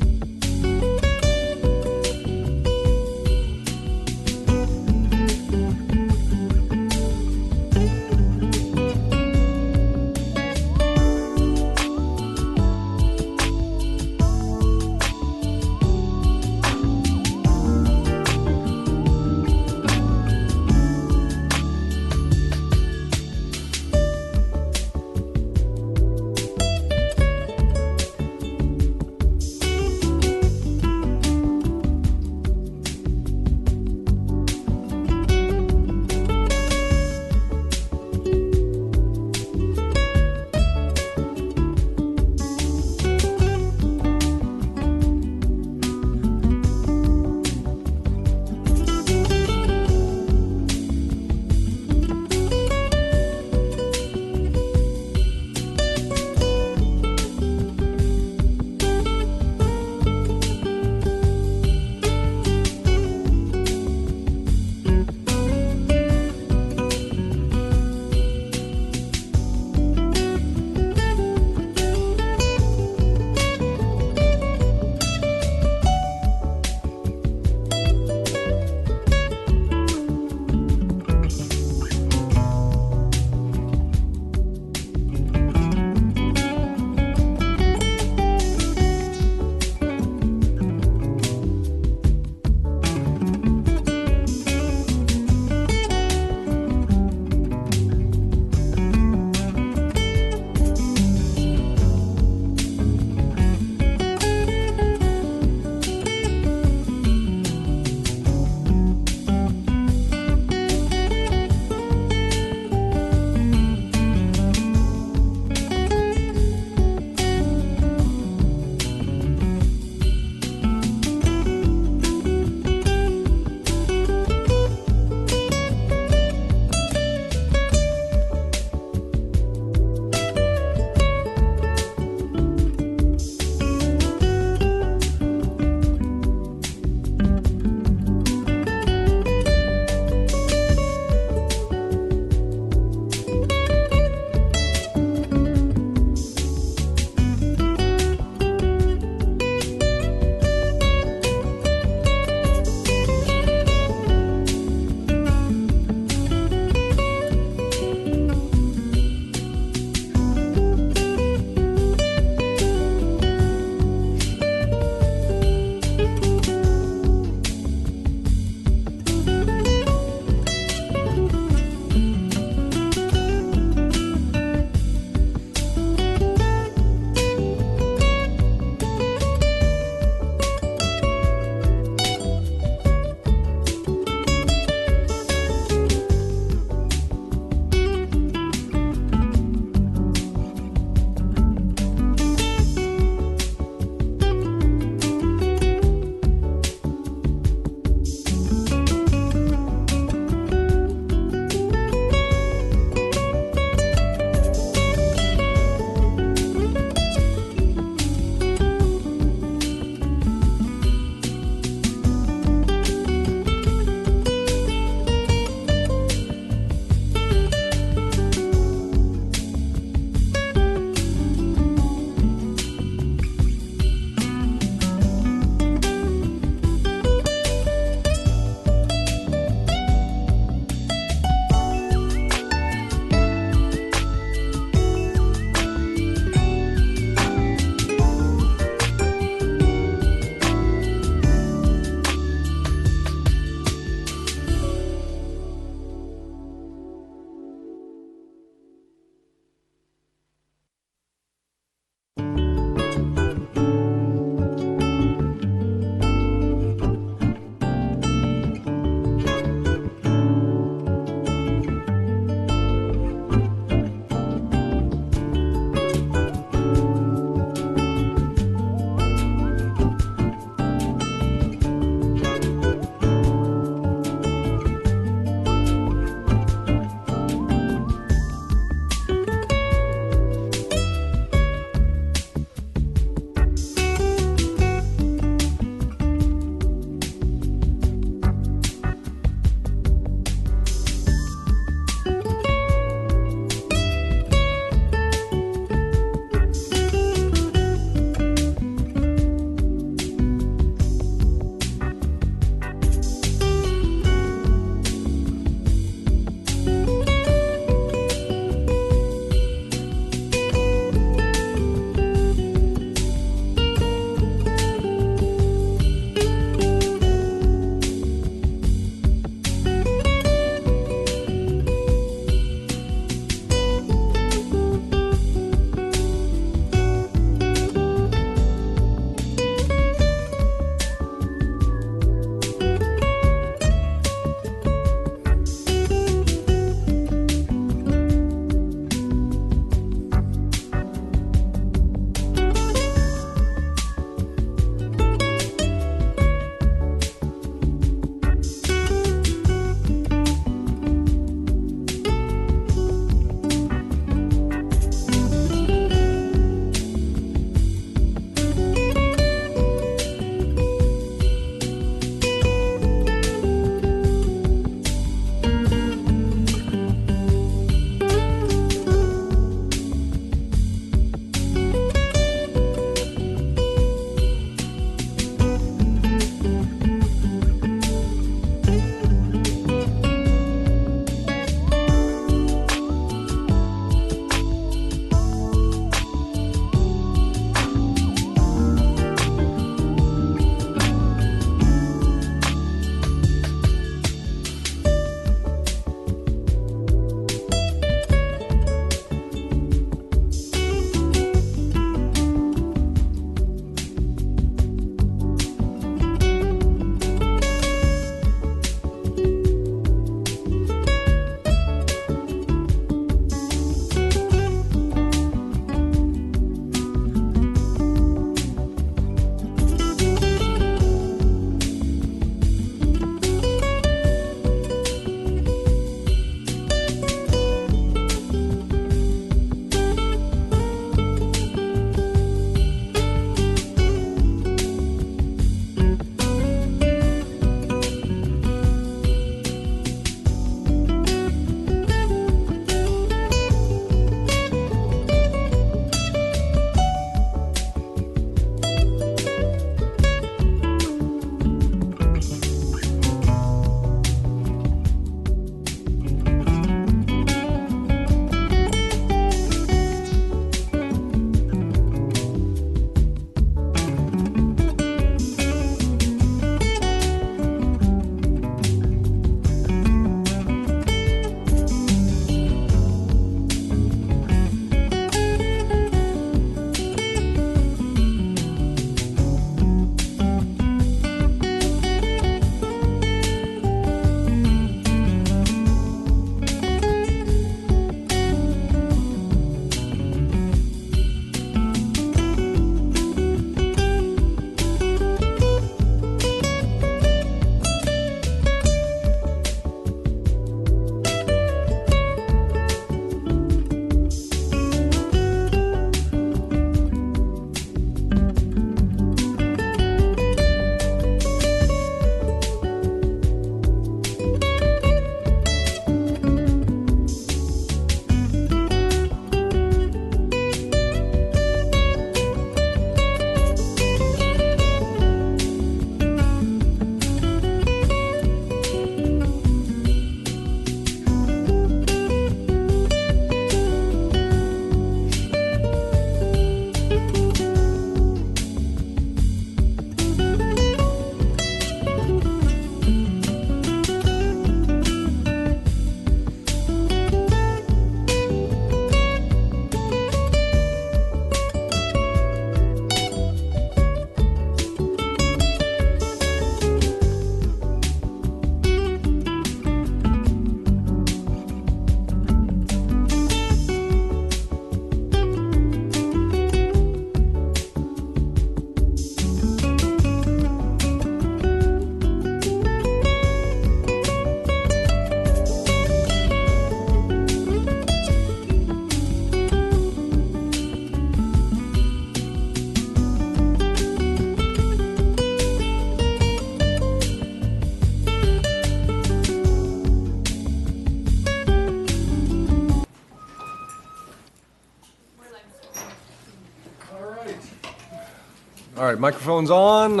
right, microphone's on.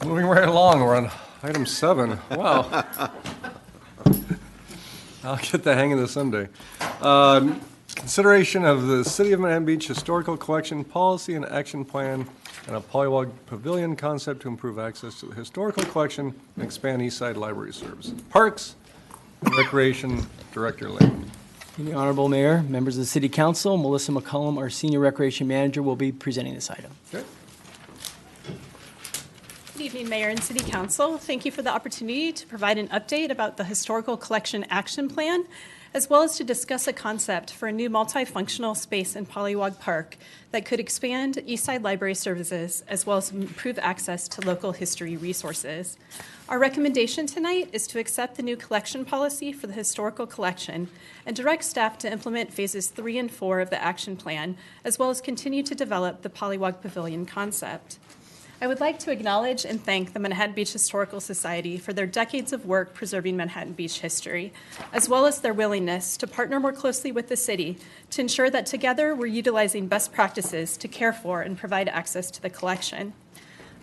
Moving right along, we're on item 7. Wow. I'll get the hang of this someday. Consideration of the City of Manhattan Beach Historical Collection Policy and Action Plan and a Polliwog Pavilion concept to improve access to the historical collection and expand Eastside Library Service. Parks and Recreation Director Lane. The Honorable Mayor, members of the City Council, Melissa McCollum, our Senior Recreation Manager, will be presenting this item. Okay. Good evening, Mayor and City Council. Thank you for the opportunity to provide an update about the Historical Collection Action Plan, as well as to discuss a concept for a new multifunctional space in Polliwog Park that could expand Eastside Library services, as well as improve access to local history resources. Our recommendation tonight is to accept the new collection policy for the historical collection and direct staff to implement phases 3 and 4 of the action plan, as well as continue to develop the Polliwog Pavilion concept. I would like to acknowledge and thank the Manhattan Beach Historical Society for their decades of work preserving Manhattan Beach history, as well as their willingness to partner more closely with the city to ensure that together we're utilizing best practices to care for and provide access to the collection.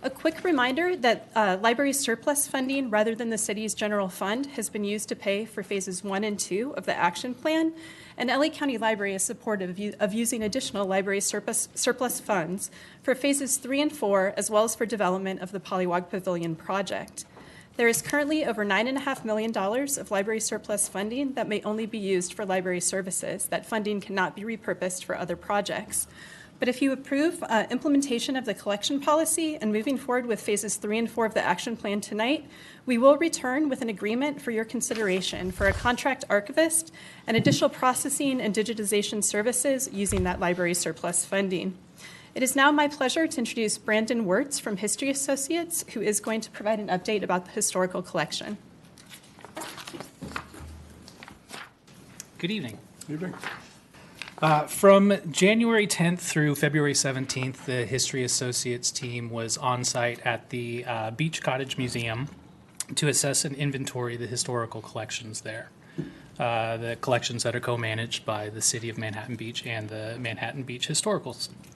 A quick reminder that library surplus funding, rather than the city's general fund, has been used to pay for phases 1 and 2 of the action plan, and LA County Library is supportive of using additional library surplus funds for phases 3 and 4, as well as for development of the Polliwog Pavilion project. There is currently over $9.5 million of library surplus funding that may only be used for library services. That funding cannot be repurposed for other projects. But if you approve implementation of the collection policy and moving forward with phases 3 and 4 of the action plan tonight, we will return with an agreement for your consideration for a contract archivist and additional processing and digitization services using that library surplus funding. It is now my pleasure to introduce Brandon Wirtz from History Associates, who is going to provide an update about the historical collection. Good evening. Good evening. From January 10th through February 17th, the History Associates team was on site at the Beach Cottage Museum to assess and inventory the historical collections there. The collections that are co-managed by the City of Manhattan Beach and the Manhattan Beach Historical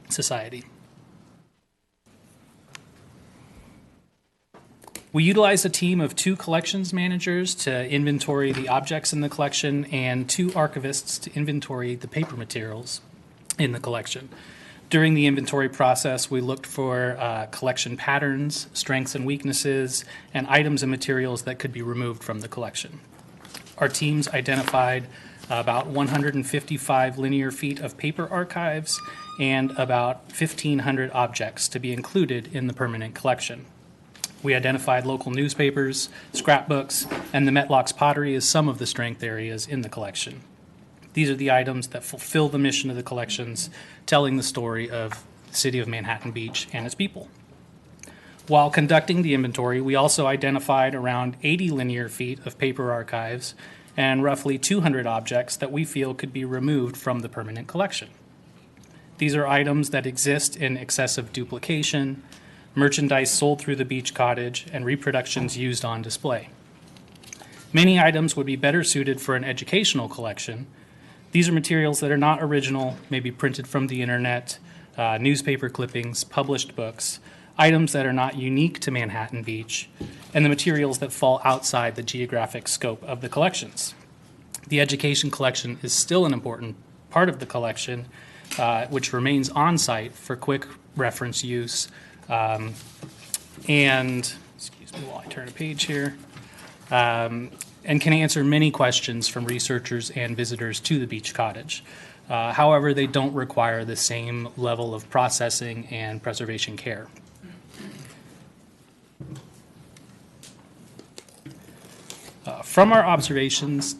Society. We utilized a team of 2 collections managers to inventory the objects in the collection and 2 archivists to inventory the paper materials in the collection. During the inventory process, we looked for collection patterns, strengths and weaknesses, and items and materials that could be removed from the collection. Our teams identified about 155 linear feet of paper archives and about 1,500 objects to be included in the permanent collection. We identified local newspapers, scrapbooks, and the Metlocks pottery as some of the strength areas in the collection. These are the items that fulfill the mission of the collections, telling the story of the City of Manhattan Beach and its people. While conducting the inventory, we also identified around 80 linear feet of paper archives and roughly 200 objects that we feel could be removed from the permanent collection. These are items that exist in excessive duplication, merchandise sold through the beach cottage, and reproductions used on display. Many items would be better suited for an educational collection. These are materials that are not original, maybe printed from the internet, newspaper clippings, published books, items that are not unique to Manhattan Beach, and the materials that fall outside the geographic scope of the collections. The education collection is still an important part of the collection, which remains on site for quick reference use. And, excuse me while I turn a page here, and can answer many questions from researchers and visitors to the beach cottage. However, they don't require the same level of processing and preservation care. From our observations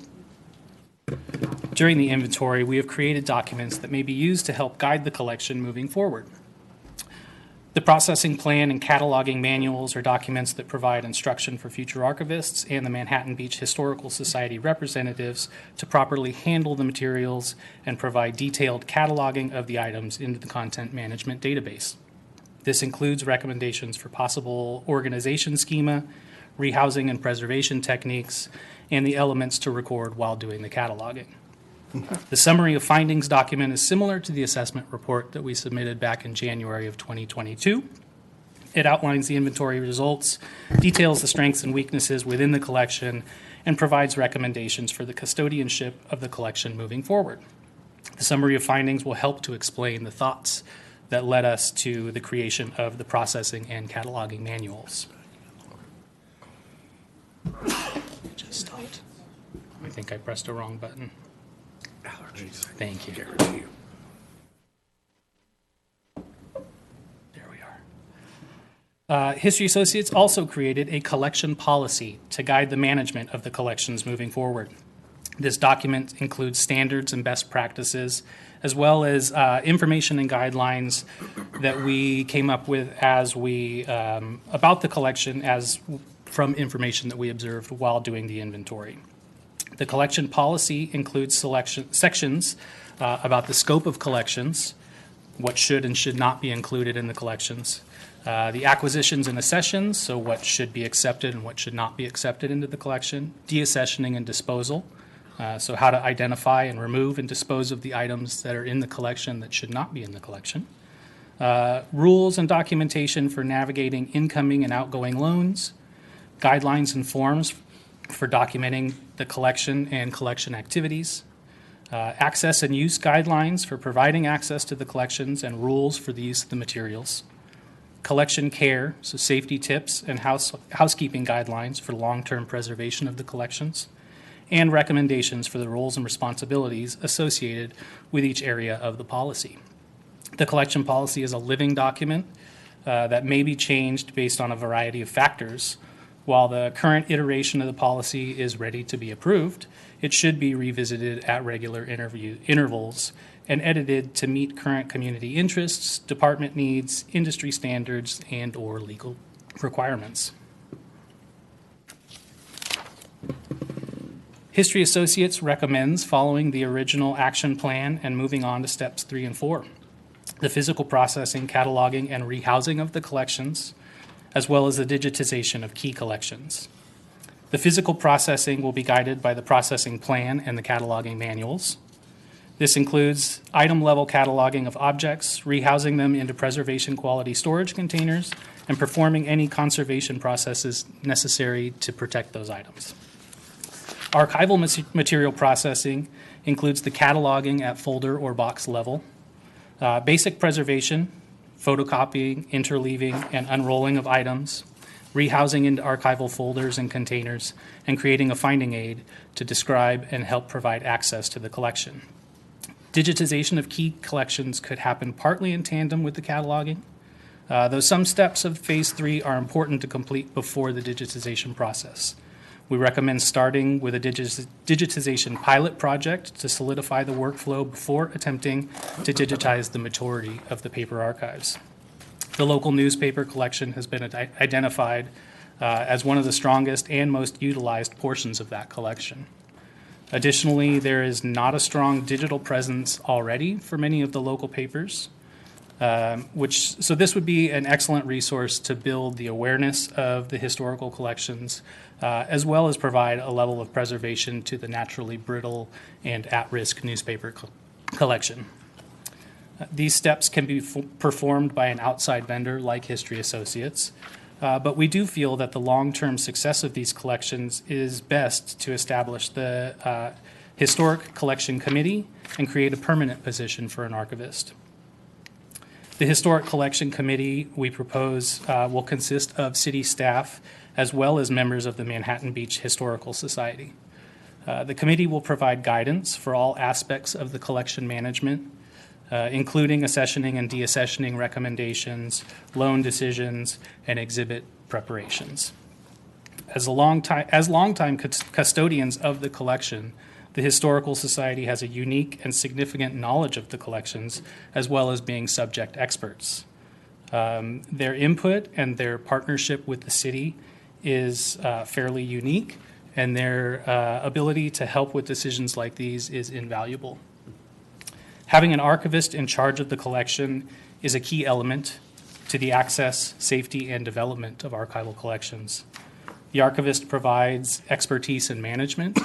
during the inventory, we have created documents that may be used to help guide the collection moving forward. The processing plan and cataloging manuals are documents that provide instruction for future archivists and the Manhattan Beach Historical Society representatives to properly handle the materials and provide detailed cataloging of the items into the content management database. This includes recommendations for possible organization schema, rehousing and preservation techniques, and the elements to record while doing the cataloging. The summary of findings document is similar to the assessment report that we submitted back in January of 2022. It outlines the inventory results, details the strengths and weaknesses within the collection, and provides recommendations for the custodianship of the collection moving forward. The summary of findings will help to explain the thoughts that led us to the creation of the processing and cataloging manuals. It just stopped. I think I pressed a wrong button. Allergies. Thank you. There we are. History Associates also created a collection policy to guide the management of the collections moving forward. This document includes standards and best practices, as well as information and guidelines that we came up with as we about the collection as from information that we observed while doing the inventory. The collection policy includes sections about the scope of collections, what should and should not be included in the collections, the acquisitions and accessions, so what should be accepted and what should not be accepted into the collection, deaccessioning and disposal, so how to identify and remove and dispose of the items that are in the collection that should not be in the collection, rules and documentation for navigating incoming and outgoing loans, guidelines and forms for documenting the collection and collection activities, access and use guidelines for providing access to the collections and rules for the use of the materials, collection care, so safety tips and housekeeping guidelines for long-term preservation of the collections, and recommendations for the roles and responsibilities associated with each area of the policy. The collection policy is a living document that may be changed based on a variety of factors. While the current iteration of the policy is ready to be approved, it should be revisited at regular intervals and edited to meet current community interests, department needs, industry standards, and/or legal requirements. History Associates recommends following the original action plan and moving on to steps 3 and 4. The physical processing, cataloging, and rehousing of the collections, as well as the digitization of key collections. The physical processing will be guided by the processing plan and the cataloging manuals. This includes item-level cataloging of objects, rehousing them into preservation quality storage containers, and performing any conservation processes necessary to protect those items. Archival material processing includes the cataloging at folder or box level, basic preservation, photocopying, interleaving, and unrolling of items, rehousing into archival folders and containers, and creating a finding aid to describe and help provide access to the collection. Digitization of key collections could happen partly in tandem with the cataloging, though some steps of Phase 3 are important to complete before the digitization process. We recommend starting with a digitization pilot project to solidify the workflow before attempting to digitize the majority of the paper archives. The local newspaper collection has been identified as one of the strongest and most utilized portions of that collection. Additionally, there is not a strong digital presence already for many of the local papers, so this would be an excellent resource to build the awareness of the historical collections, as well as provide a level of preservation to the naturally brittle and at-risk newspaper collection. These steps can be performed by an outside vendor like History Associates, but we do feel that the long-term success of these collections is best to establish the Historic Collection Committee and create a permanent position for an archivist. The Historic Collection Committee we propose will consist of city staff as well as members of the Manhattan Beach Historical Society. The committee will provide guidance for all aspects of the collection management, including accessioning and deaccessioning recommendations, loan decisions, and exhibit preparations. As longtime custodians of the collection, the Historical Society has a unique and significant knowledge of the collections, as well as being subject experts. Their input and their partnership with the city is fairly unique, and their ability to help with decisions like these is invaluable. Having an archivist in charge of the collection is a key element to the access, safety, and development of archival collections. The archivist provides expertise in management,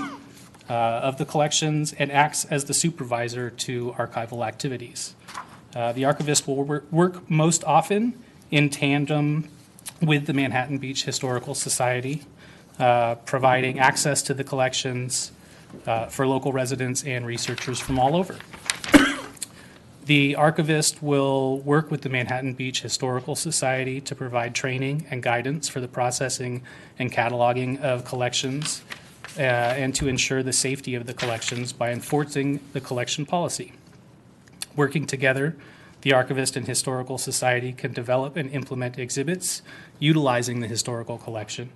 of the collections and acts as the supervisor to archival activities. The archivist will work most often in tandem with the Manhattan Beach Historical Society, providing access to the collections for local residents and researchers from all over. The archivist will work with the Manhattan Beach Historical Society to provide training and guidance for the processing and cataloging of collections and to ensure the safety of the collections by enforcing the collection policy. Working together, the Archivist and Historical Society can develop and implement exhibits utilizing the historical collection,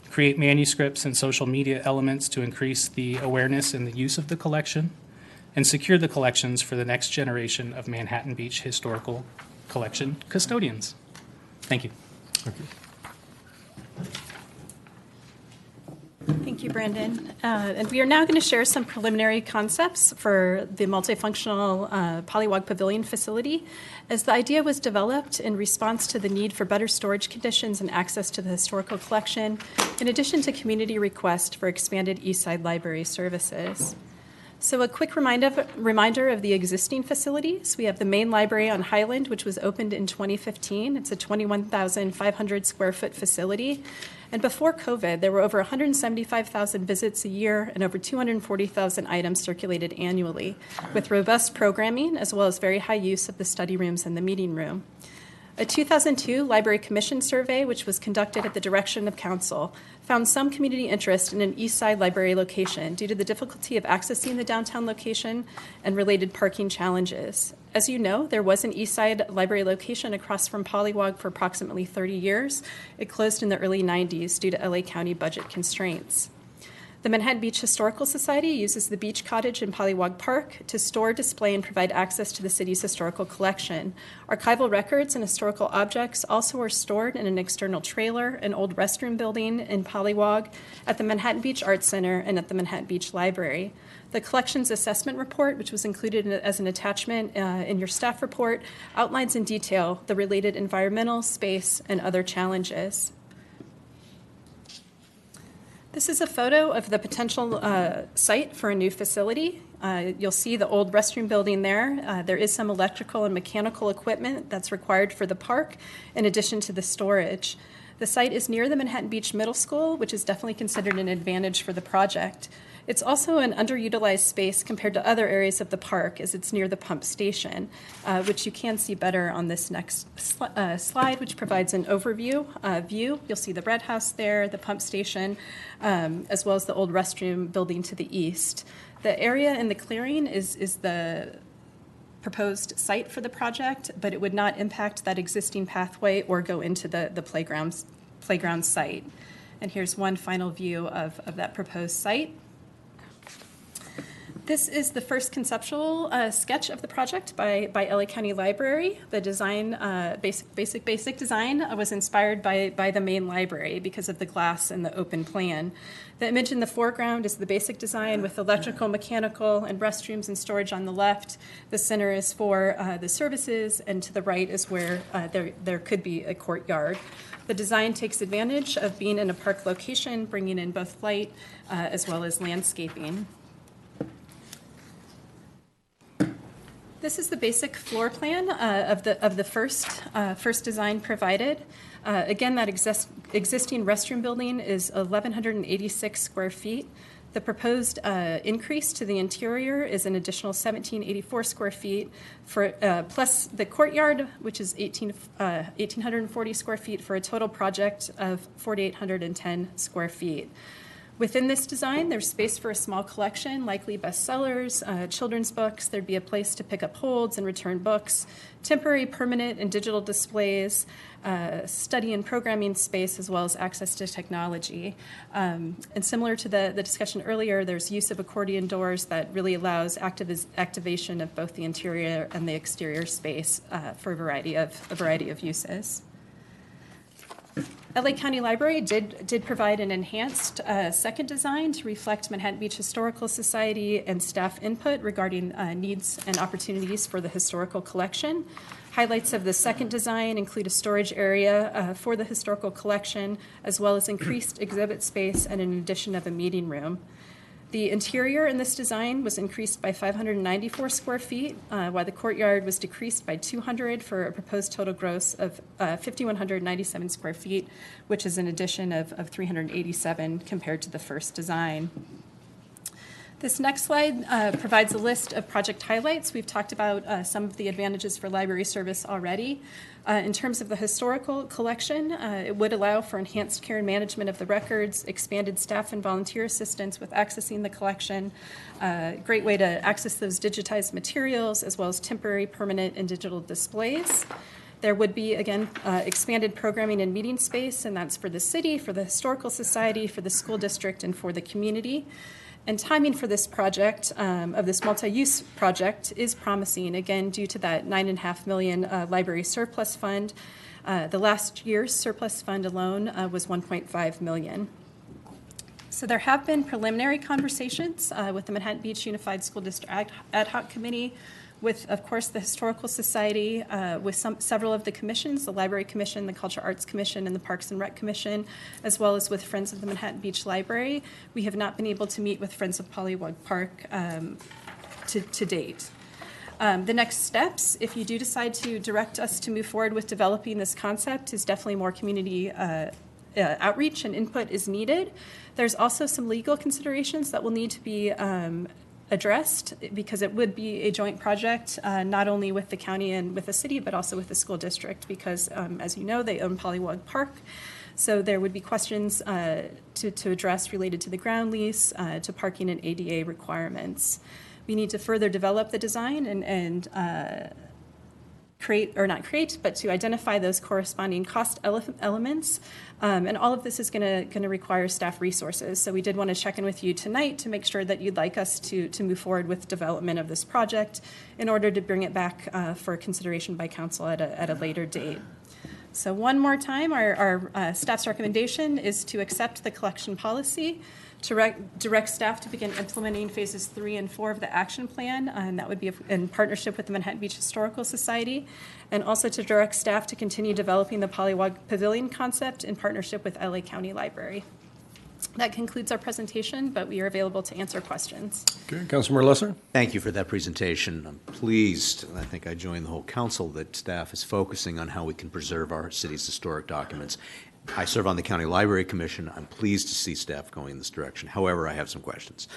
create manuscripts and social media elements to increase the awareness and the use of the collection, and secure the collections for the next generation of Manhattan Beach Historical Collection custodians. Thank you. Thank you. Thank you, Brandon. And we are now going to share some preliminary concepts for the multifunctional Polliwog Pavilion facility, as the idea was developed in response to the need for better storage conditions and access to the historical collection, in addition to community requests for expanded Eastside library services. So a quick reminder of the existing facilities. We have the main library on Highland, which was opened in 2015. It's a 21,500 square foot facility. And before COVID, there were over 175,000 visits a year and over 240,000 items circulated annually, with robust programming as well as very high use of the study rooms and the meeting room. A 2002 Library Commission survey, which was conducted at the direction of Council, found some community interest in an Eastside library location due to the difficulty of accessing the downtown location and related parking challenges. As you know, there was an Eastside library location across from Polliwog for approximately 30 years. It closed in the early 90s due to LA County budget constraints. The Manhattan Beach Historical Society uses the beach cottage in Polliwog Park to store, display, and provide access to the city's historical collection. Archival records and historical objects also are stored in an external trailer, an old restroom building in Polliwog, at the Manhattan Beach Arts Center, and at the Manhattan Beach Library. The collections assessment report, which was included as an attachment in your staff report, outlines in detail the related environmental, space, and other challenges. This is a photo of the potential site for a new facility. You'll see the old restroom building there. There is some electrical and mechanical equipment that's required for the park, in addition to the storage. The site is near the Manhattan Beach Middle School, which is definitely considered an advantage for the project. It's also an underutilized space compared to other areas of the park, as it's near the pump station, which you can see better on this next slide, which provides an overview view. You'll see the red house there, the pump station, as well as the old restroom building to the east. The area in the clearing is the proposed site for the project, but it would not impact that existing pathway or go into the playground site. And here's one final view of that proposed site. This is the first conceptual sketch of the project by LA County Library. The design, basic design was inspired by the main library because of the glass and the open plan. The image in the foreground is the basic design with electrical, mechanical, and restrooms and storage on the left. The center is for the services, and to the right is where there could be a courtyard. The design takes advantage of being in a park location, bringing in both light as well as landscaping. This is the basic floor plan of the first design provided. Again, that existing restroom building is 1,186 square feet. The proposed increase to the interior is an additional 1,784 square feet, plus the courtyard, which is 1,840 square feet, for a total project of 4,810 square feet. Within this design, there's space for a small collection, likely bestsellers, children's books. There'd be a place to pick up holds and return books, temporary, permanent, and digital displays, study and programming space, as well as access to technology. And similar to the discussion earlier, there's use of accordion doors that really allows activation of both the interior and the exterior space for a variety of uses. LA County Library did provide an enhanced second design to reflect Manhattan Beach Historical Society and staff input regarding needs and opportunities for the historical collection. Highlights of the second design include a storage area for the historical collection, as well as increased exhibit space and an addition of a meeting room. The interior in this design was increased by 594 square feet, while the courtyard was decreased by 200 for a proposed total gross of 5,197 square feet, which is an addition of 387 compared to the first design. This next slide provides a list of project highlights. We've talked about some of the advantages for library service already. In terms of the historical collection, it would allow for enhanced care and management of the records, expanded staff and volunteer assistance with accessing the collection, great way to access those digitized materials, as well as temporary, permanent, and digital displays. There would be, again, expanded programming and meeting space, and that's for the city, for the Historical Society, for the school district, and for the community. And timing for this project, of this multi-use project, is promising, again, due to that $9.5 million library surplus fund. The last year's surplus fund alone was $1.5 million. So there have been preliminary conversations with the Manhattan Beach Unified School District Ad Hoc Committee, with, of course, the Historical Society, with several of the commissions, the Library Commission, the Cultural Arts Commission, and the Parks and Rec Commission, as well as with Friends of the Manhattan Beach Library. We have not been able to meet with Friends of Polliwog Park to date. The next steps, if you do decide to direct us to move forward with developing this concept, is definitely more community outreach and input is needed. There's also some legal considerations that will need to be addressed, because it would be a joint project, not only with the county and with the city, but also with the school district, because as you know, they own Polliwog Park. So there would be questions to address related to the ground lease, to parking and ADA requirements. We need to further develop the design and to identify those corresponding cost elements. And all of this is going to require staff resources. So we did want to check in with you tonight to make sure that you'd like us to move forward with development of this project in order to bring it back for consideration by council at a later date. So one more time, our staff's recommendation is to accept the collection policy, to direct staff to begin implementing phases 3 and 4 of the action plan, and that would be in partnership with the Manhattan Beach Historical Society, and also to direct staff to continue developing the Polliwog Pavilion concept in partnership with LA County Library. That concludes our presentation, but we are available to answer questions. Okay, Councilmember Lesser. Thank you for that presentation. I'm pleased, and I think I join the whole council, that staff is focusing on how we can preserve our city's historic documents. I serve on the County Library Commission. I'm pleased to see staff going in this direction. However, I have some questions.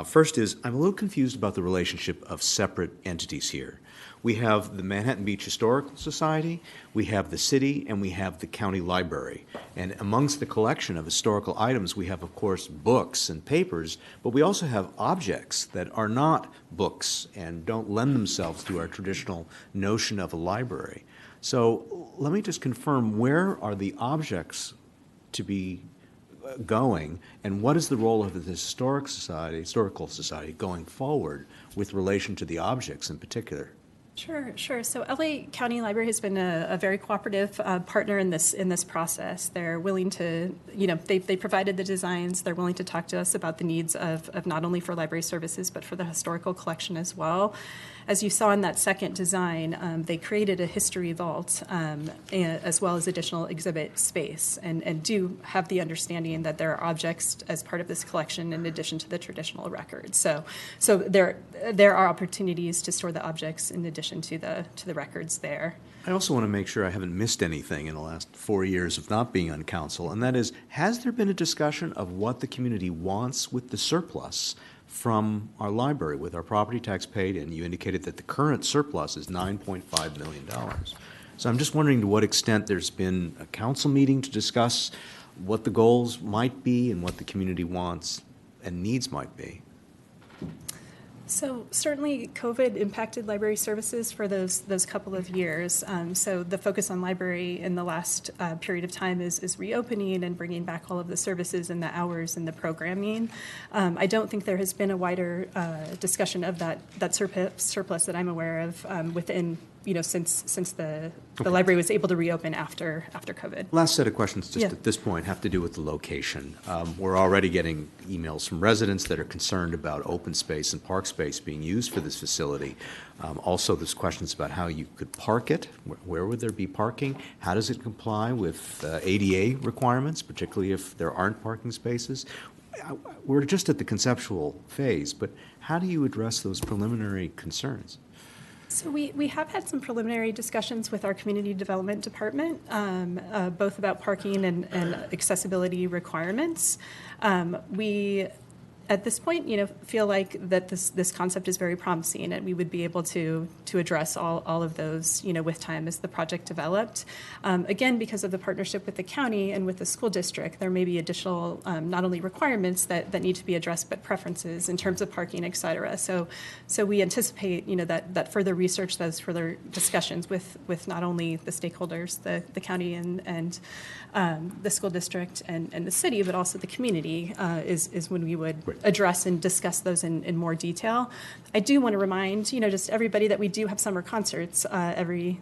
First is, I'm a little confused about the relationship of separate entities here. We have the Manhattan Beach Historical Society, we have the city, and we have the county library. And amongst the collection of historical items, we have, of course, books and papers, but we also have objects that are not books and don't lend themselves to our traditional notion of a library. So let me just confirm, where are the objects to be going, and what is the role of the Historical Society going forward with relation to the objects in particular? Sure. So LA County Library has been a very cooperative partner in this process. They're willing to, they provided the designs. They're willing to talk to us about the needs of not only for library services, but for the historical collection as well. As you saw in that second design, they created a history vault as well as additional exhibit space, and do have the understanding that there are objects as part of this collection in addition to the traditional records. So there are opportunities to store the objects in addition to the records there. I also want to make sure I haven't missed anything in the last 4 years of not being on council, and that is, has there been a discussion of what the community wants with the surplus from our library, with our property tax paid? And you indicated that the current surplus is $9.5 million. So I'm just wondering to what extent there's been a council meeting to discuss what the goals might be and what the community wants and needs might be. So certainly COVID impacted library services for those couple of years. So the focus on library in the last period of time is reopening and bringing back all of the services and the hours and the programming. I don't think there has been a wider discussion of that surplus that I'm aware of within, since the library was able to reopen after COVID. Last set of questions just at this point have to do with the location. We're already getting emails from residents that are concerned about open space and park space being used for this facility. Also, there's questions about how you could park it. Where would there be parking? How does it comply with ADA requirements, particularly if there aren't parking spaces? we're just at the conceptual phase, but how do you address those preliminary concerns? So we have had some preliminary discussions with our community development department, both about parking and accessibility requirements. We, at this point, feel like that this concept is very promising, and we would be able to address all of those, with time as the project developed. Again, because of the partnership with the county and with the school district, there may be additional not only requirements that need to be addressed, but preferences in terms of parking, et cetera. So we anticipate, that further research, those further discussions with not only the stakeholders, the county and the school district and the city, but also the community is when we would address and discuss those in more detail. I do want to remind, just everybody that we do have summer concerts every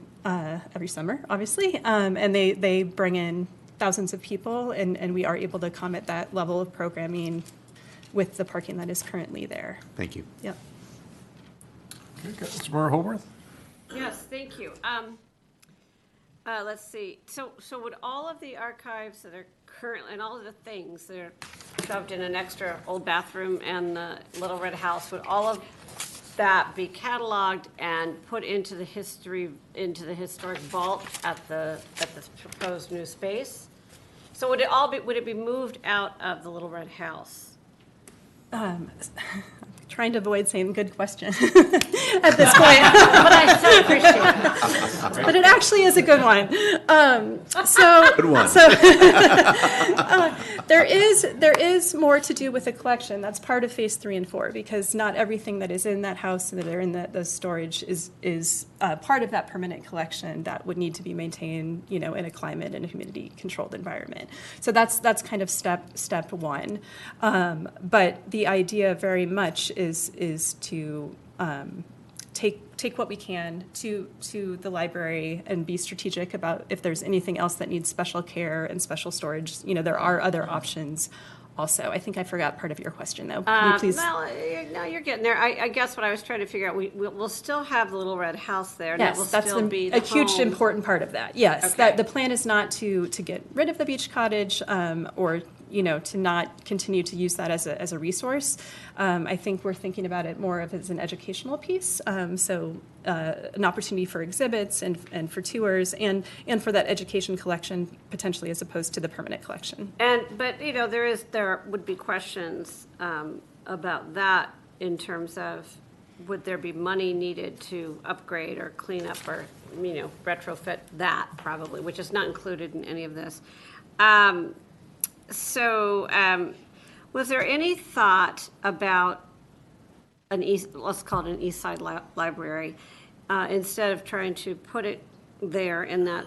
summer, obviously, and they bring in thousands of people, and we are able to accommodate that level of programming with the parking that is currently there. Thank you. Yep. Okay, Mr. Hobarth? Yes, thank you. Let's see. So would all of the archives that are currently, and all of the things that are shoved in an extra old bathroom and the little red house, would all of that be cataloged and put into the historic vault at the proposed new space? So would it be moved out of the little red house? Trying to avoid saying good question at this point. But I so appreciate it. But it actually is a good one. Good one. So there is more to do with the collection. That's part of phase 3 and 4, because not everything that is in that house and that are in the storage is part of that permanent collection that would need to be maintained, in a climate and a humidity controlled environment. So that's kind of step one. But the idea very much is to take what we can to the library and be strategic about if there's anything else that needs special care and special storage. There are other options also. I think I forgot part of your question, though. Can you please? Well, no, you're getting there. I guess what I was trying to figure out, we'll still have the little red house there. And Yes, that will that's still be a the huge home. important part of that. Yes, Okay. that the plan is not to get rid of the beach cottage or to not continue to use that as a resource. I think we're thinking about it more of as an educational piece. So an opportunity for exhibits and for tours and for that education collection potentially as opposed to the permanent collection. But there would be questions about that in terms of would there be money needed to upgrade or clean up or retrofit that probably, which is not included in any of this. Was there any thought about let's call it an Eastside library, instead of trying to put it there in that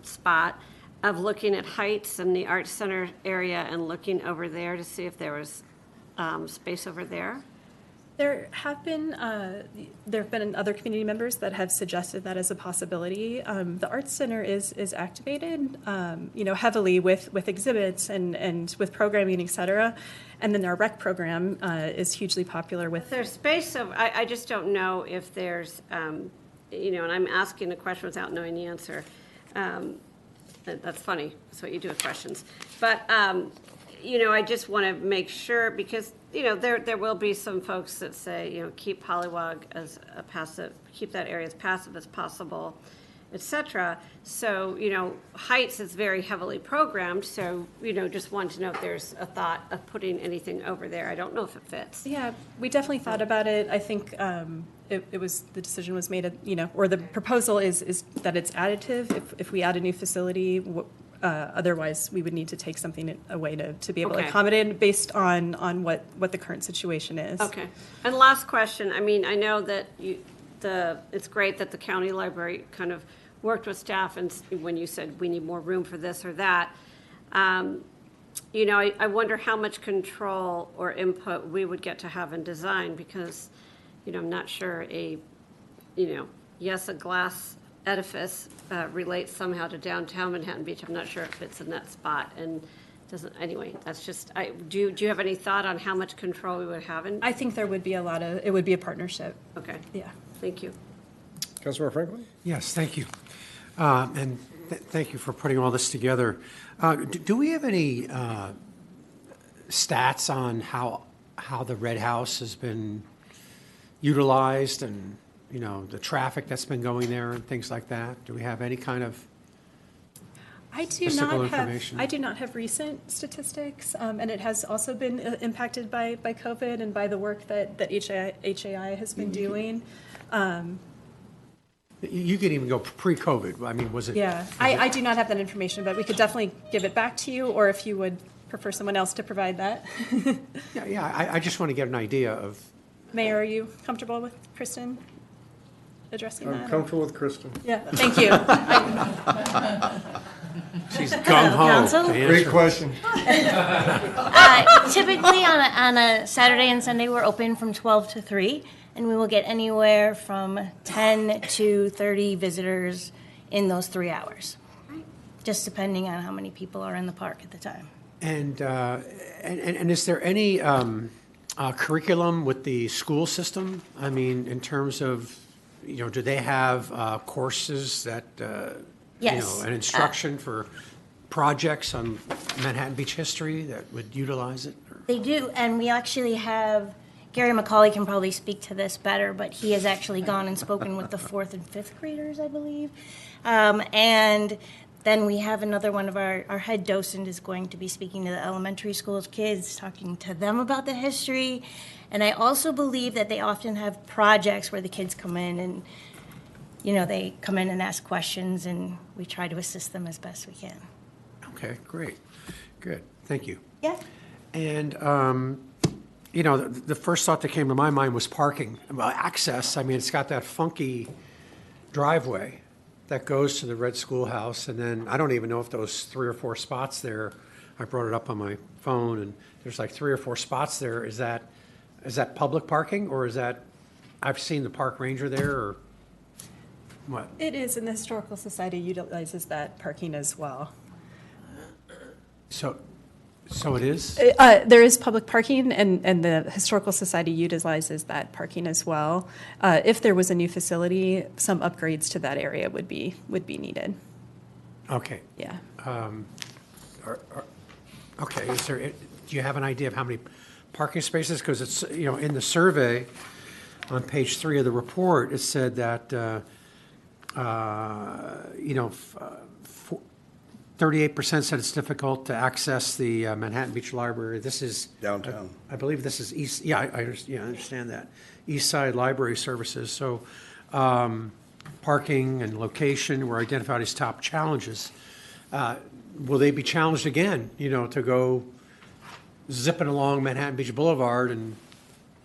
spot, of looking at Heights and the Arts Center area and looking over there to see if there was space over there? There have been other community members that have suggested that as a possibility. The Arts Center is activated, heavily with exhibits and with programming, et cetera. And then our rec program is hugely popular with. There's space of, I just don't know if there's, and I'm asking a question without knowing the answer. That's funny. That's what you do with questions. But, I just want to make sure because, there will be some folks that say, keep Polliwog as a passive, keep that area as passive as possible, et cetera. So, Heights is very heavily programmed. So, just want to know if there's a thought of putting anything over there. I don't know if it fits. Yeah, we definitely thought about it. I think the decision was made, or the proposal is that it's additive if we add a new facility. Otherwise, we would need to take something away to be able to accommodate based on what the current situation is. Okay. And last question. I mean, I know that it's great that the county library kind of worked with staff, and when you said we need more room for this or that, I wonder how much control or input we would get to have in design because, I'm not sure a glass edifice relates somehow to downtown Manhattan Beach. I'm not sure it fits in that spot and doesn't. Anyway, that's just. Do you have any thought on how much control we would have? I think there would be it would be a partnership. Okay. Yeah. Thank you. Councilmember Franklin? Yes, thank you. And thank you for putting all this together. Do we have any stats on how the Red House has been utilized and, you know, the traffic that's been going there and things like that? Do we have any kind of statistical information? I do not have recent statistics, and it has also been impacted by COVID and by the work that HAI has been doing. You could even go pre-COVID. I mean, was it? Yeah, I do not have that information, but we could definitely give it back to you, or if you would prefer someone else to provide that. Yeah, I just want to get an idea of. Mayor, are you comfortable with Kristen addressing that? I'm comfortable with Kristen. Yeah, thank you. She's gung-ho. Great question. Typically on a Saturday and Sunday, we're open from 12 to 3, and we will get anywhere from 10 to 30 visitors in those 3 hours, just depending on how many people are in the park at the time. And is there any curriculum with the school system? I mean, in terms of, you know, do they have courses that, Yes. you know, an instruction for projects on Manhattan Beach history that would utilize it? They do, and we actually have, Gary McCauley can probably speak to this better, but he has actually gone and spoken with the 4th and 5th graders, I believe. And then we have another one of our head docent is going to be speaking to the elementary school kids, talking to them about the history. And I also believe that they often have projects where the kids come in and, you know, they come in and ask questions, and we try to assist them as best we can. Okay, great. Good. Thank you. Yeah. And, you know, the first thought that came to my mind was parking. Well, access, I mean, it's got that funky driveway that goes to the red schoolhouse, and then I don't even know if those 3 or 4 spots there, I brought it up on my phone, and there's like 3 or 4 spots there. Is that public parking, or is that, I've seen the park ranger there, or what? It is, and the Historical Society utilizes that parking as well. So it is? There is public parking, and the Historical Society utilizes that parking as well. If there was a new facility, some upgrades to that area would be needed. Okay. Yeah. Okay, do you have an idea of how many parking spaces? Because it's, you know, in the survey on page 3 of the report, it said that, you know, 38% said it's difficult to access the Manhattan Beach Library. This is Downtown. I believe this is East. Yeah, I understand that. Eastside Library Services. So, parking and location were identified as top challenges. Will they be challenged again? You know, to go zipping along Manhattan Beach Boulevard and,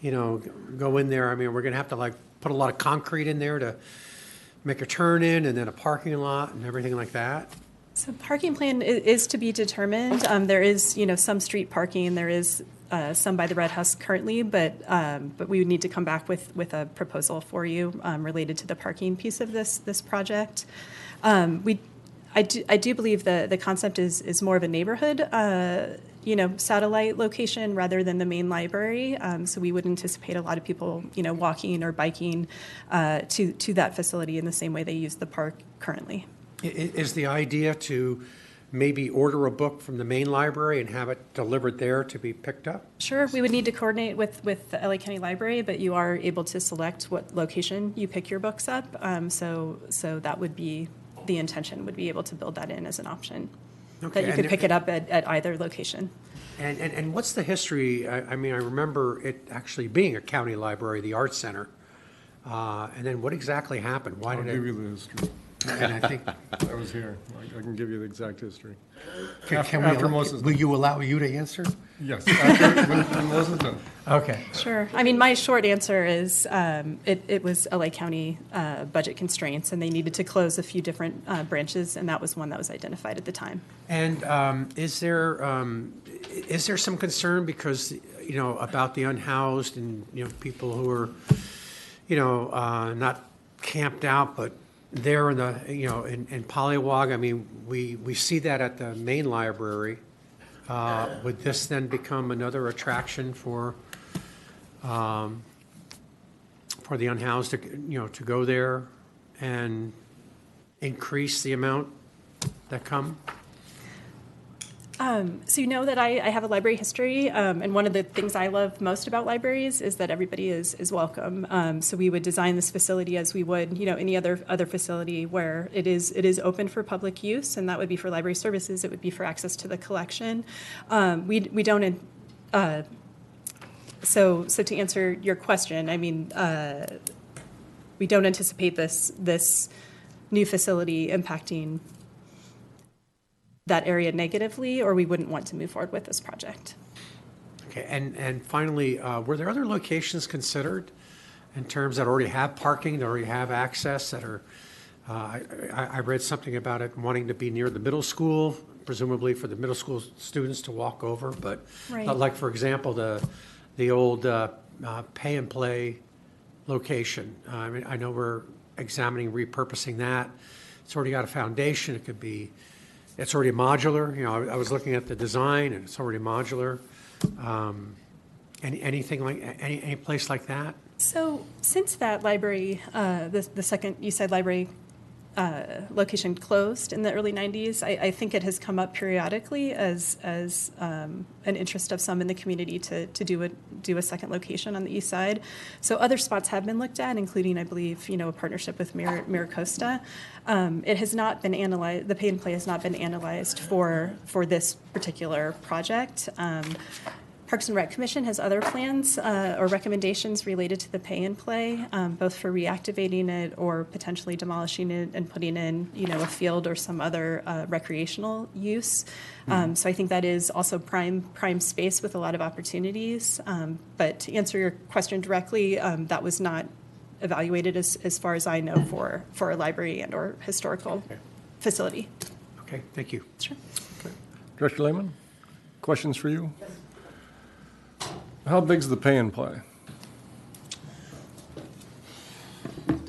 you know, go in there. I mean, we're going to have to like put a lot of concrete in there to make a turn in, and then a parking lot and everything like that. So parking plan is to be determined. There is, you know, some street parking. There is some by the Red House currently, but we would need to come back with a proposal for you related to the parking piece of this project. I do believe the concept is more of a neighborhood, you know, satellite location rather than the main library. So we would anticipate a lot of people, you know, walking or biking to that facility in the same way they use the park currently. Is the idea to maybe order a book from the main library and have it delivered there to be picked up? Sure, we would need to coordinate with the LA County Library, but you are able to select what location you pick your books up. So that would be the intention, would be able to build that in as an option. Okay, That you could pick it up at either location. And what's the history? I mean, I remember it actually being a county library, the Art Center. And then what exactly happened? Why I'll did give you the history. And I think I was here. I can give you the exact history. will you allow you to answer? Yes, after when Melissa's done. Okay. Sure. I mean, my short answer is it was LA County budget constraints, and they needed to close a few different branches, and that was one that was identified at the time. And is there some concern because, you know, about the unhoused and, you know, people who are, you know, not camped out, but there in the, you know, in Polliwog? I mean, we see that at the main library. Would this then become another attraction for the unhoused, you know, to go there and increase the amount that come? So you know that I have a library history, and one of the things I love most about libraries is that everybody is welcome. So we would design this facility as we would, any other facility where it is open for public use, and that would be for library services. It would be for access to the collection. We don't. So to answer your question, I mean, we don't anticipate this new facility impacting that area negatively, or we wouldn't want to move forward with this project. Okay, and finally, were there other locations considered in terms that already have parking, that already have access, that are, I read something about it wanting to be near the middle school, presumably for the middle school students to walk over, but Right. like, for example, the old pay and play location. I mean, I know we're examining repurposing that. It's already got a foundation. It could be, it's already modular. I was looking at the design, and it's already modular. Anything like any place like that? So since that library, the second Eastside library location closed in the early 90s, I think it has come up periodically as an interest of some in the community to do a second location on the east side. So other spots have been looked at, including, I believe, a partnership with Mira Costa. It has not been analyzed. The pay and play has not been analyzed for this particular project. Parks and Rec Commission has other plans or recommendations related to the pay and play, both for reactivating it or potentially demolishing it and putting in, a field or some other recreational use. So I think that is also prime space with a lot of opportunities. But to answer your question directly, that was not evaluated as far as I know for a library and or historical facility. Okay, thank you. Sure. Okay. Director Lehman, questions for you? How big's the pay and play?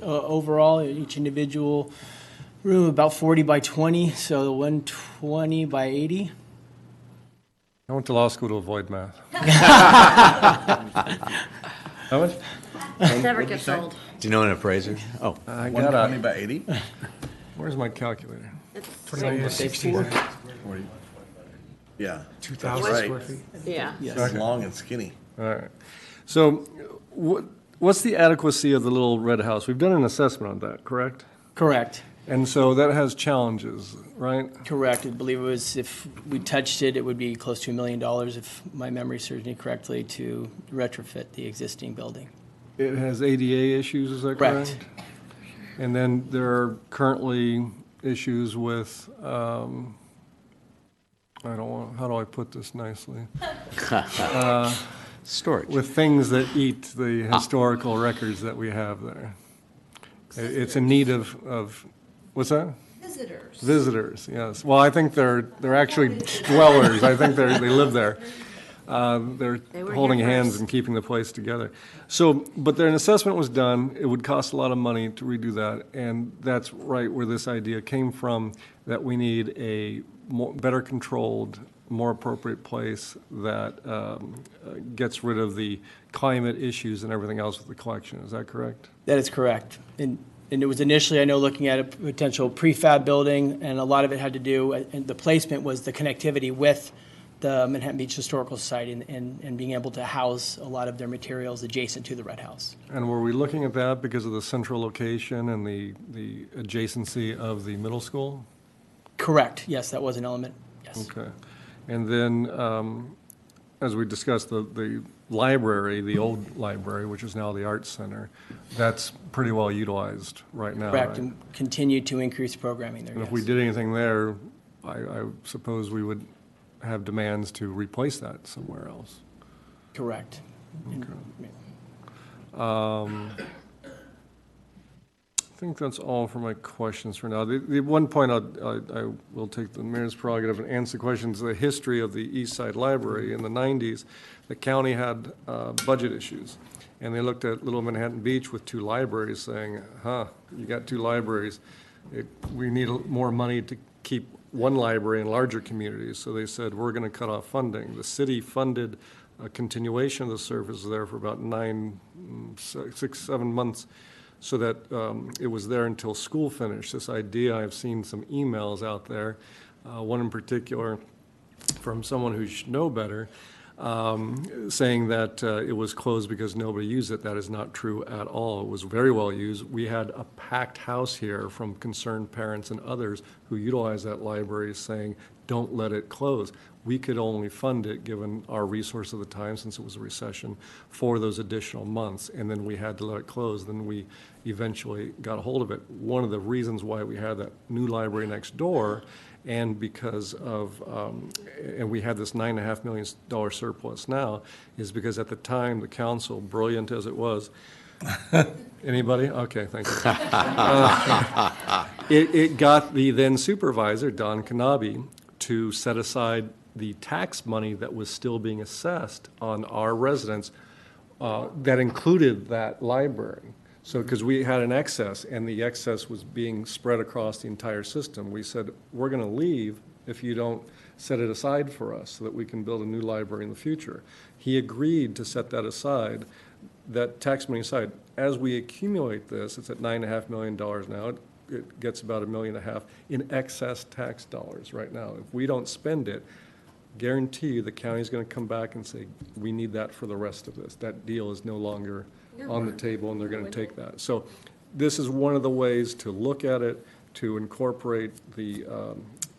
Overall, each individual room about 40 by 20, so 120 by 80. I went to law school to avoid math. How much? Never gets old. Do you know an appraiser? Oh, I got 120 by 80? Where's my calculator? It's 16. Yeah. 2,000 That's right. square feet. Yeah. It's long and skinny. All right. So what's the adequacy of the little red house? We've done an assessment on that, correct? Correct. And so that has challenges, right? Correct. I believe it was, if we touched it, it would be close to $1 million, if my memory serves me correctly, to retrofit the existing building. It has ADA issues, is that correct? Correct. And then there are currently issues with, how do I put this nicely? storage. With things that eat the historical records that we have there. It's in need of what's that? Visitors. Visitors, yes. Well, I think they're actually dwellers. I think they live there. They're were holding here hands first. and keeping the place together. So, but an assessment was done. It would cost a lot of money to redo that, and that's right where this idea came from, that we need a better controlled, more appropriate place that gets rid of the climate issues and everything else with the collection. Is that correct? That is correct. And it was initially, I know, looking at a potential prefab building, and a lot of it had to do, and the placement was the connectivity with the Manhattan Beach Historical Society and being able to house a lot of their materials adjacent to the Red House. And were we looking at that because of the central location and the adjacency of the middle school? Correct. Yes, that was an element. Yes. Okay. And then, as we discussed, the library, the old library, which is now the Arts Center, that's pretty well utilized right now, Correct, right? and continue to increase programming there, And yes. if we did anything there, I suppose we would have demands to replace that somewhere else. Correct. I think that's all for my questions for now. The one point I will take the mayor's prerogative and answer questions. The history of the East Side Library in the 90s, the county had budget issues. And they looked at Little Manhattan Beach with 2 libraries saying, you got 2 libraries. We need more money to keep one library in larger communities. So they said, we're going to cut off funding. The city funded a continuation of the service there for about 6, 7 months, so that it was there until school finished. This idea, I've seen some emails out there, one in particular from someone who should know better, saying that it was closed because nobody used it. That is not true at all. It was very well used. We had a packed house here from concerned parents and others who utilized that library saying, don't let it close. We could only fund it, given our resource at the time, since it was a recession, for those additional months, and then we had to let it close. Then we eventually got a hold of it. One of the reasons why we had that new library next door, and because of, and we had this $9.5 million surplus now, is because at the time, the council, brilliant as it was, anybody? Okay, thank you. It got the then supervisor, Don Kanabe, to set aside the tax money that was still being assessed on our residents that included that library. So, because we had an excess, and the excess was being spread across the entire system, we said, we're going to leave if you don't set it aside for us so that we can build a new library in the future. He agreed to set that aside, that tax money aside. As we accumulate this, it's at $9.5 million now. It gets about $1.5 million in excess tax dollars right now. If we don't spend it, guarantee you the county's going to come back and say, we need that for the rest of this. That deal is no longer on the table, and they're going to take that. So this is one of the ways to look at it, to incorporate the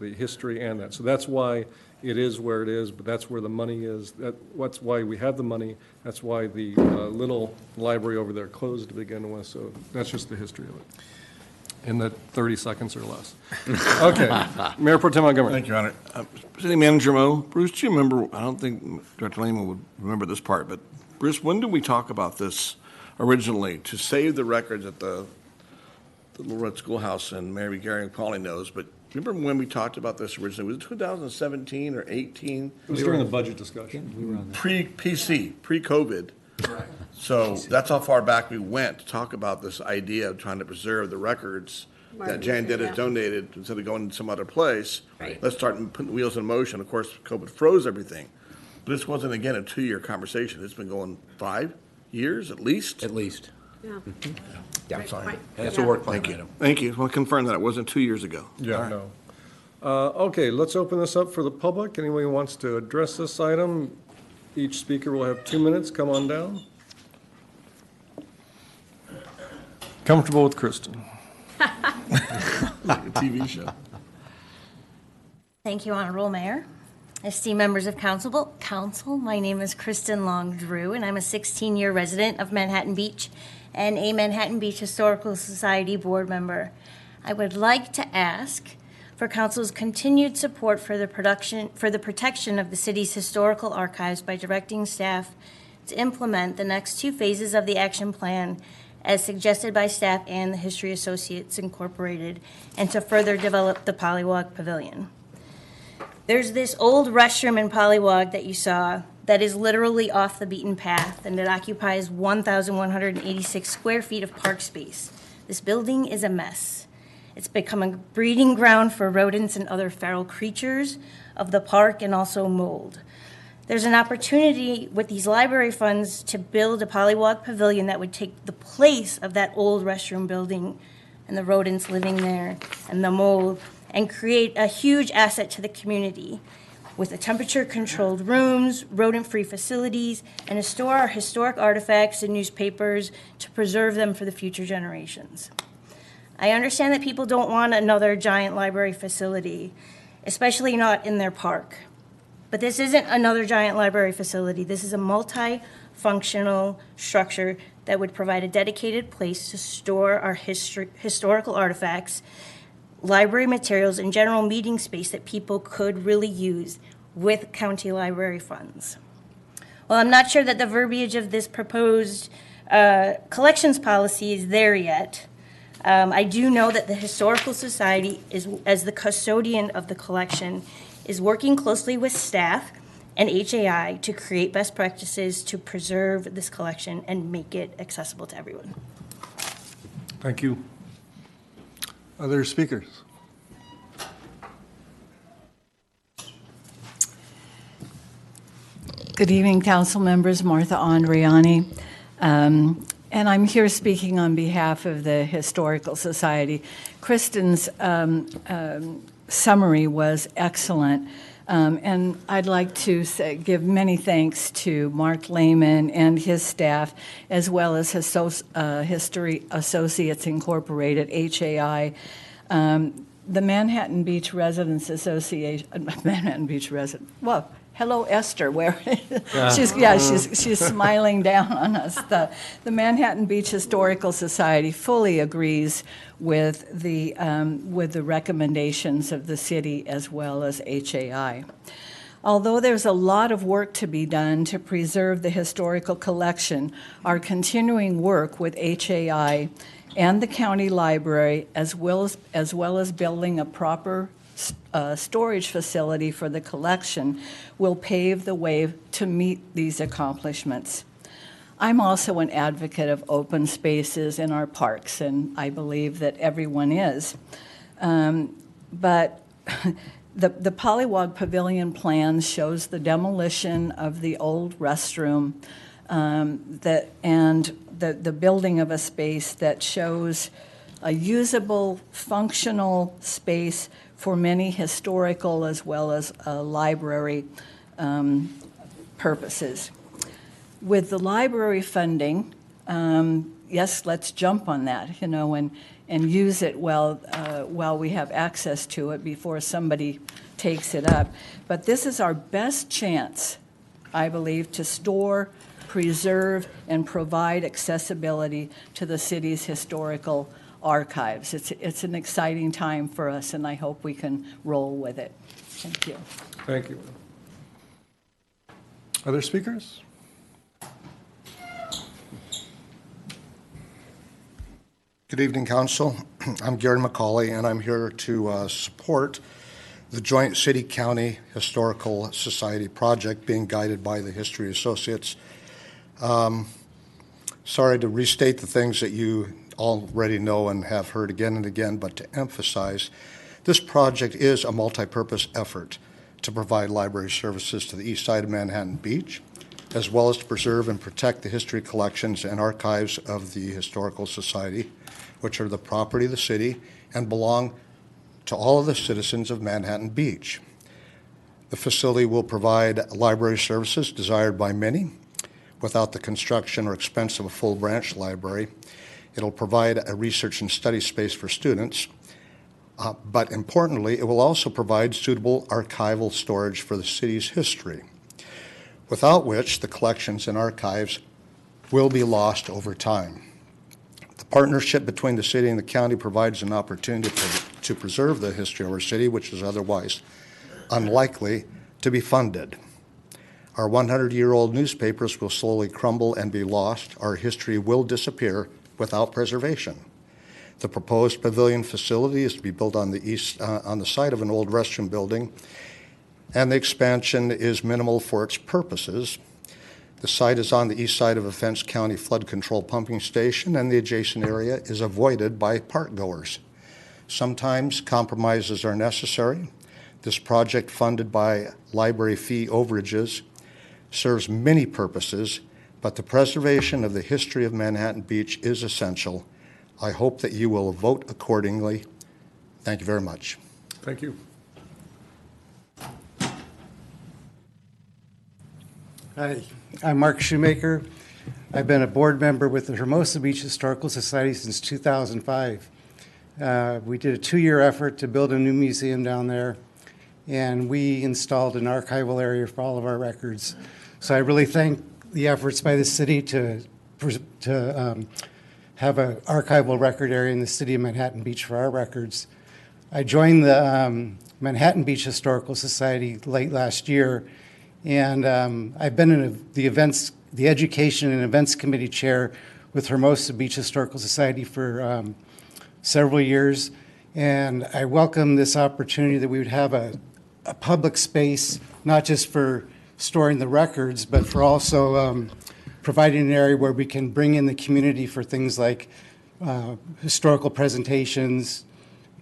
history and that. So that's why it is where it is, but that's where the money is. That's why we have the money. That's why the little library over there closed to begin with. So that's just the history of it. In the 30 seconds or less. Okay. Mayor Pro Tem Montgomery. Thank you, Your Honor. City Manager Mo, Bruce, do you remember, I don't think Director Lehman would remember this part, but Bruce, when did we talk about this originally? To save the records at the Little Red Schoolhouse, and Mary Gary probably knows, but remember when we talked about this originally? Was it 2017 or 18? It was during the budget discussion. We were on that. Pre-PC, pre-COVID. Right. So that's how far back we went to talk about this idea of trying to preserve the records that Jan Dennis donated instead of going to some other place. Right. Let's start putting the wheels in motion. Of course, COVID froze everything. But this wasn't, again, a 2-year conversation. It's been going 5 years at least. At least. Yeah. Yeah, Right, sorry. right. That's a work plan Thank you. item. Thank you. I want to confirm that it wasn't 2 years ago. Yeah, All right. no. Okay, let's open this up for the public. Anyone who wants to address this item, each speaker will have 2 minutes. Come on down. Comfortable with Kristen. Like a TV show. Thank you, Honorable Mayor. Esteemed members of council, my name is Kristen Long Drew, and I'm a 16-year resident of Manhattan Beach and a Manhattan Beach Historical Society board member. I would like to ask for council's continued support for the protection of the city's historical archives by directing staff to implement the next 2 phases of the action plan as suggested by staff and the History Associates Incorporated, and to further develop the Polliwog Pavilion. There's this old restroom in Polliwog that you saw that is literally off the beaten path, and it occupies 1,186 square feet of park space. This building is a mess. It's become a breeding ground for rodents and other feral creatures of the park, and also mold. There's an opportunity with these library funds to build a Polliwog Pavilion that would take the place of that old restroom building and the rodents living there and the mold, and create a huge asset to the community with a temperature-controlled rooms, rodent-free facilities, and to store our historic artifacts and newspapers to preserve them for the future generations. I understand that people don't want another giant library facility, especially not in their park. But this isn't another giant library facility. This is a multi-functional structure that would provide a dedicated place to store our historical artifacts, library materials, and general meeting space that people could really use with county library funds. Well, I'm not sure that the verbiage of this proposed collections policy is there yet. I do know that the Historical Society, as the custodian of the collection, is working closely with staff and HAI to create best practices to preserve this collection and make it accessible to everyone. Thank you. Other speakers? Good evening, council members. Martha Andriani. And I'm here speaking on behalf of the Historical Society. Kristen's summary was excellent. And I'd like to give many thanks to Mark Lehman and his staff, as well as History Associates Incorporated, HAI, the Manhattan Beach Residents Association, Manhattan Beach Resident. Well, hello, Esther. Where she's smiling down on us. The Manhattan Beach Historical Society fully agrees with the recommendations of the city as well as HAI. Although there's a lot of work to be done to preserve the historical collection, our continuing work with HAI and the county library, as well as building a proper storage facility for the collection, will pave the way to meet these accomplishments. I'm also an advocate of open spaces in our parks, and I believe that everyone is. But the Polliwog Pavilion plan shows the demolition of the old restroom and the building of a space that shows a usable, functional space for many historical as well as library purposes. With the library funding, yes, let's jump on that, and use it while we have access to it before somebody takes it up. But this is our best chance, I believe, to store, preserve, and provide accessibility to the city's historical archives. It's an exciting time for us, and I hope we can roll with it. Thank you. Thank you. Other speakers? Good evening, Council. I'm Gary McCauley, and I'm here to support the joint City-County Historical Society project being guided by the History Associates. Sorry to restate the things that you already know and have heard again and again, but to emphasize, this project is a multi-purpose effort to provide library services to the east side of Manhattan Beach, as well as to preserve and protect the history collections and archives of the Historical Society, which are the property of the city and belong to all of the citizens of Manhattan Beach. The facility will provide library services desired by many without the construction or expense of a full branch library. It'll provide a research and study space for students, but importantly, it will also provide suitable archival storage for the city's history, without which the collections and archives will be lost over time. The partnership between the city and the county provides an opportunity to preserve the history of our city, which is otherwise unlikely to be funded. Our 100-year-old newspapers will slowly crumble and be lost. Our history will disappear without preservation. The proposed pavilion facility is to be built on the site of an old restroom building, and the expansion is minimal for its purposes. The site is on the east side of a fenced county flood control pumping station, and the adjacent area is avoided by park goers. Sometimes compromises are necessary. This project, funded by library fee overages, serves many purposes, but the preservation of the history of Manhattan Beach is essential. I hope that you will vote accordingly. Thank you very much. Thank you. Hi, I'm Mark Shoemaker. I've been a board member with the Hermosa Beach Historical Society since 2005. We did a 2-year effort to build a new museum down there, and we installed an archival area for all of our records. So I really thank the efforts by the city to have an archival record area in the city of Manhattan Beach for our records. I joined the Manhattan Beach Historical Society late last year, and I've been in the Education and Events Committee chair with Hermosa Beach Historical Society for several years, and I welcome this opportunity that we would have a public space, not just for storing the records, but for also providing an area where we can bring in the community for things like historical presentations,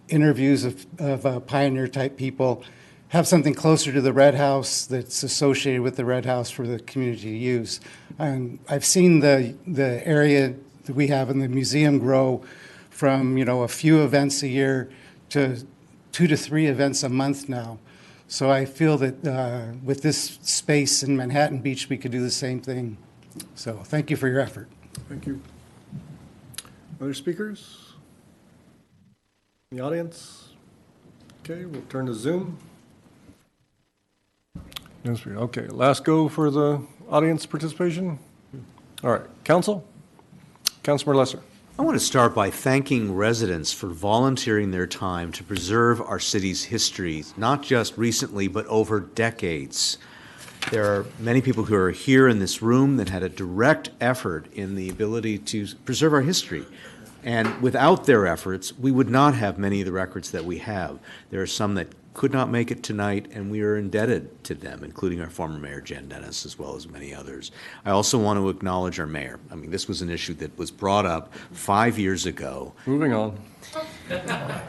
interviews of pioneer-type people, have something closer to the Red House that's associated with the Red House for the community to use. And I've seen the area that we have in the museum grow from a few events a year to 2 to 3 events a month now. So I feel that with this space in Manhattan Beach, we could do the same thing. So thank you for your effort. Thank you. Other speakers? In the audience? Okay, we'll turn to Zoom. No speaker. Okay, last go for the audience participation. All right, Council? Councilmember Lesser. I want to start by thanking residents for volunteering their time to preserve our city's history, not just recently, but over decades. There are many people who are here in this room that had a direct effort in the ability to preserve our history. And without their efforts, we would not have many of the records that we have. There are some that could not make it tonight, and we are indebted to them, including our former mayor, Jen Dennis, as well as many others. I also want to acknowledge our mayor. I mean, this was an issue that was brought up 5 years ago. Moving on.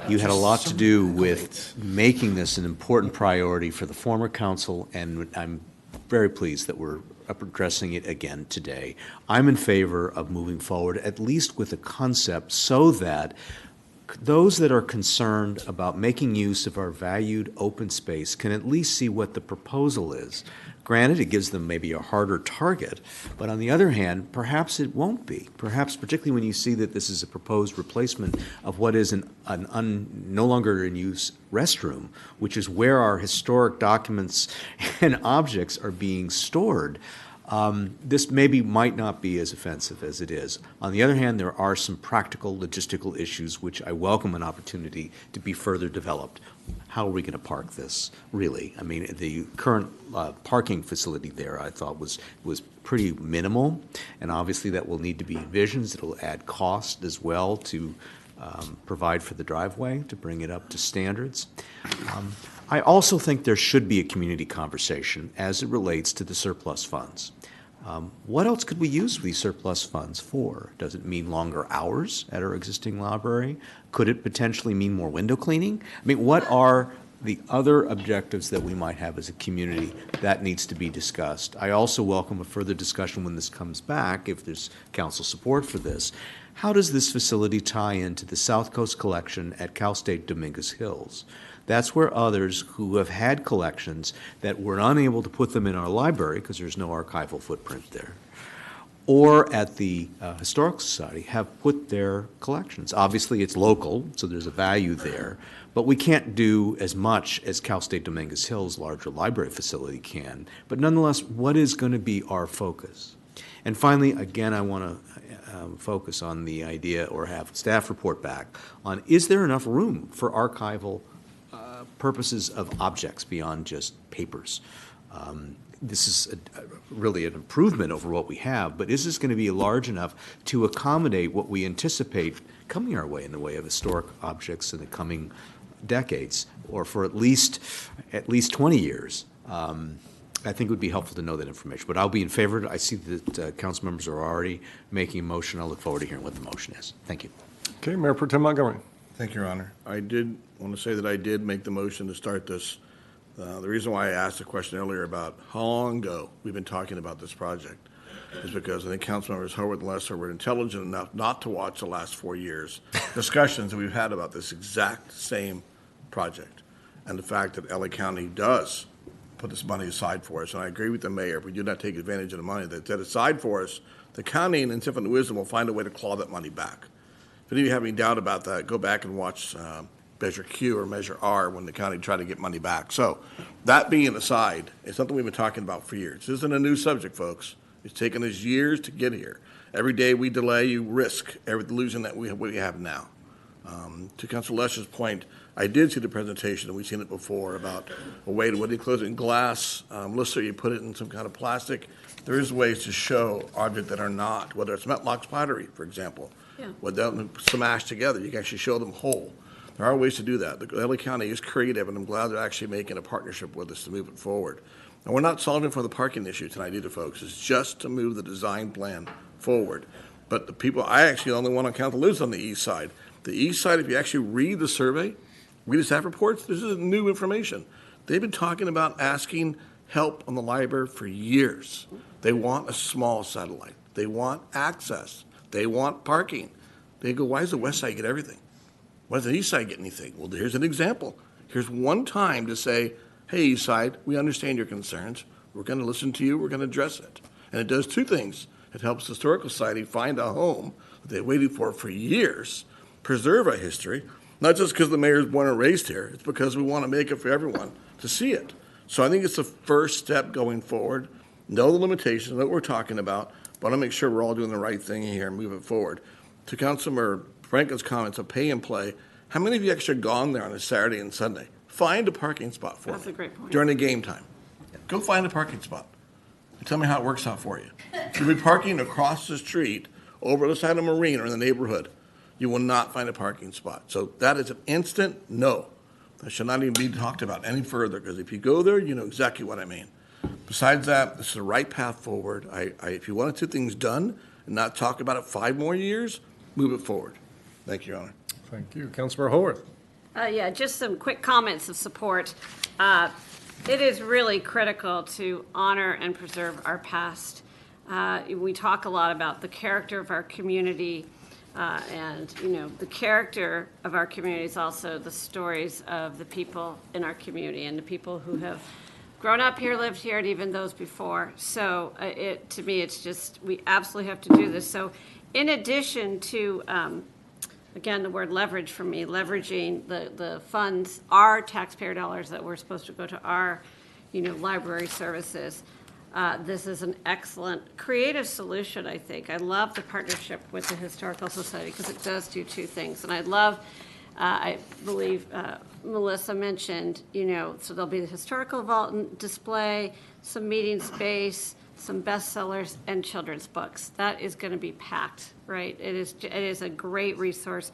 You had a lot to do with making this an important priority for the former council, and I'm very pleased that we're addressing it again today. I'm in favor of moving forward, at least with a concept, so that those that are concerned about making use of our valued open space can at least see what the proposal is. Granted, it gives them maybe a harder target, but on the other hand, perhaps it won't be. Perhaps, particularly when you see that this is a proposed replacement of what is no longer in use restroom, which is where our historic documents and objects are being stored. This might not be as offensive as it is. On the other hand, there are some practical logistical issues which I welcome an opportunity to be further developed. How are we going to park this, really? I mean, the current parking facility there, I thought, was pretty minimal, and obviously that will need to be envisioned. It'll add cost as well to provide for the driveway, to bring it up to standards. I also think there should be a community conversation as it relates to the surplus funds. What else could we use these surplus funds for? Does it mean longer hours at our existing library? Could it potentially mean more window cleaning? I mean, what are the other objectives that we might have as a community? That needs to be discussed. I also welcome a further discussion when this comes back, if there's council support for this. How does this facility tie into the South Coast Collection at Cal State Dominguez Hills? That's where others who have had collections that were unable to put them in our library because there's no archival footprint there, or at the Historical Society, have put their collections. Obviously, it's local, so there's a value there, but we can't do as much as Cal State Dominguez Hills' larger library facility can. But nonetheless, what is going to be our focus? And finally, again, I want to focus on the idea, or have staff report back on, is there enough room for archival purposes of objects beyond just papers? This is really an improvement over what we have, but is this going to be large enough to accommodate what we anticipate coming our way in the way of historic objects in the coming decades, or for at least 20 years? I think it would be helpful to know that information, but I'll be in favor. I see that council members are already making a motion. I'll look forward to hearing what the motion is. Thank you. Okay, Mayor Pro Tem Montgomery. Thank you, Your Honor. I did want to say that I did make the motion to start this. The reason why I asked the question earlier about how long ago we've been talking about this project is because I think council members Howard and Lesser were intelligent enough not to watch the last 4 years discussions that we've had about this exact same project, and the fact that LA County does put this money aside for us. And I agree with the mayor. If we do not take advantage of the money that's set aside for us, the county, in its infinite wisdom, will find a way to claw that money back. If any of you have any doubt about that, go back and watch Measure Q or Measure R when the county tried to get money back. So that being aside, it's something we've been talking about for years. This isn't a new subject, folks. It's taken us years to get here. Every day we delay, you risk losing what we have now. To Councilor Lesher's point, I did see the presentation, and we've seen it before, about a way to, what do you close it in glass, Lister, you put it in some kind of plastic. There is ways to show objects that are not, whether it's Metlocks pottery, for example, without them smashed together, you can actually show them whole. There are ways to do that. The LA County is creative, and I'm glad they're actually making a partnership with us to move it forward. And we're not solving for the parking issue tonight either, folks. It's just to move the design plan forward. But the people, I actually only one on council lives on the east side. The east side, if you actually read the survey, read the staff reports, this is new information. They've been talking about asking help on the library for years. They want a small satellite. They want access. They want parking. They go, why does the west side get everything? Why does the east side get anything? Well, here's an example. Here's one time to say, hey, Eastside, we understand your concerns. We're going to listen to you. We're going to address it. And it does two things. It helps the Historical Society find a home that they waited for years, preserve a history, not just because the mayor's born and raised here. It's because we want to make it for everyone to see it. So I think it's the first step going forward. Know the limitations that we're talking about, but I want to make sure we're all doing the right thing here and move it forward. To Councilmember Franklin's comments of pay and play, how many of you actually gone there on a Saturday and Sunday? Find a parking spot for That's me a great point. during the game time. Go find a parking spot and tell me how it works out for you. You'll be parking across the street over the side of Marine or in the neighborhood. You will not find a parking spot. So that is an instant no. That should not even be talked about any further, because if you go there, you know exactly what I mean. Besides that, this is the right path forward. If you want to get things done and not talk about it 5 more years, move it forward. Thank you, Your Honor. Thank you. Councilmember Haworth. Yeah, just some quick comments of support. It is really critical to honor and preserve our past. We talk a lot about the character of our community, and the character of our community is also the stories of the people in our community and the people who have grown up here, lived here, and even those before. So to me, it's just, we absolutely have to do this. So in addition to, again, the word leverage for me, leveraging the funds, our taxpayer dollars that were supposed to go to our, library services, this is an excellent creative solution, I think. I love the partnership with the Historical Society because it does do two things. And I love, I believe Melissa mentioned, so there'll be the historical vault and display, some meeting space, some bestsellers, and children's books. That is going to be packed, right? It is a great resource.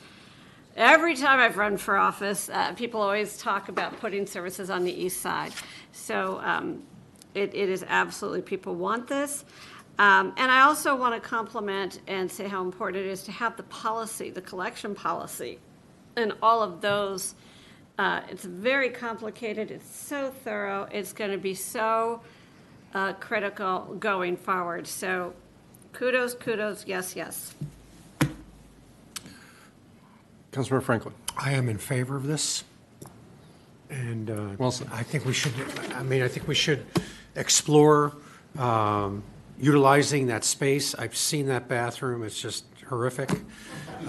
Every time I've run for office, people always talk about putting services on the east side. So it is absolutely, people want this. And I also want to compliment and say how important it is to have the policy, the collection policy, and all of those. It's very complicated. It's so thorough. It's going to be so critical going forward. So kudos, yes, yes. Councilmember Franklin. I am in favor of this. And I think we should explore utilizing that space. I've seen that bathroom. It's just horrific.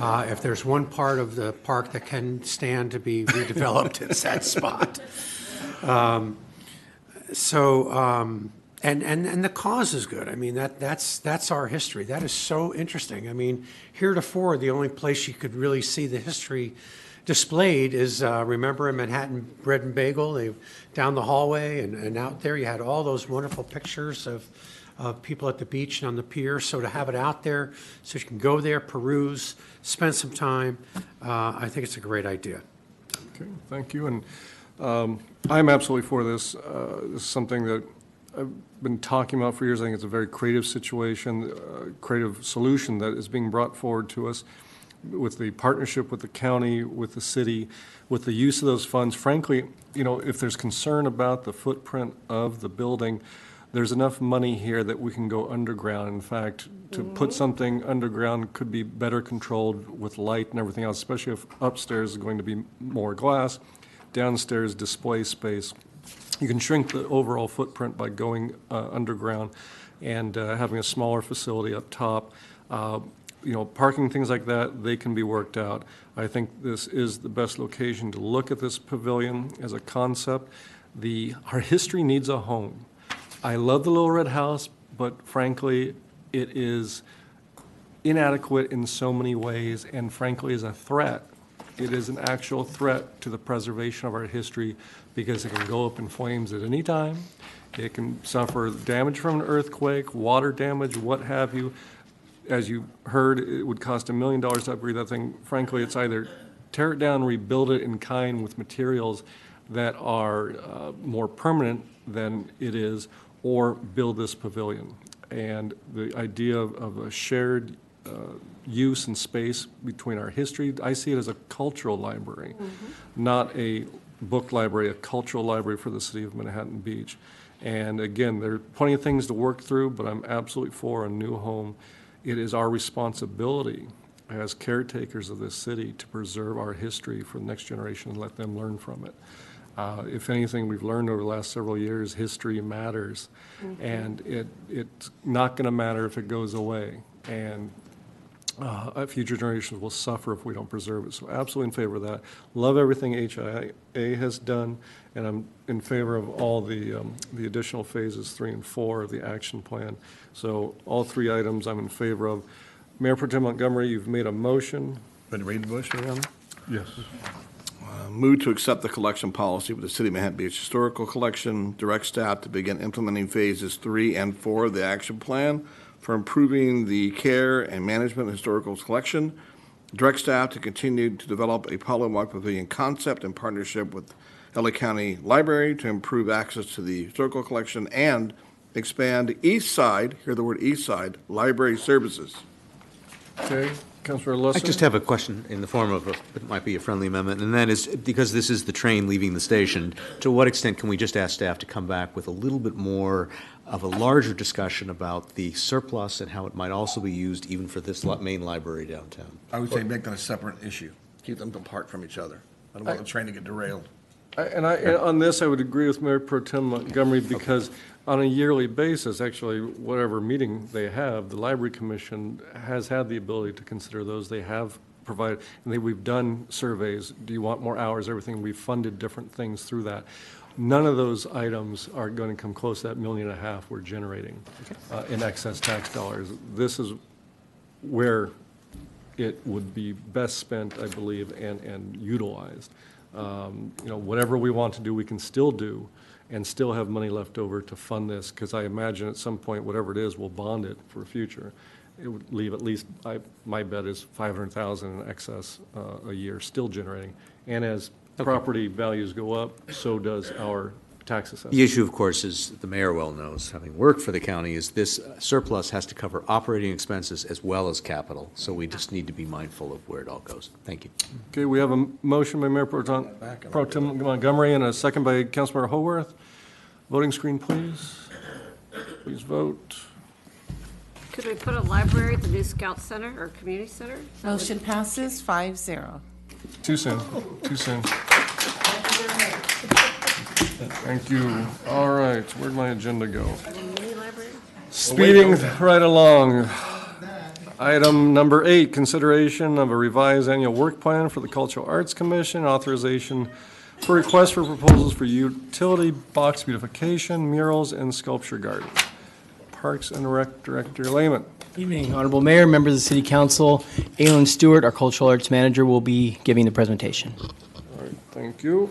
If there's one part of the park that can stand to be redeveloped, it's that spot. And the cause is good. I mean, that's our history. That is so interesting. I mean, heretofore, the only place you could really see the history displayed is, remember in Manhattan Bread and Bagel, down the hallway and out there, you had all those wonderful pictures of people at the beach and on the pier. So to have it out there, so you can go there, peruse, spend some time, I think it's a great idea. Okay, thank you. And I'm absolutely for this. This is something that I've been talking about for years. I think it's a very creative situation, creative solution that is being brought forward to us with the partnership with the county, with the city, with the use of those funds. Frankly, if there's concern about the footprint of the building, there's enough money here that we can go underground. In fact, to put something underground could be better controlled with light and everything else, especially if upstairs is going to be more glass, downstairs display space. You can shrink the overall footprint by going underground and having a smaller facility up top. Parking, things like that, they can be worked out. I think this is the best location to look at this pavilion as a concept. Our history needs a home. I love the Little Red House, but frankly, it is inadequate in so many ways, and frankly is a threat. It is an actual threat to the preservation of our history because it can go up in flames at any time. It can suffer damage from an earthquake, water damage, what have you. As you heard, it would cost $1 million to upgrade that thing. Frankly, it's either tear it down, rebuild it in kind with materials that are more permanent than it is, or build this pavilion. And the idea of a shared use and space between our history, I see it as a cultural library, not a book library, a cultural library for the city of Manhattan Beach. And again, there are plenty of things to work through, but I'm absolutely for a new home. It is our responsibility as caretakers of this city to preserve our history for the next generation and let them learn from it. If anything, we've learned over the last several years, history matters. And it's not going to matter if it goes away. And future generations will suffer if we don't preserve it. So absolutely in favor of that. Love everything HIA has done, and I'm in favor of all the additional phases 3 and 4 of the action plan. So all 3 items I'm in favor of. Mayor Pro Tem Montgomery, you've made a motion. Ready to read the motion again? Yes. Move to accept the collection policy with the City of Manhattan Beach Historical Collection, direct staff to begin implementing phases 3 and 4 of the action plan for improving the care and management of historical collection, direct staff to continue to develop a Polliwog Pavilion concept in partnership with LA County Library to improve access to the historical collection, and expand Eastside, hear the word Eastside, library services. Okay, Councilor Lusser? I just have a question in the form of, it might be a friendly amendment, and that is, because this is the train leaving the station, to what extent can we just ask staff to come back with a little bit more of a larger discussion about the surplus and how it might also be used even for this main library downtown? I would say make that a separate issue. Keep them apart from each other. I don't want the train to get derailed. On this, I would agree with Mayor Pro Tem Montgomery, because on a yearly basis, actually, whatever meeting they have, the Library Commission has had the ability to consider those. They have provided, and we've done surveys. Do you want more hours? Everything. We've funded different things through that. None of those items are going to come close to that $1.5 million we're generating in excess tax dollars. This is where it would be best spent, I believe, and utilized. Whatever we want to do, we can still do, and still have money left over to fund this, because I imagine at some point, whatever it is, we'll bond it for future. It would leave at least, my bet is $500,000 in excess a year, still generating. And as property values go up, so does our tax assessment. The issue, of course, is the mayor well knows, having worked for the county, is this surplus has to cover operating expenses as well as capital. So we just need to be mindful of where it all goes. Thank you. Okay, we have a motion by Mayor Pro Tem Montgomery and a second by Councilmember Haworth. Voting screen, please. Please vote. Could we put a library at the new Scout Center or Community Center? Motion passes 5-0. Too soon. Too soon. Thank you. All right, where'd my agenda go? Speeding right along. Item number 8, consideration of a revised annual work plan for the Cultural Arts Commission, authorization for request for proposals for utility box beautification, murals, and sculpture garden. Parks and Rec Director Lehman. Evening, Honorable Mayor, members of the City Council. Aylin Stewart, our Cultural Arts Manager, will be giving the presentation. All right, thank you.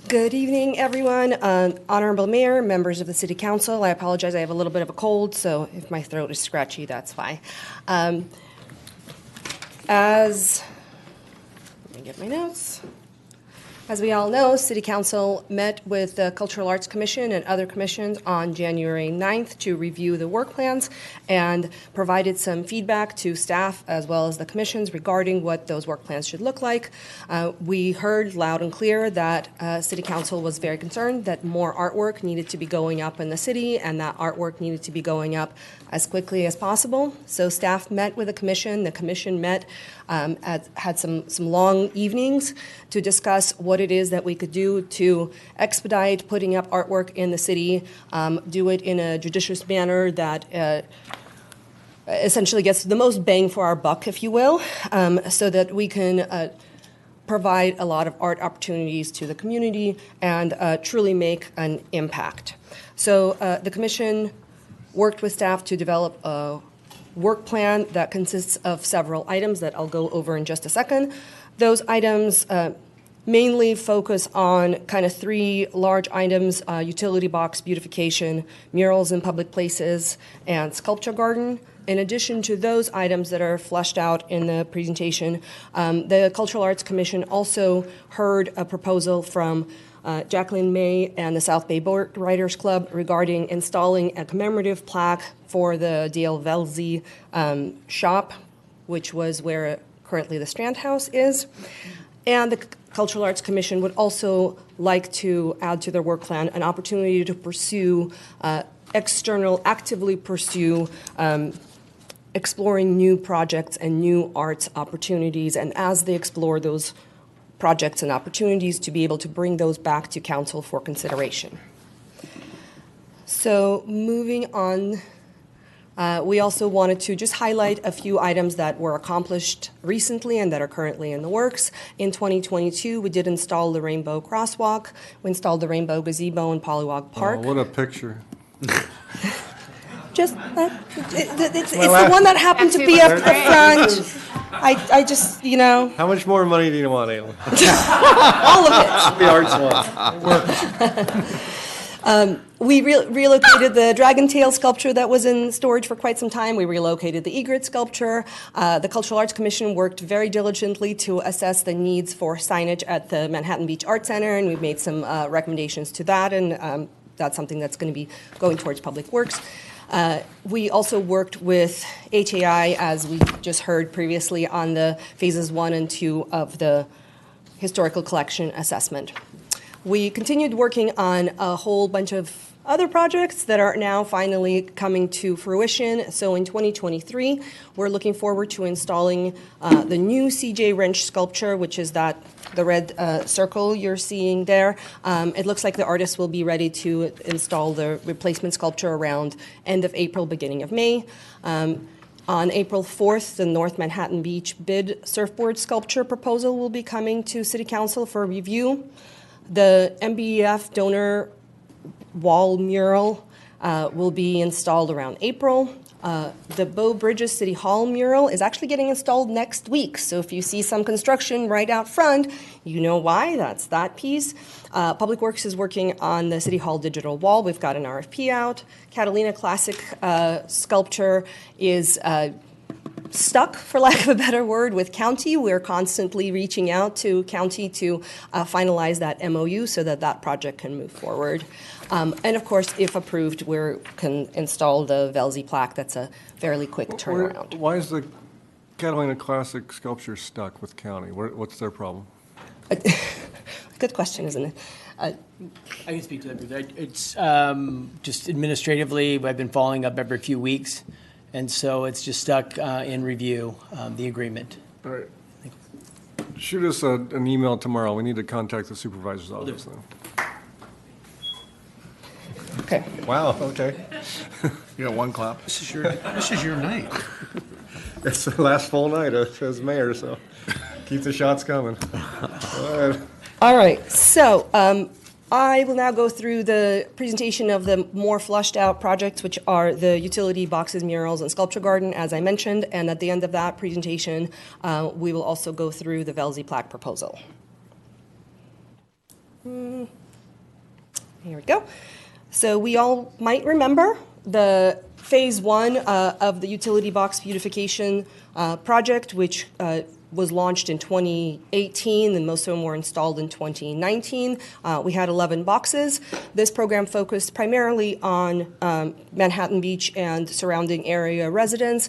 Good evening, everyone. Honorable Mayor, members of the City Council, I apologize, I have a little bit of a cold, so if my throat is scratchy, that's fine. Let me get my notes. As we all know, City Council met with the Cultural Arts Commission and other commissions on January 9th to review the work plans and provided some feedback to staff as well as the commissions regarding what those work plans should look like. We heard loud and clear that City Council was very concerned that more artwork needed to be going up in the city, and that artwork needed to be going up as quickly as possible. So staff met with the commission met, had some long evenings to discuss what it is that we could do to expedite putting up artwork in the city, do it in a judicious manner that essentially gets the most bang for our buck, if you will, so that we can provide a lot of art opportunities to the community and truly make an impact. So the commission worked with staff to develop a work plan that consists of several items that I'll go over in just a second. Those items mainly focus on kind of 3 large items: utility box beautification, murals in public places, and sculpture garden. In addition to those items that are fleshed out in the presentation, the Cultural Arts Commission also heard a proposal from Jacqueline May and the South Bay Board Writers Club regarding installing a commemorative plaque for the D.L. Velzy shop, which was where currently the Strand House is. And the Cultural Arts Commission would also like to add to their work plan an opportunity to pursue actively pursue exploring new projects and new arts opportunities, and as they explore those projects and opportunities, to be able to bring those back to council for consideration. So moving on, we also wanted to just highlight a few items that were accomplished recently and that are currently in the works. In 2022, we did install the Rainbow Crosswalk. We installed the Rainbow Gazebo in Polliwog Park. Oh, what a picture. Just, it's the one that happened to be up the front. I just, you know. How much more money do you want, Aileen? All of it. The arts one. We relocated the dragon tail sculpture that was in storage for quite some time. We relocated the egret sculpture. The Cultural Arts Commission worked very diligently to assess the needs for signage at the Manhattan Beach Art Center, and we've made some recommendations to that, and that's something that's going to be going towards Public Works. We also worked with HAI, as we just heard previously, on the phases 1 and 2 of the historical collection assessment. We continued working on a whole bunch of other projects that are now finally coming to fruition. So in 2023, we're looking forward to installing the new CJ Wrench sculpture, which is the red circle you're seeing there. It looks like the artist will be ready to install the replacement sculpture around end of April, beginning of May. On April 4th, the North Manhattan Beach bid surfboard sculpture proposal will be coming to City Council for review. The MBEF donor wall mural will be installed around April. The Bow Bridges City Hall mural is actually getting installed next week. So if you see some construction right out front, you know why. That's that piece. Public Works is working on the City Hall digital wall. We've got an RFP out. Catalina Classic sculpture is stuck, for lack of a better word, with county. We're constantly reaching out to county to finalize that MOU so that that project can move forward. And of course, if approved, we can install the Velzy plaque. That's a fairly quick turnaround. Why is the Catalina Classic sculpture stuck with county? What's their problem? Good question, isn't it? I can speak to that. It's just administratively, I've been following up every few weeks, and so it's just stuck in review, the agreement. All right. Shoot us an email tomorrow. We need to contact the supervisor's office then. Okay. Wow, okay. You got one clap. This is your night. It's the last full night as mayor, so keep the shots coming. Go ahead. All right, so I will now go through the presentation of the more flushed out projects, which are the utility boxes, murals, and sculpture garden, as I mentioned. And at the end of that presentation, we will also go through the Velzy plaque proposal. Here we go. So we all might remember the phase 1 of the utility box beautification project, which was launched in 2018, and most of them were installed in 2019. We had 11 boxes. This program focused primarily on Manhattan Beach and surrounding area residents.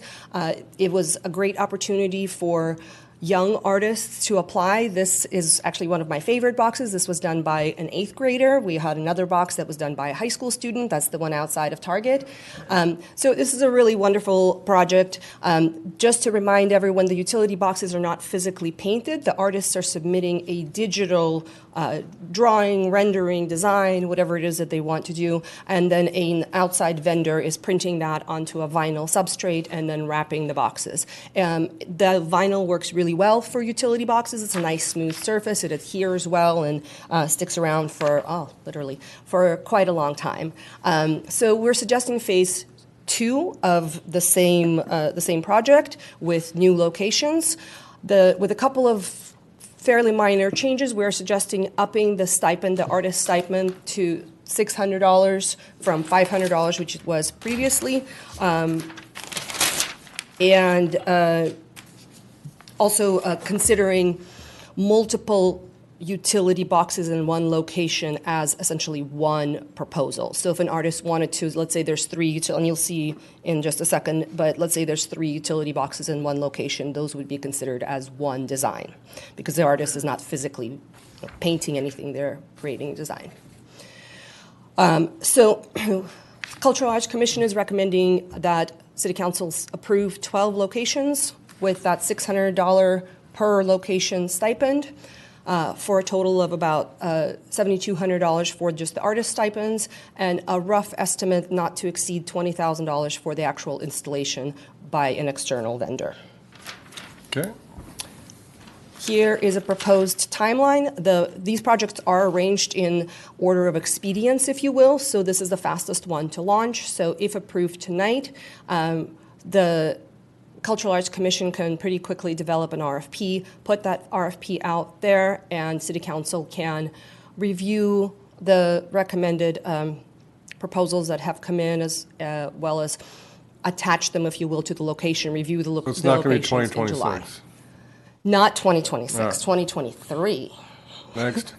It was a great opportunity for young artists to apply. This is actually one of my favorite boxes. This was done by an 8th grader. We had another box that was done by a high school student. That's the one outside of Target. So this is a really wonderful project. Just to remind everyone, the utility boxes are not physically painted. The artists are submitting a digital drawing, rendering, design, whatever it is that they want to do, and then an outside vendor is printing that onto a vinyl substrate and then wrapping the boxes. The vinyl works really well for utility boxes. It's a nice smooth surface. It adheres well and sticks around for, literally, for quite a long time. So we're suggesting phase 2 of the same project with new locations. With a couple of fairly minor changes, we're suggesting upping the stipend, the artist stipend, to $600 from $500, which it was previously. Also considering multiple utility boxes in one location as essentially one proposal. So if an artist wanted to, let's say there's 3, and you'll see in just a second, but let's say there's 3 utility boxes in one location, those would be considered as one design because the artist is not physically painting anything, they're creating a design. So Cultural Arts Commission is recommending that City Councils approve 12 locations with that $600 per location stipend, for a total of about $7,200 for just the artist stipends, and a rough estimate not to exceed $20,000 for the actual installation by an external vendor. Okay. Here is a proposed timeline. These projects are arranged in order of expedience, if you will, so this is the fastest one to launch. So if approved tonight, the Cultural Arts Commission can pretty quickly develop an RFP, put that RFP out there, and City Council can review the recommended proposals that have come in, as well as attach them, if you will, to the location, review the It's the not going to be locations in July. 2026. Not 2026, All right. 2023. Next.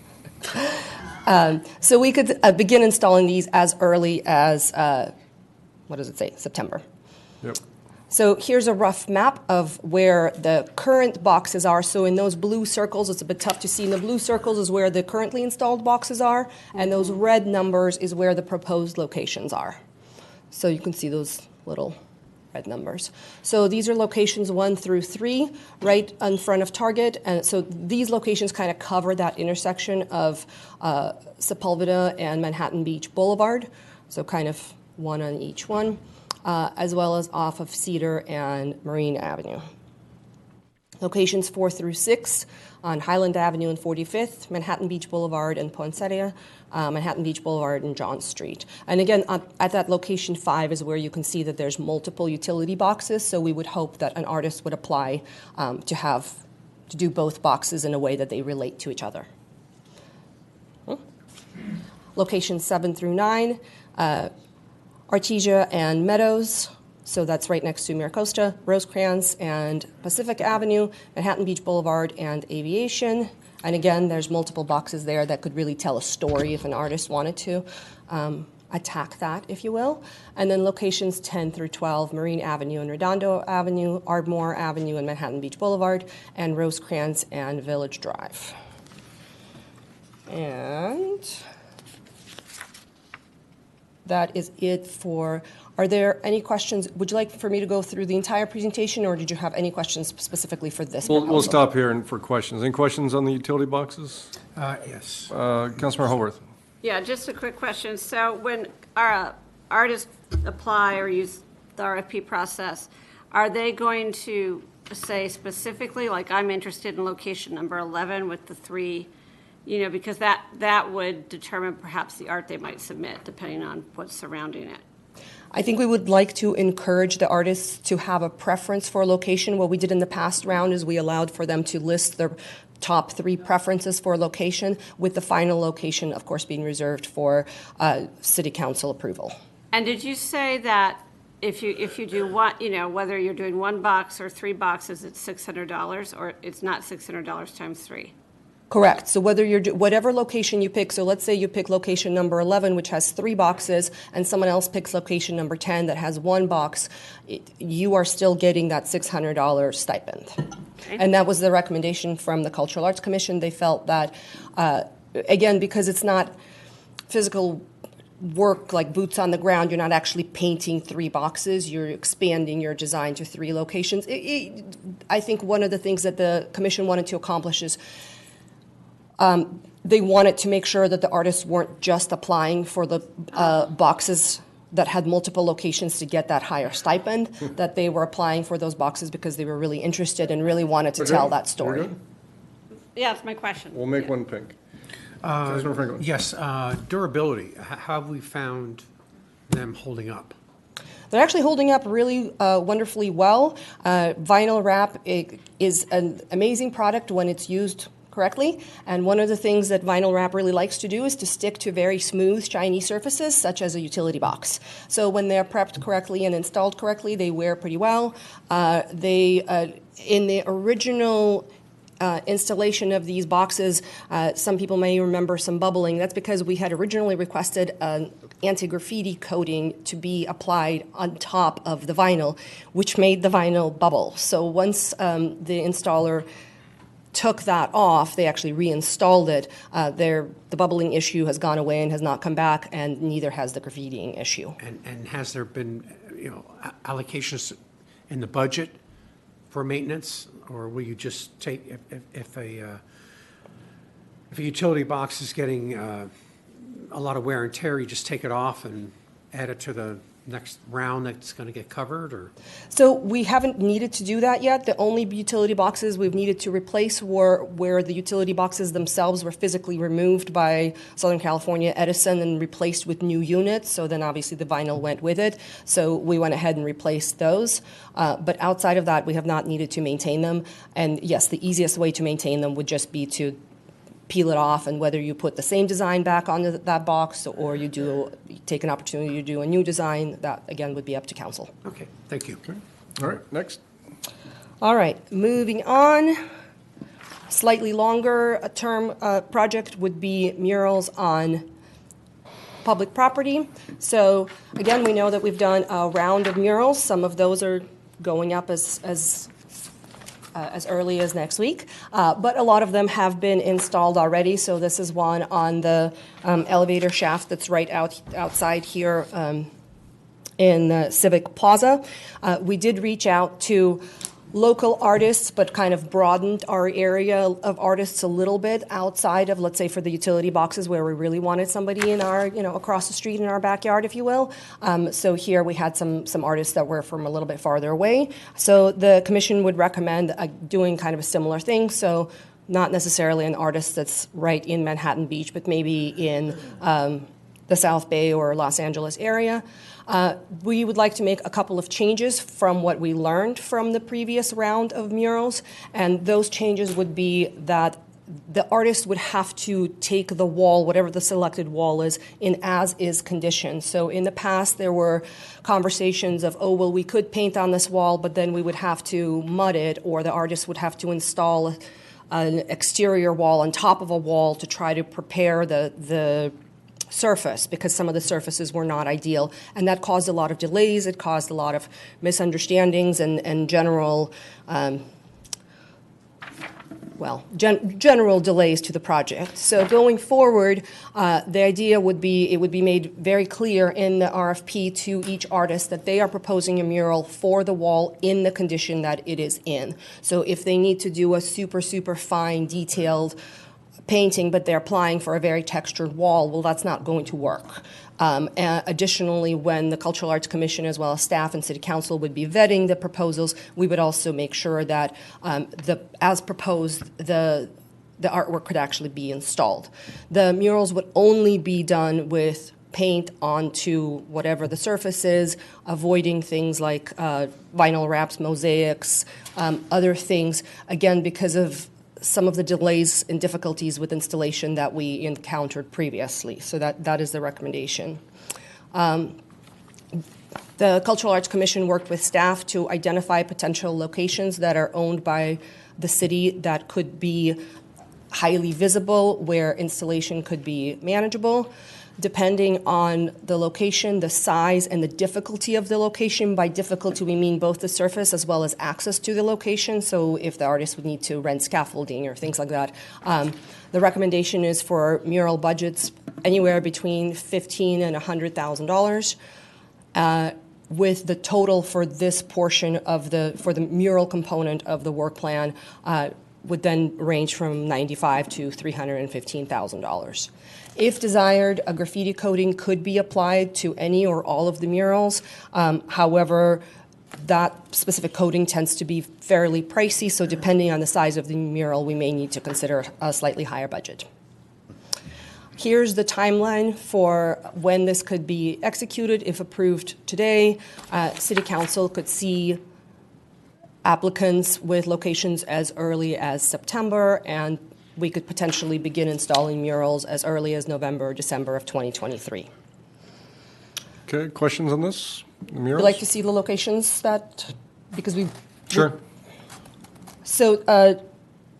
So we could begin installing these as early as, what does it say, September. Yep. So here's a rough map of where the current boxes are. So in those blue circles, it's a bit tough to see. In the blue circles is where the currently installed boxes are, and those red numbers is where the proposed locations are. So you can see those little red numbers. So these are locations 1 through 3, right in front of Target. And so these locations kind of cover that intersection of Sepulveda and Manhattan Beach Boulevard. So kind of one on each one. As well as off of Cedar and Marine Avenue. Locations 4 through 6 on Highland Avenue and 45th, Manhattan Beach Boulevard and Poinsettia, Manhattan Beach Boulevard and John Street. And again, at that location 5 is where you can see that there's multiple utility boxes, so we would hope that an artist would apply to do both boxes in a way that they relate to each other. Locations 7 through 9, Artesia and Meadows, so that's right next to Mira Costa, Rosecrans and Pacific Avenue, Manhattan Beach Boulevard and Aviation. And again, there's multiple boxes there that could really tell a story if an artist wanted to attack that, if you will. And then locations 10 through 12, Marine Avenue and Redondo Avenue, Ardmore Avenue and Manhattan Beach Boulevard, and Rosecrans and Village Drive. And that is it for, are there any questions? Would you like for me to go through the entire presentation, or did you have any questions specifically for this proposal? We'll stop here for questions. Any questions on the utility boxes? Yes. Councilmember Holworth. Yeah, just a quick question. So when our artists apply or use the RFP process, are they going to say specifically, like, I'm interested in location number 11 with the 3, you know, because that would determine perhaps the art they might submit, depending on what's surrounding it. I think we would like to encourage the artists to have a preference for location. What we did in the past round is we allowed for them to list their top 3 preferences for location, with the final location, of course, being reserved for City Council approval. And did you say that if you do one, you know, whether you're doing 1 box or 3 boxes, it's $600, or it's not $600 times 3? Correct. So whatever location you pick, so let's say you pick location number 11, which has 3 boxes, and someone else picks location number 10 that has 1 box, you are still getting that $600 stipend. Okay. And that was the recommendation from the Cultural Arts Commission. They felt that, again, because it's not physical work like boots on the ground, you're not actually painting 3 boxes, you're expanding your design to 3 locations. I think one of the things that the commission wanted to accomplish is they wanted to make sure that the artists weren't just applying for the boxes that had multiple locations to get that higher stipend, that they were applying for those boxes because they were really interested and really wanted to tell that story. Yeah, that's my question. We'll make one pink. Councilmember Franklin. Yes, durability. How have we found them holding up? They're actually holding up really wonderfully well. Vinyl wrap is an amazing product when it's used correctly, and one of the things that vinyl wrap really likes to do is to stick to very smooth, shiny surfaces, such as a utility box. So when they're prepped correctly and installed correctly, they wear pretty well. In the original installation of these boxes, some people may remember some bubbling. That's because we had originally requested an anti-graffiti coating to be applied on top of the vinyl, which made the vinyl bubble. So once the installer took that off, they actually reinstalled it. The bubbling issue has gone away and has not come back, and neither has the graffitiing issue. And has there been, allocations in the budget for maintenance, or will you just take, if a utility box is getting a lot of wear and tear, you just take it off and add it to the next round that's going to get covered, or? So we haven't needed to do that yet. The only utility boxes we've needed to replace were where the utility boxes themselves were physically removed by Southern California Edison and replaced with new units. So then obviously the vinyl went with it. So we went ahead and replaced those. But outside of that, we have not needed to maintain them. And yes, the easiest way to maintain them would just be to peel it off, and whether you put the same design back on that box or you take an opportunity to do a new design, that again would be up to council. Okay, thank you. Okay. All right, next. All right, moving on. Slightly longer term project would be murals on public property. So again, we know that we've done a round of murals. Some of those are going up as early as next week, but a lot of them have been installed already. So this is one on the elevator shaft that's right outside here in the Civic Plaza. We did reach out to local artists, but kind of broadened our area of artists a little bit outside of, let's say, for the utility boxes where we really wanted somebody in our, across the street in our backyard, if you will. So here we had some artists that were from a little bit farther away. So the commission would recommend doing kind of a similar thing. So not necessarily an artist that's right in Manhattan Beach, but maybe in the South Bay or Los Angeles area. We would like to make a couple of changes from what we learned from the previous round of murals, and those changes would be that the artist would have to take the wall, whatever the selected wall is, in as-is condition. So in the past, there were conversations of, oh, well, we could paint on this wall, but then we would have to mud it, or the artist would have to install an exterior wall on top of a wall to try to prepare the surface, because some of the surfaces were not ideal, and that caused a lot of delays. It caused a lot of misunderstandings and general general delays to the project. So going forward, the idea would be it would be made very clear in the RFP to each artist that they are proposing a mural for the wall in the condition that it is in. So if they need to do a super fine detailed painting, but they're applying for a very textured wall, well, that's not going to work. Additionally, when the Cultural Arts Commission, as well as staff and City Council, would be vetting the proposals, we would also make sure that as proposed, the artwork could actually be installed. The murals would only be done with paint onto whatever the surface is, avoiding things like vinyl wraps, mosaics, other things, again, because of some of the delays and difficulties with installation that we encountered previously. So that is the recommendation. The Cultural Arts Commission worked with staff to identify potential locations that are owned by the city that could be highly visible, where installation could be manageable. Depending on the location, the size, and the difficulty of the location. By difficulty, we mean both the surface as well as access to the location. So if the artist would need to rent scaffolding or things like that. The recommendation is for mural budgets anywhere between $15,000 and $100,000. With the total for this portion for the mural component of the work plan would then range from $95,000 to $315,000. If desired, a graffiti coating could be applied to any or all of the murals. However, that specific coating tends to be fairly pricey, so depending on the size of the mural, we may need to consider a slightly higher budget. Here's the timeline for when this could be executed. If approved today, City Council could see applicants with locations as early as September, and we could potentially begin installing murals as early as November or December of 2023. Okay, questions on this? The murals? Would like to see the locations because we... Sure. So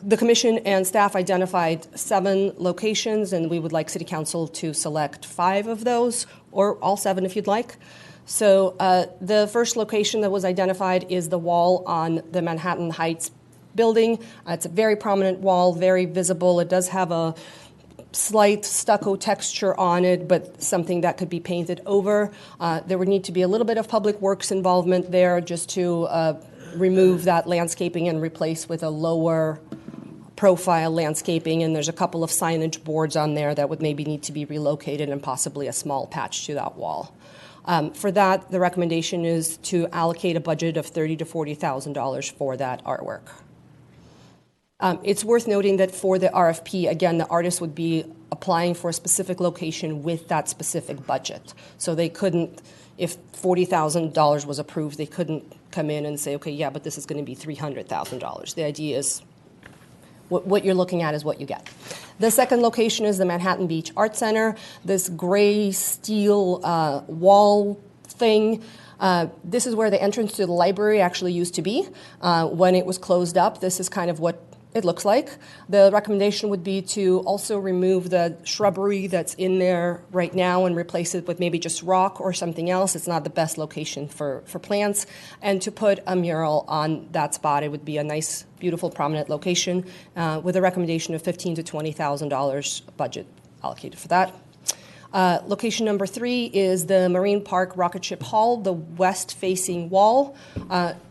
the commission and staff identified 7 locations, and we would like City Council to select 5 of those, or all 7 if you'd like. So the first location that was identified is the wall on the Manhattan Heights building. It's a very prominent wall, very visible. It does have a slight stucco texture on it, but something that could be painted over. There would need to be a little bit of public works involvement there just to remove that landscaping and replace with a lower profile landscaping, and there's a couple of signage boards on there that would maybe need to be relocated and possibly a small patch to that wall. For that, the recommendation is to allocate a budget of $30,000 to $40,000 for that artwork. It's worth noting that for the RFP, again, the artist would be applying for a specific location with that specific budget. So they couldn't, if $40,000 was approved, they couldn't come in and say, okay, yeah, but this is going to be $300,000. The idea is what you're looking at is what you get. The second location is the Manhattan Beach Art Center. This gray steel wall thing. This is where the entrance to the library actually used to be. When it was closed up, this is kind of what it looks like. The recommendation would be to also remove the shrubbery that's in there right now and replace it with maybe just rock or something else. It's not the best location for plants. And to put a mural on that spot, it would be a nice, beautiful, prominent location with a recommendation of $15,000 to $20,000 budget allocated for that. Location number 3 is the Marine Park Rocket Ship Hall, the west-facing wall.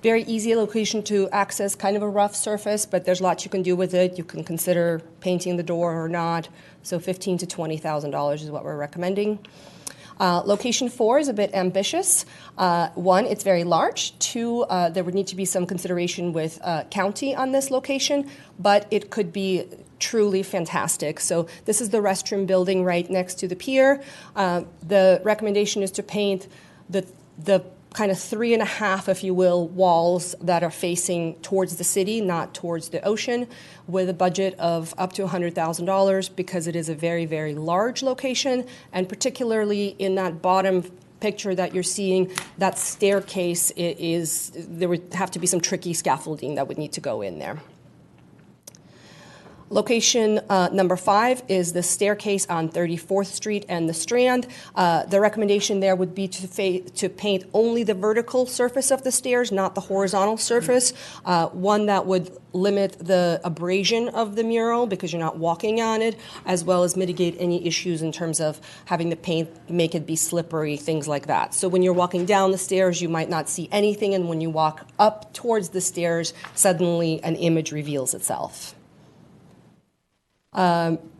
Very easy location to access, kind of a rough surface, but there's lots you can do with it. You can consider painting the door or not. So $15,000 to $20,000 is what we're recommending. Location 4 is a bit ambitious. 1, it's very large. 2, there would need to be some consideration with county on this location, but it could be truly fantastic. So this is the restroom building right next to the pier. The recommendation is to paint the kind of 3.5, if you will, walls that are facing towards the city, not towards the ocean, with a budget of up to $100,000 because it is a very, very large location, and particularly in that bottom picture that you're seeing, that staircase there would have to be some tricky scaffolding that would need to go in there. Location number 5 is the staircase on 34th Street and the Strand. The recommendation there would be to paint only the vertical surface of the stairs, not the horizontal surface. One that would limit the abrasion of the mural because you're not walking on it, as well as mitigate any issues in terms of having the paint make it be slippery, things like that. So when you're walking down the stairs, you might not see anything, and when you walk up towards the stairs, suddenly an image reveals itself.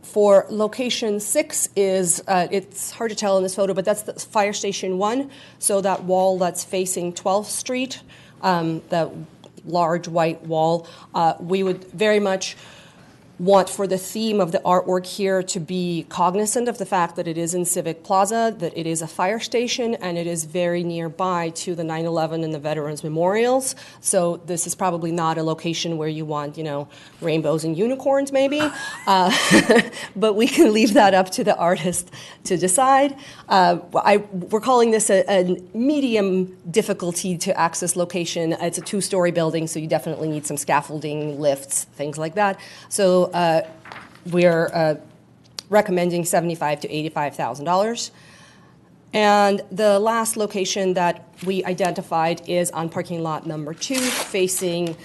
For location 6 is, it's hard to tell in this photo, but that's the Fire Station 1. So that wall that's facing 12th Street, that large white wall, we would very much want for the theme of the artwork here to be cognizant of the fact that it is in Civic Plaza, that it is a fire station, and it is very nearby to the 9/11 and the Veterans Memorials. So this is probably not a location where you want, rainbows and unicorns maybe, but we can leave that up to the artist to decide. We're calling this a medium difficulty to access location. It's a 2-story building, so you definitely need some scaffolding, lifts, things like that. So we're recommending $75,000 to $85,000. And the last location that we identified is on parking lot number 2, facing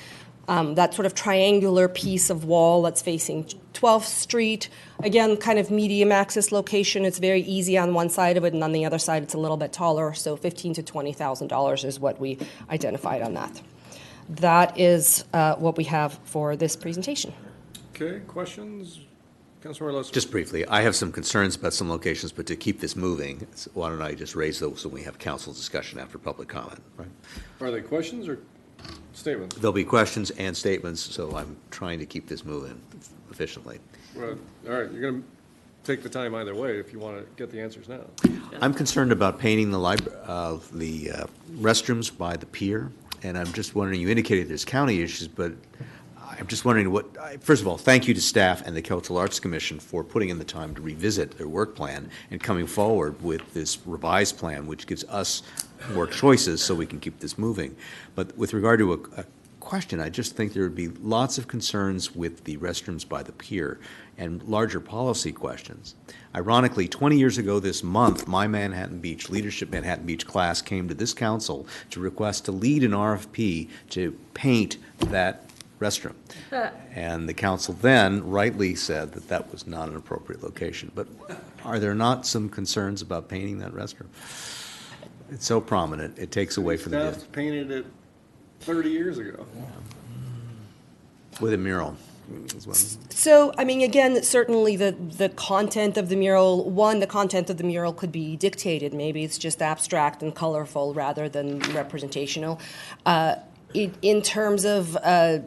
that sort of triangular piece of wall that's facing 12th Street. Again, kind of medium access location. It's very easy on one side of it, and on the other side it's a little bit taller. So $15,000 to $20,000 is what we identified on that. That is what we have for this presentation. Okay, questions? Councilor Leslie. Just briefly, I have some concerns about some locations, but to keep this moving, why don't I just raise those when we have council discussion after public comment, right? Are they questions or statements? There'll be questions and statements, so I'm trying to keep this moving efficiently. Well, all right, you're going to take the time either way if you want to get the answers now. I'm concerned about painting the restrooms by the pier, and I'm just wondering, you indicated there's county issues, but I'm just wondering first of all, thank you to staff and the Cultural Arts Commission for putting in the time to revisit their work plan and coming forward with this revised plan, which gives us more choices so we can keep this moving. But with regard to a question, I just think there would be lots of concerns with the restrooms by the pier and larger policy questions. Ironically, 20 years ago this month, my Leadership Manhattan Beach class came to this council to request to lead an RFP to paint that restroom. And the council then rightly said that that was not an appropriate location. But are there not some concerns about painting that restroom? It's so prominent, it takes away from the, Staff painted it 30 years ago. with a mural. So, I mean, again, certainly the content of the mural, the content of the mural could be dictated. Maybe it's just abstract and colorful rather than representational. In terms of, I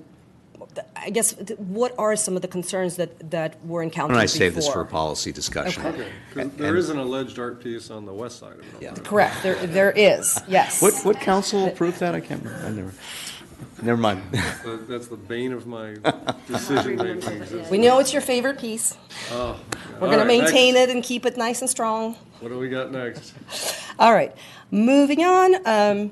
guess, what are some of the concerns that were encountered When I before? save this for a policy discussion. Okay, 'cause there is an alleged art piece on the west side of it. Yeah. Correct, there is, yes. What council approved that? I can't remember. Never mind. That's the bane of my decision-making existence. We know it's your favorite piece. Oh, We're going to maintain it and keep it nice and strong. What do we got next? All right, moving on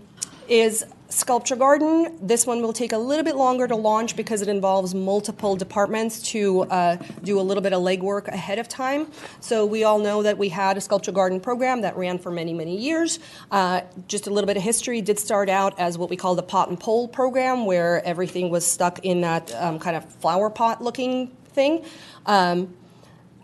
is Sculpture Garden. This one will take a little bit longer to launch because it involves multiple departments to do a little bit of legwork ahead of time. So we all know that we had a Sculpture Garden program that ran for many, many years. Just a little bit of history, it did start out as what we call the pot and pole program, where everything was stuck in that kind of flower pot looking thing.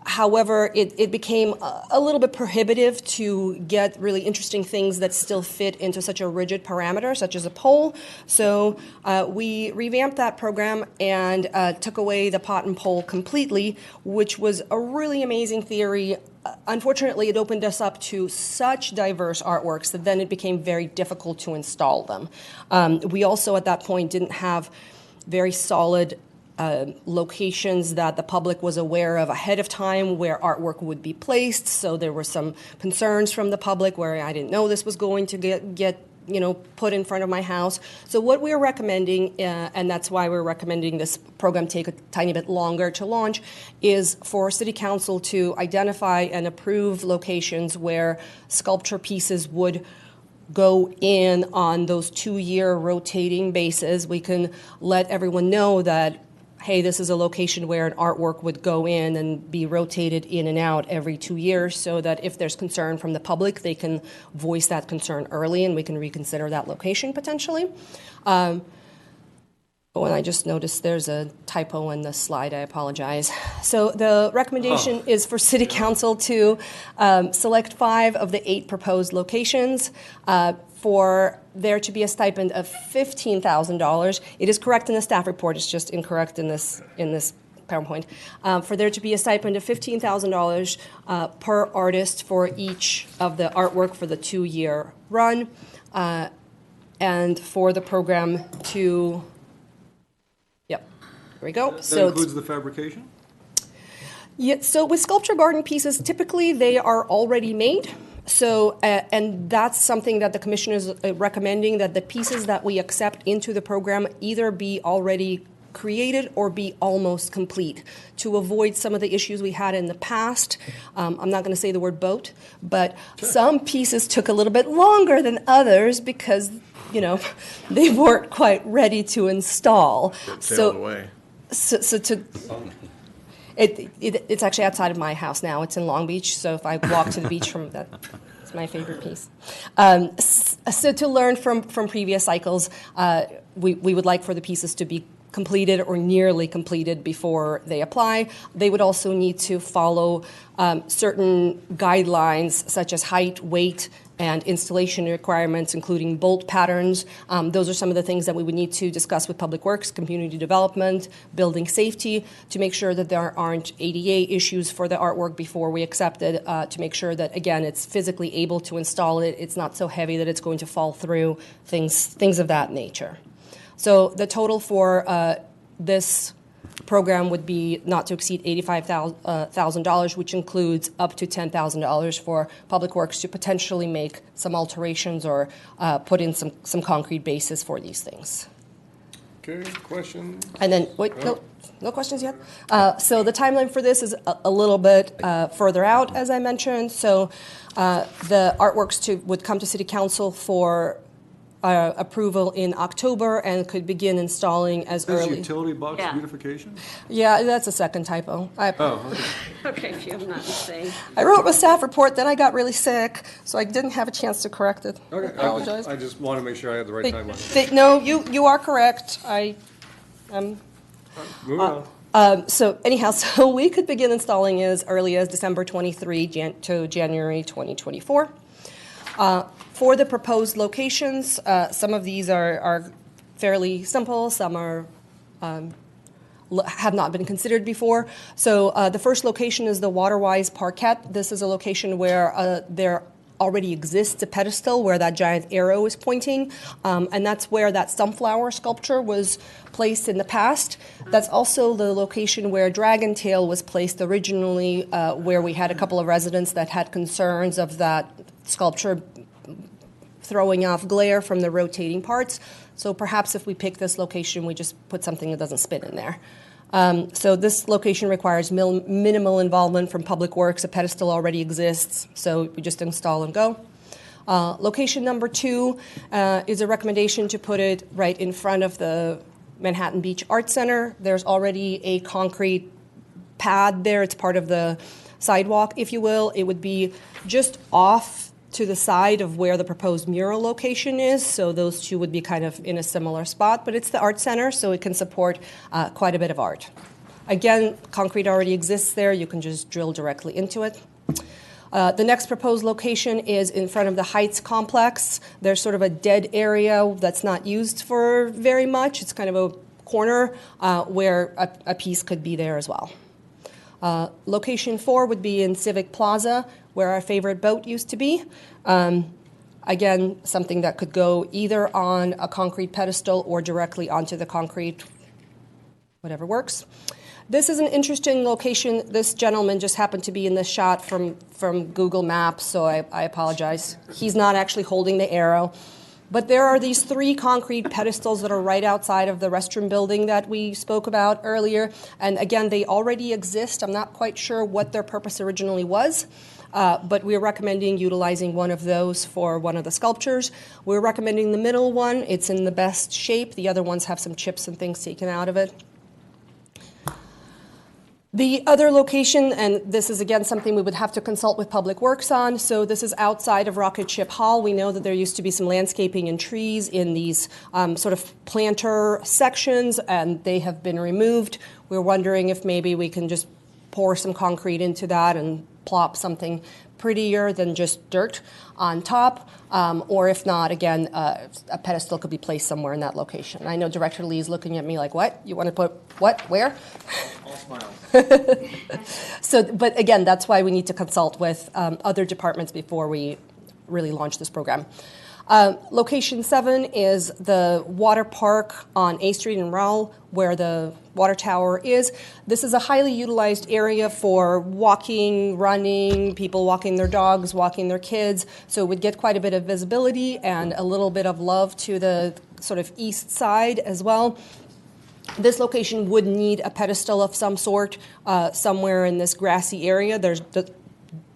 However, it became a little bit prohibitive to get really interesting things that still fit into such a rigid parameter, such as a pole. So we revamped that program and took away the pot and pole completely, which was a really amazing theory. Unfortunately, it opened us up to such diverse artworks that then it became very difficult to install them. We also, at that point, didn't have very solid locations that the public was aware of ahead of time where artwork would be placed. So there were some concerns from the public where I didn't know this was going to get put in front of my house. So what we're recommending, and that's why we're recommending this program take a tiny bit longer to launch, is for City Council to identify and approve locations where sculpture pieces would go in on those 2-year rotating bases. We can let everyone know that, hey, this is a location where an artwork would go in and be rotated in and out every 2 years, so that if there's concern from the public, they can voice that concern early and we can reconsider that location potentially. And I just noticed there's a typo in the slide, I apologize. So the recommendation is for City Council to select 5 of the 8 proposed locations, for there to be a stipend of $15,000. It is correct in the staff report, it's just incorrect in this PowerPoint. For there to be a stipend of $15,000 per artist for each of the artwork for the 2-year run, and for the program to, here we go. That includes the fabrication? Yeah, so with Sculpture Garden pieces, typically they are already made. So, and that's something that the Commission is recommending, that the pieces that we accept into the program either be already created or be almost complete, to avoid some of the issues we had in the past. I'm not going to say the word boat, but some pieces took a little bit longer than others because, they weren't quite ready to install. It's actually outside of my house now. It's in Long Beach, so if I walk to the beach from that, it's my favorite piece. So to learn from previous cycles, we would like for the pieces to be completed or nearly completed before they apply. They would also need to follow certain guidelines such as height, weight, and installation requirements, including bolt patterns. Those are some of the things that we would need to discuss with Public Works, Community Development, Building Safety, to make sure that there aren't ADA issues for the artwork before we accept it, to make sure that, again, it's physically able to install it, it's not so heavy that it's going to fall through, things of that nature. So the total for this program would be not to exceed $85,000, which includes up to $10,000 for Public Works to potentially make some alterations or put in some concrete bases for these things. Okay, questions? And then, wait, no questions yet? So the timeline for this is a little bit further out, as I mentioned. So the artworks would come to City Council for approval in October and could begin installing as This early. utility box Yeah. beautification? Yeah, that's a second typo. Okay, phew, I'm not insane. I wrote a staff report, then I got really sick, so I didn't have a chance to correct it. Okay, I apologize. I just want to make sure I had the right timeline. No, you are correct. I'm So anyhow, so we could begin installing as early as December 23 to January 2024. For the proposed locations, some of these are fairly simple, some are have not been considered before. So the first location is the Waterwise Parquet. This is a location where there already exists a pedestal where that giant arrow is pointing, and that's where that sunflower sculpture was placed in the past. That's also the location where Dragon Tail was placed originally, where we had a couple of residents that had concerns of that sculpture throwing off glare from the rotating parts. So perhaps if we pick this location, we just put something that doesn't spin in there. So this location requires minimal involvement from Public Works. A pedestal already exists, so we just install and go. Location number 2 is a recommendation to put it right in front of the Manhattan Beach Art Center. There's already a concrete pad there. It's part of the sidewalk, if you will. It would be just off to the side of where the proposed mural location is, so those two would be kind of in a similar spot, but it's the art center, so it can support quite a bit of art. Again, concrete already exists there. You can just drill directly into it. The next proposed location is in front of the Heights complex. There's sort of a dead area that's not used for very much. It's kind of a corner where a piece could be there as well. Location 4 would be in Civic Plaza, where our favorite boat used to be. Again, something that could go either on a concrete pedestal or directly onto the concrete, whatever works. This is an interesting location. This gentleman just happened to be in this shot from Google Maps, so I apologize. He's not actually holding the arrow. But there are these 3 concrete pedestals that are right outside of the restroom building that we spoke about earlier. And again, they already exist. I'm not quite sure what their purpose originally was, but we're recommending utilizing one of those for one of the sculptures. We're recommending the middle one. It's in the best shape. The other ones have some chips and things taken out of it. The other location, and this is again something we would have to consult with Public Works on, so this is outside of Rocket Ship Hall. We know that there used to be some landscaping and trees in these sort of planter sections, and they have been removed. We're wondering if maybe we can just pour some concrete into that and plop something prettier than just dirt on top, or if not, again, a pedestal could be placed somewhere in that location. I know Director Lee is looking at me like, what? You want to put what? Where? All smiles. So, but again, that's why we need to consult with other departments before we really launch this program. Location 7 is the water park on A Street in Rowell, where the water tower is. This is a highly utilized area for walking, running, people walking their dogs, walking their kids. So it would get quite a bit of visibility and a little bit of love to the sort of east side as well. This location would need a pedestal of some sort somewhere in this grassy area.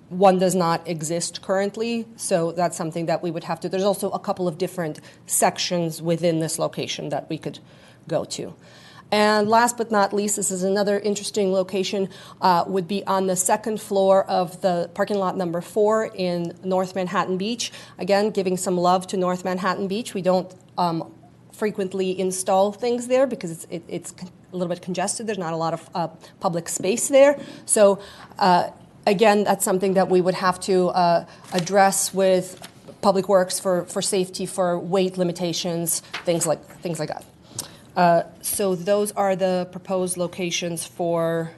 One does not exist currently, so that's something that we would have to. There's also a couple of different sections within this location that we could go to. And last but not least, this is another interesting location, would be on the second floor of the parking lot number 4 in North Manhattan Beach. Again, giving some love to North Manhattan Beach. We don't frequently install things there because it's a little bit congested. There's not a lot of public space there. So again, that's something that we would have to address with Public Works for safety, for weight limitations, things like that. So those are the proposed locations for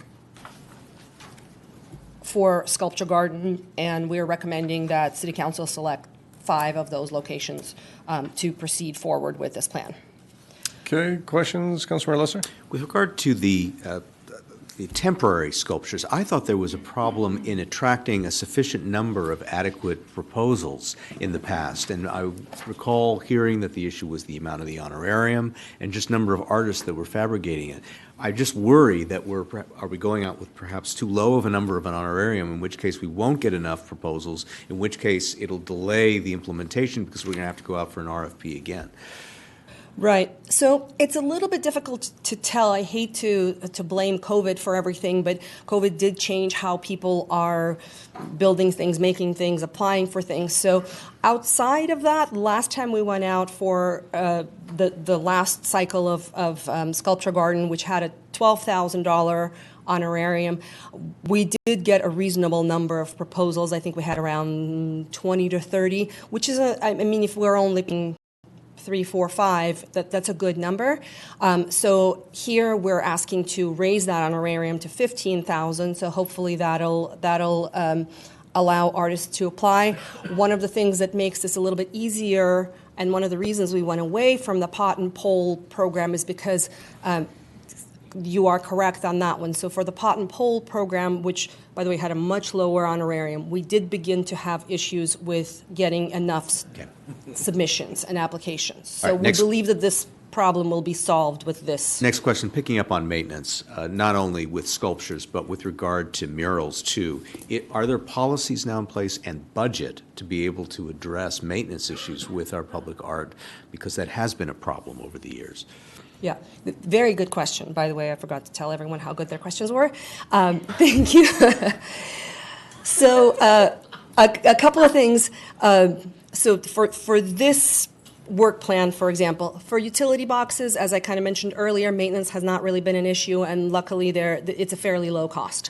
Sculpture Garden, and we're recommending that City Council select 5 of those locations to proceed forward with this plan. Okay, questions, Councilmember Lesser? With regard to the temporary sculptures, I thought there was a problem in attracting a sufficient number of adequate proposals in the past. And I recall hearing that the issue was the amount of the honorarium and just number of artists that were fabricating it. I just worry that are we going out with perhaps too low of a number of an honorarium, in which case we won't get enough proposals, in which case it'll delay the implementation because we're going to have to go out for an RFP again. Right. So it's a little bit difficult to tell. I hate to blame COVID for everything, but COVID did change how people are building things, making things, applying for things. So outside of that, last time we went out for the last cycle of Sculpture Garden, which had a $12,000 honorarium, we did get a reasonable number of proposals. I think we had around 20 to 30, which is I mean, if we're only paying 3, 4, 5, that's a good number. So here we're asking to raise that honorarium to $15,000. So hopefully that'll allow artists to apply. One of the things that makes this a little bit easier, and one of the reasons we went away from the pot and pole program, is because you are correct on that one. So for the pot and pole program, which, by the way, had a much lower honorarium, we did begin to have issues with getting enough submissions and applications. So we believe that this problem will be solved with this. Next question, picking up on maintenance, not only with sculptures, but with regard to murals too. Are there policies now in place and budget to be able to address maintenance issues with our public art? Because that has been a problem over the years. Yeah, very good question. By the way, I forgot to tell everyone how good their questions were. Thank you. So a couple of things. So for this work plan, for example, for utility boxes, as I kind of mentioned earlier, maintenance has not really been an issue, and luckily it's a fairly low cost.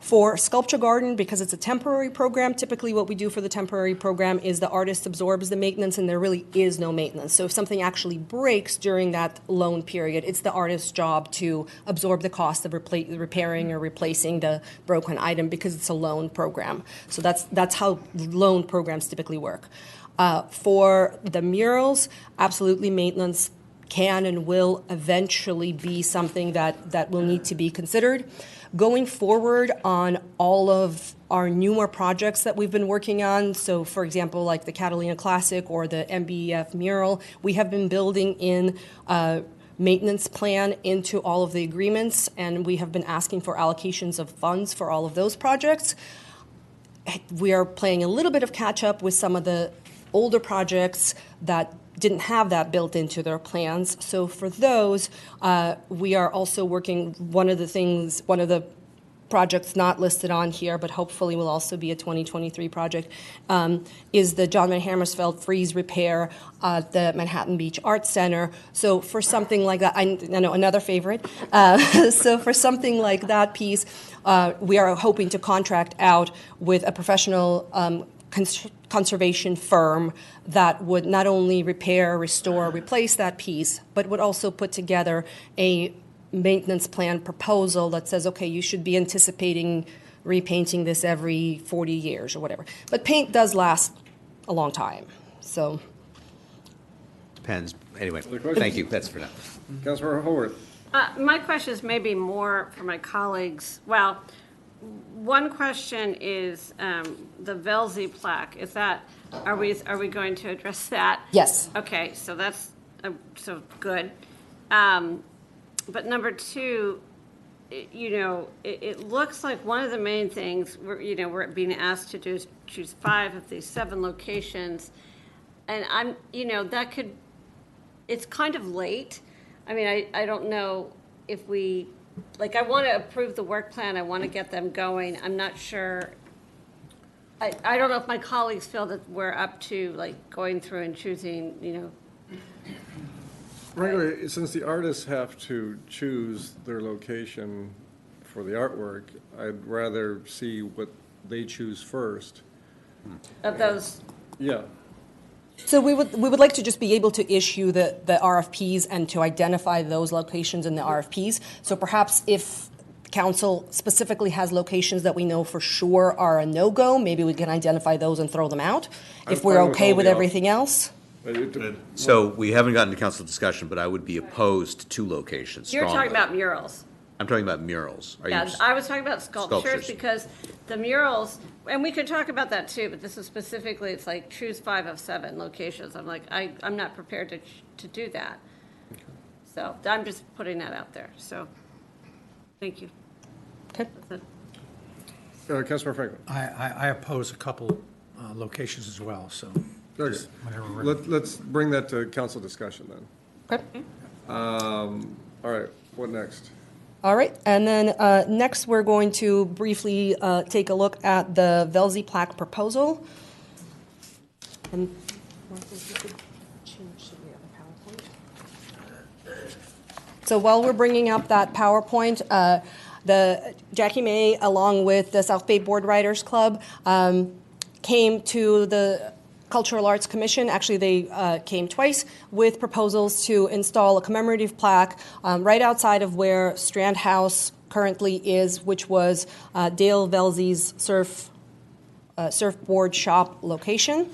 For Sculpture Garden, because it's a temporary program, typically what we do for the temporary program is the artist absorbs the maintenance, and there really is no maintenance. So if something actually breaks during that loan period, it's the artist's job to absorb the cost of repairing or replacing the broken item, because it's a loan program. So that's how loan programs typically work. For the murals, absolutely maintenance can and will eventually be something that will need to be considered. Going forward on all of our newer projects that we've been working on, so for example, like the Catalina Classic or the MBEF mural, we have been building in maintenance plan into all of the agreements, and we have been asking for allocations of funds for all of those projects. We are playing a little bit of catch up with some of the older projects that didn't have that built into their plans. So for those, we are also working, one of the projects not listed on here, but hopefully will also be a 2023 project, is the John Van Hammersveld frieze repair at the Manhattan Beach Arts Center. So for something like that, I know another favorite. So for something like that piece, we are hoping to contract out with a professional conservation firm that would not only repair, restore, replace that piece, but would also put together a maintenance plan proposal that says, okay, you should be anticipating repainting this every 40 years or whatever. But paint does last a long time, so. Depends. Anyway, thank you. That's for now. Councilmember Haworth. My question is maybe more for my colleagues. Well, one question is the Velzy plaque. Is that, are we going to address that? Yes. Okay, so that's so good. But number two, it looks like one of the main things we're being asked to do is choose 5 of these 7 locations, and it's kind of late. I mean, I don't know if we. I want to approve the work plan. I want to get them going. I'm not sure. I don't know if my colleagues feel that we're up to going through and choosing, Regularly, since the artists have to choose their location for the artwork, I'd rather see what they choose first. Of those. Yeah. So we would like to just be able to issue the RFPs and to identify those locations in the RFPs. So perhaps if council specifically has locations that we know for sure are a no-go, maybe we can identify those and throw them out. If we're okay with everything else. So we haven't gotten to council discussion, but I would be opposed to 2 locations. You're talking about murals. I'm talking about murals. I was talking about sculptures, Sculptures. because the murals, and we could talk about that too, but this is specifically, it's like choose 5 of 7 locations. I'm like, I'm not prepared to do that. Okay. So I'm just putting that out there. So, thank you. Okay. Councilmember Franklin. I oppose a couple locations as well, so. Okay. Let's bring that to council discussion then. Okay. All right, what next? All right, and then next we're going to briefly take a look at the Velzy plaque proposal. And so while we're bringing up that PowerPoint, the Jackie May, along with the South Bay Board Writers Club, came to the Cultural Arts Commission. Actually, they came twice with proposals to install a commemorative plaque right outside of where Strand House currently is, which was Dale Velzy's surfboard shop location.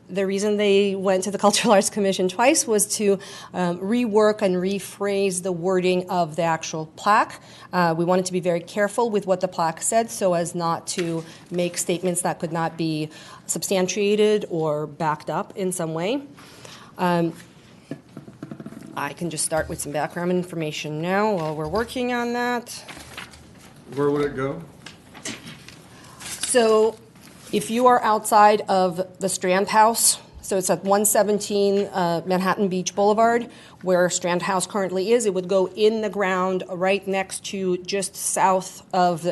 The reason they went to the Cultural Arts Commission twice was to rework and rephrase the wording of the actual plaque. We wanted to be very careful with what the plaque said so as not to make statements that could not be substantiated or backed up in some way. I can just start with some background information now while we're working on that. Where would it go? So if you are outside of the Strand House, so it's at 117 Manhattan Beach Boulevard, where Strand House currently is, it would go in the ground right next to just south of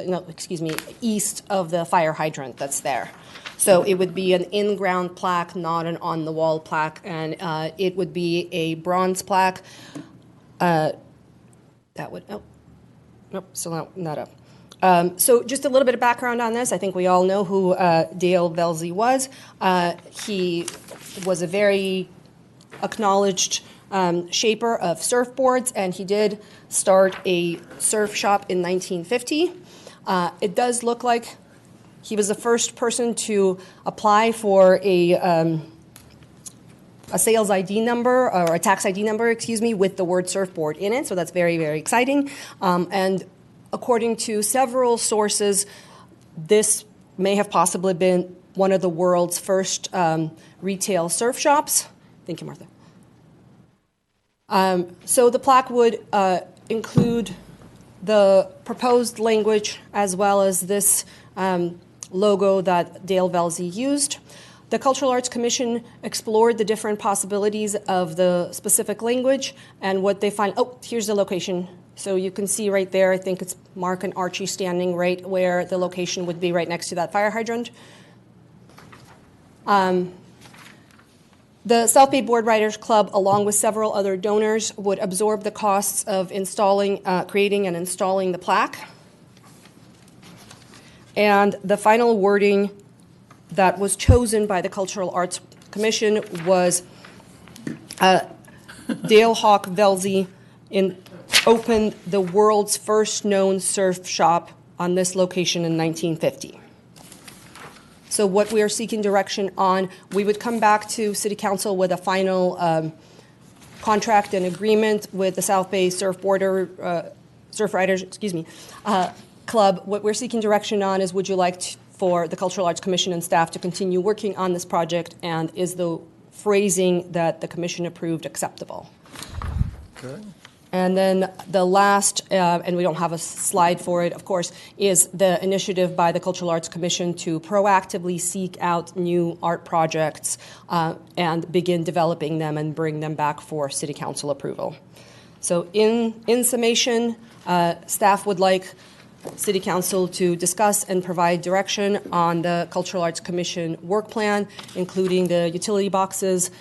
east of the fire hydrant that's there. So it would be an in-ground plaque, not an on-the-wall plaque, and it would be a bronze plaque. That would, still not up. So just a little bit of background on this. I think we all know who Dale Velzy was. He was a very acknowledged shaper of surfboards, and he did start a surf shop in 1950. It does look like he was the first person to apply for a sales ID number, or a tax ID number, with the word surfboard in it, so that's very, very exciting. And according to several sources, this may have possibly been one of the world's first retail surf shops. Thank you, Martha. So the plaque would include the proposed language as well as this logo that Dale Velzy used. The Cultural Arts Commission explored the different possibilities of the specific language, and what they find, here's the location. So you can see right there, I think it's Mark and Archie standing right where the location would be, right next to that fire hydrant. The South Bay Board Writers Club, along with several other donors, would absorb the costs of creating and installing the plaque. And the final wording that was chosen by the Cultural Arts Commission was Dale Hawk Velzy opened the world's first known surf shop on this location in 1950. So what we are seeking direction on, we would come back to City Council with a final contract and agreement with the South Bay Surf Riders Club. What we're seeking direction on is, would you like for the Cultural Arts Commission and staff to continue working on this project, and is the phrasing that the Commission approved acceptable? Okay. And then the last, and we don't have a slide for it, of course, is the initiative by the Cultural Arts Commission to proactively seek out new art projects and begin developing them and bring them back for City Council approval. So in summation, staff would like City Council to discuss and provide direction on the Cultural Arts Commission work plan, including the utility boxes,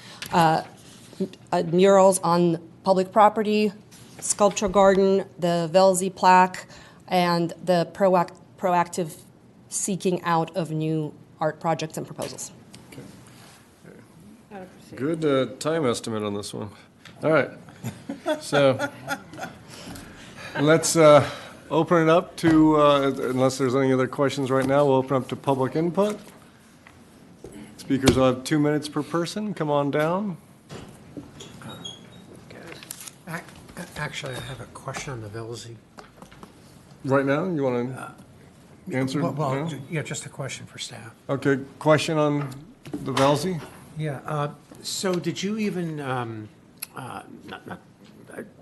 murals on public property, sculpture garden, the Velzy plaque, and the proactive seeking out of new art projects and proposals. Okay. Good time estimate on this one. All right. So let's open it up to, unless there's any other questions right now, we'll open up to public input. Speakers will have 2 minutes per person. Come on down. Actually, I have a question on the Velzy. Right now? You want to answer? Well, now? yeah, just a question for staff. Okay, question on the Velzy? Yeah, so did you even, I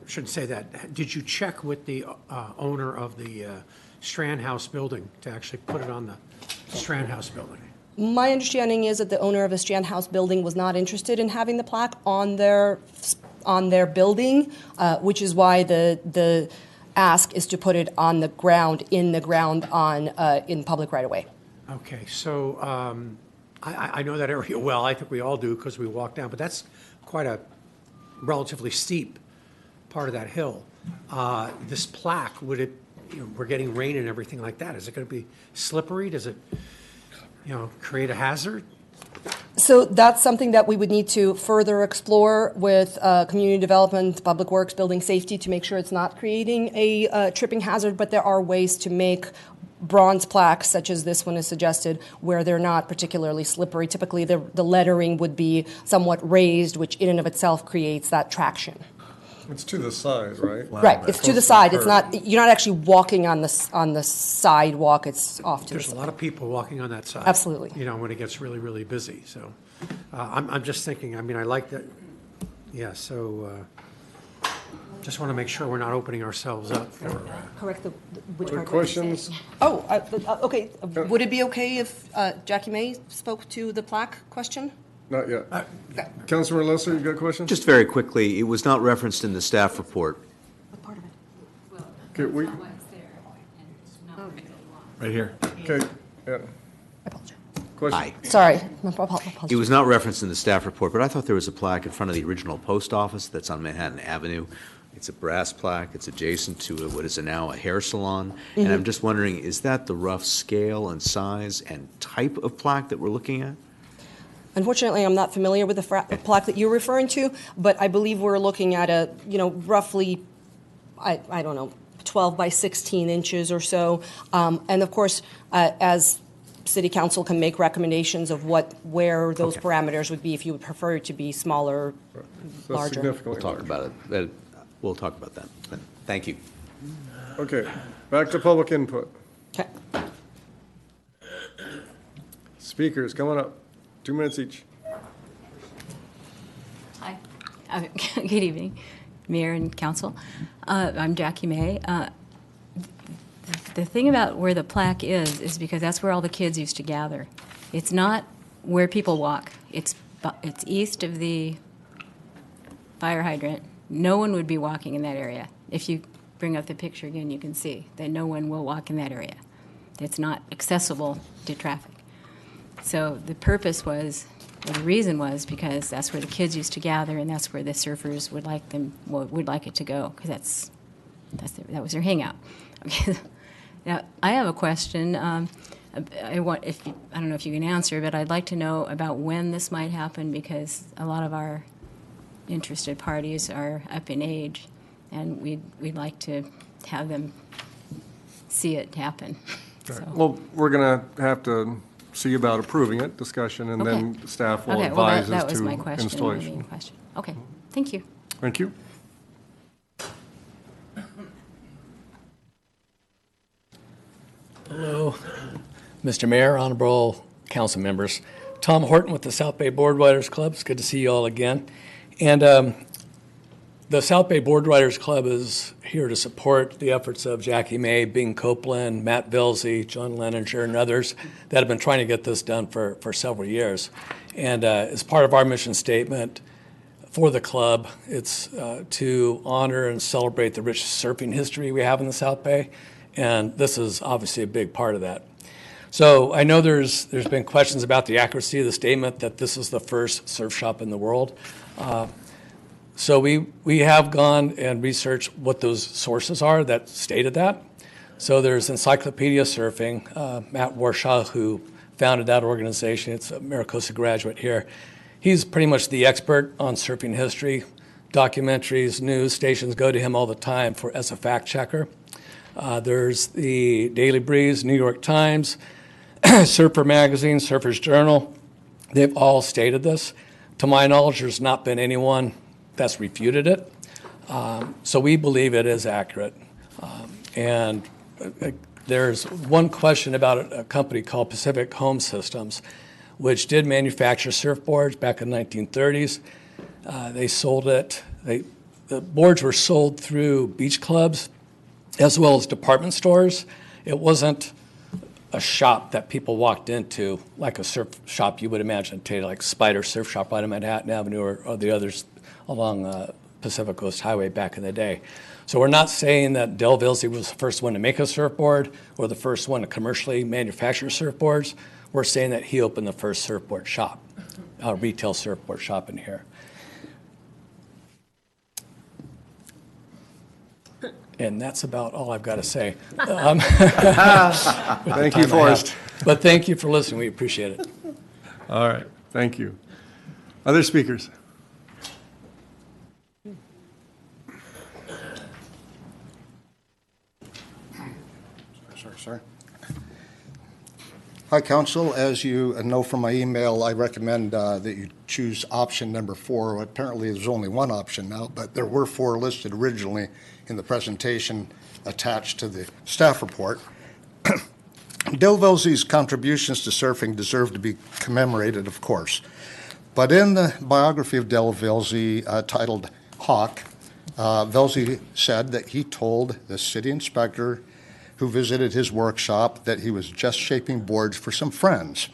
shouldn't say that, did you check with the owner of the Strand House building to actually put it on the Strand House building? My understanding is that the owner of the Strand House building was not interested in having the plaque on their on their building, which is why the ask is to put it on the ground, in public right-of-way. Okay, so I know that area well. I think we all do because we walk down, but that's quite a relatively steep part of that hill. This plaque, we're getting rain and everything like that. Is it going to be slippery? Does it, create a hazard? So that's something that we would need to further explore with community development, public works, building safety to make sure it's not creating a tripping hazard, but there are ways to make bronze plaques, such as this one is suggested, where they're not particularly slippery. Typically, the lettering would be somewhat raised, which in and of itself creates that traction. It's to the side, right? Right, it's to the side. It's not, you're not actually walking on the sidewalk, it's off to the There's side. a lot of people walking on that side. Absolutely. When it gets really, really busy. So I'm just thinking, I like that. Yeah, so just want to make sure we're not opening ourselves up for. Correct, which Other part? questions? Oh, okay. Would it be okay if Jackie May spoke to the plaque question? Not yet. Councilor Lesser, you got a question? Just very quickly, it was not referenced in the staff report. What part of it? Okay, Right here. Okay, yeah. Question? Aye. Sorry. It was not referenced in the staff report, but I thought there was a plaque in front of the original post office that's on Manhattan Avenue. It's a brass plaque. It's adjacent to what is now a hair salon. And I'm just wondering, is that the rough scale and size and type of plaque that we're looking at? Unfortunately, I'm not familiar with the plaque that you're referring to, but I believe we're looking at a, roughly, I don't know, 12 by 16 inches or so. And of course, as City Council can make recommendations of where those parameters would be if you would prefer it to be smaller, larger. Significantly We'll talk larger. about it. We'll talk about that. Thank you. Okay, back to public input. Okay. Speakers, coming up. 2 minutes each. Hi. Good evening, Mayor and Council. I'm Jackie May. The thing about where the plaque is because that's where all the kids used to gather. It's not where people walk. It's east of the fire hydrant. No one would be walking in that area. If you bring up the picture again, you can see that no one will walk in that area. It's not accessible to traffic. So the purpose was, or the reason was, because that's where the kids used to gather, and that's where the surfers would like it to go, because that was their hangout. Okay. Now I have a question. I don't know if you can answer, but I'd like to know about when this might happen, because a lot of our interested parties are up in age, and we'd like to have them see it happen. So. Well, we're going to have to see about approving it, discussion, and then staff will advise that as was to my question, installation. my main question. Okay, thank you. Thank you. Hello, Mr. Mayor, honorable council members. Tom Horton with the South Bay Board Riders Club. It's good to see you all again. And the South Bay Board Riders Club is here to support the efforts of Jackie May, Bing Copeland, Matt Vilsey, John Leninger, and others that have been trying to get this done for several years. And as part of our mission statement for the club, it's to honor and celebrate the rich surfing history we have in the South Bay. And this is obviously a big part of that. So I know there's been questions about the accuracy of the statement that this is the first surf shop in the world. So we have gone and researched what those sources are that stated that. So there's Encyclopedia Surfing, Matt Warshaw, who founded that organization. It's a Maricosta graduate here. He's pretty much the expert on surfing history. Documentaries, news stations go to him all the time as a fact checker. There's the Daily Breeze, New York Times, Surfer Magazine, Surfer's Journal. They've all stated this. To my knowledge, there's not been anyone that's refuted it. So we believe it is accurate. And there's one question about a company called Pacific Home Systems, which did manufacture surfboards back in the 1930s. They sold it. The boards were sold through beach clubs as well as department stores. It wasn't a shop that people walked into, like a surf shop you would imagine today, like Spider Surf Shop right on Manhattan Avenue or the others along Pacific Coast Highway back in the day. So we're not saying that Del Vilsey was the first one to make a surfboard or the first one to commercially manufacture surfboards. We're saying that he opened the first surfboard shop, retail surfboard shop in here. And that's about all I've got to say. Thank you, Forrest. But thank you for listening. We appreciate it. All right, thank you. Other speakers? Sorry. Hi, Council. As you know from my email, I recommend that you choose option number 4. Apparently, there's only one option now, but there were 4 listed originally in the presentation attached to the staff report. Del Vilsey's contributions to surfing deserve to be commemorated, of course. But in the biography of Del Vilsey, titled Hawk, Vilsey said that he told the city inspector who visited his workshop that he was just shaping boards for some friends.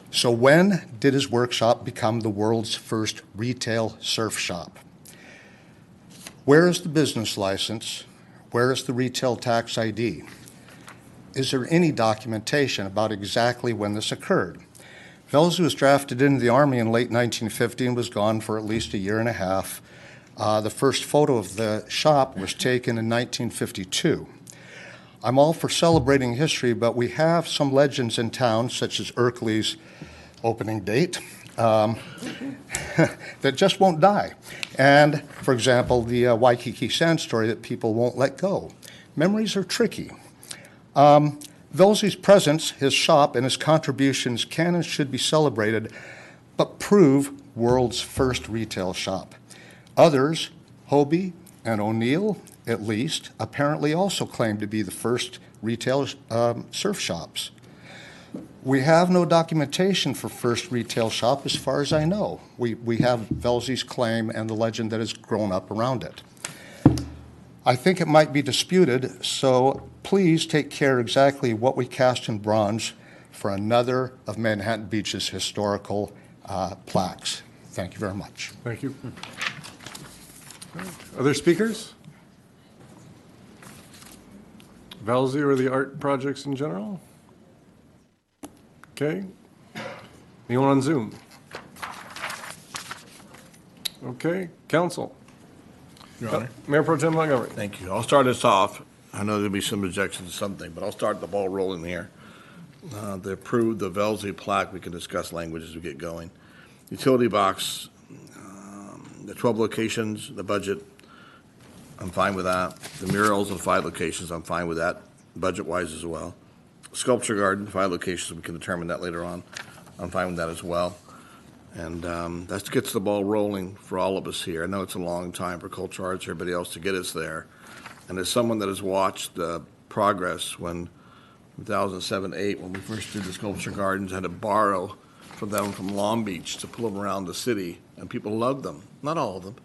So when did his workshop become the world's first retail surf shop? Where is the business license? Where is the retail tax ID? Is there any documentation about exactly when this occurred? Vilsey was drafted into the Army in late 1950 and was gone for at least a year and a half. The first photo of the shop was taken in 1952. I'm all for celebrating history, but we have some legends in town, such as Erkley's opening date, that just won't die. And, for example, the Waikiki Sand story that people won't let go. Memories are tricky. Vilsey's presence, his shop, and his contributions can and should be celebrated, but prove world's first retail shop. Others, Hobie and O'Neill, at least, apparently also claim to be the first retail surf shops. We have no documentation for first retail shop as far as I know. We have Vilsey's claim and the legend that has grown up around it. I think it might be disputed, so please take care exactly what we cast in bronze for another of Manhattan Beach's historical plaques. Thank you very much. Thank you. Other speakers? Vilsey or the art projects in general? Okay. Anyone on Zoom? Okay, Council. Your Honor. Mayor Pro Tem Montgomery. Thank you. I'll start us off. I know there'll be some objections to something, but I'll start the ball rolling here. To approve the Vilsey plaque, we can discuss language as we get going. Utility box, the 12 locations, the budget, I'm fine with that. The murals of 5 locations, I'm fine with that, budget-wise as well. Sculpture garden, 5 locations, we can determine that later on. I'm fine with that as well. And that gets the ball rolling for all of us here. I know it's a long time for cultural arts, everybody else, to get us there. And as someone that has watched the progress when 2007-8, when we first did the sculpture gardens, had to borrow from them from Long Beach to pull them around the city, and people loved them. Not all of them,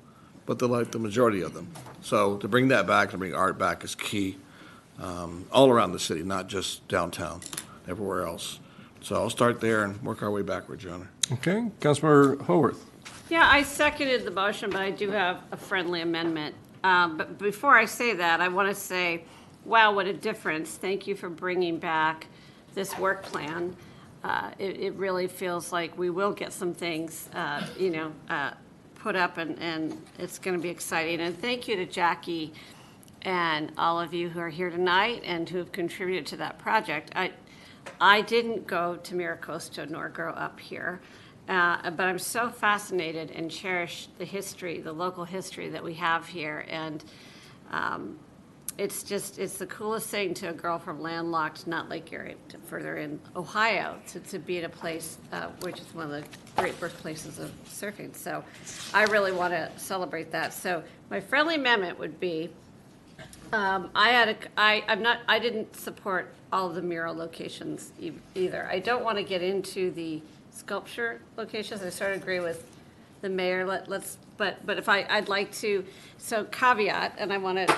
but they liked the majority of them. So to bring that back, to bring art back is key all around the city, not just downtown, everywhere else. So I'll start there and work our way backwards, Your Honor. Okay, Councilmember Haworth. Yeah, I seconded the motion, but I do have a friendly amendment. But before I say that, I want to say, wow, what a difference. Thank you for bringing back this work plan. It really feels like we will get some things, put up, and it's going to be exciting. And thank you to Jackie and all of you who are here tonight and who have contributed to that project. I didn't go to Mira, Costa, nor grow up here, but I'm so fascinated and cherish the history, the local history that we have here. And it's the coolest thing to a girl from landlocked, not Lake Erie, further in Ohio, to be in a place which is one of the great birthplaces of surfing. So I really want to celebrate that. So my friendly amendment would be, I didn't support all of the mural locations either. I don't want to get into the sculpture locations. I sort of agree with the mayor. But if I'd like to, so caveat, and I want to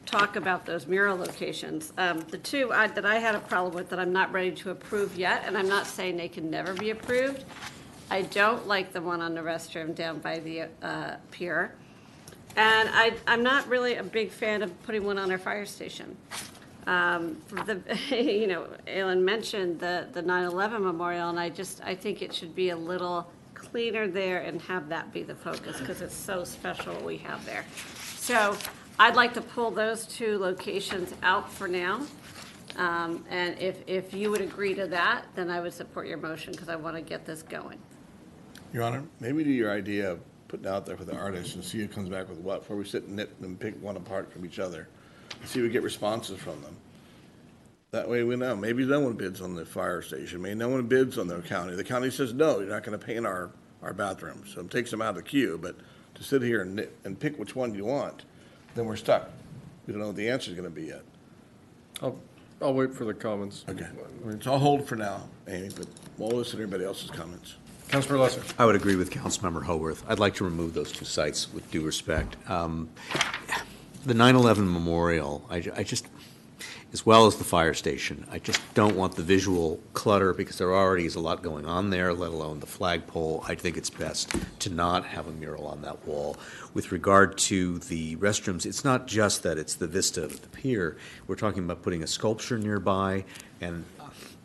talk about those mural locations. The two that I had a problem with that I'm not ready to approve yet, and I'm not saying they can never be approved. I don't like the one on the restroom down by the pier. And I'm not really a big fan of putting one on our fire station. Alan mentioned the 9/11 memorial, and I think it should be a little cleaner there and have that be the focus, because it's so special what we have there. So I'd like to pull those two locations out for now. And if you would agree to that, then I would support your motion, because I want to get this going. Your Honor, maybe do your idea of putting out there for the artists and see who comes back with what, before we sit and nit and pick one apart from each other. See if we get responses from them. That way we know. Maybe no one bids on the fire station. Maybe no one bids on the county. The county says, no, you're not going to paint our bathrooms. So it takes them out of the queue. But to sit here and nit and pick which one you want, then we're stuck. We don't know what the answer is going to be yet. I'll wait for the comments. Okay. So I'll hold for now, Amy, but we'll listen to everybody else's comments. Councilor Lesser. I would agree with Councilmember Haworth. I'd like to remove those two sites with due respect. The 9/11 memorial, I just, as well as the fire station, I just don't want the visual clutter, because there already is a lot going on there, let alone the flagpole. I think it's best to not have a mural on that wall. With regard to the restrooms, it's not just that it's the vista of the pier. We're talking about putting a sculpture nearby, and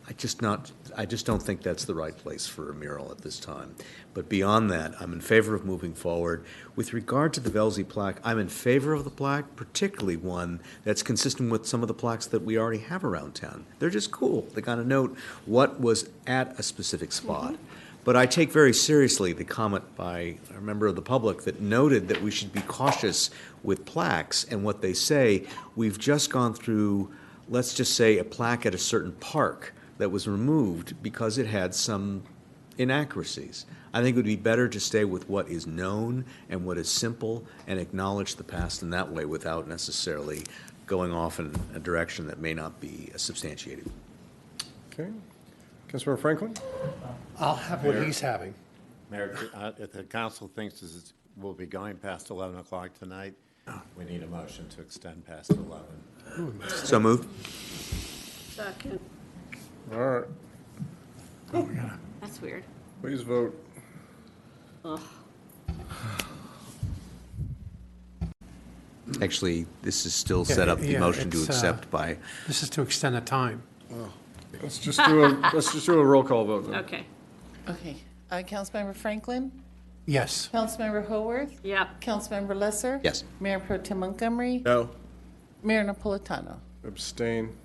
I just don't think that's the right place for a mural at this time. But beyond that, I'm in favor of moving forward. With regard to the Velzy plaque, I'm in favor of the plaque, particularly one that's consistent with some of the plaques that we already have around town. They're just cool. They kind of note what was at a specific spot. But I take very seriously the comment by a member of the public that noted that we should be cautious with plaques and what they say. We've just gone through, let's just say, a plaque at a certain park that was removed because it had some inaccuracies. I think it would be better to stay with what is known and what is simple and acknowledge the past in that way without necessarily going off in a direction that may not be substantiated. Okay. Councilmember Franklin? I'll have what he's having. Mayor, if the council thinks we'll be going past 11 o'clock tonight, we need a motion to extend past 11. So moved. Second. All right. That's weird. Please vote. Ugh. Actually, this is still set up, the motion to accept by. This is to extend the time. Let's just do a roll call vote then. Okay. Okay. Councilmember Franklin? Yes. Councilmember Haworth? Yep. Councilmember Lesser? Yes. Mayor Pro Tem Montgomery? No. Mayor Napolitano? Abstain.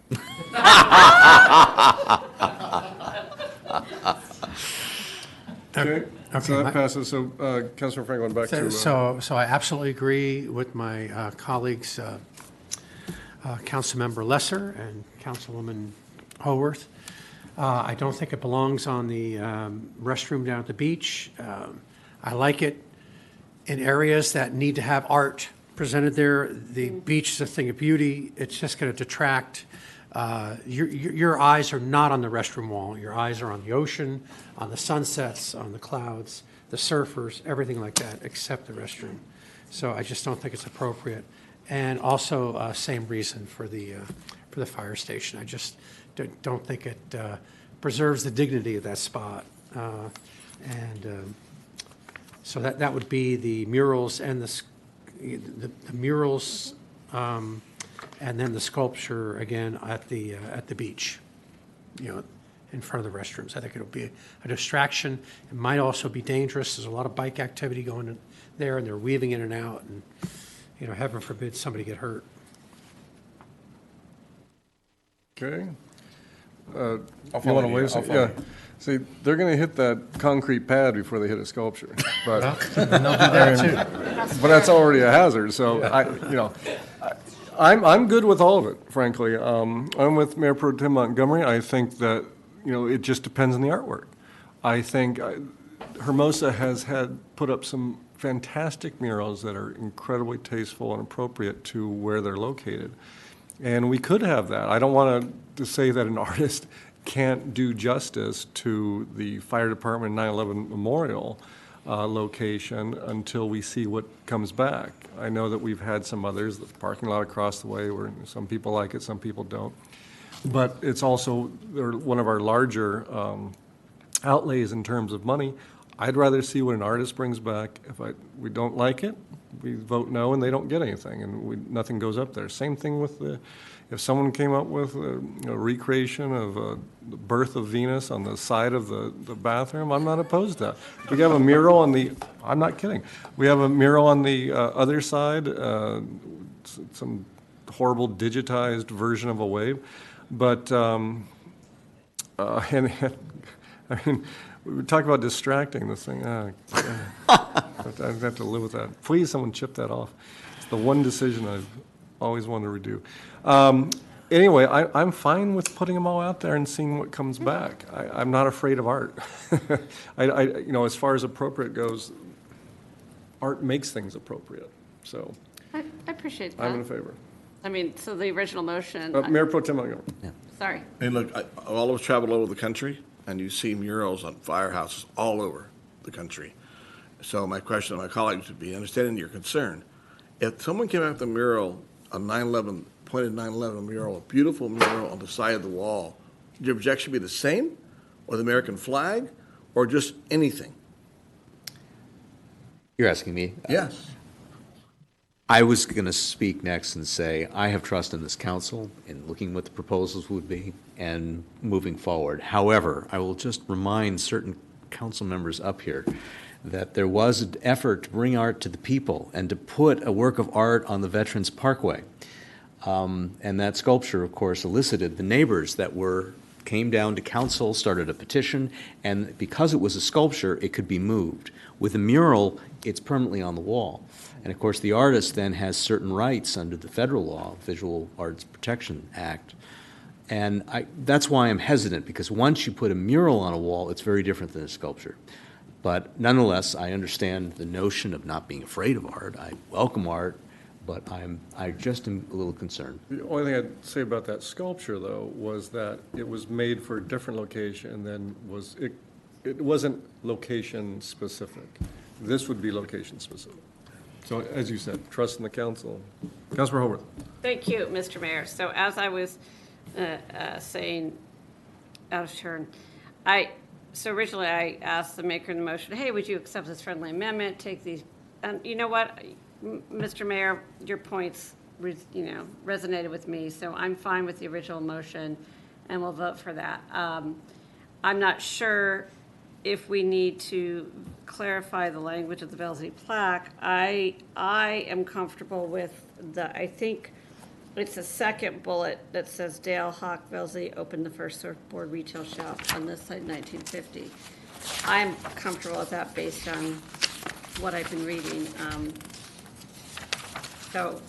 Okay, so that passes. So, Councilor Franklin, back to... So I absolutely agree with my colleagues, Councilmember Lesser and Councilwoman Haworth. I don't think it belongs on the restroom down at the beach. I like it in areas that need to have art presented there. The beach is a thing of beauty. It's just going to detract. Your eyes are not on the restroom wall. Your eyes are on the ocean, on the sunsets, on the clouds, the surfers, everything like that, except the restroom. So I just don't think it's appropriate. And also, same reason for the fire station. I just don't think it preserves the dignity of that spot. So that would be the murals and the murals. And then the sculpture again at the beach, in front of the restrooms. I think it'll be a distraction. It might also be dangerous. There's a lot of bike activity going there, and they're weaving in and out, and heaven forbid somebody get hurt. Okay. You want to waive some? Yeah. See, they're going to hit that concrete pad before they hit a sculpture. But, And they'll do that too. But that's already a hazard. So, I'm good with all of it, frankly. I'm with Mayor Pro Tem Montgomery. I think that, it just depends on the artwork. I think Hermosa has put up some fantastic murals that are incredibly tasteful and appropriate to where they're located. And we could have that. I don't want to say that an artist can't do justice to the fire department 9/11 memorial location until we see what comes back. I know that we've had some others, the parking lot across the way, where some people like it, some people don't. But it's also one of our larger outlays in terms of money. I'd rather see what an artist brings back. If we don't like it, we vote no, and they don't get anything, and nothing goes up there. Same thing with if someone came up with a recreation of the birth of Venus on the side of the bathroom, I'm not opposed to that. If we have a mural I'm not kidding. We have a mural on the other side, some horrible digitized version of a wave, but I mean, we talk about distracting this thing. I have to live with that. Please, someone chip that off. It's the one decision I've always wanted to redo. Anyway, I'm fine with putting them all out there and seeing what comes back. I'm not afraid of art. As far as appropriate goes, art makes things appropriate. So I appreciate that. I'm in favor. I mean, so the original motion. Mayor Pro Tem Montgomery. Sorry. Hey, look, all of us travel over the country, and you see murals on firehouses all over the country. So my question to my colleagues would be, understanding your concern, if someone came out with a mural, a 9/11, pointed 9/11 mural, a beautiful mural on the side of the wall, would your objection be the same, or the American flag, or just anything? You're asking me? Yes. I was going to speak next and say I have trust in this council in looking what the proposals would be and moving forward. However, I will just remind certain council members up here that there was an effort to bring art to the people and to put a work of art on the Veterans Parkway. And that sculpture, of course, elicited the neighbors that came down to council, started a petition, and because it was a sculpture, it could be moved. With a mural, it's permanently on the wall. And of course, the artist then has certain rights under the federal law, Visual Arts Protection Act. And that's why I'm hesitant, because once you put a mural on a wall, it's very different than a sculpture. But nonetheless, I understand the notion of not being afraid of art. I welcome art, but I just am a little concerned. The only thing I'd say about that sculpture, though, was that it was made for a different location and then it wasn't location specific. This would be location specific. So, as you said, trust in the council. Councilor Haworth. Thank you, Mr. Mayor. So as I was saying out of turn, so originally I asked the maker of the motion, hey, would you accept this friendly amendment, take these, and you know what, Mr. Mayor, your points, resonated with me, so I'm fine with the original motion, and we'll vote for that. I'm not sure if we need to clarify the language of the Velzy plaque. I am comfortable with I think it's the second bullet that says Dale Hawk Velzy opened the first surfboard retail shop on this side in 1950. I'm comfortable with that based on what I've been reading. So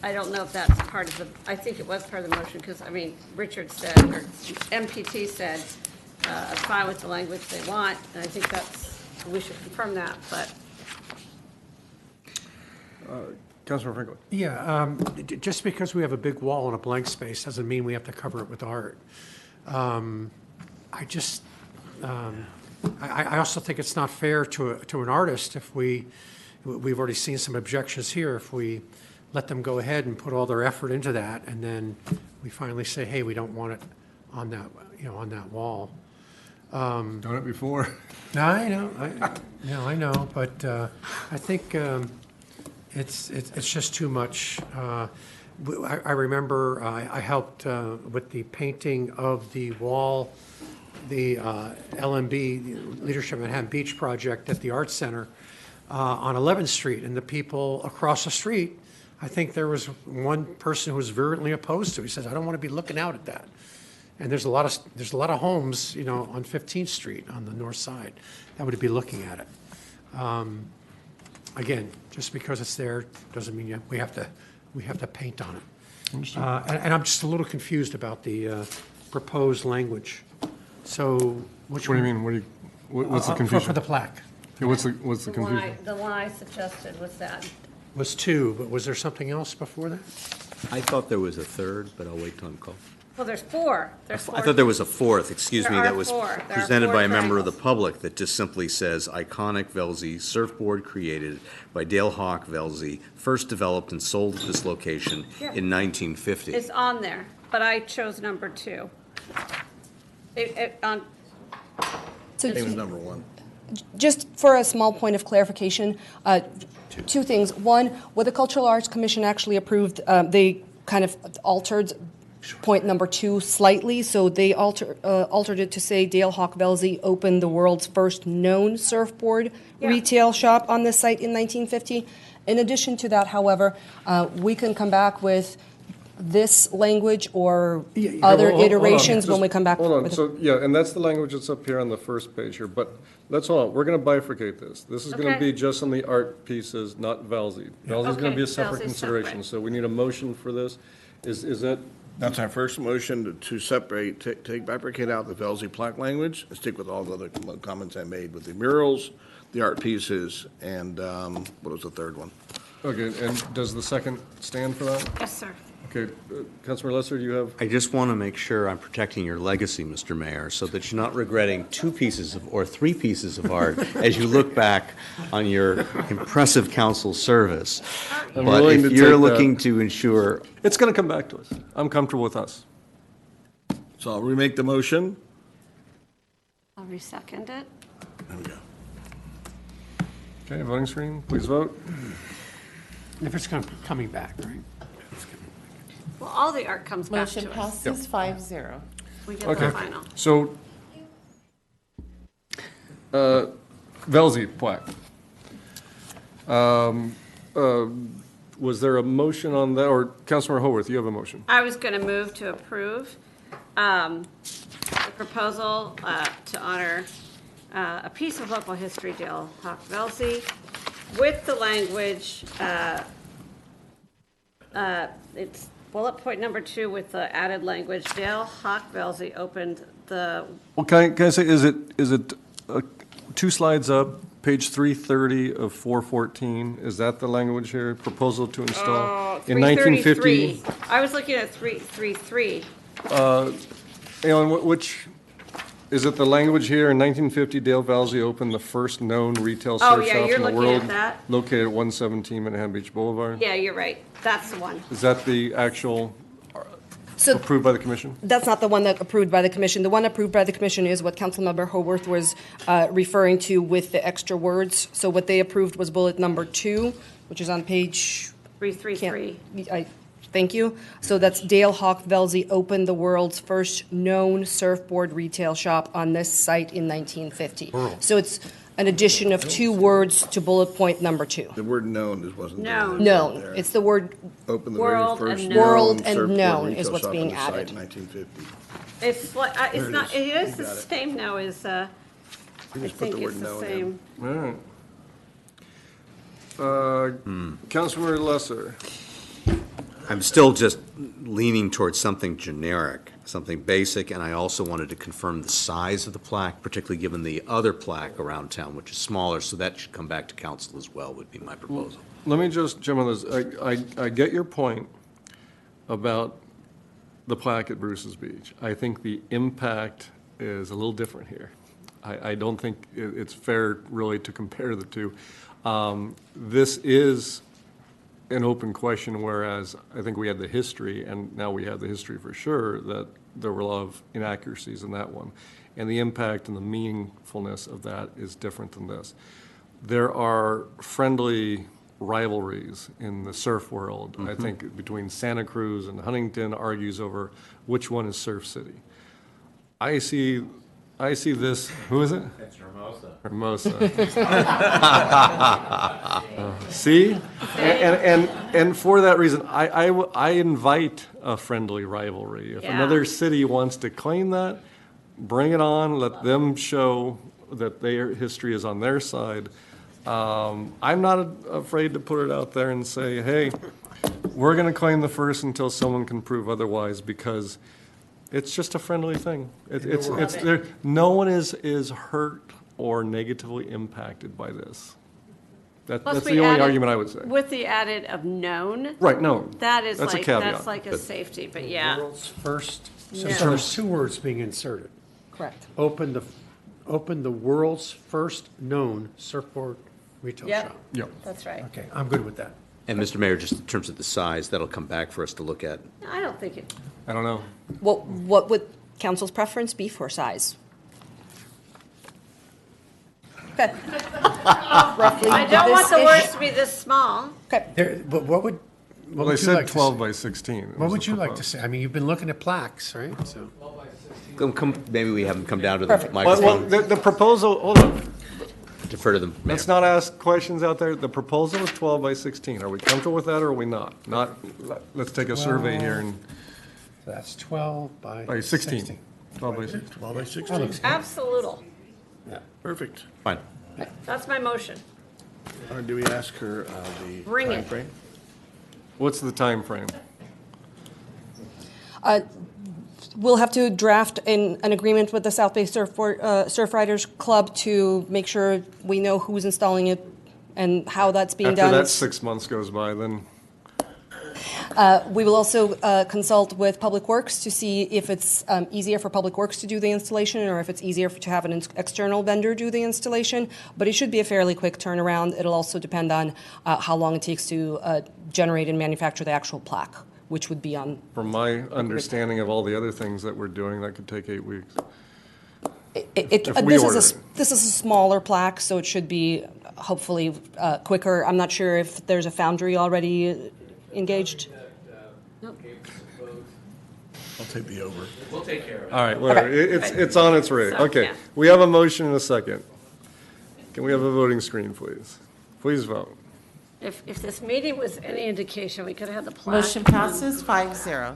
I don't know if that's part of I think it was part of the motion because, Richard said, or MPT said, fine with the language they want, and I think we should confirm that, but. Councilor Franklin. Yeah, just because we have a big wall and a blank space doesn't mean we have to cover it with art. I also think it's not fair to an artist if we've already seen some objections here, if we let them go ahead and put all their effort into that, and then we finally say, hey, we don't want it on that, on that wall. Done it before. No, I know, but I think it's just too much. I remember I helped with the painting of the wall, the LMB, Leadership Manhattan Beach project at the Arts Center on 11th Street, and the people across the street, I think there was one person who was virulently opposed to it. He says, I don't want to be looking out at that. And there's a lot of homes, on 15th Street on the north side that would be looking at it. Again, just because it's there doesn't mean we have to paint on it. And I'm just a little confused about the proposed language. So which What do you mean? What's the confusion? For the plaque. Yeah, what's the confusion? The one I suggested was that. Was two, but was there something else before that? I thought there was a third, but I'll wait till I'm called. Well, there's four. I thought there was a fourth, excuse me, that was There presented are by a four member of the triangles. public that just simply says, iconic Velzy surfboard created by Dale Hawk Velzy, first developed and sold at this location Yeah. in 1950. It's on there, but I chose number 2. So Name is number 1. Just for a small point of clarification, two things. One, what the Cultural Arts Commission actually approved, they kind of altered point number 2 slightly. So they altered it to say Dale Hawk Velzy opened the world's first known surfboard retail shop on this site in 1950. In addition to that, however, we can come back with this language or other iterations when we come back. Hold on, with so, yeah, and that's the language that's up here on the first page here, but let's hold on, we're gonna bifurcate this. This is gonna Okay. be just on the art pieces, not Velzy. Velzy's gonna Okay, be a separate Velzy's consideration, separate. so we need a motion for this. Is that, That's our first motion to separate, bifurcate out the Velzy plaque language, and stick with all the other comments I made with the murals, the art pieces, and, what was the third one? okay, and does the second stand for that? Yes, sir. Okay, Councilor Lesser, do you have? I just want to make sure I'm protecting your legacy, Mr. Mayor, so that you're not regretting 2 pieces of, or 3 pieces of art as you look back on your impressive council service. I'm But willing if to you're take looking that. to ensure, It's gonna come back to us. I'm comfortable with us. So I'll remake the motion. I'll resecond it. There we go. Okay, voting screen, please vote. If it's coming back, right? Well, all the art comes back Motion to us. passes 5-0. We get Okay, the final. so, Velzy plaque. Was there a motion on that, or Councilor Haworth, you have a motion? I was going to move to approve the proposal to honor a piece of local history, Dale Hawk Velzy, with the language, it's bullet point number 2 with the added language, Dale Hawk Velzy opened the, Well, can I say, is it 2 slides up, page 330 of 414? Is that the language here? Proposal to install? In 333. I was looking at 333. Which, is it the language here? In 1950, Dale Velzy opened the first known retail Oh, surf yeah, shop you're in the looking at world, that? located at 117 Manhattan Beach Boulevard. Yeah, you're right. That's the one. Is that the actual So approved by the commission? that's not the one that approved by the commission. The one approved by the commission is what Councilmember Haworth was referring to with the extra words. So what they approved was bullet number 2, which is on page. 333. Thank you. So that's Dale Hawk Velzy opened the world's first known surfboard retail shop on this site in 1950. So it's an addition of 2 words to bullet point number 2. The word known wasn't there. Known. Known. It's the word Open the very World first and known World and surfboard known retail is what's shop on being the site added. in 1950. It's like, it's not, it is the got it. same now as, I You just put think the word it's the known in. same. All right. Councilor Lesser. I'm still just leaning towards something generic, something basic, and I also wanted to confirm the size of the plaque, particularly given the other plaque around town, which is smaller, so that should come back to council as well, would be my proposal. Let me just jump on this. I get your point about the plaque at Bruce's Beach. I think the impact is a little different here. I don't think it's fair really to compare the two. This is an open question, whereas I think we had the history, and now we have the history for sure, that there were a lot of inaccuracies in that one. And the impact and the meaningfulness of that is different than this. There are friendly rivalries in the surf world. I think between Santa Cruz and Huntington argues over which one is Surf City. I see this, who is it? It's Hermosa. Hermosa. See? And for that reason, I invite a friendly rivalry. If Yeah. another city wants to claim that, bring it on, let them show that their history is on their side. I'm not afraid to put it out there and say, hey, we're going to claim the first until someone can prove otherwise, because it's just a friendly thing. It's there. No one is hurt or negatively impacted by this. Plus That's we the only added- argument I would say. With the added of known. Right, no. That is That's a like, caveat. that's like a safety, but yeah. World's first, so No. there's 2 words being inserted. Correct. Open the world's first known surfboard retail Yep. shop. Yep. That's right. Okay, I'm good with that. And Mr. Mayor, just in terms of the size, that'll come back for us to look at. I don't think it, I don't know. What would council's preference be for size? Okay. Roughly I don't want the this-ish. words to be this small. Okay. But what would, Well, what they would you said like to 12 see? by 16. What was would the you like to proposed. see? I mean, you've been looking at plaques, right? So Maybe we have them come down to the Well, microphone, the proposal, hold on. defer to them. Let's not ask questions out there. The proposal is 12 by 16. Are we comfortable with that or are we not? Let's take a survey here and, that's 12 by by 16. 12 by 16. 12 by That 16. looks good. Absolutely. Perfect. Fine. That's my motion. Do we ask her the Bring it. timeframe? What's the time frame? We'll have to draft an agreement with the South Bay Surf Riders Club to make sure we know who's installing it and how that's being After done. that 6 months goes by, then We will also consult with Public Works to see if it's easier for Public Works to do the installation or if it's easier to have an external vendor do the installation. But it should be a fairly quick turnaround. It'll also depend on how long it takes to generate and manufacture the actual plaque, which would be on. from my understanding of all the other things that we're doing, that could take 8 weeks. If we order it. This is a smaller plaque, so it should be hopefully quicker. I'm not sure if there's a foundry already engaged. I'll take the over. We'll take care of it. All right, whatever. It's on its way. Okay, we have a motion and a second. Can we have a voting screen, please? Please vote. If this meeting was any indication, we could have had the plaque. Motion passes 5-0.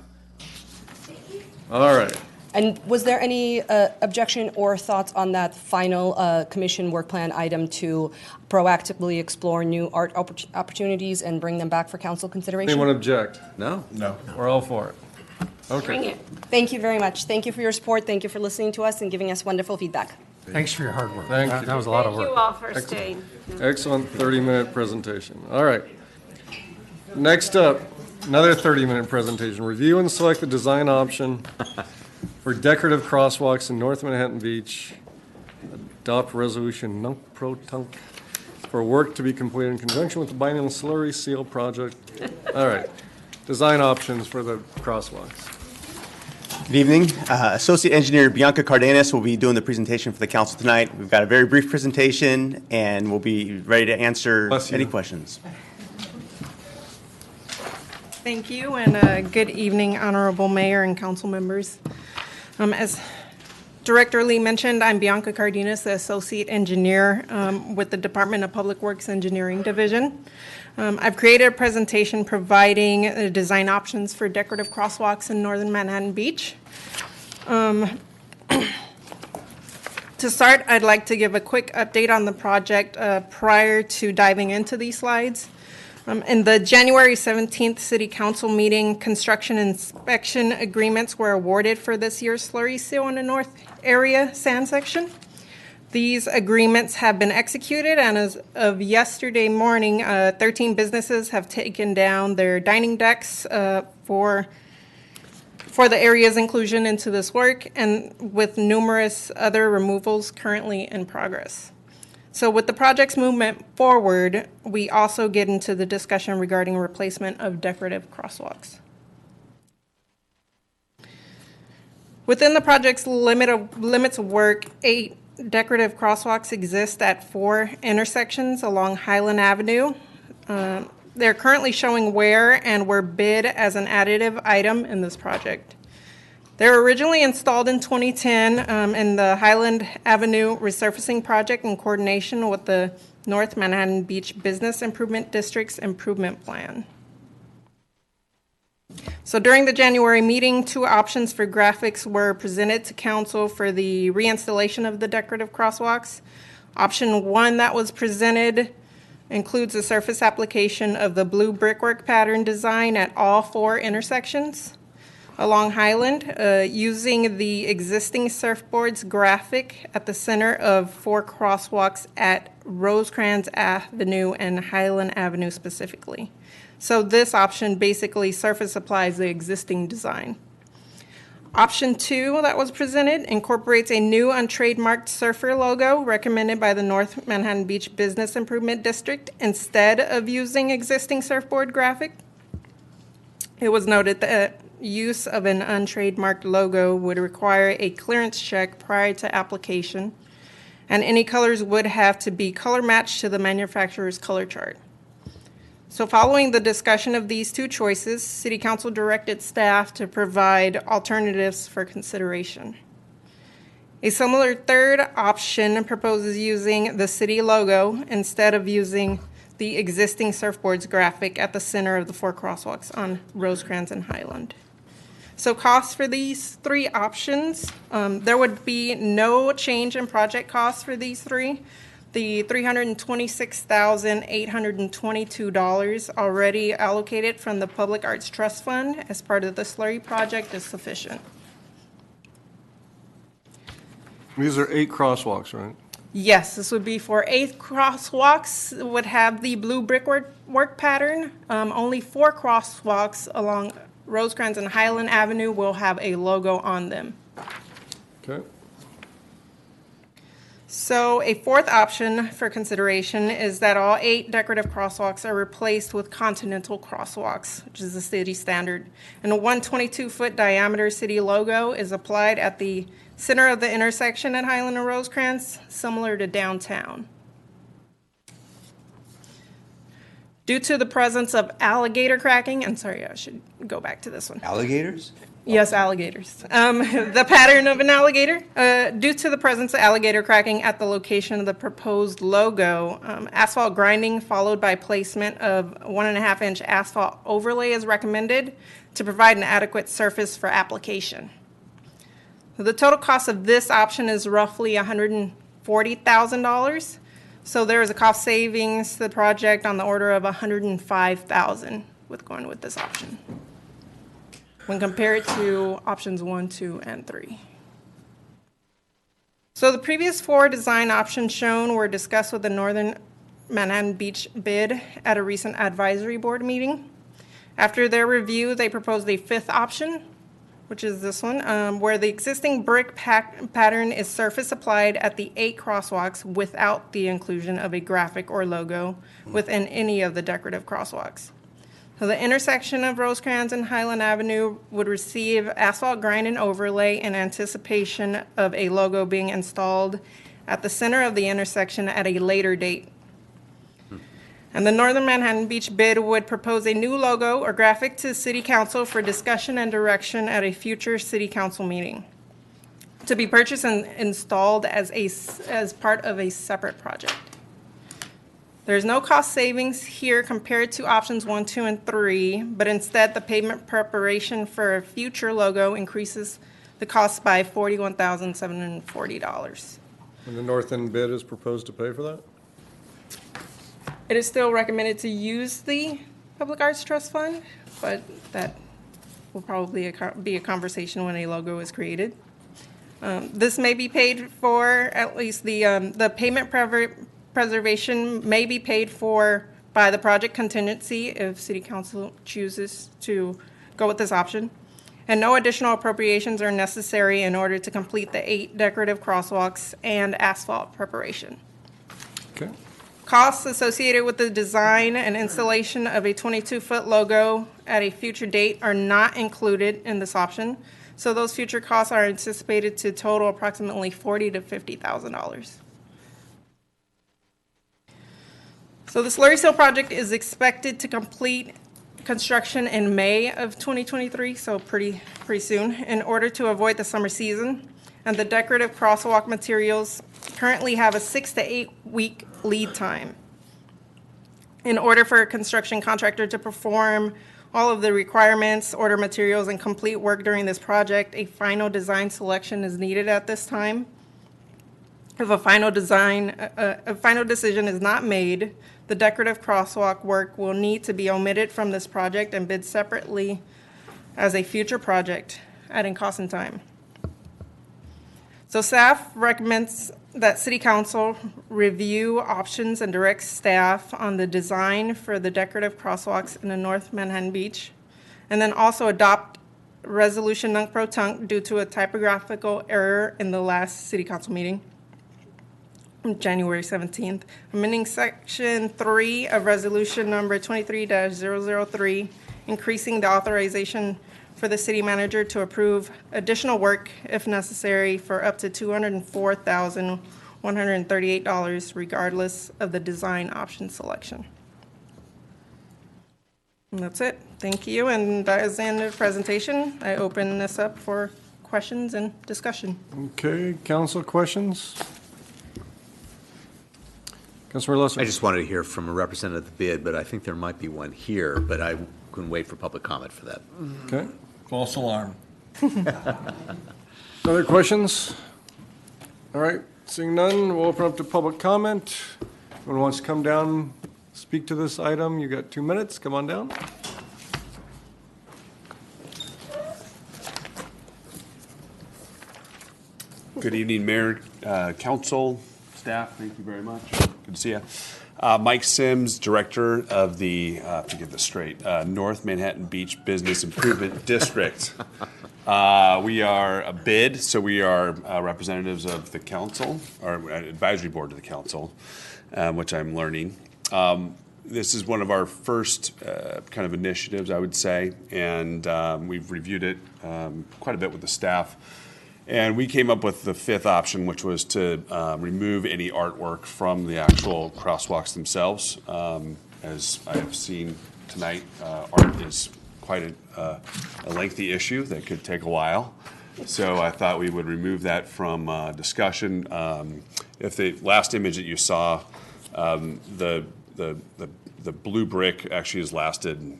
All right. And was there any objection or thoughts on that final commission work plan item to proactively explore new art opportunities and bring them back for council consideration? Anyone object? No? No. We're all for it. Bring Okay. it. Thank you very much. Thank you for your support. Thank you for listening to us and giving us wonderful feedback. Thanks for your hard work. Thank That you. that was a lot of Thank you work. all for staying. Excellent 30-minute presentation. All right. Next up, another 30-minute presentation. Review and select the design option for decorative crosswalks in North Manhattan Beach. Adopt resolution Nunc pro Tunc for work to be completed in conjunction with the Biennial slurry seal project. All right. Design options for the crosswalks. Good evening. Associate Engineer Bianca Cardenas will be doing the presentation for the council tonight. We've got a very brief presentation, and we'll be ready to answer Bless you. any questions. Thank you, and good evening, Honorable Mayor and council members. As Director Lee mentioned, I'm Bianca Cardenas, the Associate Engineer with the Department of Public Works Engineering Division. I've created a presentation providing design options for decorative crosswalks in northern Manhattan Beach. To start, I'd like to give a quick update on the project prior to diving into these slides. In the January 17th City Council meeting, construction inspection agreements were awarded for this year's slurry seal in the north area sand section. These agreements have been executed, and as of yesterday morning, 13 businesses have taken down their dining decks for the area's inclusion into this work, and with numerous other removals currently in progress. So with the project's movement forward, we also get into the discussion regarding replacement of decorative crosswalks. Within the project's limits of work, 8 decorative crosswalks exist at 4 intersections along Highland Avenue. They're currently showing wear and were bid as an additive item in this project. They were originally installed in 2010 in the Highland Avenue resurfacing project in coordination with the North Manhattan Beach Business Improvement District's improvement plan. So during the January meeting, 2 options for graphics were presented to council for the reinstallation of the decorative crosswalks. Option 1 that was presented includes a surface application of the blue brickwork pattern design at all 4 intersections along Highland, using the existing surfboards graphic at the center of 4 crosswalks at Rosecrans Avenue and Highland Avenue specifically. So this option basically surface applies the existing design. Option 2 that was presented incorporates a new untrademarked surfer logo recommended by the North Manhattan Beach Business Improvement District instead of using existing surfboard graphic. It was noted that use of an untrademarked logo would require a clearance check prior to application, and any colors would have to be color matched to the manufacturer's color chart. So following the discussion of these two choices, City Council directed staff to provide alternatives for consideration. A similar third option proposes using the city logo instead of using the existing surfboards graphic at the center of the 4 crosswalks on Rosecrans and Highland. So costs for these 3 options, there would be no change in project costs for these 3. The $326,822 already allocated from the Public Arts Trust Fund as part of the slurry project is sufficient. These are 8 crosswalks, right? Yes, this would be for 8 crosswalks, would have the blue brickwork pattern. Only 4 crosswalks along Rosecrans and Highland Avenue will have a logo on them. Okay. So a fourth option for consideration is that all 8 decorative crosswalks are replaced with continental crosswalks, which is the city standard. And a 122-foot diameter city logo is applied at the center of the intersection at Highland and Rosecrans, similar to downtown. Due to the presence of alligator cracking, I'm sorry, I should go back to this one. Alligators? Yes, alligators. The pattern of an alligator. Due to the presence of alligator cracking at the location of the proposed logo, asphalt grinding followed by placement of 1.5-inch asphalt overlay is recommended to provide an adequate surface for application. The total cost of this option is roughly $140,000. So there is a cost savings to the project on the order of $105,000 with going with this option, when compared to options 1, 2, and 3. So the previous 4 design options shown were discussed with the Northern Manhattan Beach bid at a recent advisory board meeting. After their review, they proposed a 5th option, which is this one, where the existing brick pattern is surface applied at the 8 crosswalks without the inclusion of a graphic or logo within any of the decorative crosswalks. So the intersection of Rosecrans and Highland Avenue would receive asphalt grind and overlay in anticipation of a logo being installed at the center of the intersection at a later date. And the Northern Manhattan Beach bid would propose a new logo or graphic to City Council for discussion and direction at a future City Council meeting, to be purchased and installed as part of a separate project. There's no cost savings here compared to options 1, 2, and 3, but instead the pavement preparation for a future logo increases the cost by $41,740. And the North End bid is proposed to pay for that? It is still recommended to use the Public Arts Trust Fund, but that will probably be a conversation when a logo is created. This may be paid for, at least the payment preservation may be paid for by the project contingency if City Council chooses to go with this option. And no additional appropriations are necessary in order to complete the 8 decorative crosswalks and asphalt preparation. Okay. Costs associated with the design and installation of a 22-foot logo at a future date are not included in this option, so those future costs are anticipated to total approximately $40,000 to $50,000. So the slurry seal project is expected to complete construction in May of 2023, so pretty soon, in order to avoid the summer season. And the decorative crosswalk materials currently have a 6 to 8 week lead time. In order for a construction contractor to perform all of the requirements, order materials, and complete work during this project, a final design selection is needed at this time. If a final decision is not made, the decorative crosswalk work will need to be omitted from this project and bid separately as a future project, adding cost and time. So staff recommends that City Council review options and direct staff on the design for the decorative crosswalks in the North Manhattan Beach, and then also adopt Resolution Nunc Pro Tunc due to a typographical error in the last City Council meeting on January 17th, amending Section 3 of Resolution Number 23-003, increasing the authorization for the city manager to approve additional work if necessary for up to $204,000 $138 regardless of the design option selection. And that's it. Thank you, and that is the end of the presentation. I open this up for questions and discussion. Okay, council questions? Councilor Lesser. I just wanted to hear from a representative of the bid, but I think there might be one here, but I couldn't wait for public comment for that. Okay. False alarm. Other questions? All right, seeing none, we'll open up to public comment. Anyone wants to come down, speak to this item, you got 2 minutes, come on down. Good evening, Mayor, Council, staff, thank you very much. Good to see you. Mike Sims, Director of the, to get this straight, North Manhattan Beach Business Improvement District. We are a bid, so we are representatives of the council, or advisory board to the council, which I'm learning. This is one of our first kind of initiatives, I would say, and we've reviewed it quite a bit with the staff. And we came up with the fifth option, which was to remove any artwork from the actual crosswalks themselves. As I have seen tonight, art is quite a lengthy issue that could take a while. So I thought we would remove that from discussion. If the last image that you saw, the blue brick actually has lasted,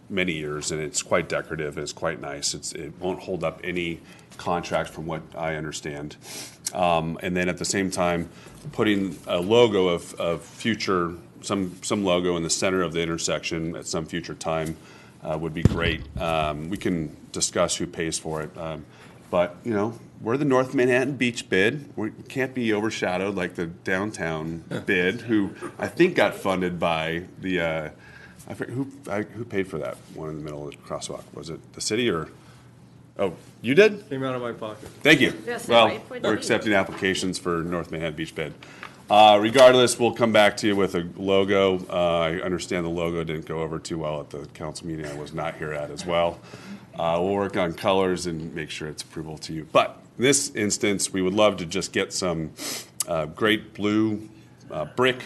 many years, and it's quite decorative and it's quite nice. It won't hold up any contract from what I understand. And then at the same time, putting a logo of future, some logo in the center of the intersection at some future time would be great. We can discuss who pays for it. But, we're the North Manhattan Beach bid. We can't be overshadowed like the downtown bid, who I think got funded by the, I forget, who paid for that one in the middle of the crosswalk? Was it the city or? Oh, you did? Came out of my pocket. Thank you. Yes, Well, right, for the we're beach. accepting applications for North Manhattan Beach bid. Regardless, we'll come back to you with a logo. I understand the logo didn't go over too well at the council meeting. I was not here at as well. We'll work on colors and make sure it's approvable to you. But in this instance, we would love to just get some great blue brick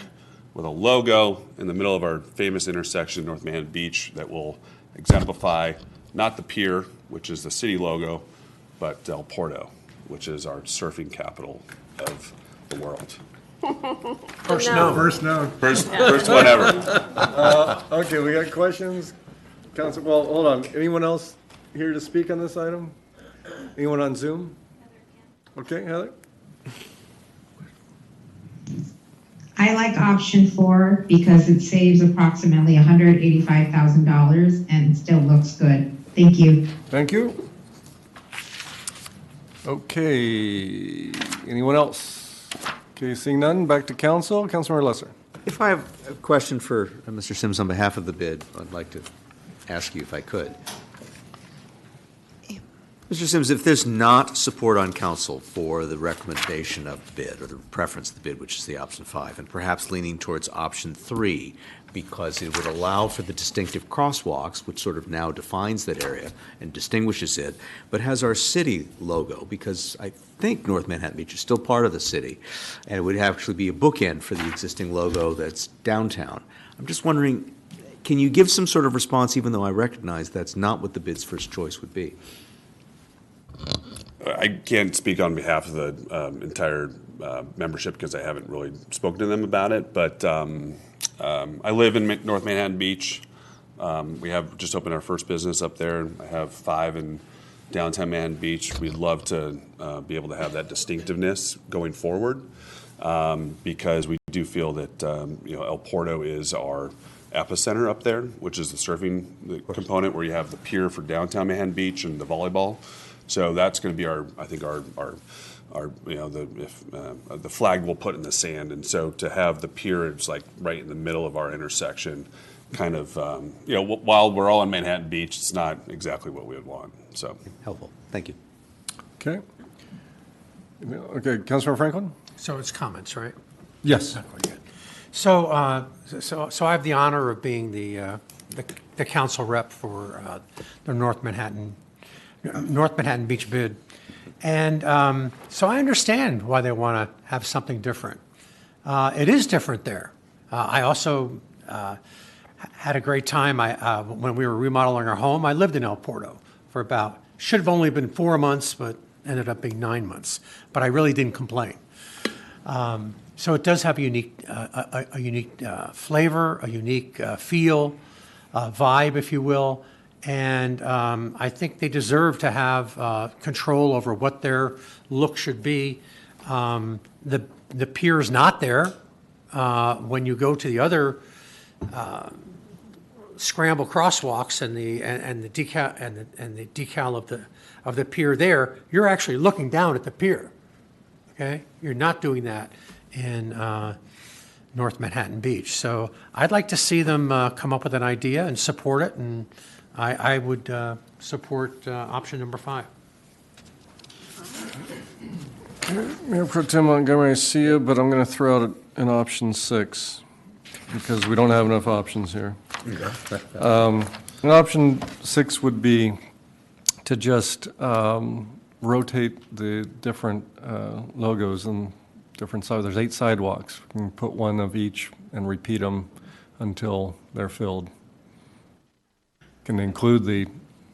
with a logo in the middle of our famous intersection, North Manhattan Beach, that will exemplify not the pier, which is the city logo, but Del Porto, which is our surfing capital of the world. First known. First known. First one ever. Okay, we got questions? Council, well, hold on. Anyone else here to speak on this item? Anyone on Zoom? Okay, Heather? I like option 4 because it saves approximately $185,000 and still looks good. Thank you. Thank you. Okay, anyone else? Okay, seeing none, back to council. Councilmember Lesser. If I have a question for Mr. Sims on behalf of the bid, I'd like to ask you if I could. Mr. Sims, if there's not support on council for the recommendation of the bid, or the preference of the bid, which is the option 5, and perhaps leaning towards option 3, because it would allow for the distinctive crosswalks, which sort of now defines that area and distinguishes it, but has our city logo, because I think North Manhattan Beach is still part of the city, and it would actually be a bookend for the existing logo that's downtown. I'm just wondering, can you give some sort of response, even though I recognize that's not what the bid's first choice would be? I can't speak on behalf of the entire membership because I haven't really spoken to them about it, but I live in North Manhattan Beach. We have just opened our first business up there. I have 5 in downtown Manhattan Beach. We'd love to be able to have that distinctiveness going forward because we do feel that El Porto is our epicenter up there, which is the surfing component where you have the pier for downtown Manhattan Beach and the volleyball. So that's going to be the flag we'll put in the sand. And so to have the pier, it's like right in the middle of our intersection, kind of, while we're all in Manhattan Beach, it's not exactly what we would want. So helpful. Thank you. Okay. Okay, Councilmember Franklin? So it's comments, right? Yes. So I have the honor of being the council rep for the North Manhattan Beach bid, And so I understand why they want to have something different. It is different there. I also had a great time. When we were remodeling our home, I lived in El Porto for should have only been 4 months, but ended up being 9 months. But I really didn't complain. So it does have a unique flavor, a unique feel, vibe, if you will. And I think they deserve to have control over what their look should be. The pier's not there. When you go to the other scramble crosswalks and the decal of the pier there, you're actually looking down at the pier. Okay, you're not doing that in North Manhattan Beach. So I'd like to see them come up with an idea and support it, and I would support option number 5. Mayor Pro Tem Montgomery, I see you, but I'm going to throw out an option 6 because we don't have enough options here. An option 6 would be to just rotate the different logos and different sides. There's 8 sidewalks. We can put one of each and repeat them until they're filled. Can include the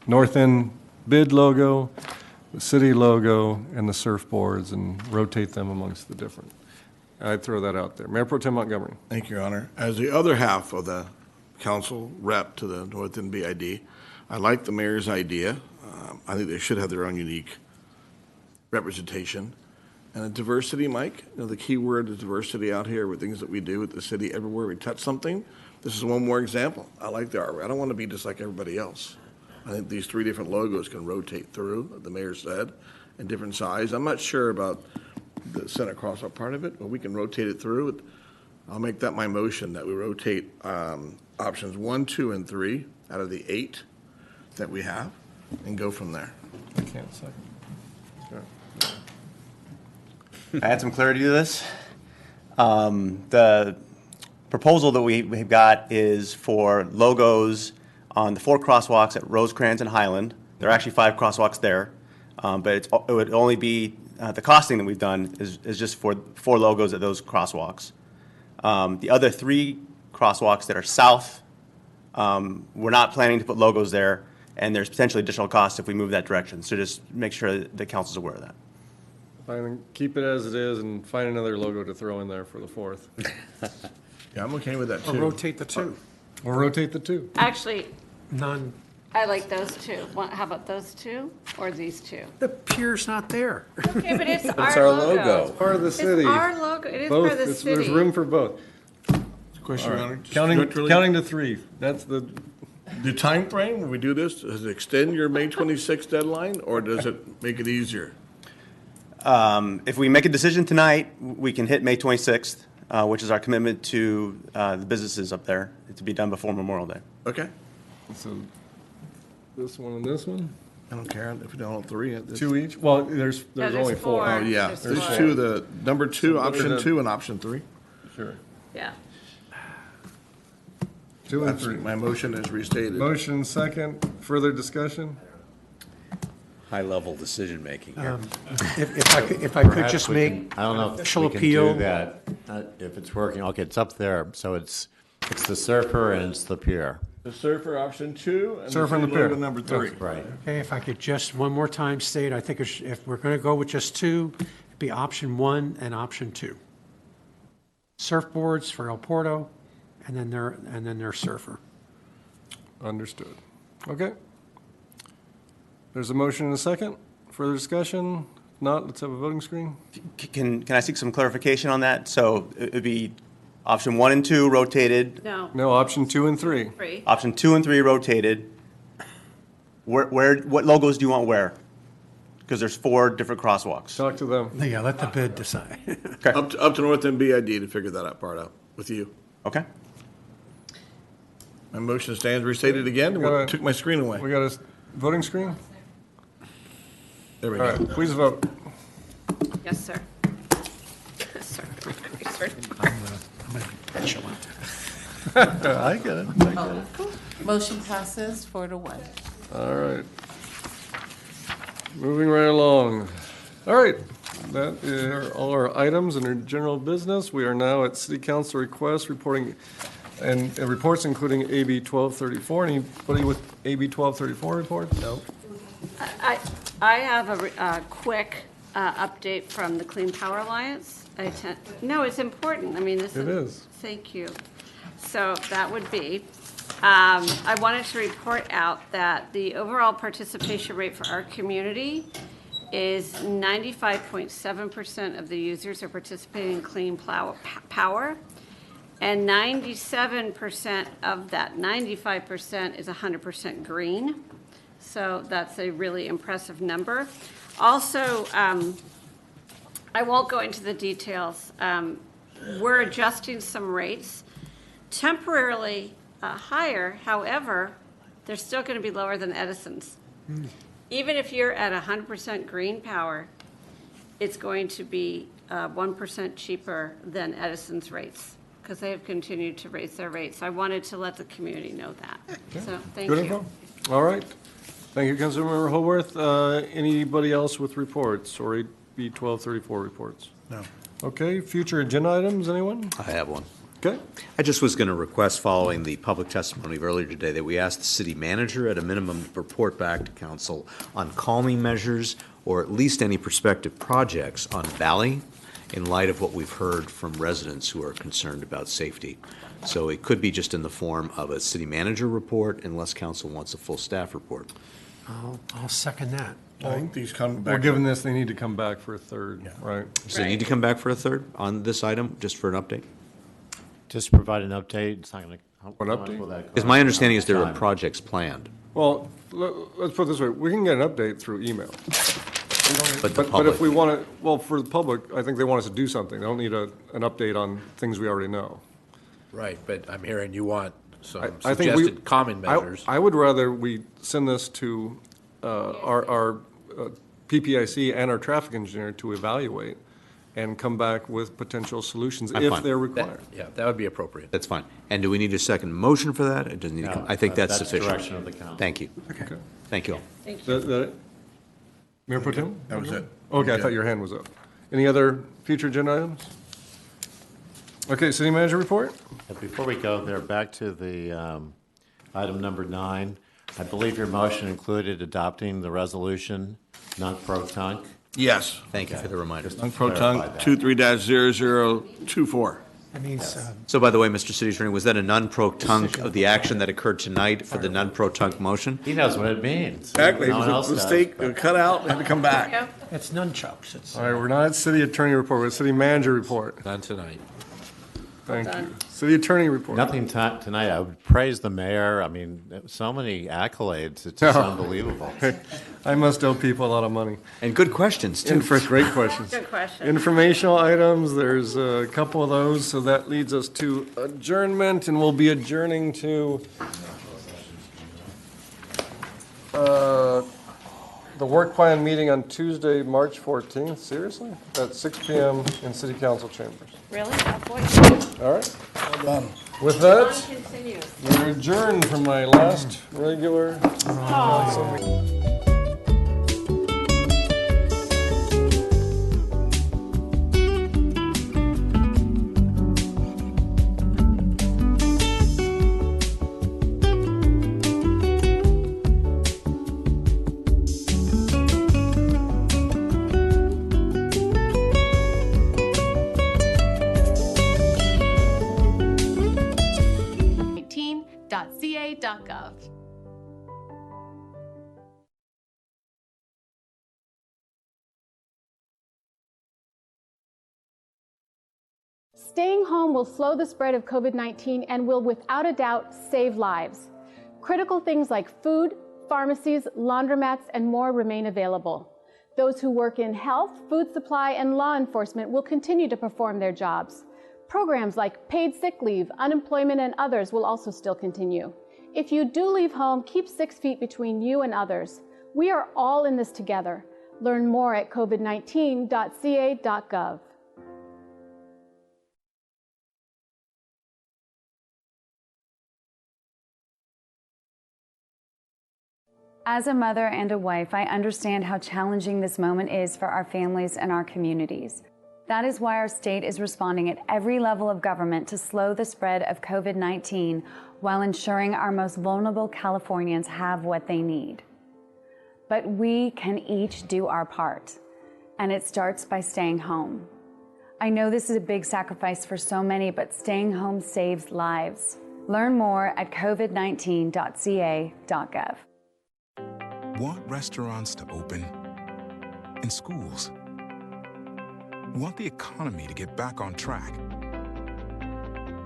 North End bid logo, the city logo, and the surfboards, and rotate them amongst the different. I'd throw that out there. Mayor Pro Tem Montgomery. Thank you, Your Honor. As the other half of the council rep to the North End BID, I like the mayor's idea. I think they should have their own unique representation. And diversity, Mike, the key word is diversity out here with things that we do at the city. Everywhere we touch something, this is one more example. I like the artwork. I don't want to be just like everybody else. I think these 3 different logos can rotate through, like the mayor said, in different size. I'm not sure about the center crosswalk part of it, but we can rotate it through. I'll make that my motion, that we rotate options 1, 2, and 3 out of the 8 that we have and go from there. I can't second. Add some clarity to this. The proposal that we've got is for logos on the 4 crosswalks at Rosecrans and Highland. There are actually 5 crosswalks there, but it would only be, the costing that we've done is just for 4 logos at those crosswalks. The other 3 crosswalks that are south, we're not planning to put logos there, and there's potentially additional costs if we move that direction. So just make sure that the council's aware of that. Fine, keep it as it is and find another logo to throw in there for the 4th. Yeah, I'm okay with that, Or too. rotate the 2. Or rotate the 2. Actually, None. I like those 2. How about those 2 or these 2? The pier's not there. Okay, but it's our our logo. logo. It's part of the city. It's our logo. It is Both, part of the city. there's room for both. Question, All Your right. Honor. Just Counting to 3. That's the. The time frame when we do this, does it extend your May 26th deadline, or does it make it easier? If we make a decision tonight, we can hit May 26th, which is our commitment to the businesses up there, to be done before Memorial Day. Okay. So this one and this one? I don't care if we don't have 3. 2 each? Well, there's there's only 4. 4. Oh, yeah. There's There's 4. 2, the number 2, So option what are the- 2, and option 3. Sure. Yeah. 2 and That's 3. my motion is restated. Motion second. Further discussion? High-level decision-making here. If I could Perhaps just we make can- I don't know if official we can appeal. do that, if it's working. Okay, it's up there, so it's the surfer and it's the pier. The surfer, option 2, and Surfer and the the pier. logo, number 3. Right. Okay, if I could just one more time state, I think if we're going to go with just 2, it'd be option 1 and option 2. Surfboards for El Porto, and then their surfer. Understood. Okay. There's a motion and a second. Further discussion? If not, let's have a voting screen. Can I seek some clarification on that? So it would be option 1 and 2 rotated, No. No, option 2 and 3. 3. option 2 and 3 rotated. What logos do you want where? Because there's 4 different crosswalks. Talk to them. Yeah, let the bid decide. Up to North End BID to figure that part out with you. Okay. My motion stands restated again. gotta- Took my screen away. We got a voting screen? There we All go. right, please vote. Yes, sir. Yes, sir. I get it. Motion passes 4-1. All right. Moving right along. All right, that are all our items under general business. We are now at city council requests, reporting, and reports including AB 1234. Anybody with AB 1234 report? No. I have a quick update from the Clean Power Alliance. No, it's important. I mean, this It is. Thank you. So that would be, I wanted to report out that the overall participation rate for our community is 95.7% of the users are participating in clean power, and 97% of that 95% is 100% green. So that's a really impressive number. Also, I won't go into the details. We're adjusting some rates, temporarily higher. However, they're still going to be lower than Edison's. Even if you're at 100% green power, it's going to be 1% cheaper than Edison's rates because they have continued to raise their rates. I wanted to let the community know that. So thank Good you. info. All right. Thank you, Councilmember Holworth. Anybody else with reports or AB 1234 reports? No. Okay, future agenda items, anyone? I have one. Okay. I just was going to request, following the public testimony of earlier today, that we ask the city manager at a minimum report back to council on calming measures or at least any prospective projects on Valley in light of what we've heard from residents who are concerned about safety. So it could be just in the form of a city manager report unless council wants a full staff report. I'll second that. I think these come back. Well, given this, they need to come back for a third, right? Does they need to come back for a third on this item, just for an update? Just provide an update. It's not going to. What update? Because my understanding is there are projects planned. Well, let's put it this way. We can get an update through email. But the But if public, we want to, well, for the public, I think they want us to do something. They don't need an update on things we already know. Right, but I'm hearing you want some I think we- suggested common measures. I would rather we send this to our PPIC and our traffic engineer to evaluate and come back with potential solutions I'm if fine. they're That- required. Yeah, that would be appropriate. that's fine. And do we need a second motion for that? It doesn't need to come, I think that's sufficient. direction of the council. Thank you. Okay. Thank you all. That- Mayor Pro Tem? That was it. Okay, I thought your hand was up. Any other future agenda items? Okay, city manager report? Before we go there, back to the item number 9. I believe your motion included adopting the resolution, Nunc pro Tunc. Yes. Thank you for the reminder. Nunc pro clarify tunc that. 23-0024. That means, So by the way, Mr. City Attorney, was that a non-pro-tunc of the action that occurred tonight for the non-pro-tunc motion? He knows what it means. Exactly. It No one else was a does, mistake, but- cut out, had to come back. it's nunchucks. It's, All right, we're not at city attorney report, we're at city manager report. None tonight. Thank you. City attorney report. Nothing tonight. I would praise the mayor. I mean, so many accolades. It's just unbelievable. I must owe people a lot of money. And good questions, too. Great questions. Good question. Informational items, there's a couple of those, so that leads us to adjournment, and we'll be adjourning to the work plan meeting on Tuesday, March 14th, seriously? At 6 PM in city council chambers. Really? Oh, boy. All right? Well done. With that, Continues. we're adjourned from my last regular council meeting. .ca.gov. Staying home will slow the spread of COVID-19 and will without a doubt save lives. Critical things like food, pharmacies, laundromats, and more remain available. Those who work in health, food supply, and law enforcement will continue to perform their jobs. Programs like paid sick leave, unemployment, and others will also still continue. If you do leave home, keep 6 feet between you and others. We are all in this together. Learn more at covid19.ca.gov. As a mother and a wife, I understand how challenging this moment is for our families and our communities. That is why our state is responding at every level of government to slow the spread of COVID-19 while ensuring our most vulnerable Californians have what they need. But we can each do our part, and it starts by staying home. I know this is a big sacrifice for so many, but staying home saves lives. Learn more at covid19.ca.gov. Want restaurants to open and schools? Want the economy to get back on track?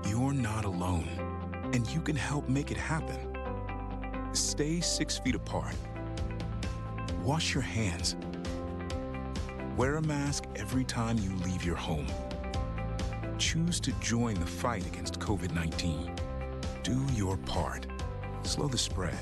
You're not alone, and you can help make it happen. Stay 6 feet apart. Wash your hands. Wear a mask every time you leave your home. Choose to join the fight against COVID-19. Do your part. Slow the spread.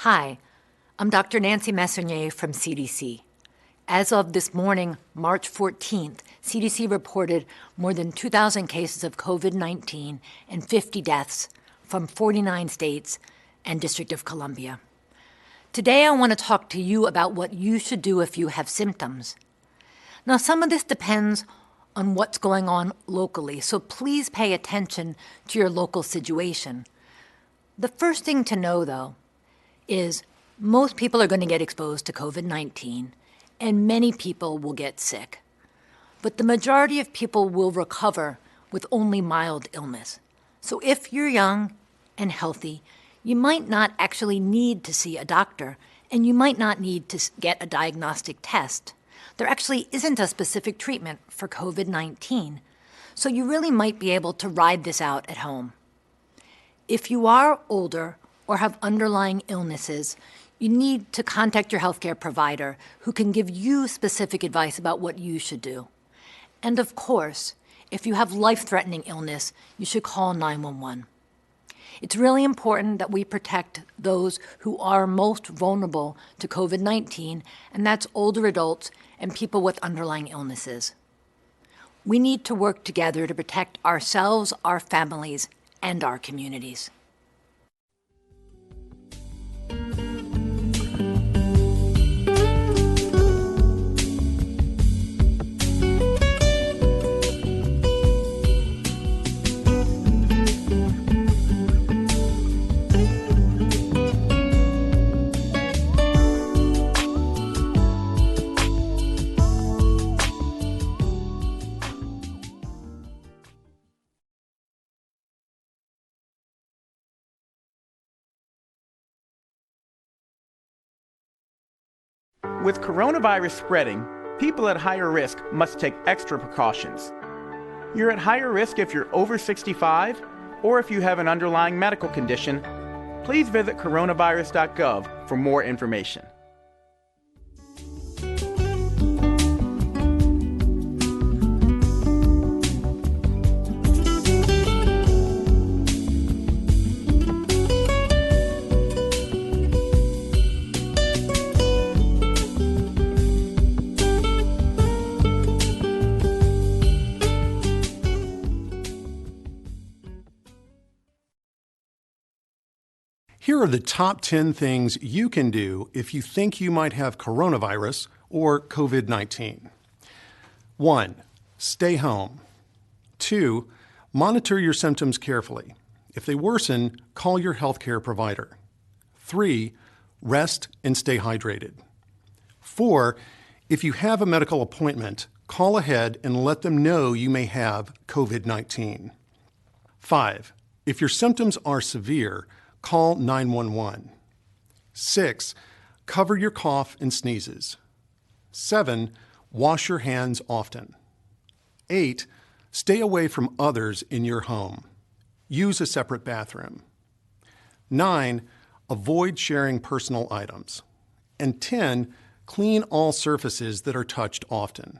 Hi, I'm Dr. Nancy Messonnier from CDC. As of this morning, March 14th, CDC reported more than 2,000 cases of COVID-19 and 50 deaths from 49 states and District of Columbia. Today, I want to talk to you about what you should do if you have symptoms. Now, some of this depends on what's going on locally, so please pay attention to your local situation. The first thing to know, though, is most people are going to get exposed to COVID-19, and many people will get sick. But the majority of people will recover with only mild illness. So if you're young and healthy, you might not actually need to see a doctor, and you might not need to get a diagnostic test. There actually isn't a specific treatment for COVID-19, so you really might be able to ride this out at home. If you are older or have underlying illnesses, you need to contact your healthcare provider who can give you specific advice about what you should do. And of course, if you have life-threatening illness, you should call 911. It's really important that we protect those who are most vulnerable to COVID-19, and that's older adults and people with underlying illnesses. We need to work together to protect ourselves, our families, and our communities. With coronavirus spreading, people at higher risk must take extra precautions. You're at higher risk if you're over 65 or if you have an underlying medical condition. Please visit coronavirus.gov for more information. Here are the top 10 things you can do if you think you might have coronavirus or COVID-19. 1. Stay home. 2. Monitor your symptoms carefully. If they worsen, call your healthcare provider. 3, rest and stay hydrated. 4, if you have a medical appointment, call ahead and let them know you may have COVID-19. 5, if your symptoms are severe, call 911. 6, cover your cough and sneezes. 7, wash your hands often. 8, stay away from others in your home. Use a separate bathroom. 9, avoid sharing personal items. And 10, clean all surfaces that are touched often.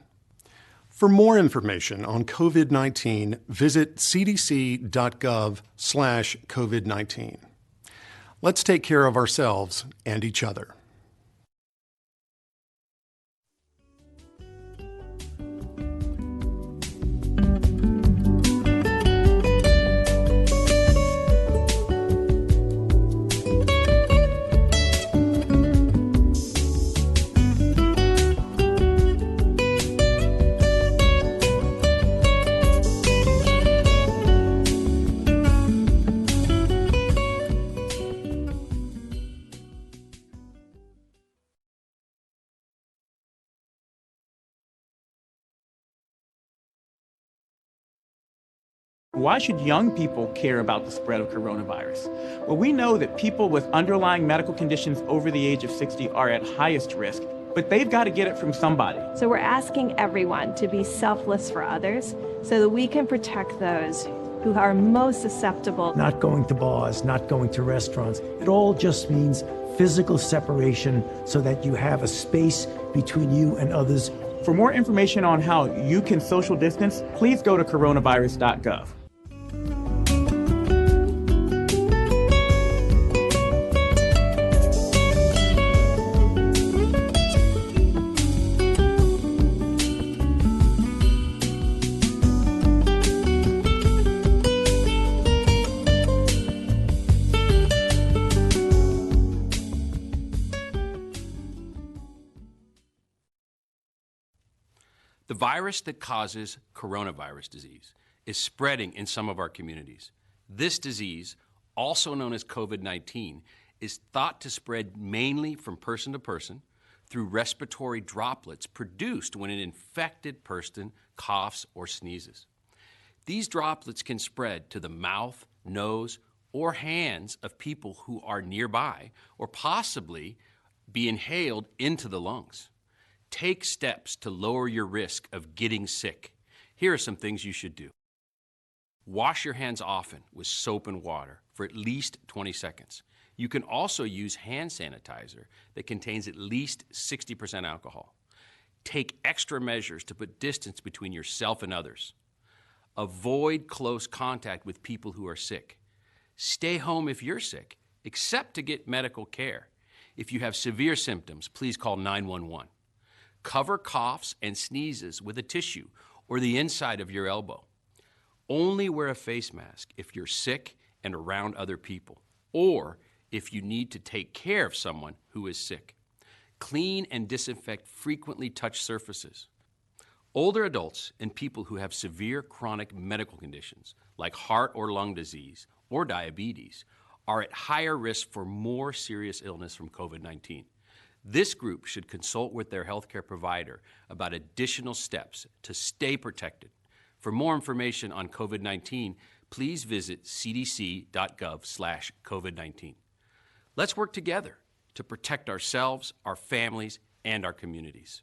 For more information on COVID-19, visit cdc.gov/COVID-19. Let's take care of ourselves and each other. Why should young people care about the spread of coronavirus? Well, we know that people with underlying medical conditions over the age of 60 are at highest risk, but they've got to get it from somebody. So we're asking everyone to be selfless for others so that we can protect those who are most susceptible. Not going to bars, not going to restaurants. It all just means physical separation so that you have a space between you and others. For more information on how you can social distance, please go to coronavirus.gov. The virus that causes coronavirus disease is spreading in some of our communities. This disease, also known as COVID-19, is thought to spread mainly from person to person through respiratory droplets produced when an infected person coughs or sneezes. These droplets can spread to the mouth, nose, or hands of people who are nearby, or possibly be inhaled into the lungs. Take steps to lower your risk of getting sick. Here are some things you should do. Wash your hands often with soap and water for at least 20 seconds. You can also use hand sanitizer that contains at least 60% alcohol. Take extra measures to put distance between yourself and others. Avoid close contact with people who are sick. Stay home if you're sick, except to get medical care. If you have severe symptoms, please call 911. Cover coughs and sneezes with a tissue or the inside of your elbow. Only wear a face mask if you're sick and around other people, or if you need to take care of someone who is sick. Clean and disinfect frequently touched surfaces. Older adults and people who have severe chronic medical conditions like heart or lung disease or diabetes are at higher risk for more serious illness from COVID-19. This group should consult with their healthcare provider about additional steps to stay protected. For more information on COVID-19, please visit cdc.gov/COVID-19. Let's work together to protect ourselves, our families, and our communities.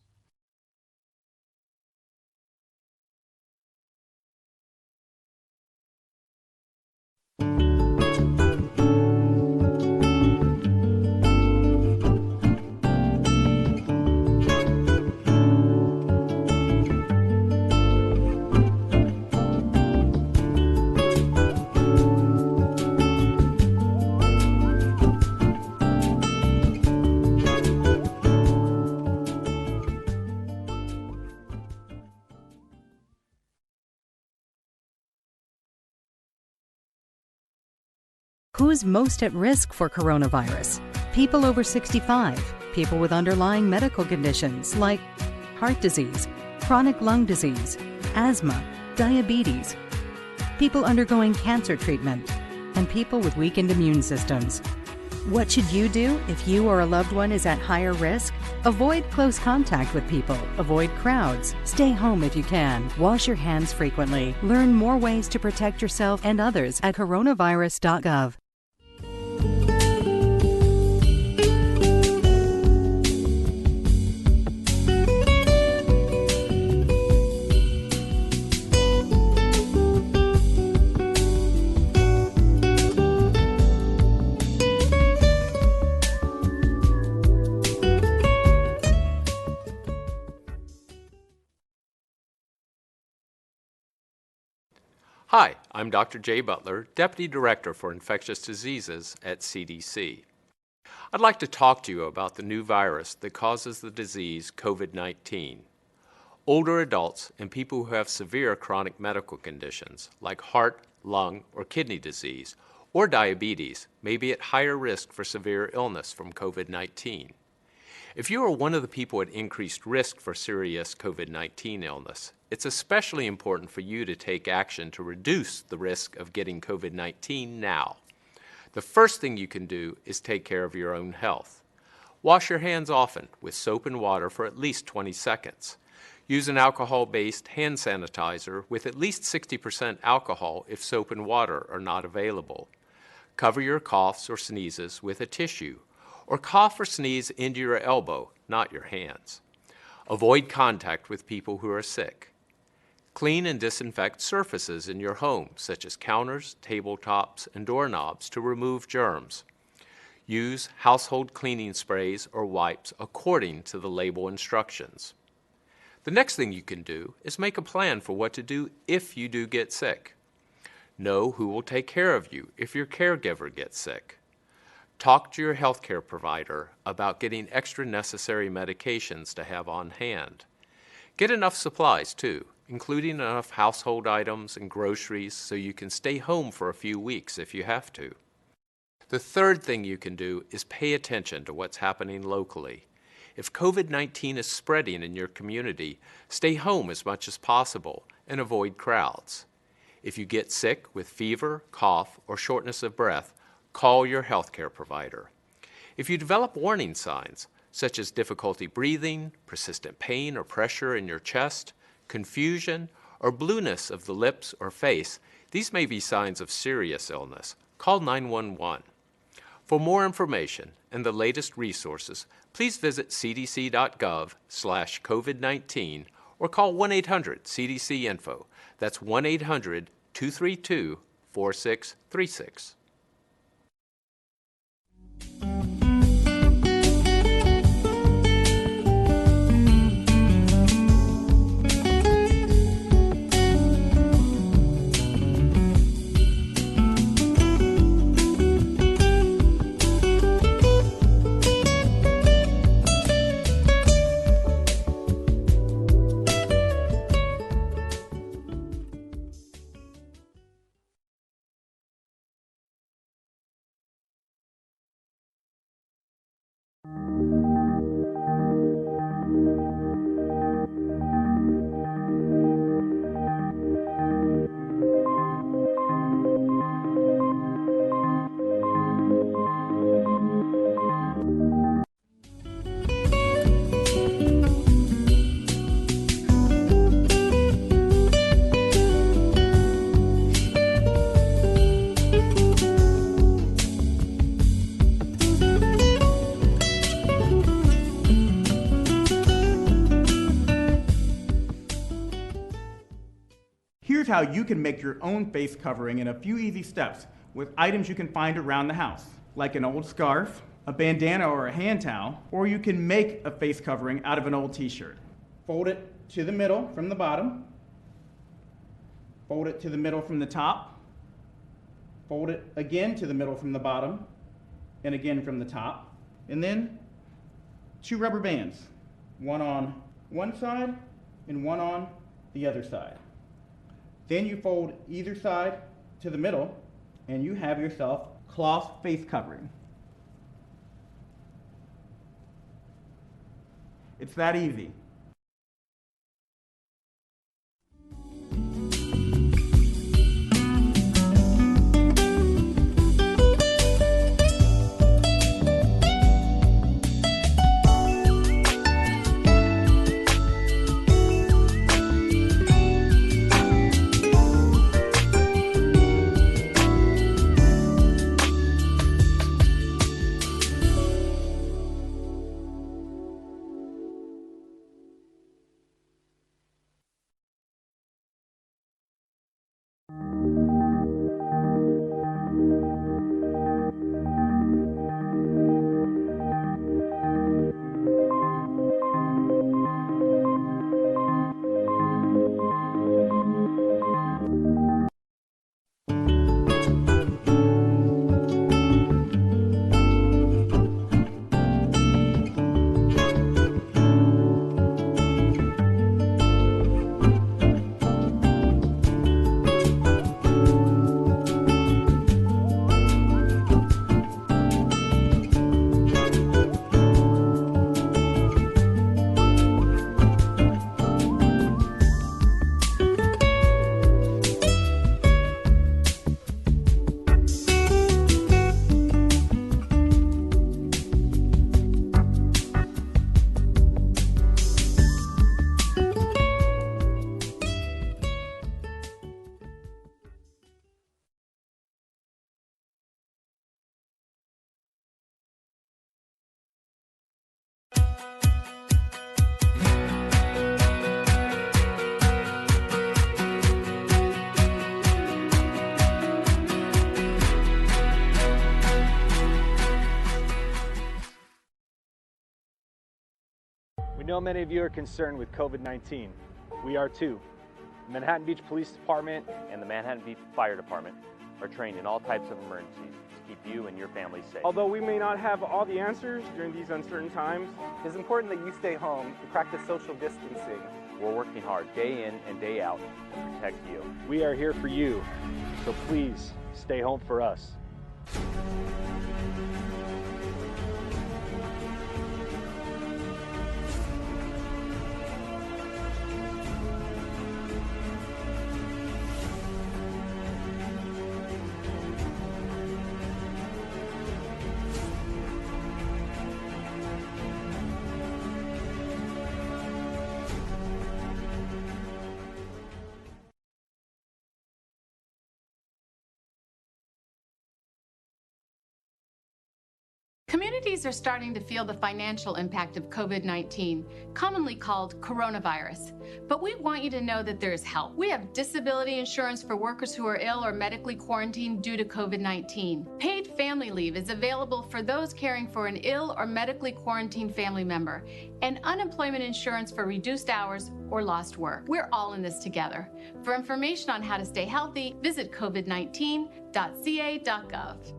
Who's most at risk for coronavirus? People over 65, people with underlying medical conditions like heart disease, chronic lung disease, asthma, diabetes, people undergoing cancer treatment, and people with weakened immune systems. What should you do if you or a loved one is at higher risk? Avoid close contact with people. Avoid crowds. Stay home if you can. Wash your hands frequently. Learn more ways to protect yourself and others at coronavirus.gov. Hi, I'm Dr. Jay Butler, Deputy Director for Infectious Diseases at CDC. I'd like to talk to you about the new virus that causes the disease COVID-19. Older adults and people who have severe chronic medical conditions like heart, lung, or kidney disease or diabetes may be at higher risk for severe illness from COVID-19. If you are one of the people at increased risk for serious COVID-19 illness, it's especially important for you to take action to reduce the risk of getting COVID-19 now. The first thing you can do is take care of your own health. Wash your hands often with soap and water for at least 20 seconds. Use an alcohol-based hand sanitizer with at least 60% alcohol if soap and water are not available. Cover your coughs or sneezes with a tissue, or cough or sneeze into your elbow, not your hands. Avoid contact with people who are sick. Clean and disinfect surfaces in your home, such as counters, tabletops, and doorknobs to remove germs. Use household cleaning sprays or wipes according to the label instructions. The next thing you can do is make a plan for what to do if you do get sick. Know who will take care of you if your caregiver gets sick. Talk to your healthcare provider about getting extra necessary medications to have on hand. Get enough supplies too, including enough household items and groceries so you can stay home for a few weeks if you have to. The third thing you can do is pay attention to what's happening locally. If COVID-19 is spreading in your community, stay home as much as possible and avoid crowds. If you get sick with fever, cough, or shortness of breath, call your healthcare provider. If you develop warning signs, such as difficulty breathing, persistent pain or pressure in your chest, confusion, or blueness of the lips or face, these may be signs of serious illness. Call 911. For more information and the latest resources, please visit cdc.gov/COVID-19 or call 1-800-CDC-INFO. That's 1-800-232-4636. Here's how you can make your own face covering in a few easy steps with items you can find around the house, like an old scarf, a bandana or a hand towel, or you can make a face covering out of an old t-shirt. Fold it to the middle from the bottom, fold it to the middle from the top, fold it again to the middle from the bottom, and again from the top, and then 2 rubber bands, one on one side and one on the other side. Then you fold either side to the middle and you have yourself cloth face covering. It's that easy. know many of you are concerned with COVID-19. We are too. The Manhattan Beach Police Department and the Manhattan Beach Fire Department are trained in all types of emergencies to keep you and your family safe. Although we may not have all the answers during these uncertain times, It's important that you stay home and practice social distancing. We're working hard day in and day out to protect you. We are here for you, so please stay home for us. Communities are starting to feel the financial impact of COVID-19, commonly called coronavirus. But we want you to know that there is help. We have disability insurance for workers who are ill or medically quarantined due to COVID-19. Paid family leave is available for those caring for an ill or medically quarantined family member, and unemployment insurance for reduced hours or lost work. We're all in this together. For information on how to stay healthy, visit covid19.ca.gov.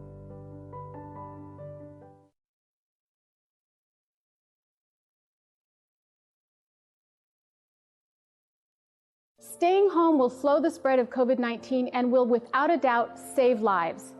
Staying home will slow the spread of COVID-19 and will without a doubt save lives.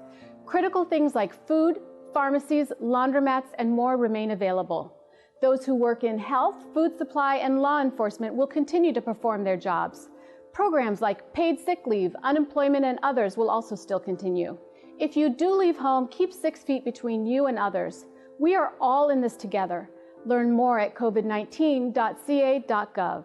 Critical things like food, pharmacies, laundromats, and more remain available. Those who work in health, food supply, and law enforcement will continue to perform their jobs. Programs like paid sick leave, unemployment, and others will also still continue. If you do leave home, keep 6 feet between you and others. We are all in this together. Learn more at covid19.ca.gov.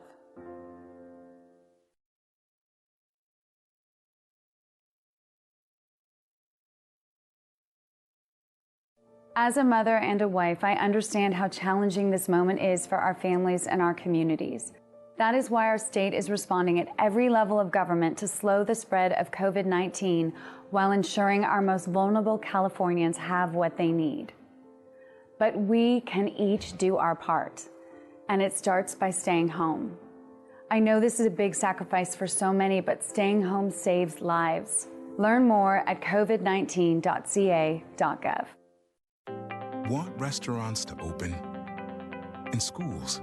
As a mother and a wife, I understand how challenging this moment is for our families and our communities. That is why our state is responding at every level of government to slow the spread of COVID-19 while ensuring our most vulnerable Californians have what they need. But we can each do our part, and it starts by staying home. I know this is a big sacrifice for so many, but staying home saves lives. Learn more at covid19.ca.gov. Want restaurants to open and schools?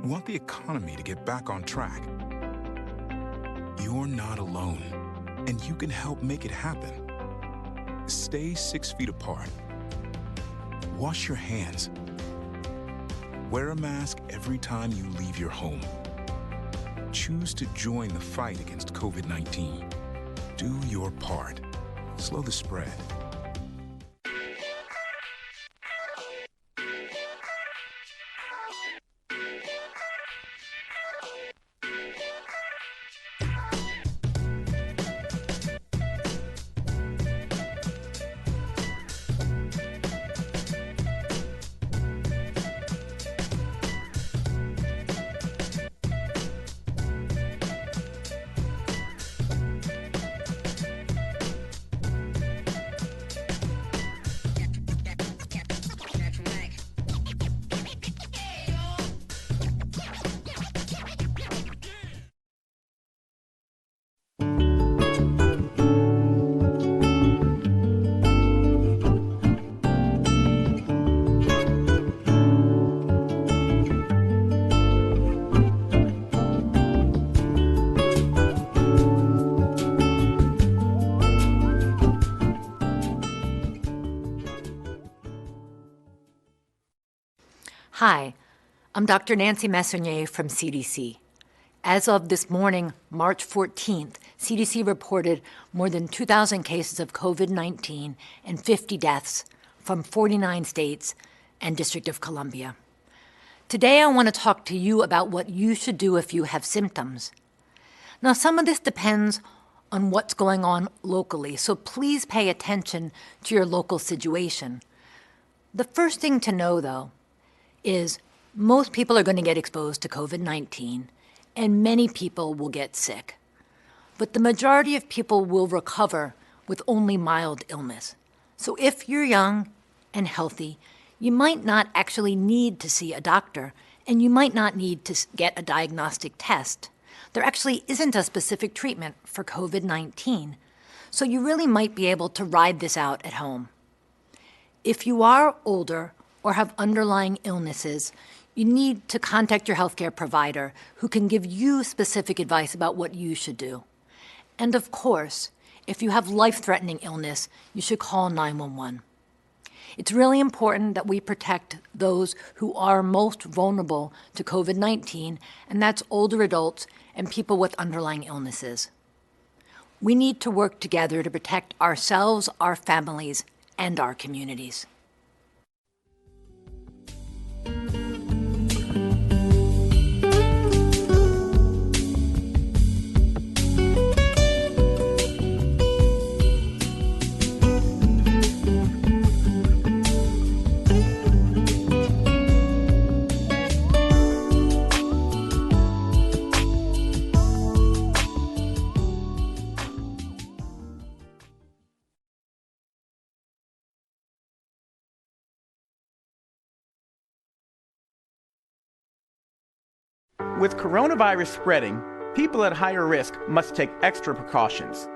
Want the economy to get back on track? You're not alone, and you can help make it happen. Stay 6 feet apart. Wash your hands. Wear a mask every time you leave your home. Choose to join the fight against COVID-19. Do your part. Slow the spread. Hi, I'm Dr. Nancy Messonnier from CDC. As of this morning, March 14th, CDC reported more than 2,000 cases of COVID-19 and 50 deaths from 49 states and District of Columbia. Today, I want to talk to you about what you should do if you have symptoms. Now, some of this depends on what's going on locally, so please pay attention to your local situation. The first thing to know, though, is most people are going to get exposed to COVID-19, and many people will get sick. But the majority of people will recover with only mild illness. So if you're young and healthy, You might not actually need to see a doctor, and you might not need to get a diagnostic test. There actually isn't a specific treatment for COVID-19, so you really might be able to ride this out at home. If you are older or have underlying illnesses, you need to contact your healthcare provider who can give you specific advice about what you should do. And of course, if you have life-threatening illness, you should call 911. It's really important that we protect those who are most vulnerable to COVID-19, and that's older adults and people with underlying illnesses. We need to work together to protect ourselves, our families, and our communities. With coronavirus spreading, people at higher risk must take extra precautions.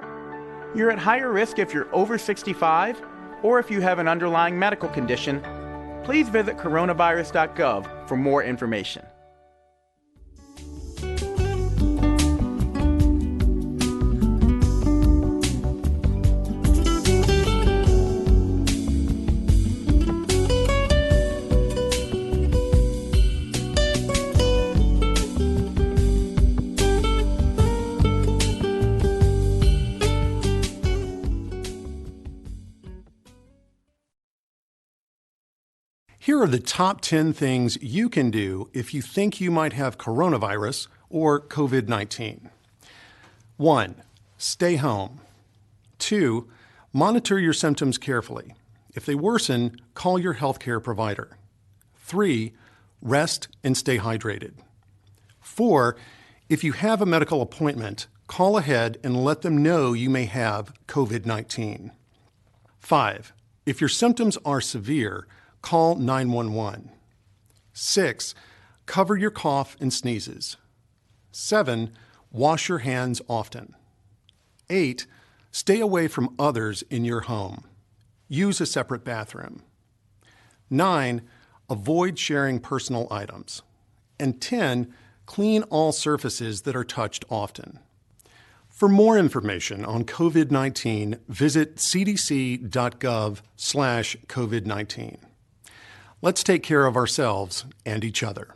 You're at higher risk if you're over 65 or if you have an underlying medical condition. Please visit coronavirus.gov for more information. Here are the top 10 things you can do if you think you might have coronavirus or COVID-19. 1. Stay home. 2. Monitor your symptoms carefully. If they worsen, call your healthcare provider. 3. Rest and stay hydrated. 4. If you have a medical appointment, call ahead and let them know you may have COVID-19. 5. If your symptoms are severe, call 911. 6. Cover your cough and sneezes. 7. Wash your hands often. 8. Stay away from others in your home. Use a separate bathroom. 9. Avoid sharing personal items. And 10. Clean all surfaces that are touched often. For more information on COVID-19, visit cdc.gov/COVID-19. Let's take care of ourselves and each other.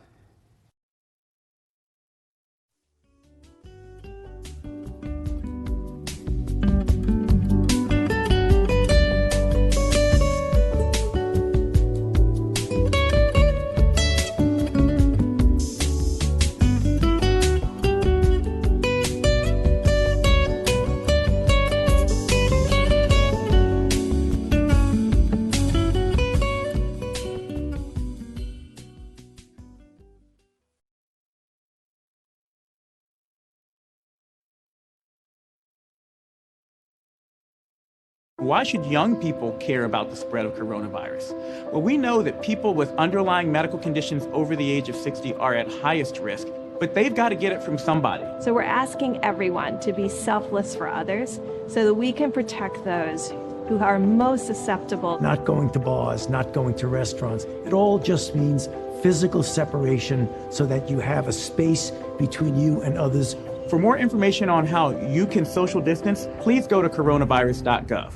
Why should young people care about the spread of coronavirus? Well, we know that people with underlying medical conditions over the age of 60 are at highest risk, but they've got to get it from somebody. So we're asking everyone to be selfless for others so that we can protect those who are most susceptible. Not going to bars, not going to restaurants. It all just means physical separation so that you have a space between you and others. For more information on how you can social distance, please go to coronavirus.gov.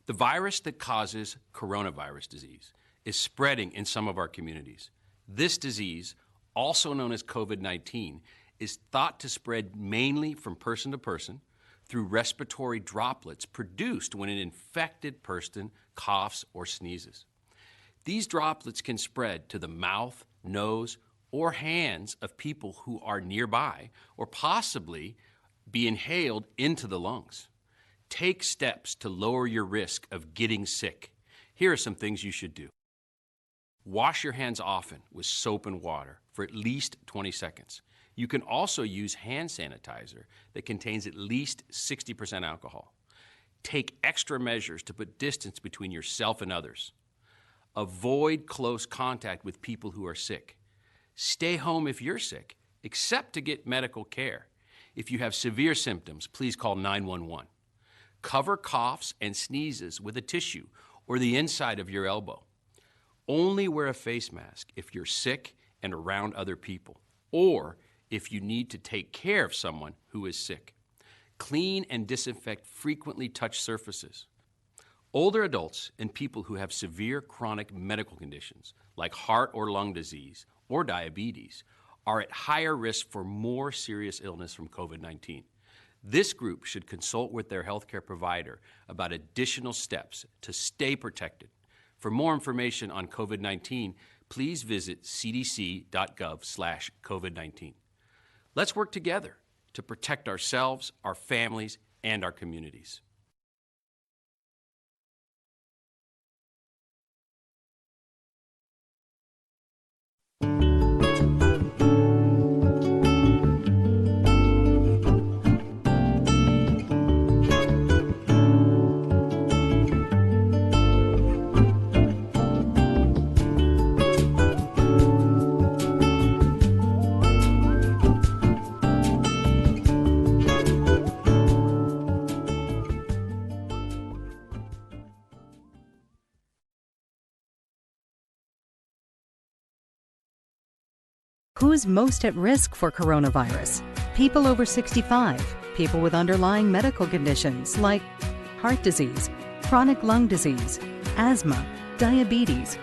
The virus that causes coronavirus disease is spreading in some of our communities. This disease, also known as COVID-19, is thought to spread mainly from person to person through respiratory droplets produced when an infected person coughs or sneezes. These droplets can spread to the mouth, nose, or hands of people who are nearby or possibly be inhaled into the lungs. Take steps to lower your risk of getting sick. Here are some things you should do. Wash your hands often with soap and water for at least 20 seconds. You can also use hand sanitizer that contains at least 60% alcohol. Take extra measures to put distance between yourself and others. Avoid close contact with people who are sick. Stay home if you're sick, except to get medical care. If you have severe symptoms, please call 911. Cover coughs and sneezes with a tissue or the inside of your elbow. Only wear a face mask if you're sick and around other people, or if you need to take care of someone who is sick. Clean and disinfect frequently touched surfaces. Older adults and people who have severe chronic medical conditions like heart or lung disease or diabetes are at higher risk for more serious illness from COVID-19. This group should consult with their healthcare provider about additional steps to stay protected. For more information on COVID-19, please visit cdc.gov/COVID-19. Let's work together to protect ourselves, our families, and our communities. Who's most at risk for coronavirus? People over 65, people with underlying medical conditions like heart disease, chronic lung disease, asthma, diabetes,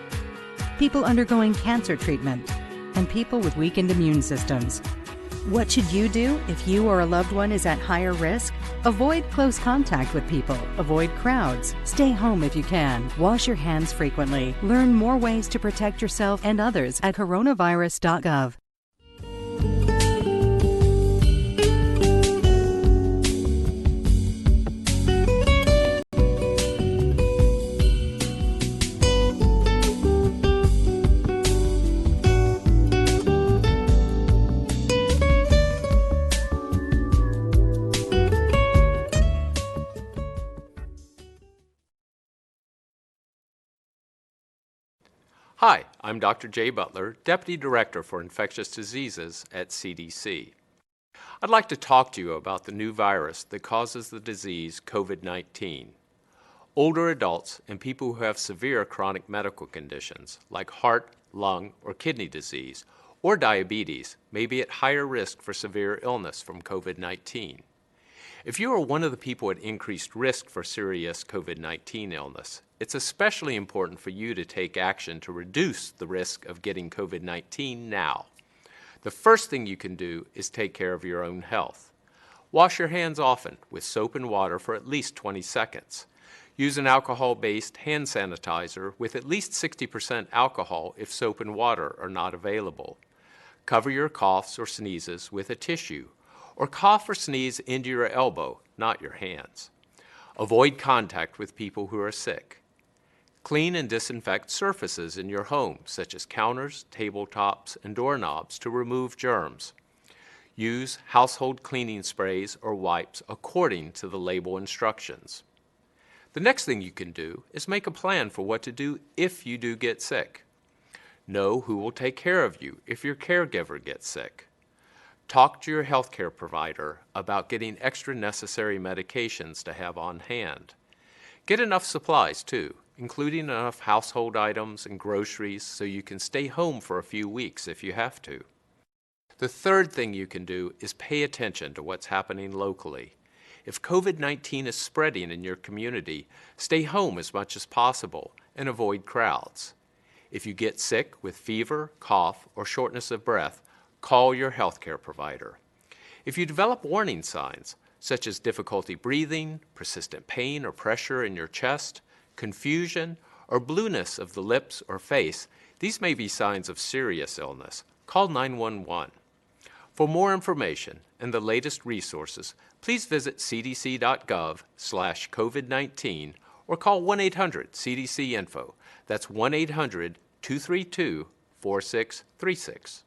people undergoing cancer treatment, and people with weakened immune systems. What should you do if you or a loved one is at higher risk? Avoid close contact with people. Avoid crowds. Stay home if you can. Wash your hands frequently. Learn more ways to protect yourself and others at coronavirus.gov. Hi, I'm Dr. Jay Butler, Deputy Director for Infectious Diseases at CDC. I'd like to talk to you about the new virus that causes the disease COVID-19. Older adults and people who have severe chronic medical conditions like heart, lung, or kidney disease or diabetes may be at higher risk for severe illness from COVID-19. If you are one of the people at increased risk for serious COVID-19 illness, it's especially important for you to take action to reduce the risk of getting COVID-19 now. The first thing you can do is take care of your own health. Wash your hands often with soap and water for at least 20 seconds. Use an alcohol-based hand sanitizer with at least 60% alcohol if soap and water are not available. Cover your coughs or sneezes with a tissue, or cough or sneeze into your elbow, not your hands. Avoid contact with people who are sick. Clean and disinfect surfaces in your home, such as counters, tabletops, and doorknobs to remove germs. Use household cleaning sprays or wipes according to the label instructions. The next thing you can do is make a plan for what to do if you do get sick. Know who will take care of you if your caregiver gets sick. Talk to your healthcare provider about getting extra necessary medications to have on hand. Get enough supplies, too, including enough household items and groceries so you can stay home for a few weeks if you have to. The third thing you can do is pay attention to what's happening locally. If COVID-19 is spreading in your community, stay home as much as possible and avoid crowds. If you get sick with fever, cough, or shortness of breath, call your healthcare provider. If you develop warning signs, such as difficulty breathing, persistent pain or pressure in your chest, confusion, or blueness of the lips or face, these may be signs of serious illness. call 911. For more information and the latest resources, please visit cdc.gov/COVID-19 or call 1-800-CDC-INFO. That's 1-800-232-4636.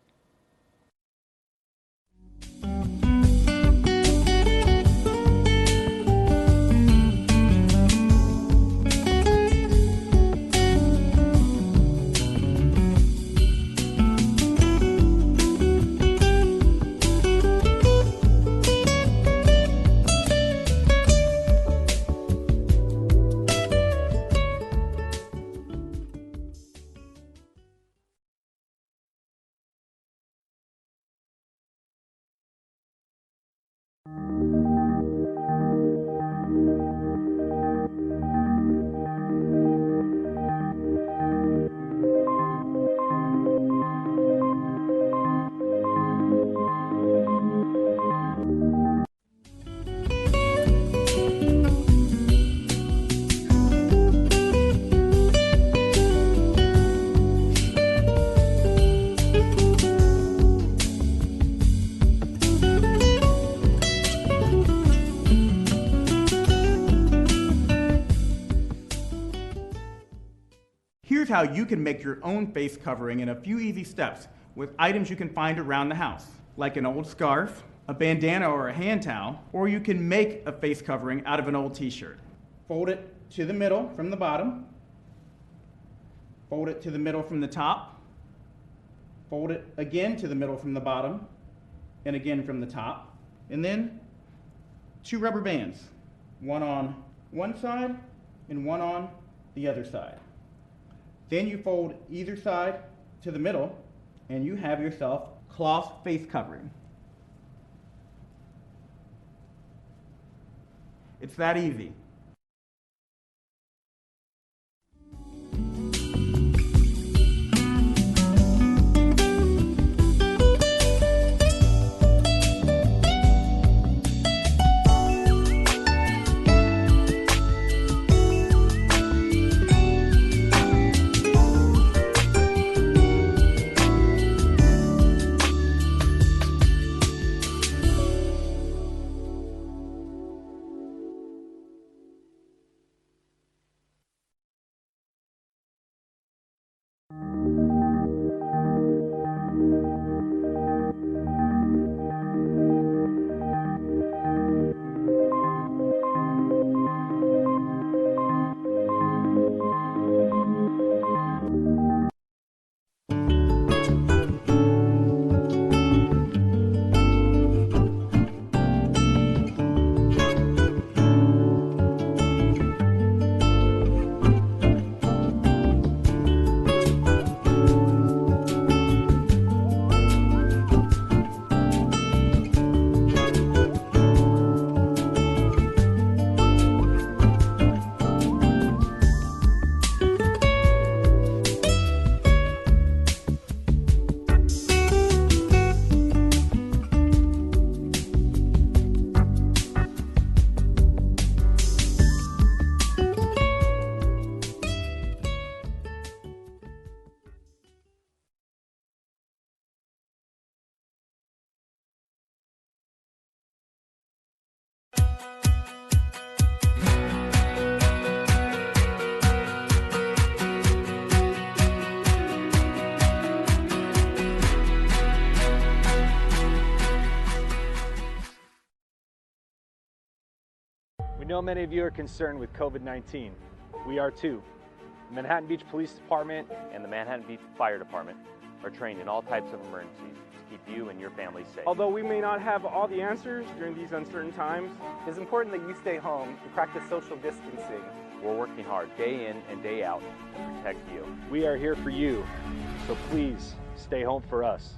Here's how you can make your own face covering in a few easy steps with items you can find around the house, like an old scarf, a bandana or a hand towel, or you can make a face covering out of an old t-shirt. Fold it to the middle from the bottom, fold it to the middle from the top, fold it again to the middle from the bottom, and again from the top, and then 2 rubber bands, one on one side and one on the other side. Then you fold either side to the middle and you have yourself cloth face covering. It's that easy. We know many of you are concerned with COVID-19. We are too. The Manhattan Beach Police Department and the Manhattan Beach Fire Department are trained in all types of emergencies to keep you and your family safe. Although we may not have all the answers during these uncertain times, it's important that you stay home and practice social distancing. We're working hard day in and day out to protect you. We are here for you, so please stay home for us.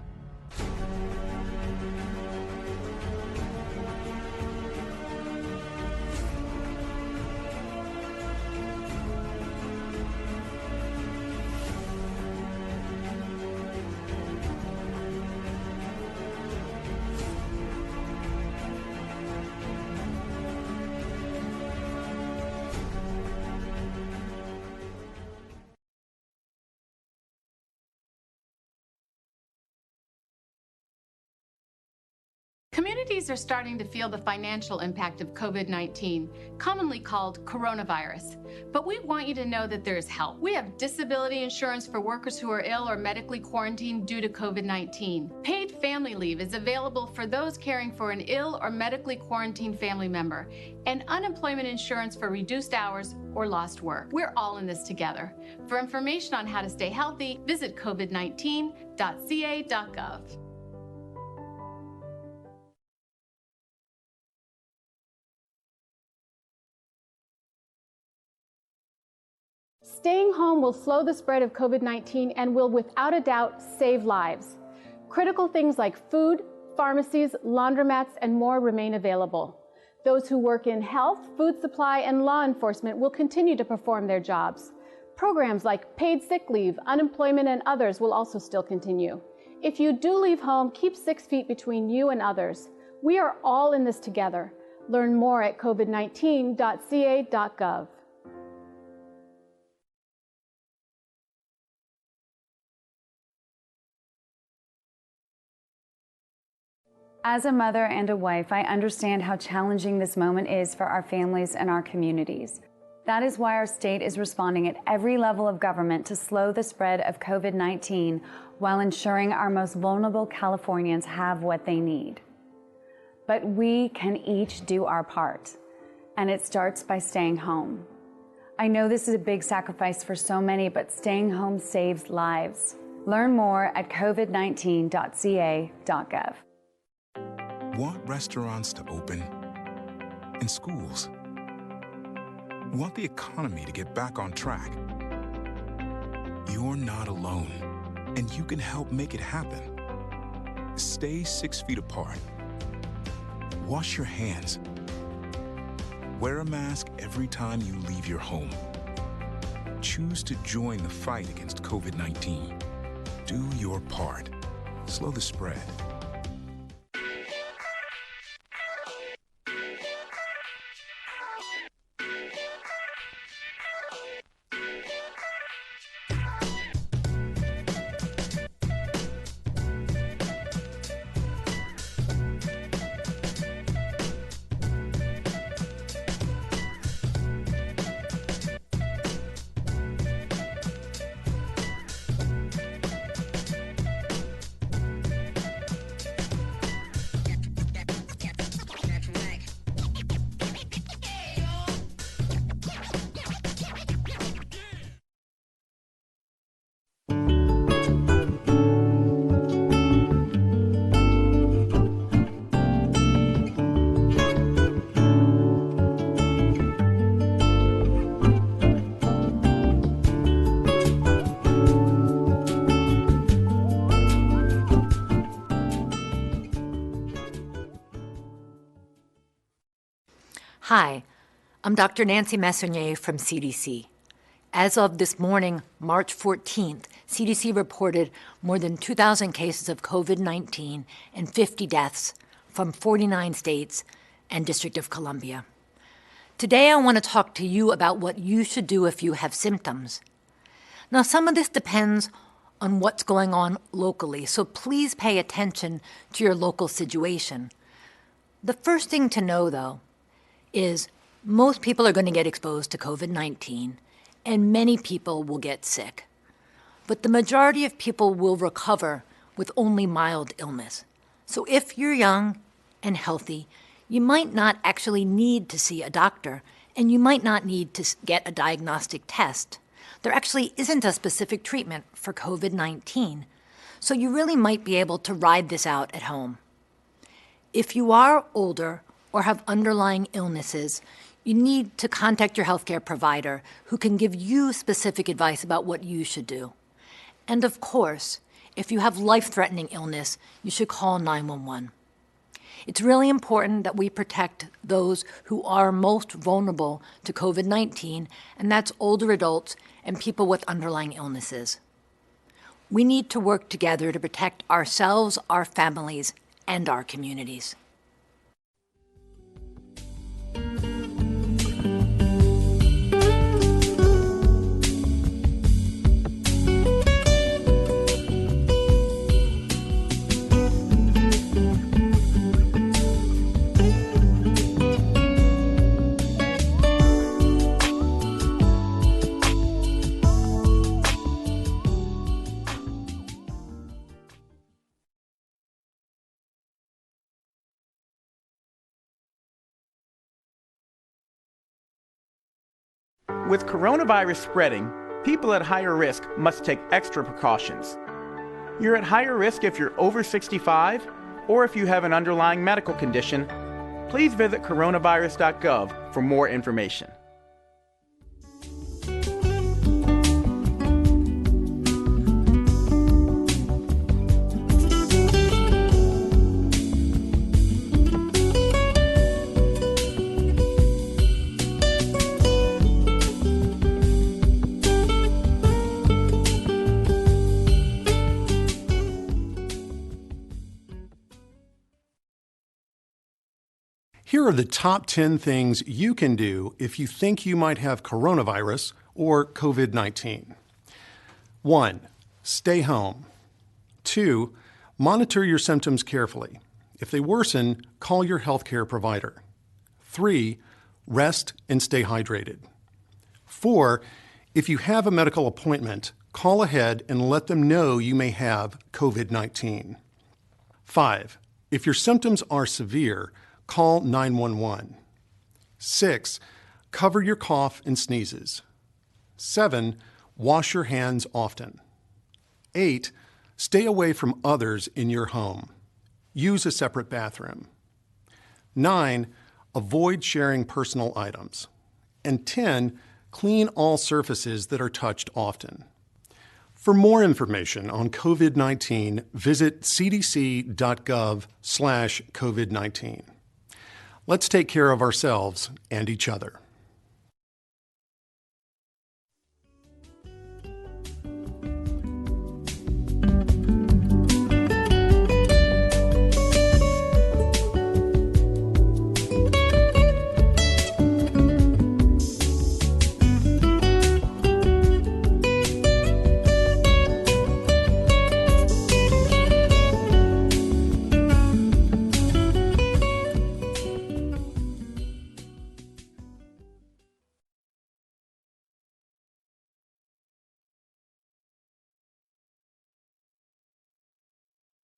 Communities are starting to feel the financial impact of COVID-19, commonly called coronavirus. But we want you to know that there is help. We have disability insurance for workers who are ill or medically quarantined due to COVID-19. Paid family leave is available for those caring for an ill or medically quarantined family member, and unemployment insurance for reduced hours or lost work. We're all in this together. For information on how to stay healthy, visit covid19.ca.gov. Staying home will slow the spread of COVID-19 and will, without a doubt, save lives. Critical things like food, pharmacies, laundromats, and more remain available. Those who work in health, food supply, and law enforcement will continue to perform their jobs. Programs like paid sick leave, unemployment, and others will also still continue. If you do leave home, keep 6 feet between you and others. We are all in this together. Learn more at covid19.ca.gov. As a mother and a wife, I understand how challenging this moment is for our families and our communities. That is why our state is responding at every level of government to slow the spread of COVID-19 while ensuring our most vulnerable Californians have what they need. But we can each do our part, and it starts by staying home. I know this is a big sacrifice for so many, but staying home saves lives. Learn more at covid19.ca.gov. Want restaurants to open and schools? Want the economy to get back on track? You're not alone, and you can help make it happen. Stay 6 feet apart. Wash your hands. Wear a mask every time you leave your home. Choose to join the fight against COVID-19. Do your part. Slow the spread. Hi, I'm Dr. Nancy Messonnier from CDC. As of this morning, March 14th, CDC reported more than 2,000 cases of COVID-19 and 50 deaths from 49 states and District of Columbia. Today, I want to talk to you about what you should do if you have symptoms. Now, some of this depends on what's going on locally, so please pay attention to your local situation. The first thing to know, though, is most people are going to get exposed to COVID-19, and many people will get sick. But the majority of people will recover with only mild illness. So if you're young and healthy, you might not actually need to see a doctor, and you might not need to get a diagnostic test. There actually isn't a specific treatment for COVID-19, so you really might be able to ride this out at home. If you are older or have underlying illnesses, you need to contact your healthcare provider who can give you specific advice about what you should do. And of course, if you have life-threatening illness, you should call 911. It's really important that we protect those who are most vulnerable to COVID-19, and that's older adults and people with underlying illnesses. We need to work together to protect ourselves, our families, and our communities. With coronavirus spreading, people at higher risk must take extra precautions. You're at higher risk if you're over 65 or if you have an underlying medical condition. Please visit coronavirus.gov for more information. Here are the top 10 things you can do if you think you might have coronavirus or COVID-19. 1. Stay home. 2. Monitor your symptoms carefully. If they worsen, call your healthcare provider. 3. Rest and stay hydrated. 4. If you have a medical appointment, call ahead and let them know you may have COVID-19. 5. If your symptoms are severe, call 911. 6. Cover your cough and sneezes. 7. Wash your hands often. 8. Stay away from others in your home. Use a separate bathroom. 9. Avoid sharing personal items. And 10. Clean all surfaces that are touched often. For more information on COVID-19, visit cdc.gov/COVID-19. Let's take care of ourselves and each other.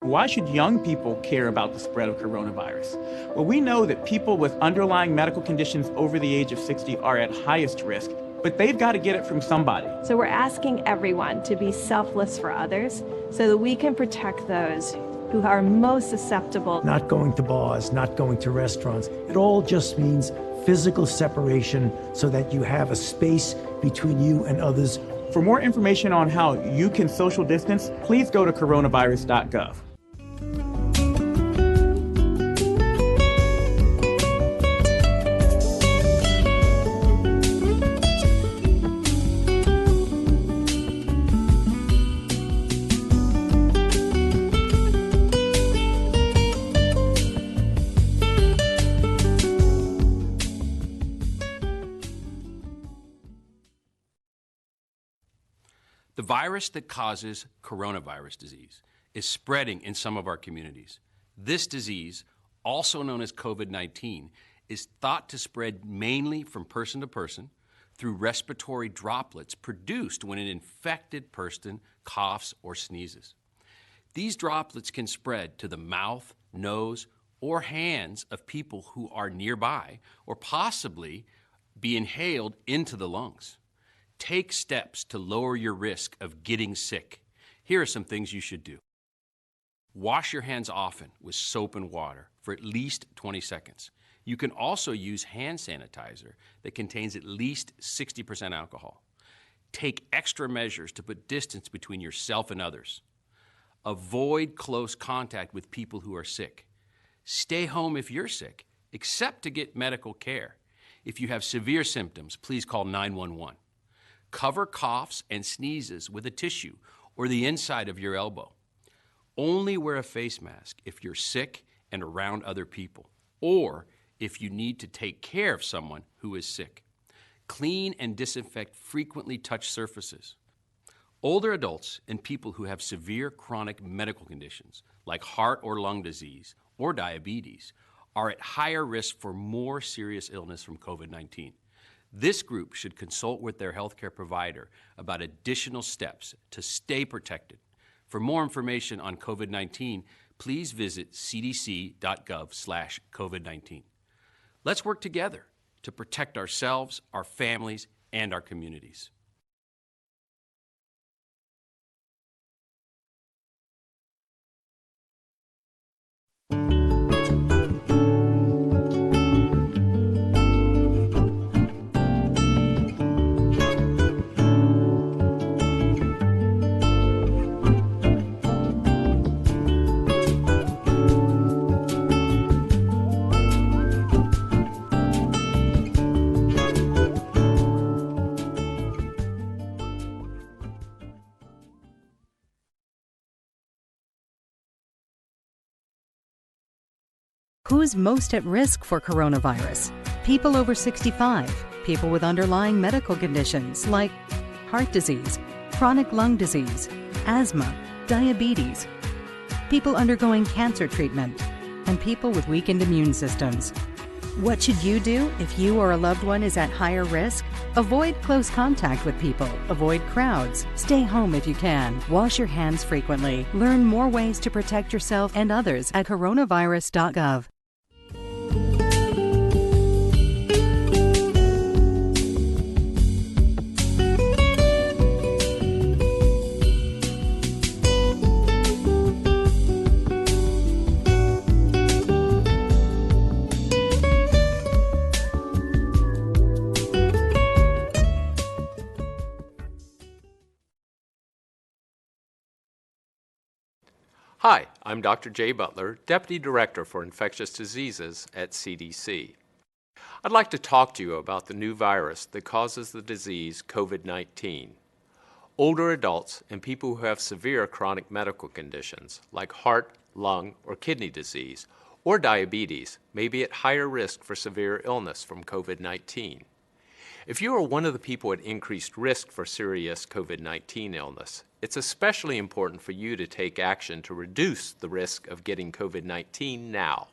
Why should young people care about the spread of coronavirus? Well, we know that people with underlying medical conditions over the age of 60 are at highest risk, but they've got to get it from somebody. So we're asking everyone to be selfless for others so that we can protect those who are most susceptible. Not going to bars, not going to restaurants. It all just means physical separation so that you have a space between you and others. For more information on how you can social distance, please go to coronavirus.gov. The virus that causes coronavirus disease is spreading in some of our communities. This disease, also known as COVID-19, is thought to spread mainly from person to person through respiratory droplets produced when an infected person coughs or sneezes. These droplets can spread to the mouth, nose, or hands of people who are nearby or possibly be inhaled into the lungs. Take steps to lower your risk of getting sick. Here are some things you should do. Wash your hands often with soap and water for at least 20 seconds. You can also use hand sanitizer that contains at least 60% alcohol. Take extra measures to put distance between yourself and others. Avoid close contact with people who are sick. Stay home if you're sick, except to get medical care. If you have severe symptoms, please call 911. Cover coughs and sneezes with a tissue or the inside of your elbow. Only wear a face mask if you're sick and around other people, or if you need to take care of someone who is sick. Clean and disinfect frequently touched surfaces. Older adults and people who have severe chronic medical conditions like heart or lung disease or diabetes are at higher risk for more serious illness from COVID-19. This group should consult with their healthcare provider about additional steps to stay protected. For more information on COVID-19, please visit cdc.gov/COVID-19. Let's work together to protect ourselves, our families, and our communities. Who's most at risk for coronavirus? People over 65, people with underlying medical conditions like heart disease, chronic lung disease, asthma, diabetes, people undergoing cancer treatment, and people with weakened immune systems. What should you do if you or a loved one is at higher risk? Avoid close contact with people. Avoid crowds. Stay home if you can. Wash your hands frequently. Learn more ways to protect yourself and others at coronavirus.gov. Hi, I'm Dr. Jay Butler, Deputy Director for Infectious Diseases at CDC. I'd like to talk to you about the new virus that causes the disease COVID-19. Older adults and people who have severe chronic medical conditions like heart, lung, or kidney disease or diabetes may be at higher risk for severe illness from COVID-19. If you are one of the people at increased risk for serious COVID-19 illness, it's especially important for you to take action to reduce the risk of getting COVID-19 now.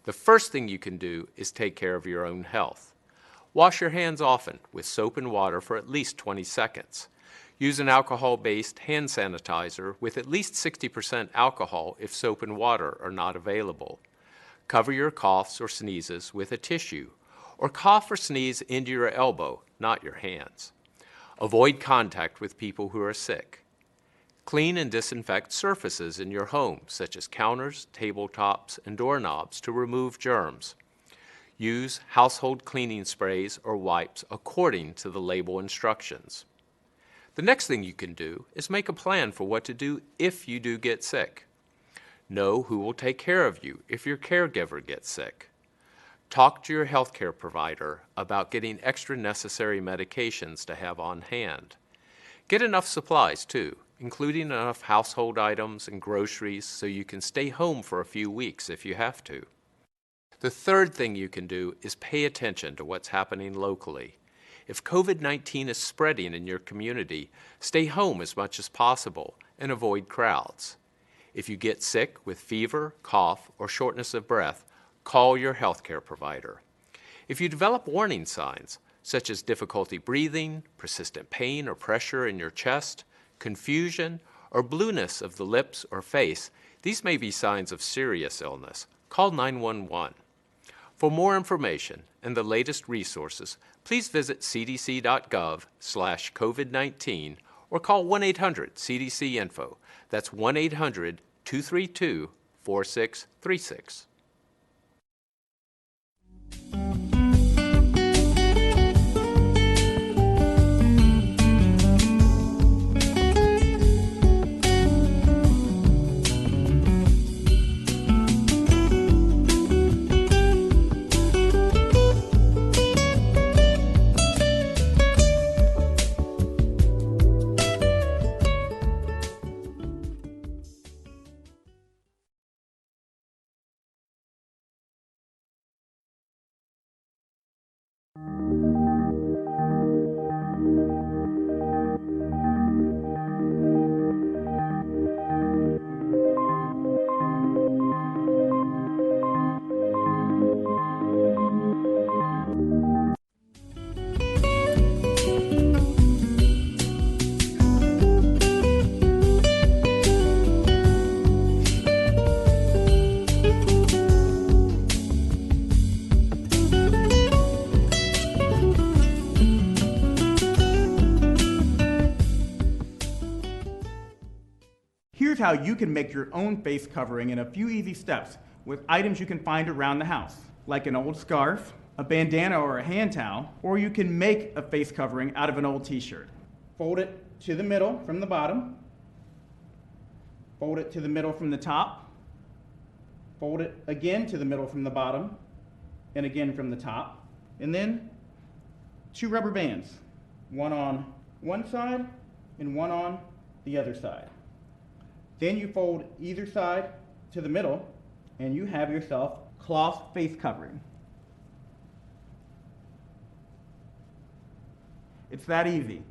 The first thing you can do is take care of your own health. Wash your hands often with soap and water for at least 20 seconds. Use an alcohol-based hand sanitizer with at least 60% alcohol if soap and water are not available. Cover your coughs or sneezes with a tissue, or cough or sneeze into your elbow, not your hands. Avoid contact with people who are sick. Clean and disinfect surfaces in your home, such as counters, tabletops, and doorknobs to remove germs. Use household cleaning sprays or wipes according to the label instructions. The next thing you can do is make a plan for what to do if you do get sick. Know who will take care of you if your caregiver gets sick. Talk to your healthcare provider about getting extra necessary medications to have on hand. Get enough supplies, too, including enough household items and groceries so you can stay home for a few weeks if you have to. The third thing you can do is pay attention to what's happening locally. If COVID-19 is spreading in your community, stay home as much as possible and avoid crowds. If you get sick with fever, cough, or shortness of breath, call your healthcare provider. If you develop warning signs, such as difficulty breathing, persistent pain or pressure in your chest, confusion, or blueness of the lips or face, these may be signs of serious illness. Call 911. For more information and the latest resources, please visit cdc.gov/COVID-19 or call 1-800-CDC-INFO. That's 1-800-232-4636. Here's how you can make your own face covering in a few easy steps with items you can find around the house, like an old scarf, a bandana or a hand towel, or you can make a face covering out of an old t-shirt. Fold it to the middle from the bottom, fold it to the middle from the top, fold it again to the middle from the bottom, and again from the top, and then 2 rubber bands, one on one side and one on the other side. Then you fold either side to the middle and you have yourself cloth face covering. It's that easy.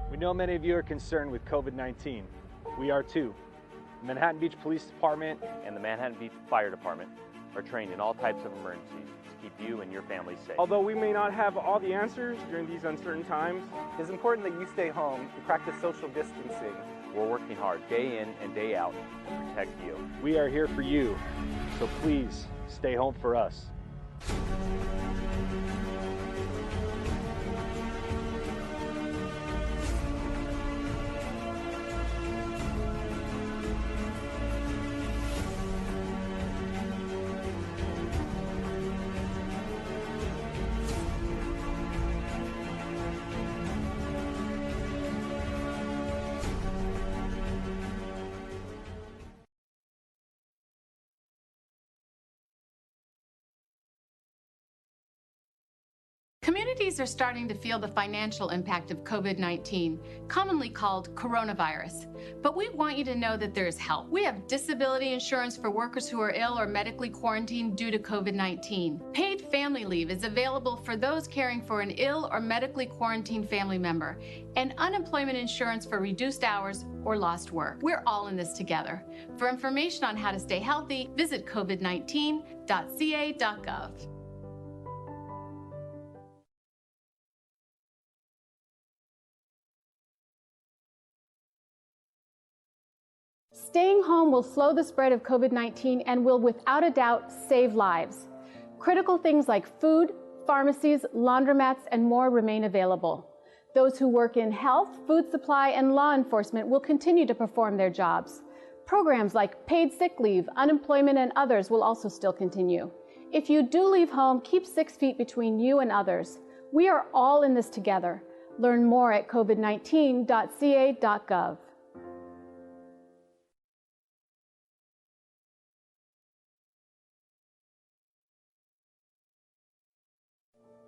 We know many of you are concerned with COVID-19. We are too. The Manhattan Beach Police Department and the Manhattan Beach Fire Department are trained in all types of emergencies to keep you and your family safe. Although we may not have all the answers during these uncertain times, It is important that you stay home and practice social distancing. We're working hard day in and day out to protect you. We are here for you, so please stay home for us. Communities are starting to feel the financial impact of COVID-19, commonly called coronavirus. But we want you to know that there is help. We have disability insurance for workers who are ill or medically quarantined due to COVID-19. Paid family leave is available for those caring for an ill or medically quarantined family member, and unemployment insurance for reduced hours or lost work. We're all in this together. For information on how to stay healthy, visit covid19.ca.gov. Staying home will slow the spread of COVID-19 and will without a doubt save lives. Critical things like food, pharmacies, laundromats, and more remain available. Those who work in health, food supply, and law enforcement will continue to perform their jobs. Programs like paid sick leave, unemployment, and others will also still continue. If you do leave home, keep 6 feet between you and others. We are all in this together. Learn more at covid19.ca.gov.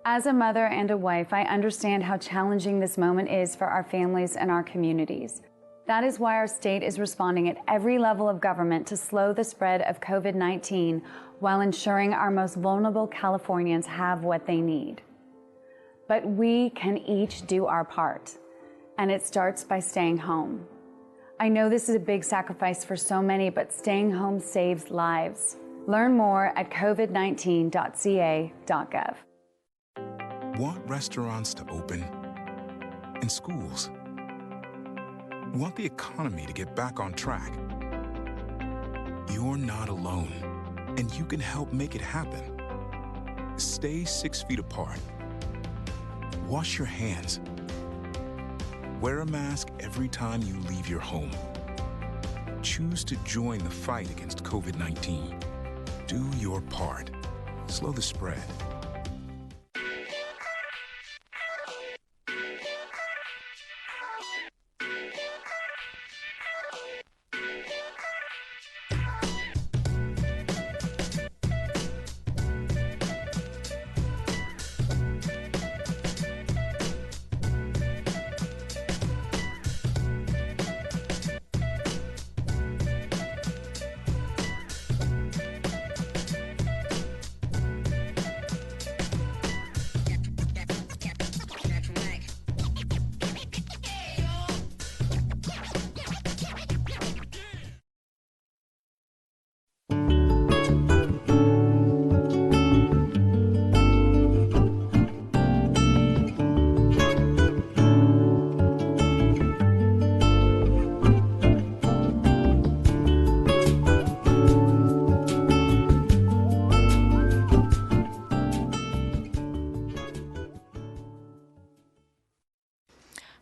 As a mother and a wife, I understand how challenging this moment is for our families and our communities. That is why our state is responding at every level of government to slow the spread of COVID-19 while ensuring our most vulnerable Californians have what they need. But we can each do our part, and it starts by staying home. I know this is a big sacrifice for so many, but staying home saves lives. Learn more at covid19.ca.gov. Want restaurants to open and schools? Want the economy to get back on track? You're not alone, and you can help make it happen. Stay 6 feet apart. Wash your hands. Wear a mask every time you leave your home. Choose to join the fight against COVID-19. Do your part. Slow the spread.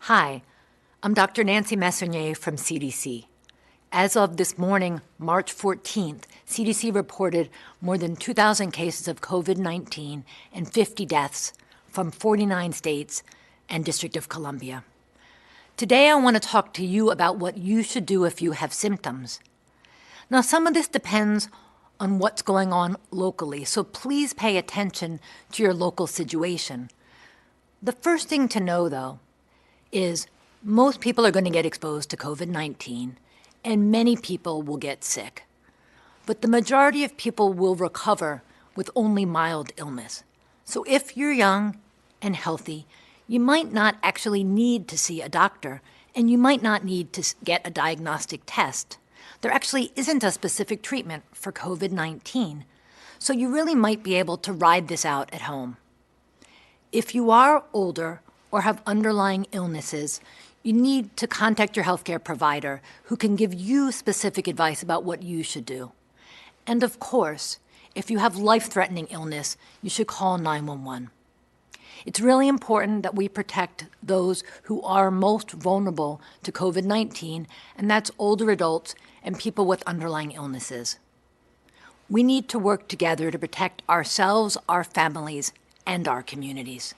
Hi, I'm Dr. Nancy Messonnier from CDC. As of this morning, March 14th, CDC reported more than 2,000 cases of COVID-19 and 50 deaths from 49 states and District of Columbia. Today, I want to talk to you about what you should do if you have symptoms. Now, some of this depends on what's going on locally, so please pay attention to your local situation. The first thing to know, though, is most people are going to get exposed to COVID-19, and many people will get sick. But the majority of people will recover with only mild illness. So if you're young and healthy, you might not actually need to see a doctor, and you might not need to get a diagnostic test. There actually isn't a specific treatment for COVID-19, so you really might be able to ride this out at home. If you are older or have underlying illnesses, you need to contact your healthcare provider who can give you specific advice about what you should do. And of course, if you have life-threatening illness, you should call 911. It's really important that we protect those who are most vulnerable to COVID-19, and that's older adults and people with underlying illnesses. We need to work together to protect ourselves, our families, and our communities.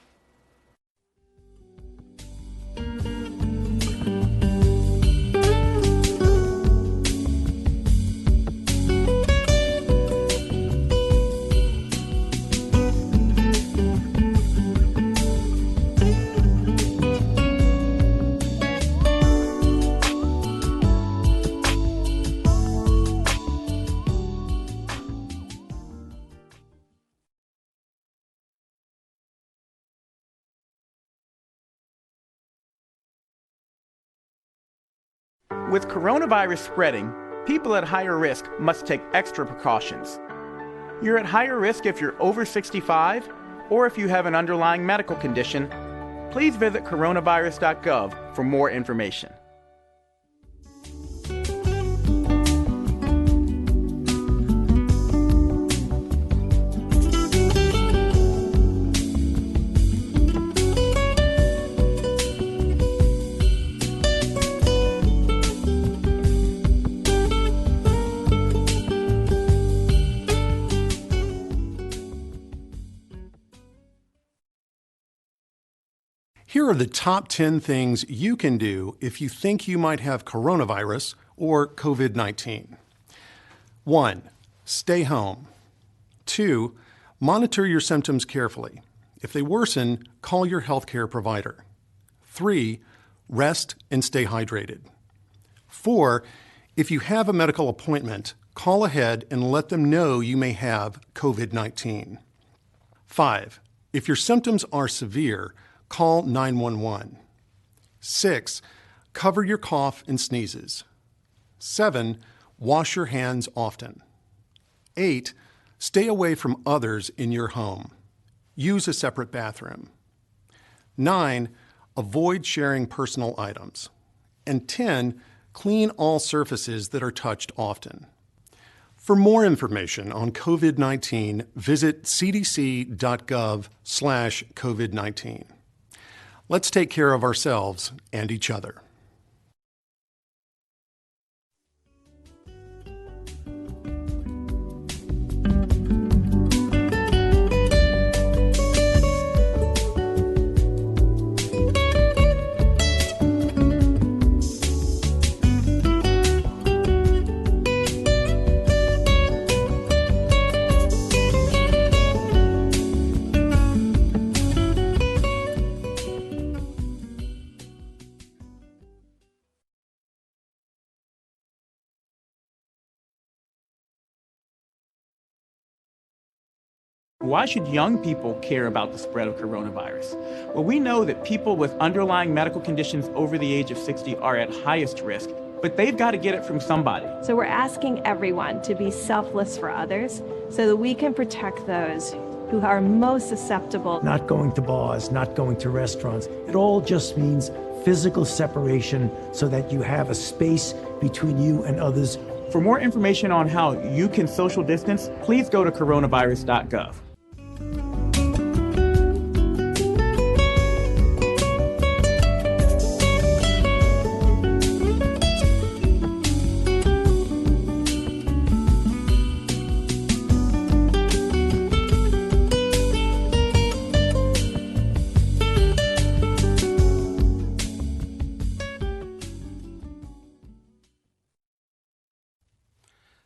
With coronavirus spreading, people at higher risk must take extra precautions. You're at higher risk if you're over 65 or if you have an underlying medical condition. Please visit coronavirus.gov for more information. Here are the top 10 things you can do if you think you might have coronavirus or COVID-19. 1. Stay home. 2. Monitor your symptoms carefully. If they worsen, call your healthcare provider. 3. Rest and stay hydrated. 4, if you have a medical appointment, call ahead and let them know you may have COVID-19. 5, if your symptoms are severe, call 911. 6, cover your cough and sneezes. 7, wash your hands often. 8, stay away from others in your home. Use a separate bathroom. 9, avoid sharing personal items. And 10, clean all surfaces that are touched often. For more information on COVID-19, visit cdc.gov/COVID-19. Let's take care of ourselves and each other. Why should young people care about the spread of coronavirus? Well, we know that people with underlying medical conditions over the age of 60 are at highest risk, but they've got to get it from somebody. So we're asking everyone to be selfless for others so that we can protect those who are most susceptible. Not going to bars, not going to restaurants. It all just means physical separation so that you have a space between you and others. For more information on how you can social distance, please go to coronavirus.gov.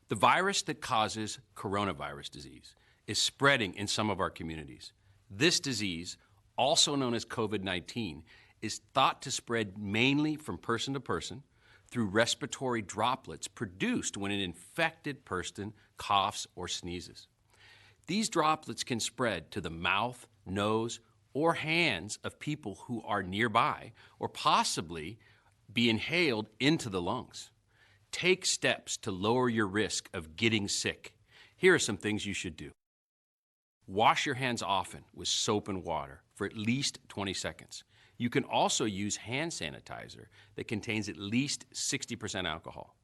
The virus that causes coronavirus disease is spreading in some of our communities. This disease, also known as COVID-19, is thought to spread mainly from person to person through respiratory droplets produced when an infected person coughs or sneezes. These droplets can spread to the mouth, nose, or hands of people who are nearby or possibly be inhaled into the lungs. Take steps to lower your risk of getting sick. Here are some things you should do. Wash your hands often with soap and water for at least 20 seconds. You can also use hand sanitizer that contains at least 60% alcohol.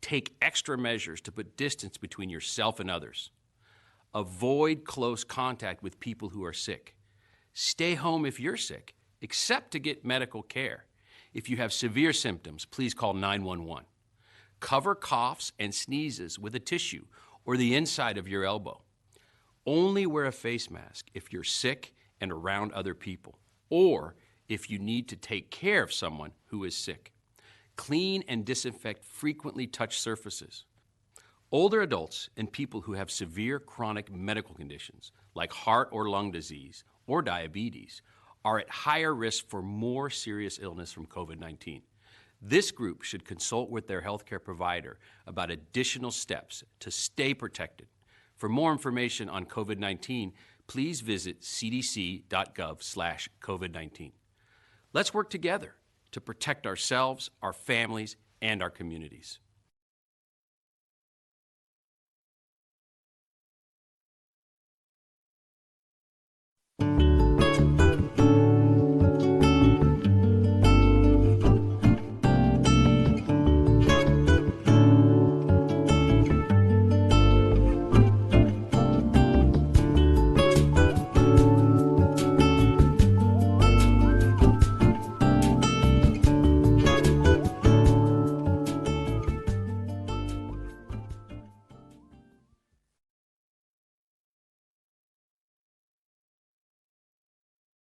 Take extra measures to put distance between yourself and others. Avoid close contact with people who are sick. Stay home if you're sick, except to get medical care. If you have severe symptoms, please call 911. Cover coughs and sneezes with a tissue or the inside of your elbow. Only wear a face mask if you're sick and around other people, or if you need to take care of someone who is sick. Clean and disinfect frequently touched surfaces. Older adults and people who have severe chronic medical conditions like heart or lung disease or diabetes are at higher risk for more serious illness from COVID-19. This group should consult with their healthcare provider about additional steps to stay protected. For more information on COVID-19, please visit cdc.gov/COVID-19. Let's work together to protect ourselves, our families, and our communities.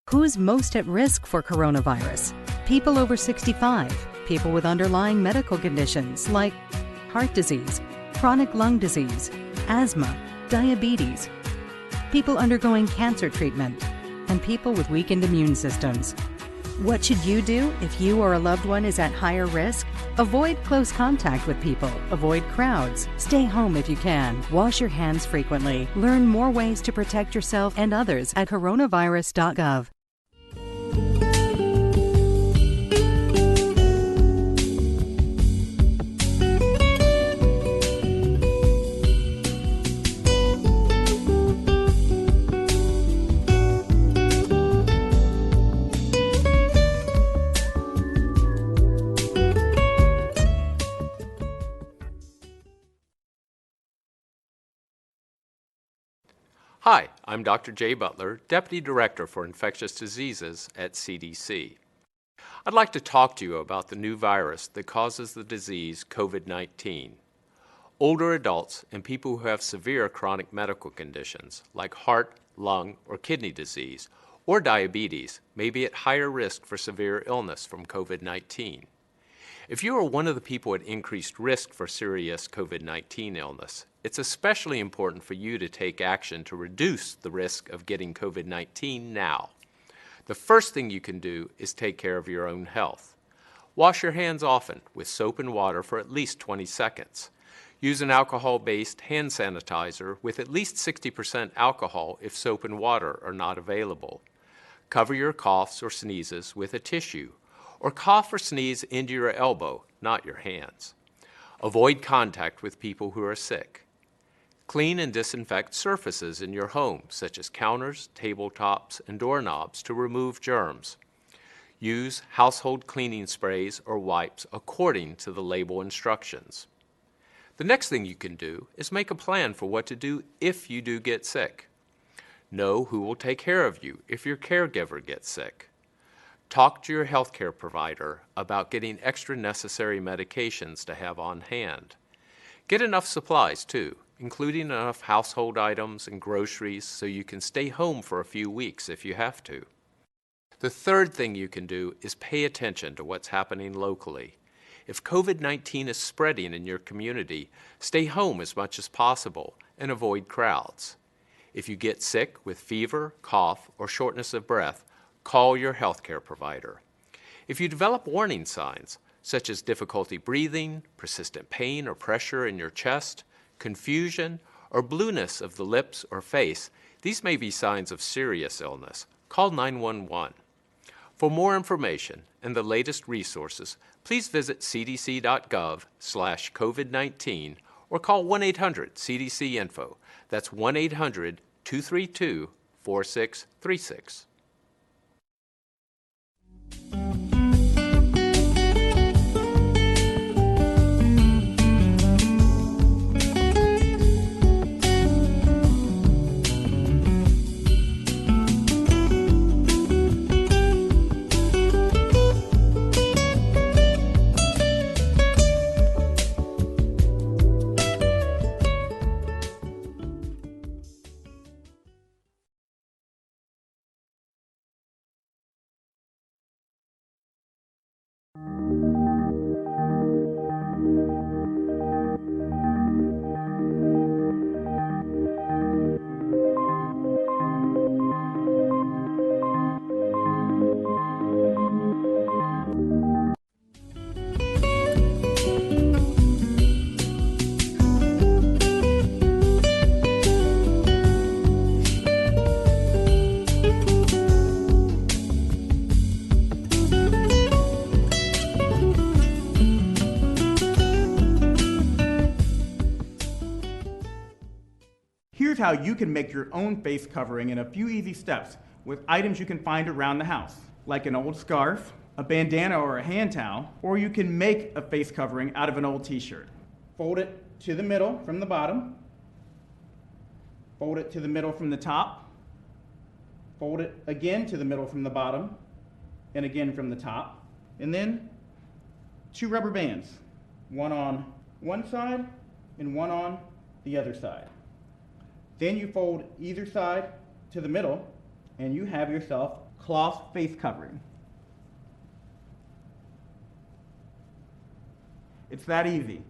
Who's most at risk for coronavirus? People over 65, people with underlying medical conditions like heart disease, chronic lung disease, asthma, diabetes, people undergoing cancer treatment, and people with weakened immune systems. What should you do if you or a loved one is at higher risk? Avoid close contact with people. Avoid crowds. Stay home if you can. Wash your hands frequently. Learn more ways to protect yourself and others at coronavirus.gov. Hi, I'm Dr. Jay Butler, Deputy Director for Infectious Diseases at CDC. I'd like to talk to you about the new virus that causes the disease COVID-19. Older adults and people who have severe chronic medical conditions like heart, lung, or kidney disease or diabetes may be at higher risk for severe illness from COVID-19. If you are one of the people at increased risk for serious COVID-19 illness, it's especially important for you to take action to reduce the risk of getting COVID-19 now. The first thing you can do is take care of your own health. Wash your hands often with soap and water for at least 20 seconds. Use an alcohol-based hand sanitizer with at least 60% alcohol if soap and water are not available. Cover your coughs or sneezes with a tissue, or cough or sneeze into your elbow, not your hands. Avoid contact with people who are sick. Clean and disinfect surfaces in your home, such as counters, tabletops, and doorknobs to remove germs. Use household cleaning sprays or wipes according to the label instructions. The next thing you can do is make a plan for what to do if you do get sick. Know who will take care of you if your caregiver gets sick. Talk to your healthcare provider about getting extra necessary medications to have on hand. Get enough supplies too, including enough household items and groceries so you can stay home for a few weeks if you have to. The third thing you can do is pay attention to what's happening locally. If COVID-19 is spreading in your community, stay home as much as possible and avoid crowds. If you get sick with fever, cough, or shortness of breath, call your healthcare provider. If you develop warning signs, such as difficulty breathing, persistent pain or pressure in your chest, confusion, or blueness of the lips or face, these may be signs of serious illness. Call 911. For more information and the latest resources, please visit cdc.gov/COVID-19 or call 1-800-CDC-INFO. That's 1-800-232-4636. Here's how you can make your own face covering in a few easy steps with items you can find around the house, like an old scarf, a bandana or a hand towel, or you can make a face covering out of an old t-shirt. Fold it to the middle from the bottom, fold it to the middle from the top, fold it again to the middle from the bottom, and again from the top, and then 2 rubber bands, one on one side and one on the other side. Then you fold either side to the middle and you have yourself cloth face covering. It's that easy.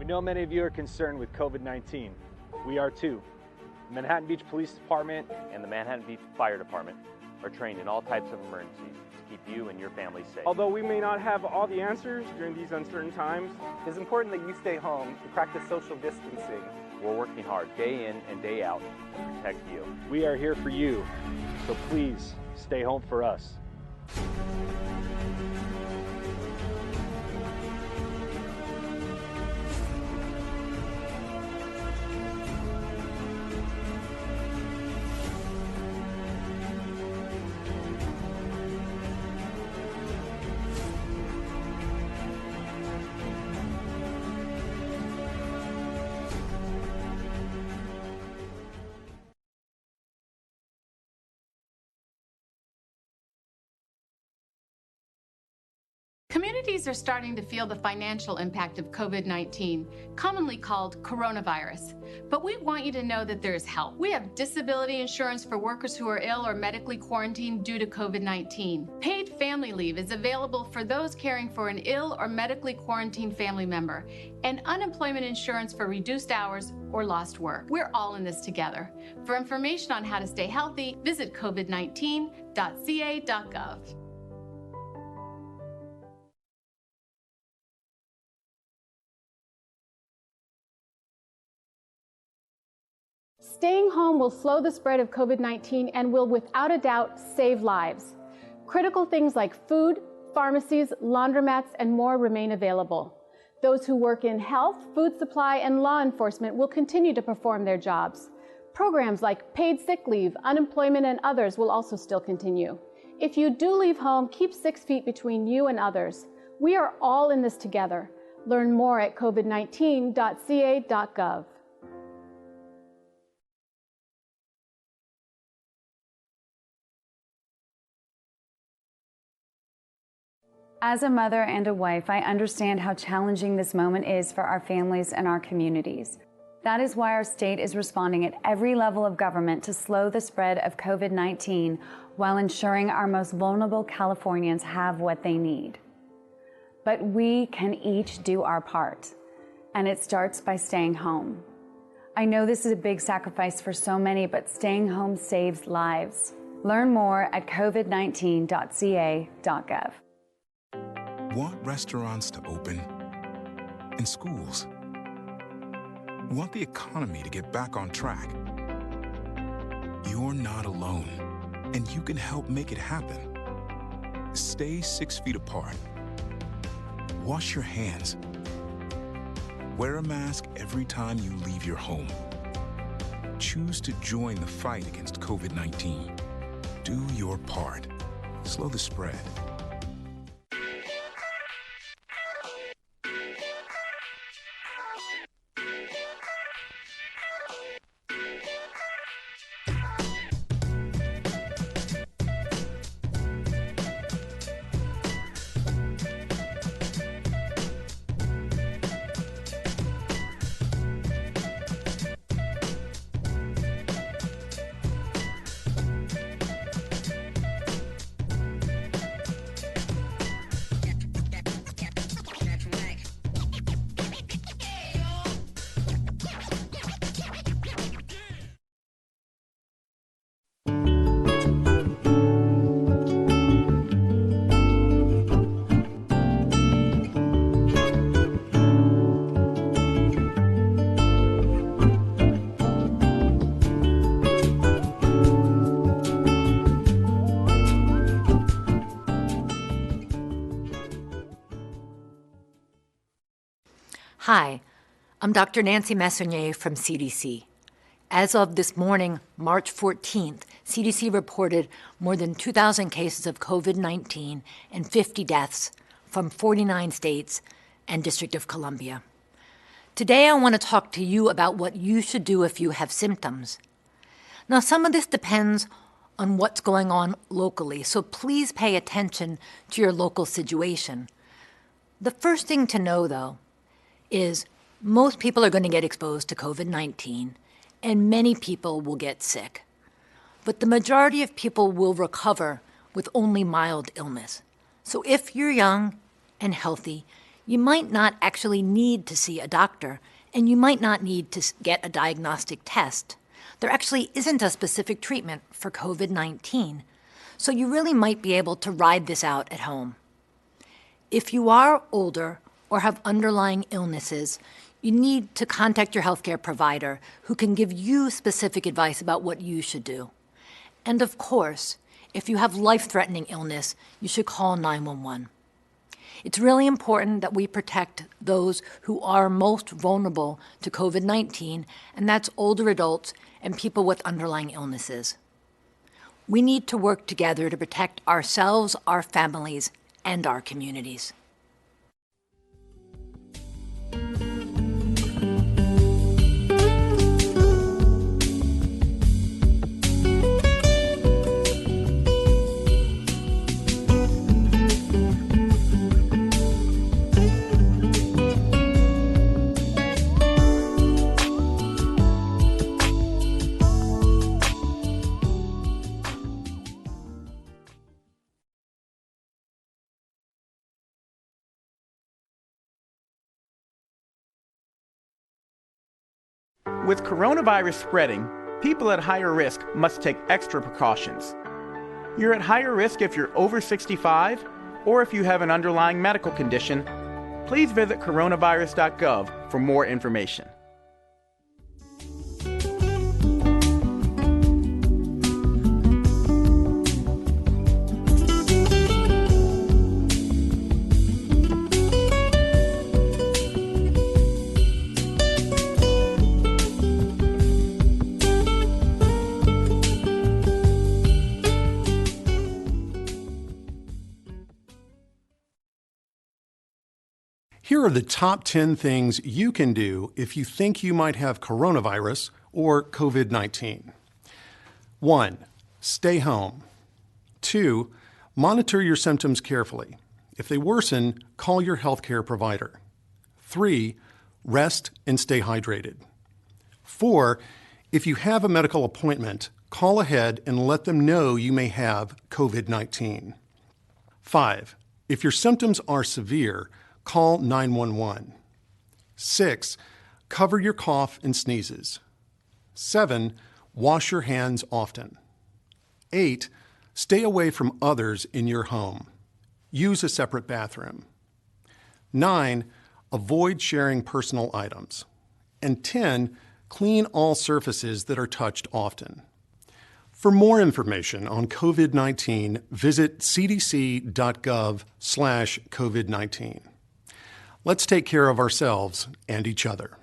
know many of you are concerned with COVID-19. We are too. The Manhattan Beach Police Department and the Manhattan Beach Fire Department are trained in all types of emergencies to keep you and your family safe. Although we may not have all the answers during these uncertain times, It's important that you stay home and practice social distancing. We're working hard day in and day out to protect you. We are here for you, so please stay home for us. Communities are starting to feel the financial impact of COVID-19, commonly called coronavirus. But we want you to know that there is help. We have disability insurance for workers who are ill or medically quarantined due to COVID-19. Paid family leave is available for those caring for an ill or medically quarantined family member, and unemployment insurance for reduced hours or lost work. We're all in this together. For information on how to stay healthy, visit covid19.ca.gov. Staying home will slow the spread of COVID-19 and will without a doubt save lives. Critical things like food, pharmacies, laundromats, and more remain available. Those who work in health, food supply, and law enforcement will continue to perform their jobs. Programs like paid sick leave, unemployment, and others will also still continue. If you do leave home, keep 6 feet between you and others. We are all in this together. Learn more at covid19.ca.gov. As a mother and a wife, I understand how challenging this moment is for our families and our communities. That is why our state is responding at every level of government to slow the spread of COVID-19 while ensuring our most vulnerable Californians have what they need. But we can each do our part, and it starts by staying home. I know this is a big sacrifice for so many, but staying home saves lives. Learn more at covid19.ca.gov. Want restaurants to open and schools? Want the economy to get back on track? You're not alone, and you can help make it happen. Stay 6 feet apart. Wash your hands. Wear a mask every time you leave your home. Choose to join the fight against COVID-19. Do your part. Slow the spread. Hi, I'm Dr. Nancy Messonnier from CDC. As of this morning, March 14th, CDC reported more than 2,000 cases of COVID-19 and 50 deaths from 49 states and District of Columbia. Today, I want to talk to you about what you should do if you have symptoms. Now, some of this depends on what's going on locally, so please pay attention to your local situation. The first thing to know, though, is most people are going to get exposed to COVID-19, and many people will get sick. But the majority of people will recover with only mild illness. So if you're young and healthy, You might not actually need to see a doctor, and you might not need to get a diagnostic test. There actually isn't a specific treatment for COVID-19, so you really might be able to ride this out at home. If you are older or have underlying illnesses, you need to contact your healthcare provider who can give you specific advice about what you should do. And of course, if you have life-threatening illness, you should call 911. It's really important that we protect those who are most vulnerable to COVID-19, and that's older adults and people with underlying illnesses. We need to work together to protect ourselves, our families, and our communities. With coronavirus spreading, people at higher risk must take extra precautions. You're at higher risk if you're over 65 or if you have an underlying medical condition. Please visit coronavirus.gov for more information. Here are the top 10 things you can do if you think you might have coronavirus or COVID-19. 1. Stay home. 2. Monitor your symptoms carefully. If they worsen, call your healthcare provider. 3. Rest and stay hydrated. 4. If you have a medical appointment, call ahead and let them know you may have COVID-19. 5. If your symptoms are severe, call 911. 6. Cover your cough and sneezes. 7. Wash your hands often. 8. Stay away from others in your home. Use a separate bathroom. 9. Avoid sharing personal items. And 10. Clean all surfaces that are touched often. For more information on COVID-19, visit cdc.gov/COVID-19. Let's take care of ourselves and each other.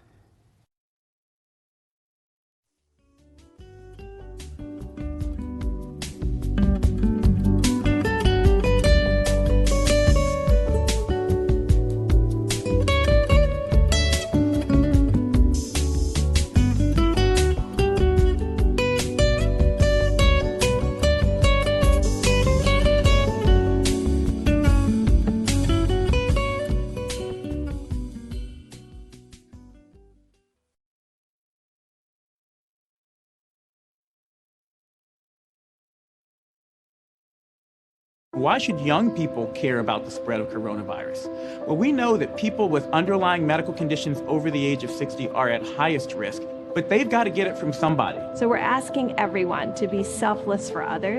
Why should young people care about the spread of coronavirus? Well, we know that people with underlying medical conditions over the age of 60 are at highest risk, but they've got to get it from somebody. So we're asking everyone to be selfless for others.